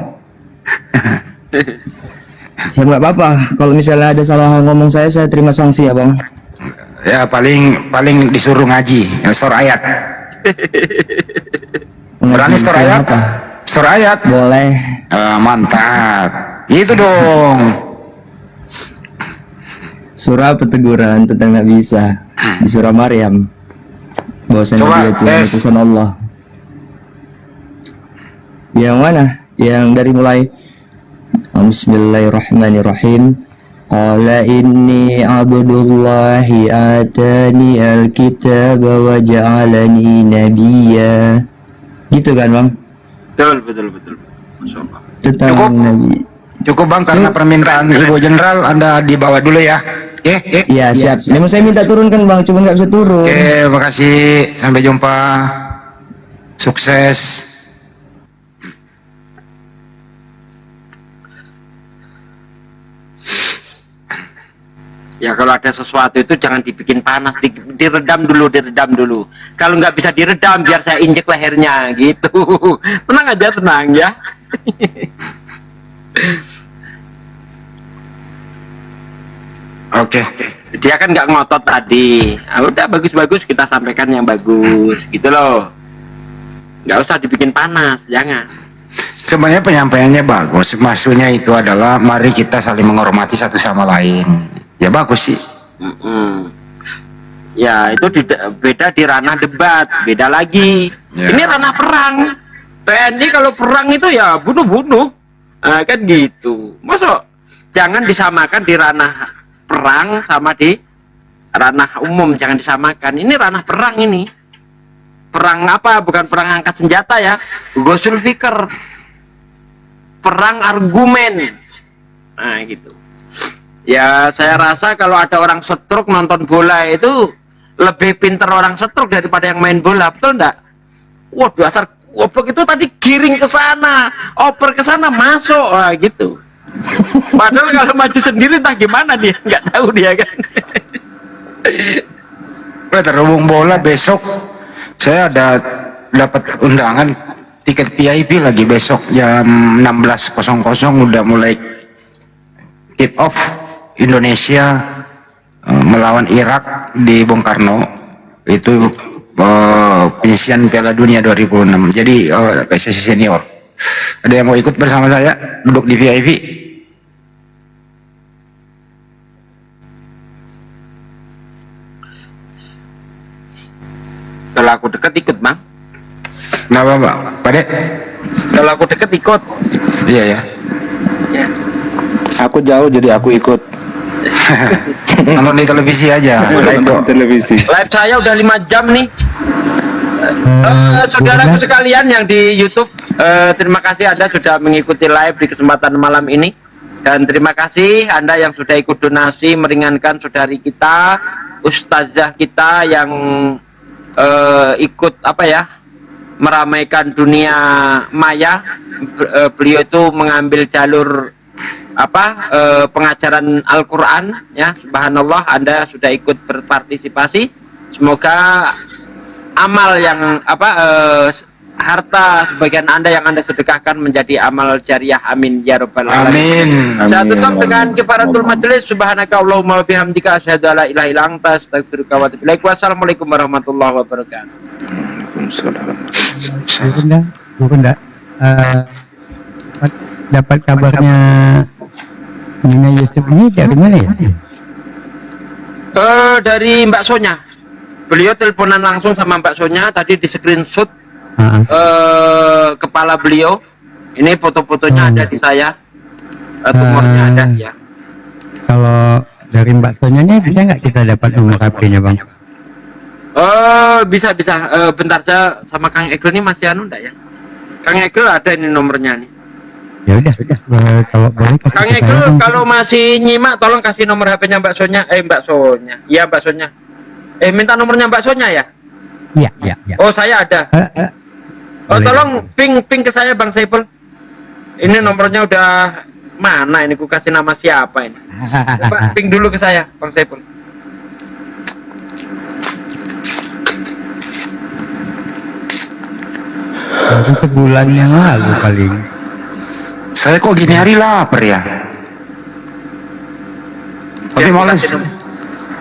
Siap nggak apa-apa. Kalau misalnya ada salah ngomong saya terima sanksi ya Bang. Ya paling disuruh ngaji, store ayat. Berani store Ngaji, ayat? apa? Store ayat. Boleh. Mantap. Itu dong. Surah peteguran tentang Nabi Isa di surah Maryam. Bahwasanya Coba, dia Tuhan tes. utusan Allah. Yang mana? Yang dari mulai Bismillahirrahmanirrahim. Qala inni abdullahi atani alkitaba wa ja'alani nabiyya. Gitu kan Bang? Betul. Masya Allah. Tentang Cukup. Nabi. Cukup Bang, karena permintaan Ibu Jenderal Anda dibawa dulu ya. Oke. Iya siap. Memang saya minta turunkan Bang, cuma nggak bisa turun. Oke, makasih. Sampai jumpa. Sukses. Ya kalau ada sesuatu itu jangan dibikin panas, diredam dulu. Kalau nggak bisa diredam, biar saya injek lehernya gitu. Tenang aja, tenang ya. Oke. Dia kan nggak ngotot tadi. Ah, udah bagus-bagus kita sampaikan yang bagus, gitu loh. Nggak usah dibikin panas, jangan. Sebenarnya penyampaiannya bagus. Maksudnya itu adalah mari kita saling menghormati satu sama lain. Ya bagus sih. Ya itu beda di ranah debat, beda lagi. Ya. Ini ranah perang. TNI kalau perang itu ya bunuh-bunuh, kan gitu. Masuk jangan disamakan di ranah perang sama di ranah umum, jangan disamakan. Ini ranah perang ini. Perang apa? Bukan perang angkat senjata ya. Ghusul fikr. Perang argumen. Nah gitu. Ya saya rasa kalau ada orang setruk nonton bola itu lebih pinter orang setruk daripada yang main bola, betul enggak? Wah dasar goblok itu tadi giring ke sana, oper ke sana, masuk, wah gitu. Padahal kalau maju sendiri entah gimana dia, nggak tahu dia kan. Terhubung bola besok saya ada dapat undangan tiket VIP lagi besok jam 16.00 udah mulai kick off Indonesia melawan Irak di Bung Karno. Itu penyisian Piala Dunia 2006. Jadi PSSI senior. Ada yang mau ikut bersama saya duduk di VIP? Kalau aku deket ikut bang. Kenapa Pak? Pak Dek? Kalau aku deket ikut. Iya ya. Ya. Aku jauh jadi aku ikut. Nonton di televisi aja. Nonton televisi. Live saya udah 5 jam nih. Saudaraku sekalian yang di YouTube, terima kasih Anda sudah mengikuti live di kesempatan malam ini, dan terima kasih Anda yang sudah ikut donasi meringankan saudari kita, ustazah kita yang ikut meramaikan dunia maya. Beliau itu mengambil jalur pengajaran Al-Quran, ya. Subhanallah, Anda sudah ikut berpartisipasi. Semoga amal yang harta sebagian Anda yang Anda sedekahkan menjadi amal jariah, amin ya rabbal alamin. Saya tutup dengan kifaratul majelis. Subhanaka Allahumma wa bihamdika asyhadu an la ilaha illa anta astaghfiruka wa atubu ilaik. Wassalamualaikum warahmatullahi wabarakatuh. Bunda, dapat kabarnya Nina Yusuf ini dari mana ya? Dari Mbak Sonya. Beliau teleponan langsung sama Mbak Sonya, tadi di screenshot kepala beliau. Ini foto-fotonya ada di saya, tumornya ada ya. Kalau dari Mbak Sonya nya bisa nggak kita dapat nomor HP-nya Bang? Bisa. Bentar, saya sama Kang Egel ini masih enggak ya? Kang Egel ada ini nomornya nih. Ya udah, kalau boleh Kang Egel kalau masih nyimak tolong kasih nomor HP-nya Mbak Sonya. Mbak Sonya. Iya, Mbak Sonya. Minta nomornya Mbak Sonya ya? Iya. Oh, saya ada. Tolong ping ke saya Bang Saiful. Ini nomornya udah mana ini? Ku kasih nama siapa ini? Coba ping dulu ke saya Bang Saiful. Baru sebulan yang lalu paling. Saya kok gini hari lapar ya? Tapi malas.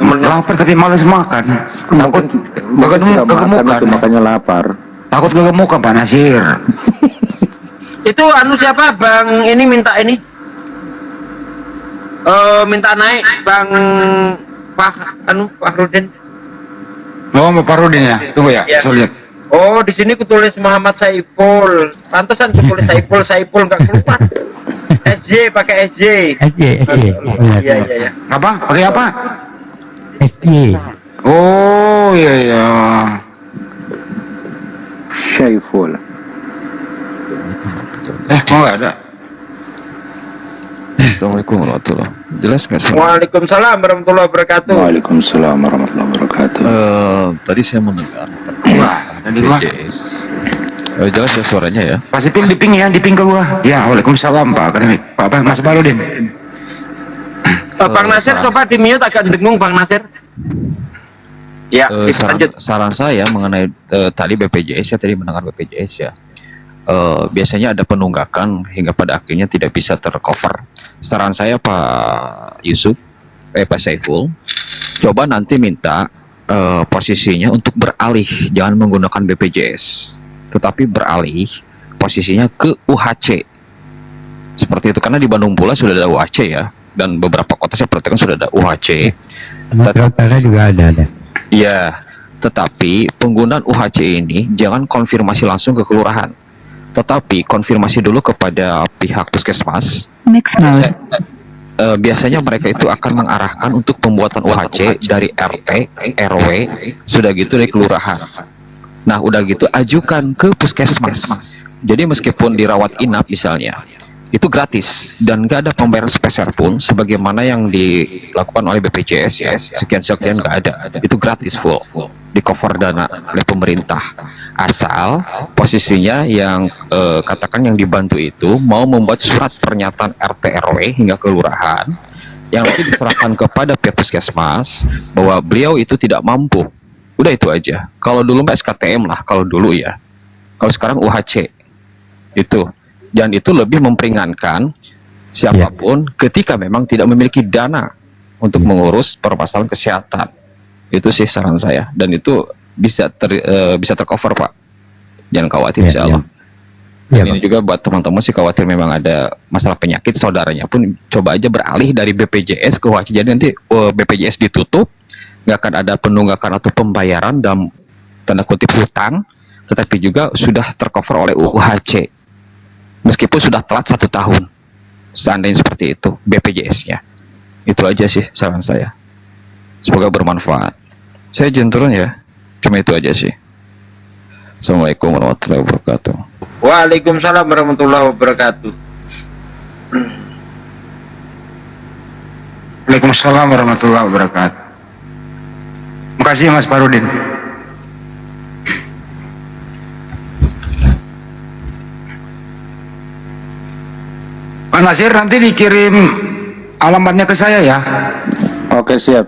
Lapar tapi malas makan. Takut kegemukan. Makanya lapar. Takut kegemukan Pak Nasir. Itu siapa Bang ini minta ini? Minta naik Bang Fahrudin. Oh, Pak Rudin ya? Tunggu ya, saya lihat. Oh, di sini kutulis Muhammad Saiful. Pantesan kutulis Saiful nggak keluar. SJ pakai SJ. Iya. Apa? Pakai apa? SJ. Oh, iya. Saiful. Mau nggak ada? Assalamualaikum warahmatullahi wabarakatuh. Jelas nggak sih? Waalaikumsalam warahmatullahi wabarakatuh. Waalaikumsalam warahmatullahi wabarakatuh. Tadi saya mendengar BPJS. Jelas ya suaranya ya. Pasti diping ke gua. Ya, waalaikumsalam Pak Akademik. Pak Mas Baludin. Bang Nasir coba di mute agak dengung Bang Nasir. Ya, saran saya mengenai tadi BPJS ya, tadi mendengar BPJS ya. Biasanya ada penunggakan hingga pada akhirnya tidak bisa tercover. Saran saya Pak Yusuf, Pak Saiful, coba nanti minta posisinya untuk beralih, jangan menggunakan BPJS, tetapi beralih posisinya ke UHC. Seperti itu, karena di Bandung pula sudah ada UHC ya, dan beberapa kota saya perhatikan sudah ada UHC. Sumatera juga ada. Iya, tetapi penggunaan UHC ini jangan konfirmasi langsung ke kelurahan, tetapi konfirmasi dulu kepada pihak puskesmas. Biasanya mereka itu akan mengarahkan untuk pembuatan UHC dari RT, RW, sudah gitu dari kelurahan. Nah, udah gitu ajukan ke puskesmas. Jadi meskipun dirawat inap misalnya, itu gratis dan nggak ada pembayaran sepeser pun, sebagaimana yang dilakukan oleh BPJS ya, sekian nggak ada, itu gratis full, di cover dana oleh pemerintah, asal posisinya yang katakan yang dibantu itu mau membuat surat pernyataan RT RW hingga kelurahan yang nanti diserahkan kepada pihak puskesmas bahwa beliau itu tidak mampu. Udah itu aja. Kalau dulu Mbak SKTM lah, kalau dulu ya. Kalau sekarang UHC itu. Dan itu lebih memperingankan siapapun ketika memang tidak memiliki dana untuk mengurus permasalahan kesehatan. Itu sih saran saya, dan itu bisa tercover Pak. Jangan khawatir, insya Allah. Ini juga buat teman-teman sih, khawatir memang ada masalah penyakit saudaranya pun, coba aja beralih dari BPJS ke UHC. Jadi nanti BPJS ditutup, nggak akan ada penunggakan atau pembayaran dalam tanda kutip hutang, tetapi juga sudah tercover oleh UHC. Meskipun sudah telat 1 tahun, seandainya seperti itu BPJS-nya. Itu aja sih saran saya. Semoga bermanfaat. Saya izin turun ya, cuma itu aja sih. Assalamualaikum warahmatullahi wabarakatuh. Waalaikumsalam warahmatullahi wabarakatuh. Waalaikumsalam warahmatullahi wabarakatuh. Makasih Mas Farudin. Pak Nasir nanti dikirim alamatnya ke saya ya. Oke, siap.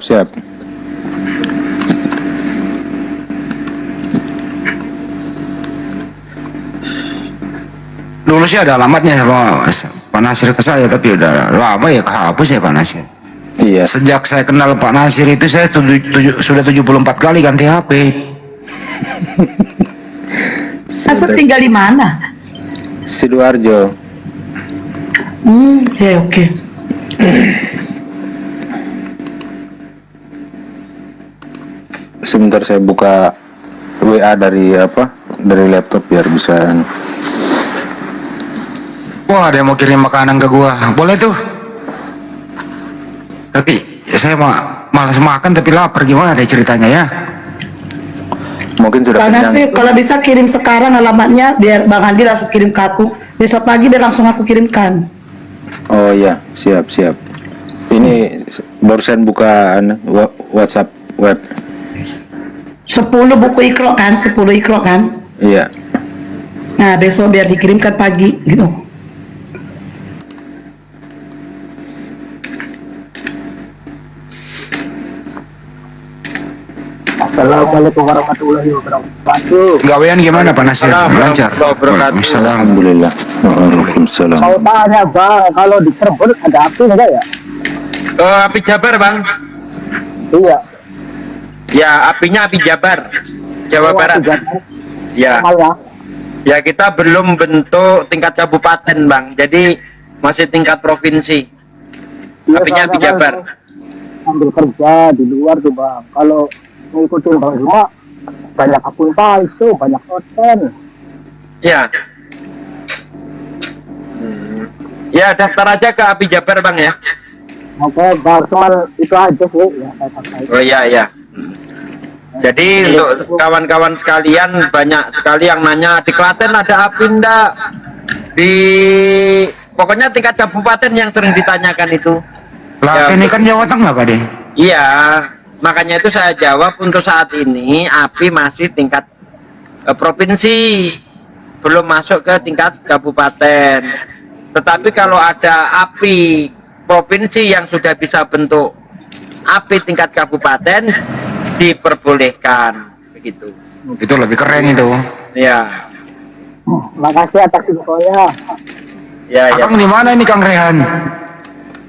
Dulu sih ada alamatnya sama Pak Nasir ke saya, tapi udah lama ya kehapus ya Pak Nasir. Iya. Sejak saya kenal Pak Nasir itu saya sudah 74 kali ganti HP. Nasir tinggal di mana? Sidoarjo. Ya oke. Sebentar saya buka WA dari dari laptop biar bisa. Wah, ada yang mau kirim makanan ke gua. Boleh tuh. Tapi saya malas makan tapi lapar, gimana deh ceritanya ya? Mungkin sudah Karena kenyang. sih kalau bisa kirim sekarang alamatnya biar Bang Andi langsung kirim ke aku. Besok pagi biar langsung aku kirimkan. Oh iya, siap. Ini barusan buka WhatsApp web. 10 buku ikro kan? 10 ikro kan? Iya. Nah besok biar dikirimkan pagi gitu. Assalamualaikum warahmatullahi wabarakatuh. Gawean gimana Pak Nasir? Lancar? Waalaikumsalam. Alhamdulillah. Waalaikumsalam. Mau tanya Bang, kalau di Cirebon ada api enggak ya? Api Jabar bang. Iya. Ya apinya api Jabar, Jawa Barat. Ya. Ya kita belum bentuk tingkat kabupaten bang, jadi masih tingkat provinsi. Apinya api Jabar. Ambil kerja di luar tuh Bang. Kalau ngikutin Bang Juma, banyak akun palsu, banyak konten. Ya. Ya daftar aja ke api Jabar bang ya. Oke Bang, cuman itu aja sih ya saya sampaikan. Oh iya ya. Jadi untuk kawan-kawan sekalian banyak sekali yang nanya di Klaten ada api enggak? Di pokoknya tingkat kabupaten yang sering ditanyakan itu. Klaten ini kan Jawa Tengah Pak De. Iya, makanya itu saya jawab untuk saat ini api masih tingkat provinsi, belum masuk ke tingkat kabupaten. Tetapi kalau ada api provinsi yang sudah bisa bentuk api tingkat kabupaten, diperbolehkan begitu. Itu lebih keren itu. Ya. Makasih atas infonya. Ya, Akang di mana ini Kang Rehan?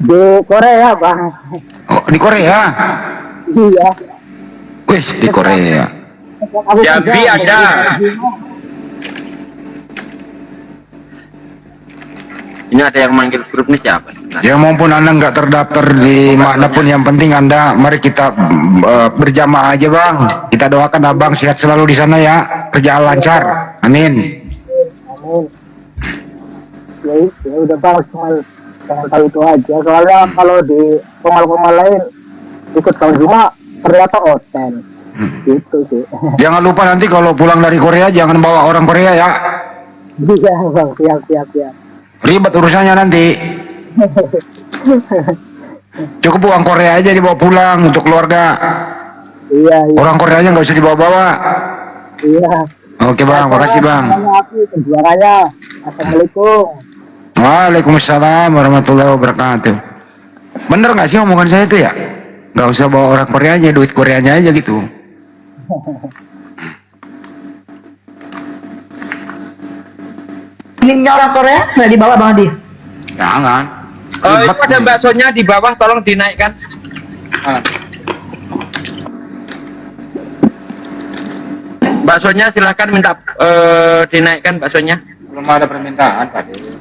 Di Korea Bang. Oh, di Korea. Iya. Wih, di Korea. Jambi ada. Ini ada yang manggil grup nih siapa? Ya maupun Anda nggak terdaftar di mana pun, yang penting Anda, mari kita berjamaah aja Bang. Kita doakan Abang sehat selalu di sana ya, kerjaan lancar. Amin. Amin. Ya udah Bang, cuma pengen tahu itu aja. Soalnya kalau di pemal-pemal lain ikut Bang Juma ternyata oten. Gitu sih. Jangan lupa nanti kalau pulang dari Korea jangan bawa orang Korea ya. Iya Bang, siap. Ribet urusannya nanti. Cukup uang Korea aja dibawa pulang untuk keluarga. Iya. Orang Koreanya nggak usah dibawa-bawa. Iya. Oke Bang, makasih Bang. Juaranya. Assalamualaikum. Waalaikumsalam warahmatullahi wabarakatuh. Bener nggak sih omongan saya itu ya? Nggak usah bawa orang Koreanya, duit Koreanya aja gitu. Ini orang Korea nggak dibawa Bang Adi? Jangan. Itu ada baksonya di bawah, tolong dinaikkan. Baksonya silahkan minta dinaikkan baksonya. Belum ada permintaan Pak De.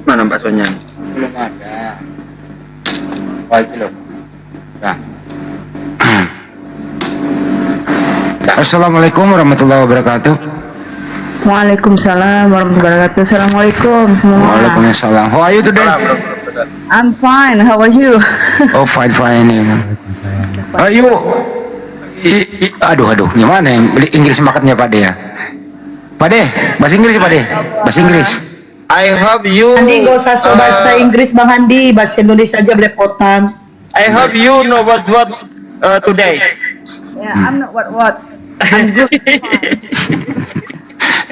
Mana baksonya? Belum ada. Baik belum. Nah. Assalamualaikum warahmatullahi wabarakatuh. Waalaikumsalam warahmatullahi wabarakatuh. Assalamualaikum semua. Waalaikumsalam. How are you today? I'm fine. How are you? Oh, fine. Aduh, gimana yang Inggris makatnya Pak De ya? Pak De, bahasa Inggris Pak De, bahasa Inggris. I hope you Andi gak usah so bahasa Inggris Bang Andi, bahasa Indonesia aja belepotan. I hope you know what today. Yeah, I'm not what. I'm good.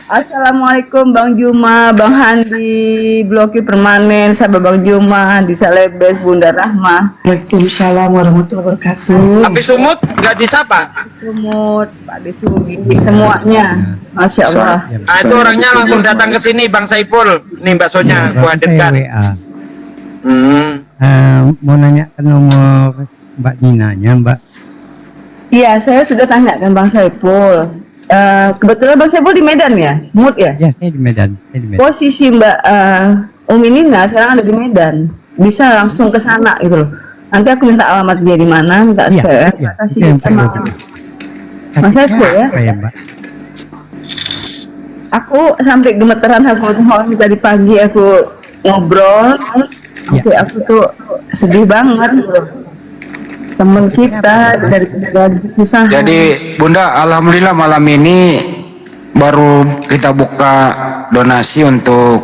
Assalamualaikum Bang Juma, Bang Handi, Bloki Permanen, sahabat Bang Juma, di Salebes, Bunda Rahma. Waalaikumsalam warahmatullahi wabarakatuh. Tapi Sumut nggak disapa. Sumut, Pak Desugi, semuanya. Masya Allah. Nah, itu orangnya langsung datang ke sini, Bang Saiful. Nih baksonya, gua hadirkan. Mau nanya ke nomor Mbak Ninanya, Mbak. Iya, saya sudah tanyakan Bang Saiful. Kebetulan Bang Saiful di Medan ya, Sumut ya? Ya, saya di Medan. Posisi Mbak Umi Nina sekarang ada di Medan, bisa langsung ke sana gitu loh. Nanti aku minta alamat dia di mana, minta share, kasih sama Mas Saiful ya. Mbak. Aku sampai gemeteran aku tadi pagi aku ngobrol, aku tuh sedih banget gitu loh. Teman kita dari susah. Jadi Bunda, alhamdulillah malam ini baru kita buka donasi untuk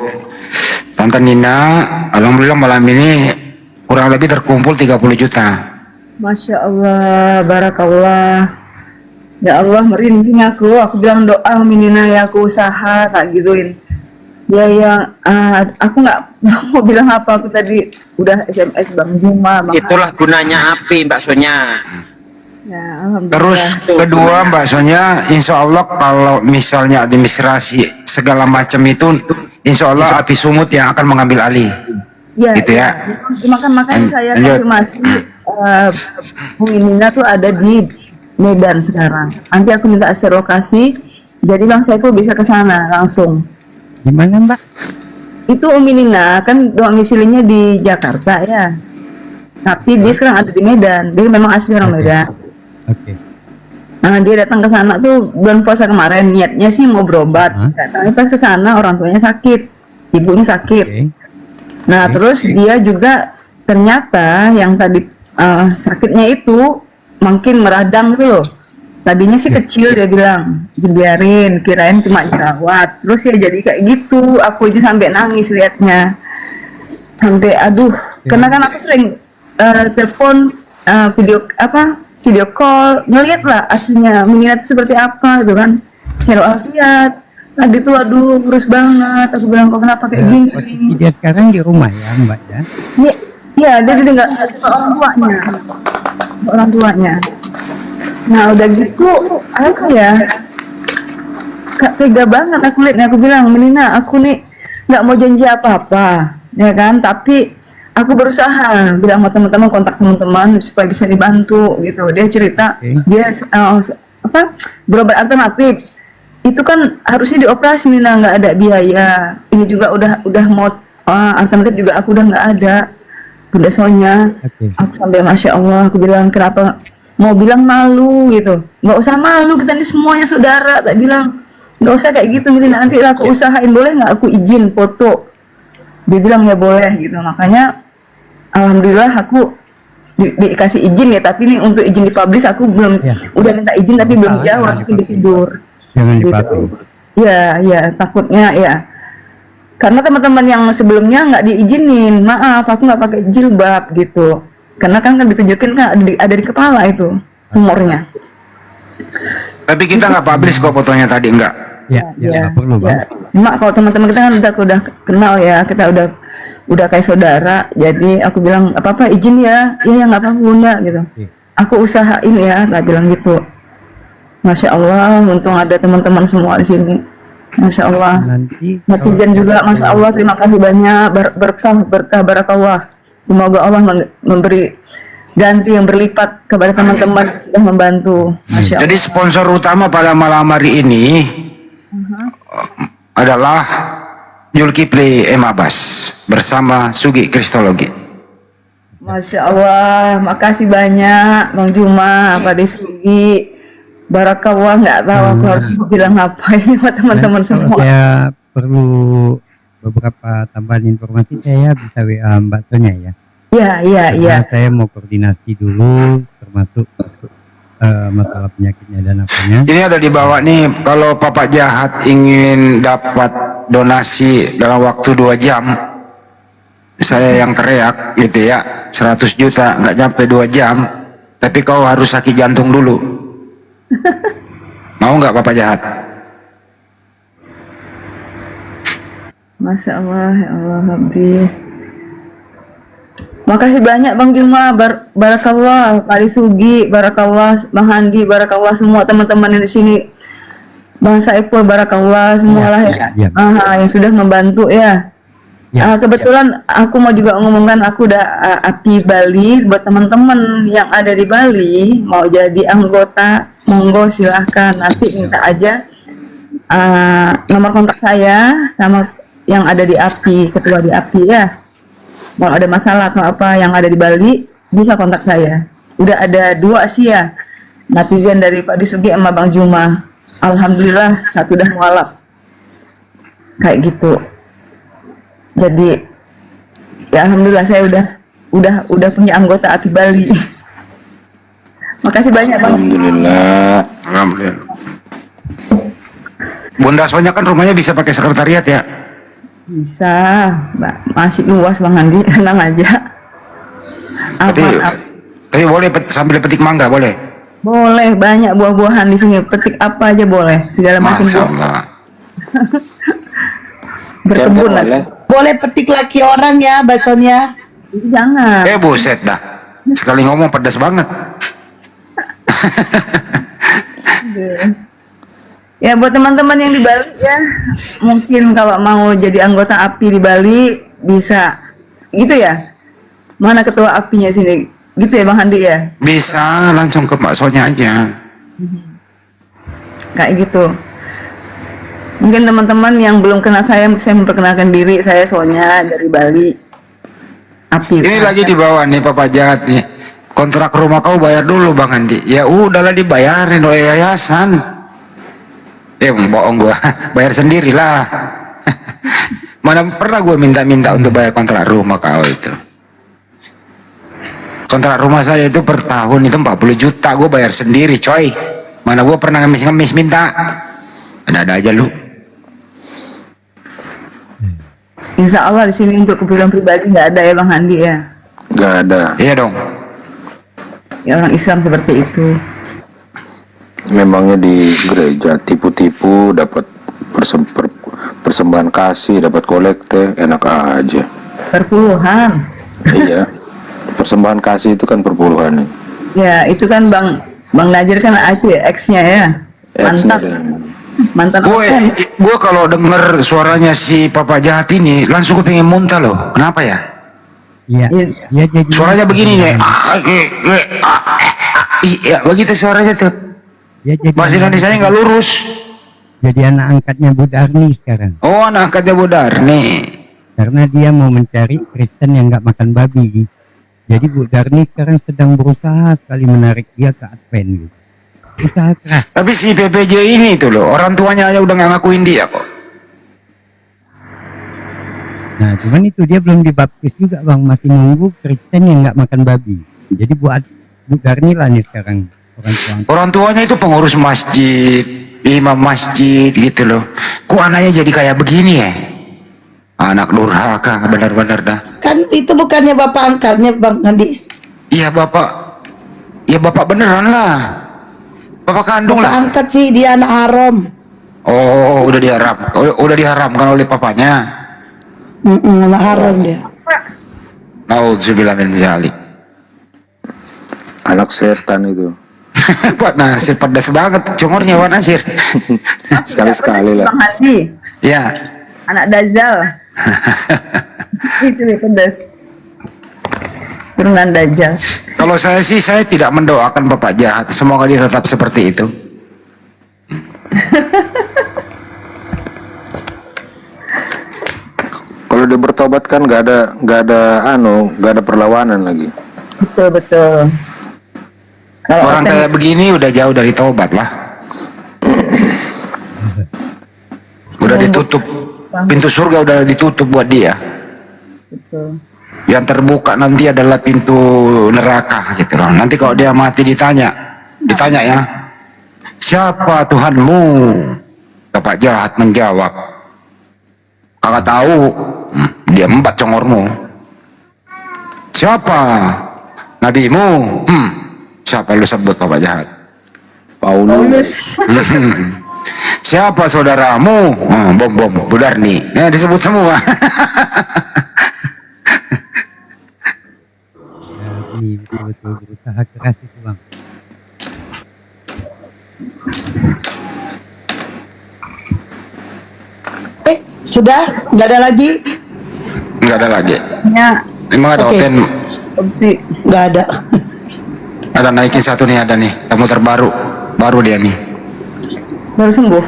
Tante Nina. Alhamdulillah malam ini kurang lebih terkumpul 30 juta. Masya Allah, barakallah. Ya Allah, merinding aku bilang doa Minina ya, aku usaha tak gituin. Ya aku nggak mau bilang apa, aku tadi udah SMS Bang Juma. Itulah gunanya api baksonya. Ya, alhamdulillah. Terus kedua baksonya, insya Allah kalau misalnya administrasi segala macam itu, insya Allah api Sumut yang akan mengambil alih. Ya, gitu ya. Makanya saya konfirmasi Bu Minina tuh ada di Medan sekarang. Nanti aku minta share lokasi, jadi Bang Saiful bisa ke sana langsung. Di mana, Mbak? Itu Umi Nina kan domisilinya di Jakarta ya. Tapi dia sekarang ada di Medan. Dia memang asli orang Medan. Oke. Nah, dia datang ke sana tuh bulan puasa kemarin, niatnya sih mau berobat. Datangnya pas ke sana orang tuanya sakit, ibunya sakit. Nah, terus dia juga ternyata yang tadi sakitnya itu makin meradang gitu loh. Tadinya sih kecil, dia bilang dibiarin, kirain cuma jerawat, terus ya jadi kayak gitu. Aku aja sampai nangis liatnya, sampai aduh, karena kan aku sering telepon, video call, ngeliat lah aslinya Minina itu seperti apa gitu kan. Saya lihat tadi tuh aduh kurus banget, aku bilang kok kenapa kayak gini. Posisi dia sekarang di rumah ya, Mbak ya? Iya, dia nggak orang tuanya. Nah udah gitu apa ya, Kak, tega banget aku liatnya. Aku bilang Minina, aku nih nggak mau janji apa-apa ya kan, tapi aku berusaha bilang sama teman-teman, kontak teman-teman supaya bisa dibantu gitu. Dia cerita dia berobat alternatif itu kan harusnya dioperasi, Minina, nggak ada biaya. Ini juga udah mau alternatif juga aku udah nggak ada Bunda Sonya. Aku sampai Masya Allah, aku bilang kenapa mau bilang malu gitu, nggak usah malu, kita ini semuanya saudara. Tak bilang nggak usah kayak gitu Minina, nanti aku usahain, boleh nggak aku izin foto. Dia bilang ya boleh gitu. Makanya alhamdulillah aku dikasih izin ya, tapi nih untuk izin dipublish aku belum, udah minta izin tapi belum jawab, mungkin dia tidur. Jangan gitu. Ya takutnya ya, karena teman-teman yang sebelumnya nggak diizinin, maaf aku nggak pakai jilbab gitu. Karena kan ditunjukin kan ada di kepala itu tumornya. Tapi kita nggak publish kok fotonya tadi, enggak? Ya, perlu Bang. Cuma kalau teman-teman kita kan udah kenal ya, kita udah kayak saudara. Jadi aku bilang apa izin ya, ya nggak apa-apa Bunda gitu. Aku usahain ya, tak bilang gitu. Masya Allah, untung ada teman-teman semua di sini. Masya Allah. Netizen juga, Masya Allah, terima kasih banyak, berkah barakallah. Semoga Allah memberi ganti yang berlipat kepada teman-teman yang sudah membantu. Masya Allah. Jadi sponsor utama pada malam hari ini adalah Zulkifli M. Abbas bersama Sugi Kristologi. Masya Allah, makasih banyak Bang Juma, Pak Desugi. Barakallah, nggak tahu aku harus bilang apa ini sama teman-teman semua. Saya perlu beberapa tambahan informasi, saya bisa WA Mbak Sonya ya. Iya. Saya mau koordinasi dulu, termasuk masalah penyakitnya dan apanya. Ini ada di bawah nih, kalau Bapak Jahat ingin dapat donasi dalam waktu 2 jam, saya yang teriak gitu ya, 100 juta, nggak nyampe 2 jam, tapi kau harus sakit jantung dulu. Mau nggak Bapak Jahat? Masya Allah, ya Allah, Habbi. Makasih banyak Bang Juma, barakallah, Pak Sugi, barakallah, Bang Handi, barakallah, semua teman-teman yang di sini. Bang Saiful, barakallah, semualah ya. Yang sudah membantu ya. Kebetulan aku mau juga ngomongkan, aku udah api Bali buat teman-teman yang ada di Bali mau jadi anggota, monggo silahkan, nanti minta aja nomor kontak saya sama yang ada di api, ketua di api ya. Kalau ada masalah atau apa yang ada di Bali bisa kontak saya. Udah ada 2 sih ya netizen dari Pak Disugi sama Bang Juma. Alhamdulillah satu udah mualaf kayak gitu. Jadi ya alhamdulillah saya udah punya anggota api Bali. Makasih banyak Bang. Alhamdulillah. Bunda soalnya kan rumahnya bisa pakai sekretariat ya. Bisa, Mbak. Masih luas Bang Andi, tenang aja. Tapi boleh sambil petik mangga boleh. Boleh, banyak buah-buahan di sini. Petik apa aja boleh, segala macam buah. Berkebun lah. Boleh petik laki orang ya, baksonya. Jangan. Buset dah. Sekali ngomong pedas banget. Ya buat teman-teman yang di Bali ya, mungkin kalau mau jadi anggota api di Bali bisa gitu ya. Mana ketua apinya sini? Gitu ya Bang Handi ya? Bisa, langsung ke Mbak Sonya aja. Kayak gitu. Mungkin teman-teman yang belum kenal saya memperkenalkan diri, saya Sonya dari Bali. Api. Ini lagi di bawah nih Papa Jahat nih. Kontrak rumah kau bayar dulu Bang Handi. Ya udahlah dibayarin oleh yayasan. Bohong gua, bayar sendirilah. Mana pernah gue minta-minta untuk bayar kontrak rumah kau itu. Kontrak rumah saya itu per tahun itu 40 juta, gue bayar sendiri coy. Mana gue pernah ngemis-ngemis minta. Ada aja lu. Insya Allah di sini untuk kebutuhan pribadi nggak ada ya Bang Handi ya? Nggak ada. Iya dong. Ya orang Islam seperti itu. Memangnya di gereja tipu-tipu dapat persembahan kasih, dapat kolekte, enak aja. Perpuluhan. Iya. Persembahan kasih itu kan perpuluhan. Ya itu kan Bang Najir kan Aceh ya, ex-nya ya. Mantan. Gue kalau denger suaranya si Papa Jahat ini langsung gue pengen muntah loh. Kenapa ya? Iya. Suaranya begini nih. Iya, begitu suaranya tuh. Bahasa Indonesia nya nggak lurus. Jadi anak angkatnya Bu Darni sekarang. Oh, anak angkatnya Bu Darni. Karena dia mau mencari Kristen yang nggak makan babi. Jadi Bu Darni sekarang sedang berusaha sekali menarik dia ke Advent gitu. Usaha keras. Tapi si PPJ ini tuh loh, orang tuanya aja udah nggak ngakuin dia kok. Nah, cuman itu dia belum dibaptis juga Bang, masih nunggu Kristen yang nggak makan babi. Jadi Bu Darni lah nih sekarang. Orang tuanya itu pengurus masjid, imam masjid gitu loh. Kok anaknya jadi kayak begini ya? Anak durhaka benar-benar dah. Kan itu bukannya bapak angkatnya Bang Handi? Iya bapak. Ya bapak beneran lah. Bapak kandung bapak lah. Angkat sih, dia anak haram. Oh, udah diharamkan oleh papanya. Anak haram dia. Nauzubillah min dzalik. Anak setan itu. Pak Nasir pedas banget congornya Pak Nasir. Sekali-sekali lah. Bang Handi. Ya. Anak Dajjal. Itu nih pedas. Turunan Dajjal. Kalau saya sih saya tidak mendoakan Bapak Jahat. Semoga dia tetap seperti itu. Kalau dia bertobat kan nggak ada perlawanan lagi. Betul. Orang kayak begini udah jauh dari taubat lah. Udah ditutup. Pintu surga udah ditutup buat dia. Betul. Yang terbuka nanti adalah pintu neraka gitu loh. Nanti kalau dia mati ditanya, Ditanya ya, siapa Tuhanmu? Bapak jahat menjawab, kagak tahu. Dia embat congormu. Siapa nabimu? Siapa lu sebut Bapak jahat? Paulus. Siapa saudaramu? Bom Budarni. Ya, disebut semua. Ini betul-betul berusaha keras itu bang. Sudah? Nggak ada lagi? Nggak ada lagi. Ya, Emang ada Oke. Oten? Nggak ada. Ada naikin satu nih, ada nih. Tamu terbaru. Baru dia nih. baru sembuh.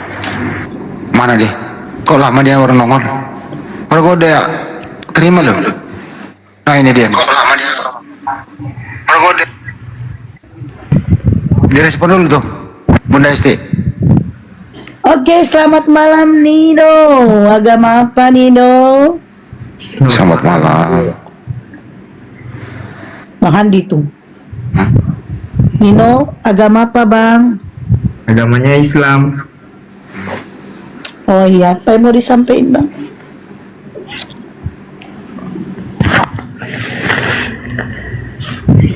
Mana dia? Kok lama dia baru nongol? Baru gue udah terima loh. Nah ini dia. Kok lama dia? Baru gue udah. Direspon dulu tuh, Bunda Esti. Oke, selamat malam Nino. Agama apa Nino? Selamat malam. Bang Handi tuh. Nino, agama apa Bang? Agamanya Islam. Oh iya, apa yang mau disampaikan Bang?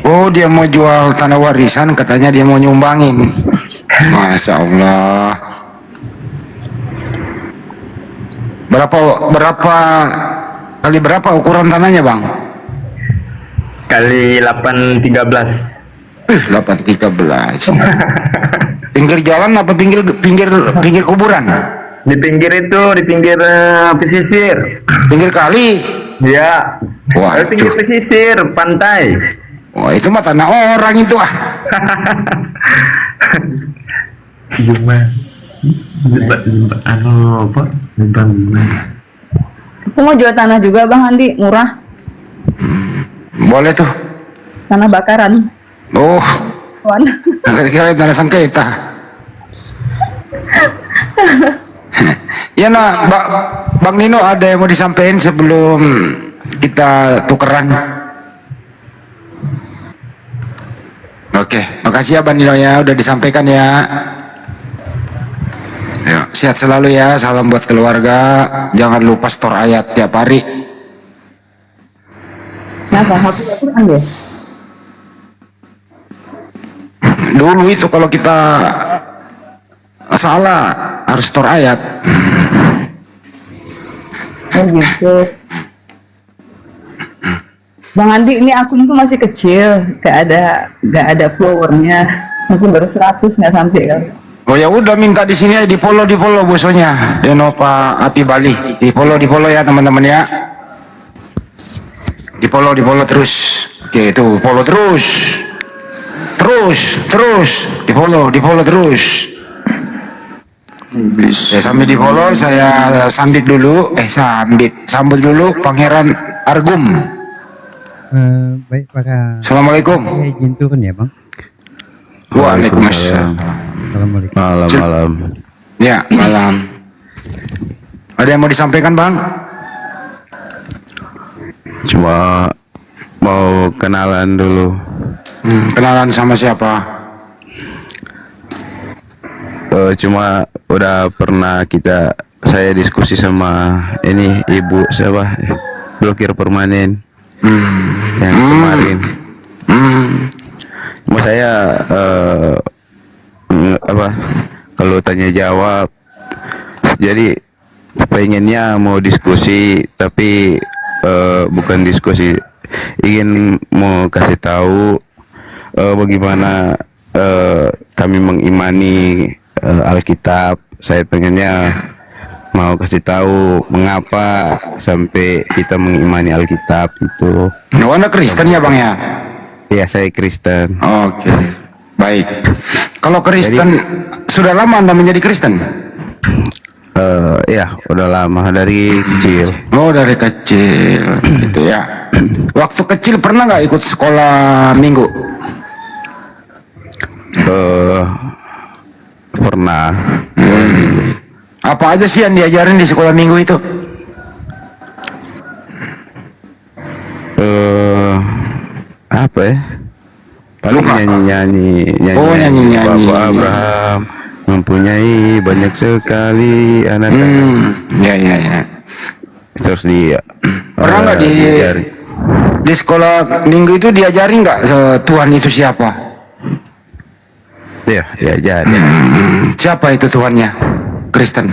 Oh dia mau jual tanah warisan, katanya dia mau nyumbangin. Masya Allah. Berapa ukuran tanahnya bang? Kali 813. 813. Pinggir jalan apa pinggir kuburan? Di pinggir itu, di pinggir pesisir. Pinggir kali? Ya. Wah, Di pinggir pesisir, pantai. Wah itu mah tanah orang itu ah. Aku mau jual tanah juga Bang Andi, murah. Boleh tuh. Tanah bakaran. Oh, Wan. kira-kira tanah sengketa. Ya nah, Bang Nino ada yang mau disampaikan sebelum kita tukeran? Oke, makasih ya Bang Nino ya, udah disampaikan ya. Ya, sehat selalu ya, salam buat keluarga. Jangan lupa store ayat tiap hari. Kenapa? Hafal Al-Quran deh. Dulu itu kalau kita salah harus store ayat. Oh gitu. Bang Andi, ini akun tuh masih kecil, gak ada followernya, mungkin baru 100 nggak sampai kali. Oh ya udah minta di sini di follow bosonya Denova Api Bali, di follow ya teman-teman ya, di follow terus. Oke itu follow terus di follow terus. Ya, sambil di follow saya sambut dulu Pangeran Argum. Baik para. Assalamualaikum. Izin turun ya bang. Waalaikumsalam. Assalamualaikum. Malam. Ya malam. Ada yang mau disampaikan bang? Cuma mau kenalan dulu. Kenalan sama siapa? Cuma udah pernah saya diskusi sama ini ibu siapa blokir permanen yang kemarin. Cuma saya kalau tanya jawab, jadi pengennya mau diskusi tapi bukan diskusi, ingin mau kasih tahu bagaimana kami mengimani Alkitab. Saya pengennya mau kasih tahu mengapa sampai kita mengimani Alkitab itu. Anda Kristen ya bang ya? Iya saya Kristen. Oke, baik. Kalau Kristen sudah lama Anda menjadi Kristen? Ya udah lama dari kecil. Oh dari kecil, gitu ya. Waktu kecil pernah nggak ikut sekolah minggu? Pernah. Apa aja sih yang diajarin di sekolah minggu itu? Apa ya? paling nyanyi-nyanyi Oh, nyanyi-nyanyi. Bapak Abraham mempunyai banyak sekali anak. Ya ya ya. Terus dia Pernah nggak di sekolah minggu itu diajari nggak Tuhan itu siapa? ya diajari. Siapa itu Tuhannya? Kristen.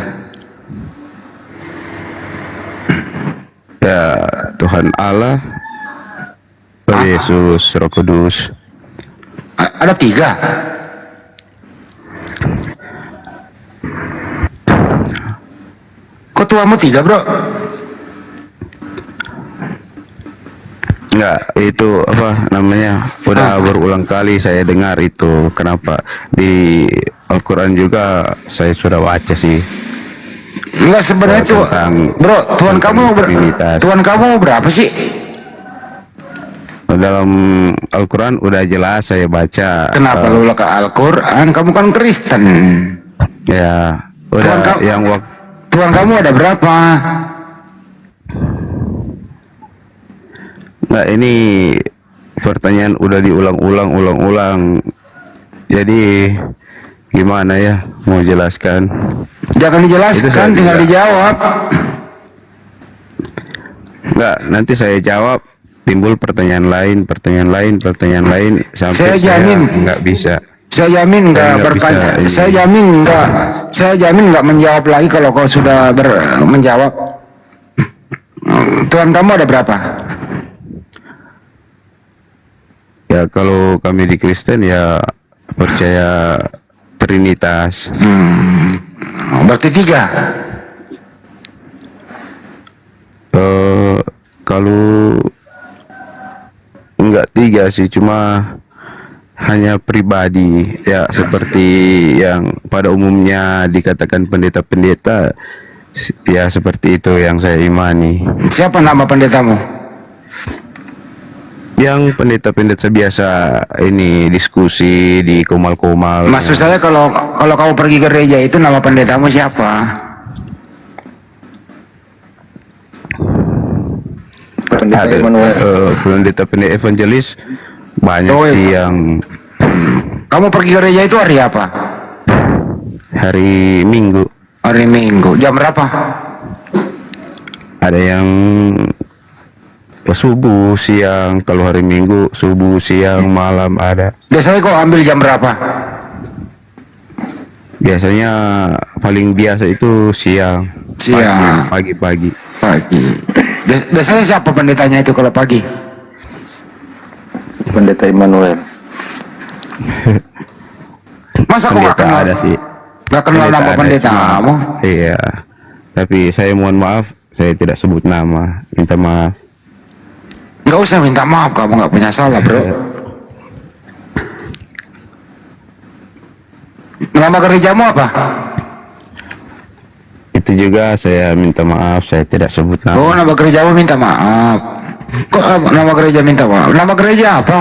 Ya Tuhan Allah, Yesus, Roh Kudus. Ada 3. Kok tuamu 3, bro? Enggak, itu apa namanya? Udah berulang kali saya dengar itu. Kenapa? Di Al-Quran juga saya sudah baca sih. Enggak, sebenarnya tuh, bro, Tuhan kamu berapa sih? Dalam Al-Quran udah jelas saya baca. Kenapa lu ke Al-Quran? Kamu kan Kristen. Ya, udah Tuhan kamu ada berapa? Nah, ini pertanyaan udah diulang-ulang. Jadi gimana ya mau jelaskan? Jangan dijelaskan, tinggal dijawab. Enggak, nanti saya jawab timbul pertanyaan lain sampai Saya jamin nggak bisa. Saya jamin nggak bertanya. Saya jamin nggak menjawab lagi kalau kau sudah menjawab. Tuhan kamu ada berapa? Ya kalau kami di Kristen ya percaya Trinitas. Berarti 3. Kalau enggak 3 sih, cuma hanya pribadi ya, seperti yang pada umumnya dikatakan pendeta-pendeta ya, seperti itu yang saya imani. Siapa nama pendetamu? Yang pendeta-pendeta biasa ini diskusi di komal-komal. Maksud saya kalau kamu pergi ke gereja itu nama pendetamu siapa? Pendeta evangelis banyak sih yang. Kamu pergi ke gereja itu hari apa? Hari Minggu. Hari Minggu. Jam berapa? Ada yang subuh, siang. Kalau hari Minggu subuh, siang, malam ada. Biasanya kau ambil jam berapa? Biasanya paling biasa itu siang. Pagi. Pagi. Biasanya siapa pendetanya itu kalau pagi? Pendeta Immanuel. Masa kau nggak kenal? Ada sih. Nggak kenal nama pendeta kamu? Iya. Tapi saya mohon maaf, saya tidak sebut nama. Minta maaf. Nggak usah minta maaf, kamu nggak punya salah, bro. Nama gerejamu apa? Itu juga saya minta maaf, saya tidak sebut nama. Oh, nama gerejamu minta maaf. Kok nama gereja minta maaf? Nama gereja apa?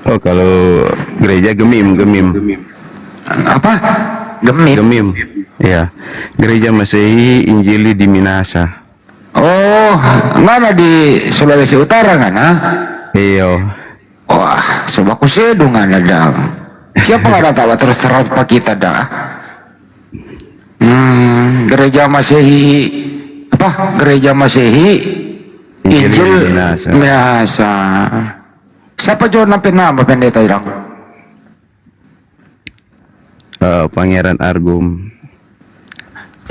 Oh, kalau gereja Gemim. Apa? Gemim. Ya, gereja Masehi Injili di Minasa. Oh, mana di Sulawesi Utara kan? Iya. Wah, sobaku sedu nggak ada. Siapa nggak ada tahu terus pak kita dah. Gereja Masehi apa? Gereja Masehi Injil Minasa. Siapa jual nama pendeta itu? Pangeran Argum.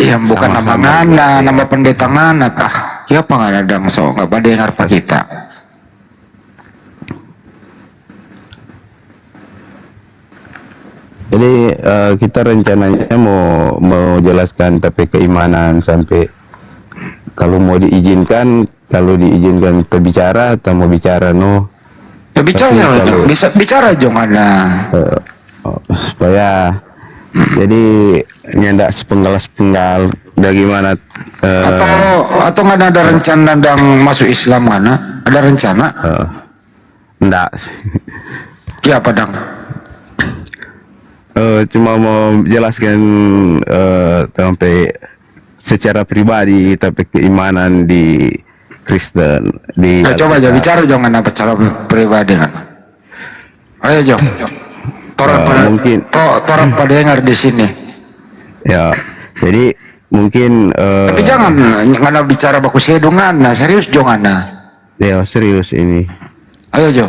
Iya, bukan nama ngana, nama pendeta ngana tah. Siapa nggak ada so nggak pada dengar pak kita. Jadi kita rencananya mau jelaskan tapi keimanan sampai kalau mau diizinkan, berbicara atau mau bicara Ya bicara jangan ada. Supaya jadi nyandak sepenggal bagaimana atau nggak ada rencana dan masuk Islam mana? Ada rencana? Enggak. Siapa dang? Cuma mau jelaskan sampai secara pribadi tapi keimanan di Kristen di Coba aja Alkitab. bicara jangan apa cara pribadi kan. Ayo Jo. Mungkin Torang pada dengar di sini. ya. Jadi mungkin Tapi jangan ngana bicara baku sedungan, nah serius jangan nah. ya serius ini. Ayo Jo.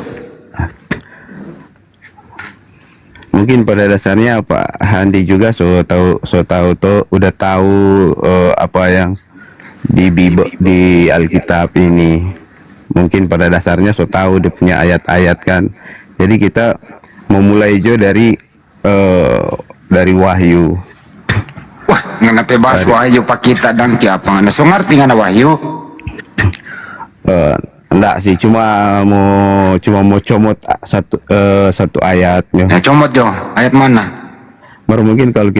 Mungkin pada dasarnya Pak Handi juga udah tahu apa yang di Alkitab ini. Mungkin pada dasarnya tahu dia punya ayat-ayat kan. Jadi kita memulai jo dari Wahyu. Wah, ngana pe bahas Wahyu pak kita dan ki apa ngana so ngerti ngana Wahyu? Enggak sih, cuma mau comot satu ayatnya. Ya comot Jo, ayat mana? Baru mungkin kalau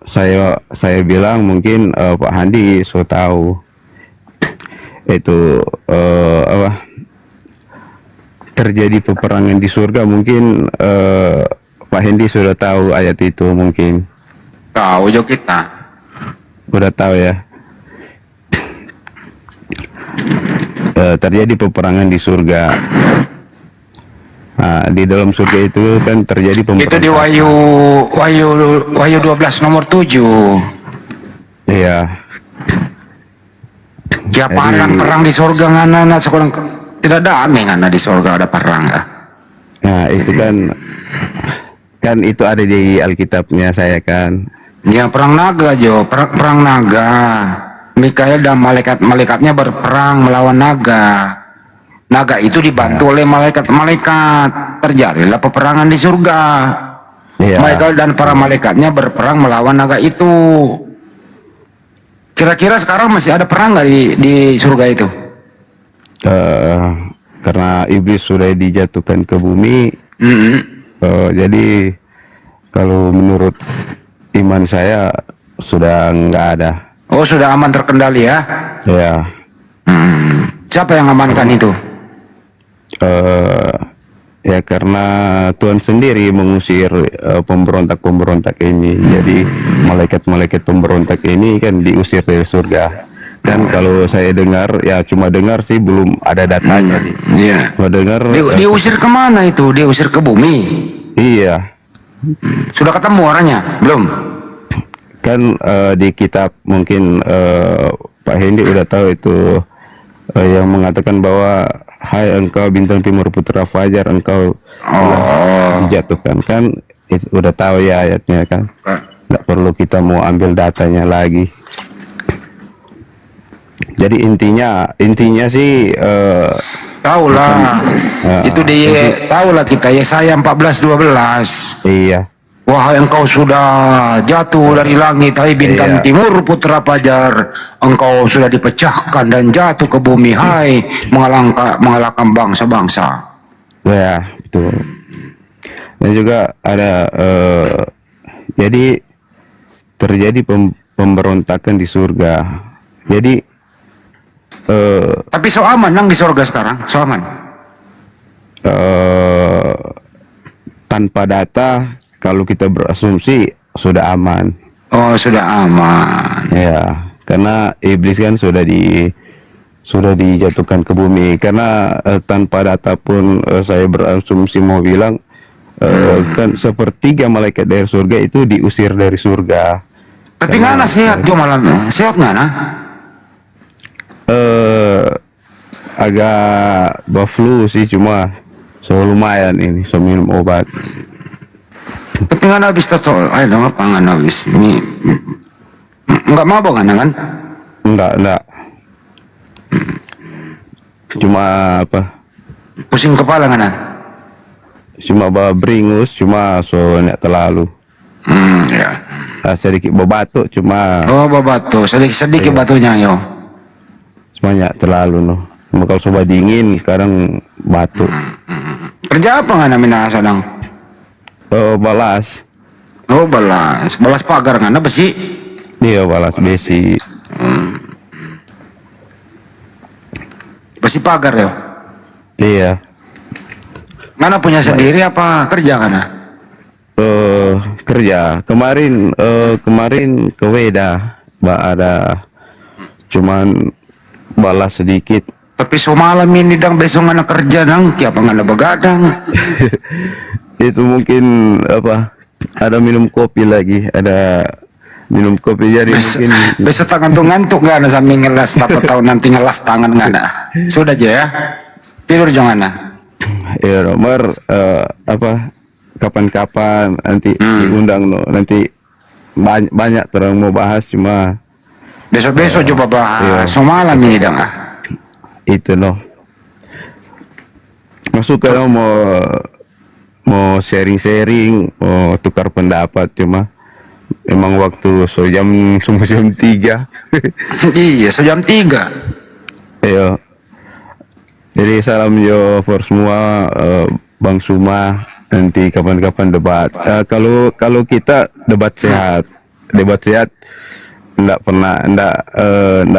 saya bilang mungkin Pak Handi so tahu itu apa terjadi peperangan di surga, mungkin Pak Handi sudah tahu ayat itu mungkin. Tahu Jo kita. Udah tahu ya. Terjadi peperangan di surga. Nah, di dalam surga itu kan terjadi peperangan. Itu di Wahyu 12 nomor 7. Iya. Ya perang di surga ngana sekolah tidak damai ngana di surga ada perang ya. Nah, itu kan itu ada di Alkitabnya saya kan. Ya perang naga Jo, perang naga. Mikael dan malaikatnya berperang melawan naga. Naga itu dibantu oleh malaikat-malaikat. Terjadilah peperangan di surga. Iya. Mikael dan para malaikatnya berperang melawan naga itu. Kira-kira sekarang masih ada perang nggak di surga itu? Karena iblis sudah dijatuhkan ke bumi. Jadi kalau menurut iman saya sudah nggak ada. Oh sudah aman terkendali ya? Ya. Siapa yang amankan itu? Ya karena Tuhan sendiri mengusir pemberontak-pemberontak ini. Jadi malaikat-malaikat pemberontak ini kan diusir dari surga. Dan kalau saya dengar, ya cuma dengar sih, belum ada datanya sih. Iya. Cuma dengar. Diusir kemana itu? Diusir ke bumi? Iya. Sudah ketemu orangnya? Belum? Kan di kitab mungkin Pak Hendi udah tahu itu yang mengatakan bahwa hai engkau bintang timur putra fajar, engkau dijatuhkan kan, itu udah tahu ya ayatnya kan. Nggak perlu kita mau ambil datanya lagi. Jadi intinya sih tahulah itu tahulah kita Yesaya 14:12. Iya. Wahai engkau sudah jatuh dari langit, hai bintang timur putra fajar, engkau sudah dipecahkan dan jatuh ke bumi, hai mengalahkan bangsa-bangsa. Ya, betul. Dan juga ada jadi terjadi pemberontakan di surga. Jadi tapi so aman nang di surga sekarang, so aman. Tanpa data, kalau kita berasumsi sudah aman. Oh, sudah aman. Ya, karena iblis kan sudah dijatuhkan ke bumi. Karena tanpa data pun saya berasumsi mau bilang kan sepertiga malaikat dari surga itu diusir dari surga. Tapi ngana sehat jo malam, sehat ngana? Agak flu sih, cuma lumayan ini, minum obat. Tapi ngana habis toto, ayo dong apa ngana habis? Enggak mabok ngana kan? Enggak. Cuma apa? Pusing kepala ngana? Cuma beringus, cuma enggak terlalu. Ya. Sedikit batuk, cuma. Oh, batuk, sedikit batunya yo. Semuanya terlalu Kalau sobat dingin, sekarang batuk. Kerja apa ngana minasa dong? Balas. Oh, balas pagar ngana besi? Iya, balas besi. Besi pagar ya? Iya. Ngana punya sendiri apa kerja ngana? Kerja. Kemarin ke Weda, ada cuman balas sedikit Tapi semalam ini dang besok anak kerja dang, kiapa ngana begadang. Itu mungkin apa? Ada minum kopi lagi, ada minum kopi jadi mungkin Besok tak ngantuk-ngantuk gak ada sambil ngelas, dapat tahu nanti ngelas tangan gak ada. Sudah aja ya. Tidur jangan nah. ya Romar apa kapan-kapan nanti diundang no. Nanti banyak terang mau bahas cuma Besok-besok coba bahas. Semalam ini dang itu no. Masuk kalau mau sharing-sharing, mau tukar pendapat cuma emang waktu jam 3. Iya, jam 3. Iya. Jadi salam yo for semua Bang Suma, nanti kapan-kapan debat. Kalau kita debat sehat enggak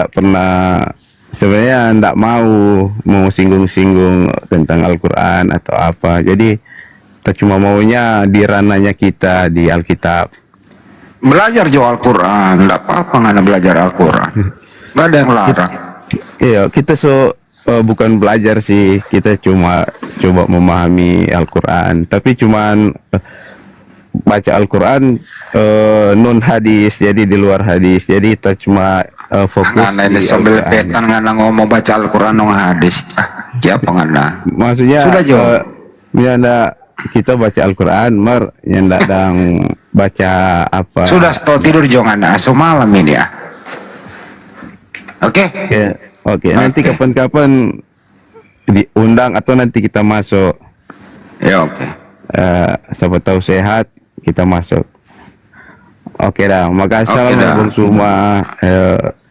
pernah sebenarnya enggak mau singgung-singgung tentang Al-Qur'an atau apa. Jadi kita cuma maunya di ranahnya kita di Alkitab. Belajar jo Al-Quran, enggak apa-apa nggak belajar Al-Quran. Nggak ada yang larang. Iya, kita bukan belajar sih, kita cuma coba memahami Al-Quran. Tapi cuman baca Al-Quran non hadis, jadi di luar hadis. Jadi kita cuma fokus Nggak ini di sambil Al-Quran. petan nggak ngomong baca Al-Quran nong hadis. Siapa nggak? Maksudnya Sudah jo. Kita baca Al-Quran, yang datang baca apa? Sudah stop tidur jangan semalam ini ya. Oke. Oke. Nanti kapan-kapan diundang atau nanti kita masuk. Ya oke. Siapa tahu sehat kita masuk. Oke dah. Makasih Oke dah. Bang Suma,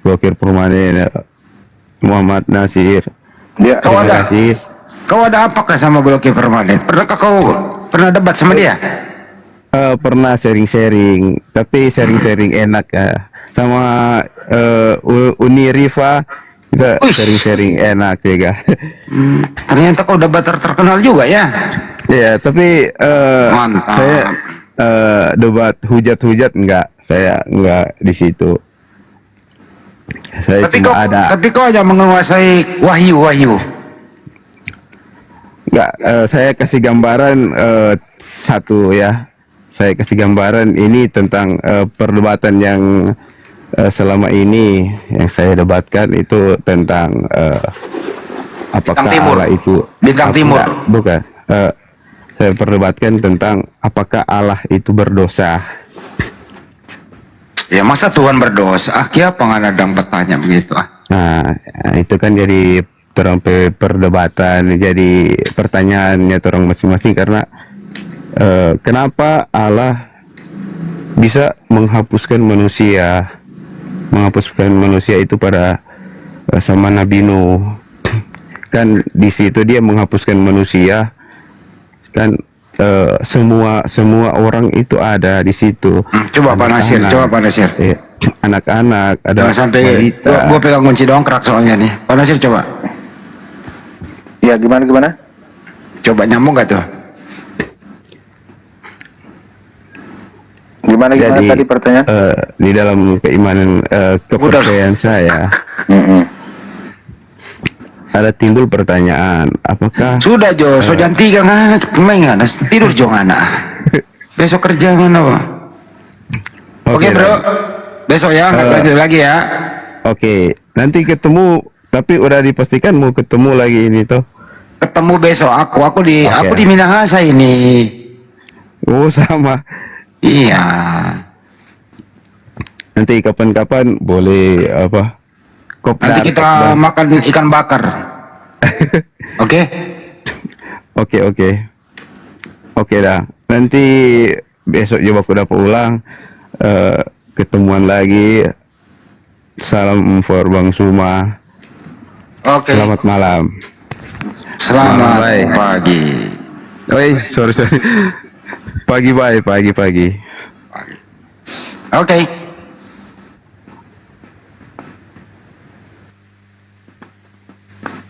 Blokir Permanen, Muhammad Nasir. Ya, Kau terima ada, kasih. kau ada apakah sama Blokir Permanen? Pernahkah kau debat sama dia? Pernah sharing-sharing, tapi sharing-sharing enak ya. Sama Uni Rifa kita sharing-sharing enak juga. Ternyata kau debater terkenal juga ya? Iya, tapi Mantap. saya debat hujat-hujat saya enggak di situ. Saya Tapi kau hanya menguasai wahyu. Enggak, saya kasih gambaran satu ya. Saya kasih gambaran ini tentang perdebatan yang selama ini yang saya debatkan itu tentang apakah Timur. Allah itu Bintang Timur. Bukan. Saya perdebatkan tentang apakah Allah itu berdosa. Ya masa Tuhan berdosa? Kiapa nggak ada yang bertanya begitu Nah, itu kan jadi terang perdebatan, jadi pertanyaannya terang masing-masing karena kenapa Allah bisa menghapuskan manusia itu pada sama Nabi Nuh. Kan di situ dia menghapuskan manusia kan semua orang itu ada di situ. Coba Pak Nasir, anak-anak ada Jangan sampai gua pegang kunci dongkrak soalnya nih. Pak Nasir coba. Ya gimana? Coba nyambung gak tuh? Gimana Jadi, tadi pertanyaan? di dalam keimanan kepercayaan saya ada timbul pertanyaan, apakah Sudah Jo, jam 3 kan main tidur jo anak. Besok kerja mana Pak? Oke bro, besok ya lagi ya. Oke, nanti ketemu, tapi udah dipastikan mau ketemu lagi ini toh. Ketemu besok aku di Minahasa ini. Oh sama. Iya. Nanti kapan-kapan boleh apa? Nanti kita makan ikan bakar. Oke? Oke dah. Nanti besok coba aku dapat ulang ketemuan lagi. Salam for Bang Suma. Oke. Selamat malam. Selamat pagi. Sorry. Pagi. Oke.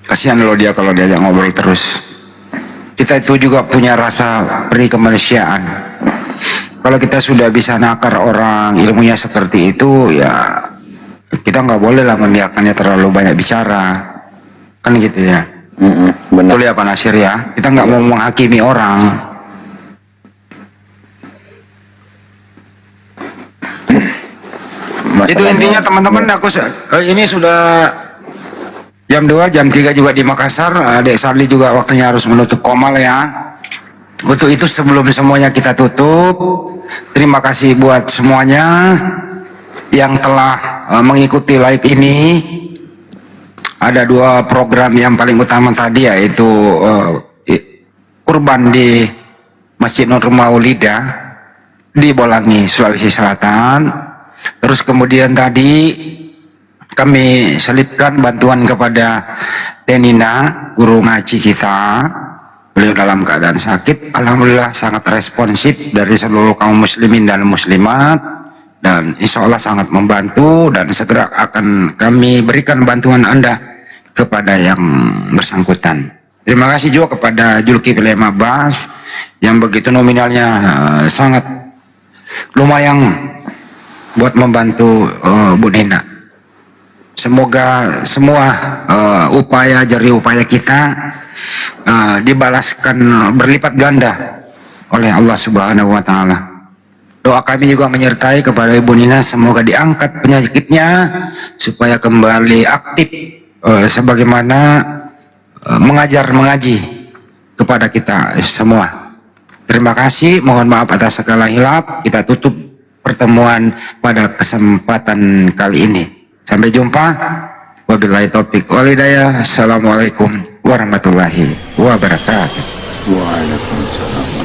Kasihan loh dia kalau diajak ngobrol terus. Kita itu juga punya rasa peri kemanusiaan. Kalau kita sudah bisa nakar orang ilmunya seperti itu, ya kita nggak boleh lah membiarkannya terlalu banyak bicara. Kan gitu ya. Benar. Betul ya Pak Nasir ya. Kita nggak mau menghakimi orang. Itu intinya teman-teman. Aku ini sudah jam 2, jam 3 juga di Makassar. Adik Sarli juga waktunya harus menutup komal ya. Untuk itu sebelum semuanya kita tutup, terima kasih buat semuanya yang telah mengikuti live ini. Ada 2 program yang paling utama tadi, yaitu kurban di Masjid Nur Maulidah di Bolangi, Sulawesi Selatan. Terus kemudian tadi kami selipkan bantuan kepada Tenina, guru ngaji kita. Beliau dalam keadaan sakit, alhamdulillah sangat responsif dari seluruh kaum muslimin dan muslimat, dan insya Allah sangat membantu, dan segera akan kami berikan bantuan Anda kepada yang bersangkutan. Terima kasih juga kepada Zulkifli Abbas yang begitu nominalnya sangat lumayan buat membantu Bu Nina. Semoga semua jerih upaya kita dibalaskan berlipat ganda oleh Allah Subhanahu wa Ta'ala. Doa kami juga menyertai kepada Ibu Nina, semoga diangkat penyakitnya supaya kembali aktif sebagaimana mengaji kepada kita semua. Terima kasih, mohon maaf atas segala hilaf. Kita tutup pertemuan pada kesempatan kali ini. Sampai jumpa. Wabillahi taufik wal hidayah. Assalamualaikum warahmatullahi wabarakatuh. Waalaikumsalam.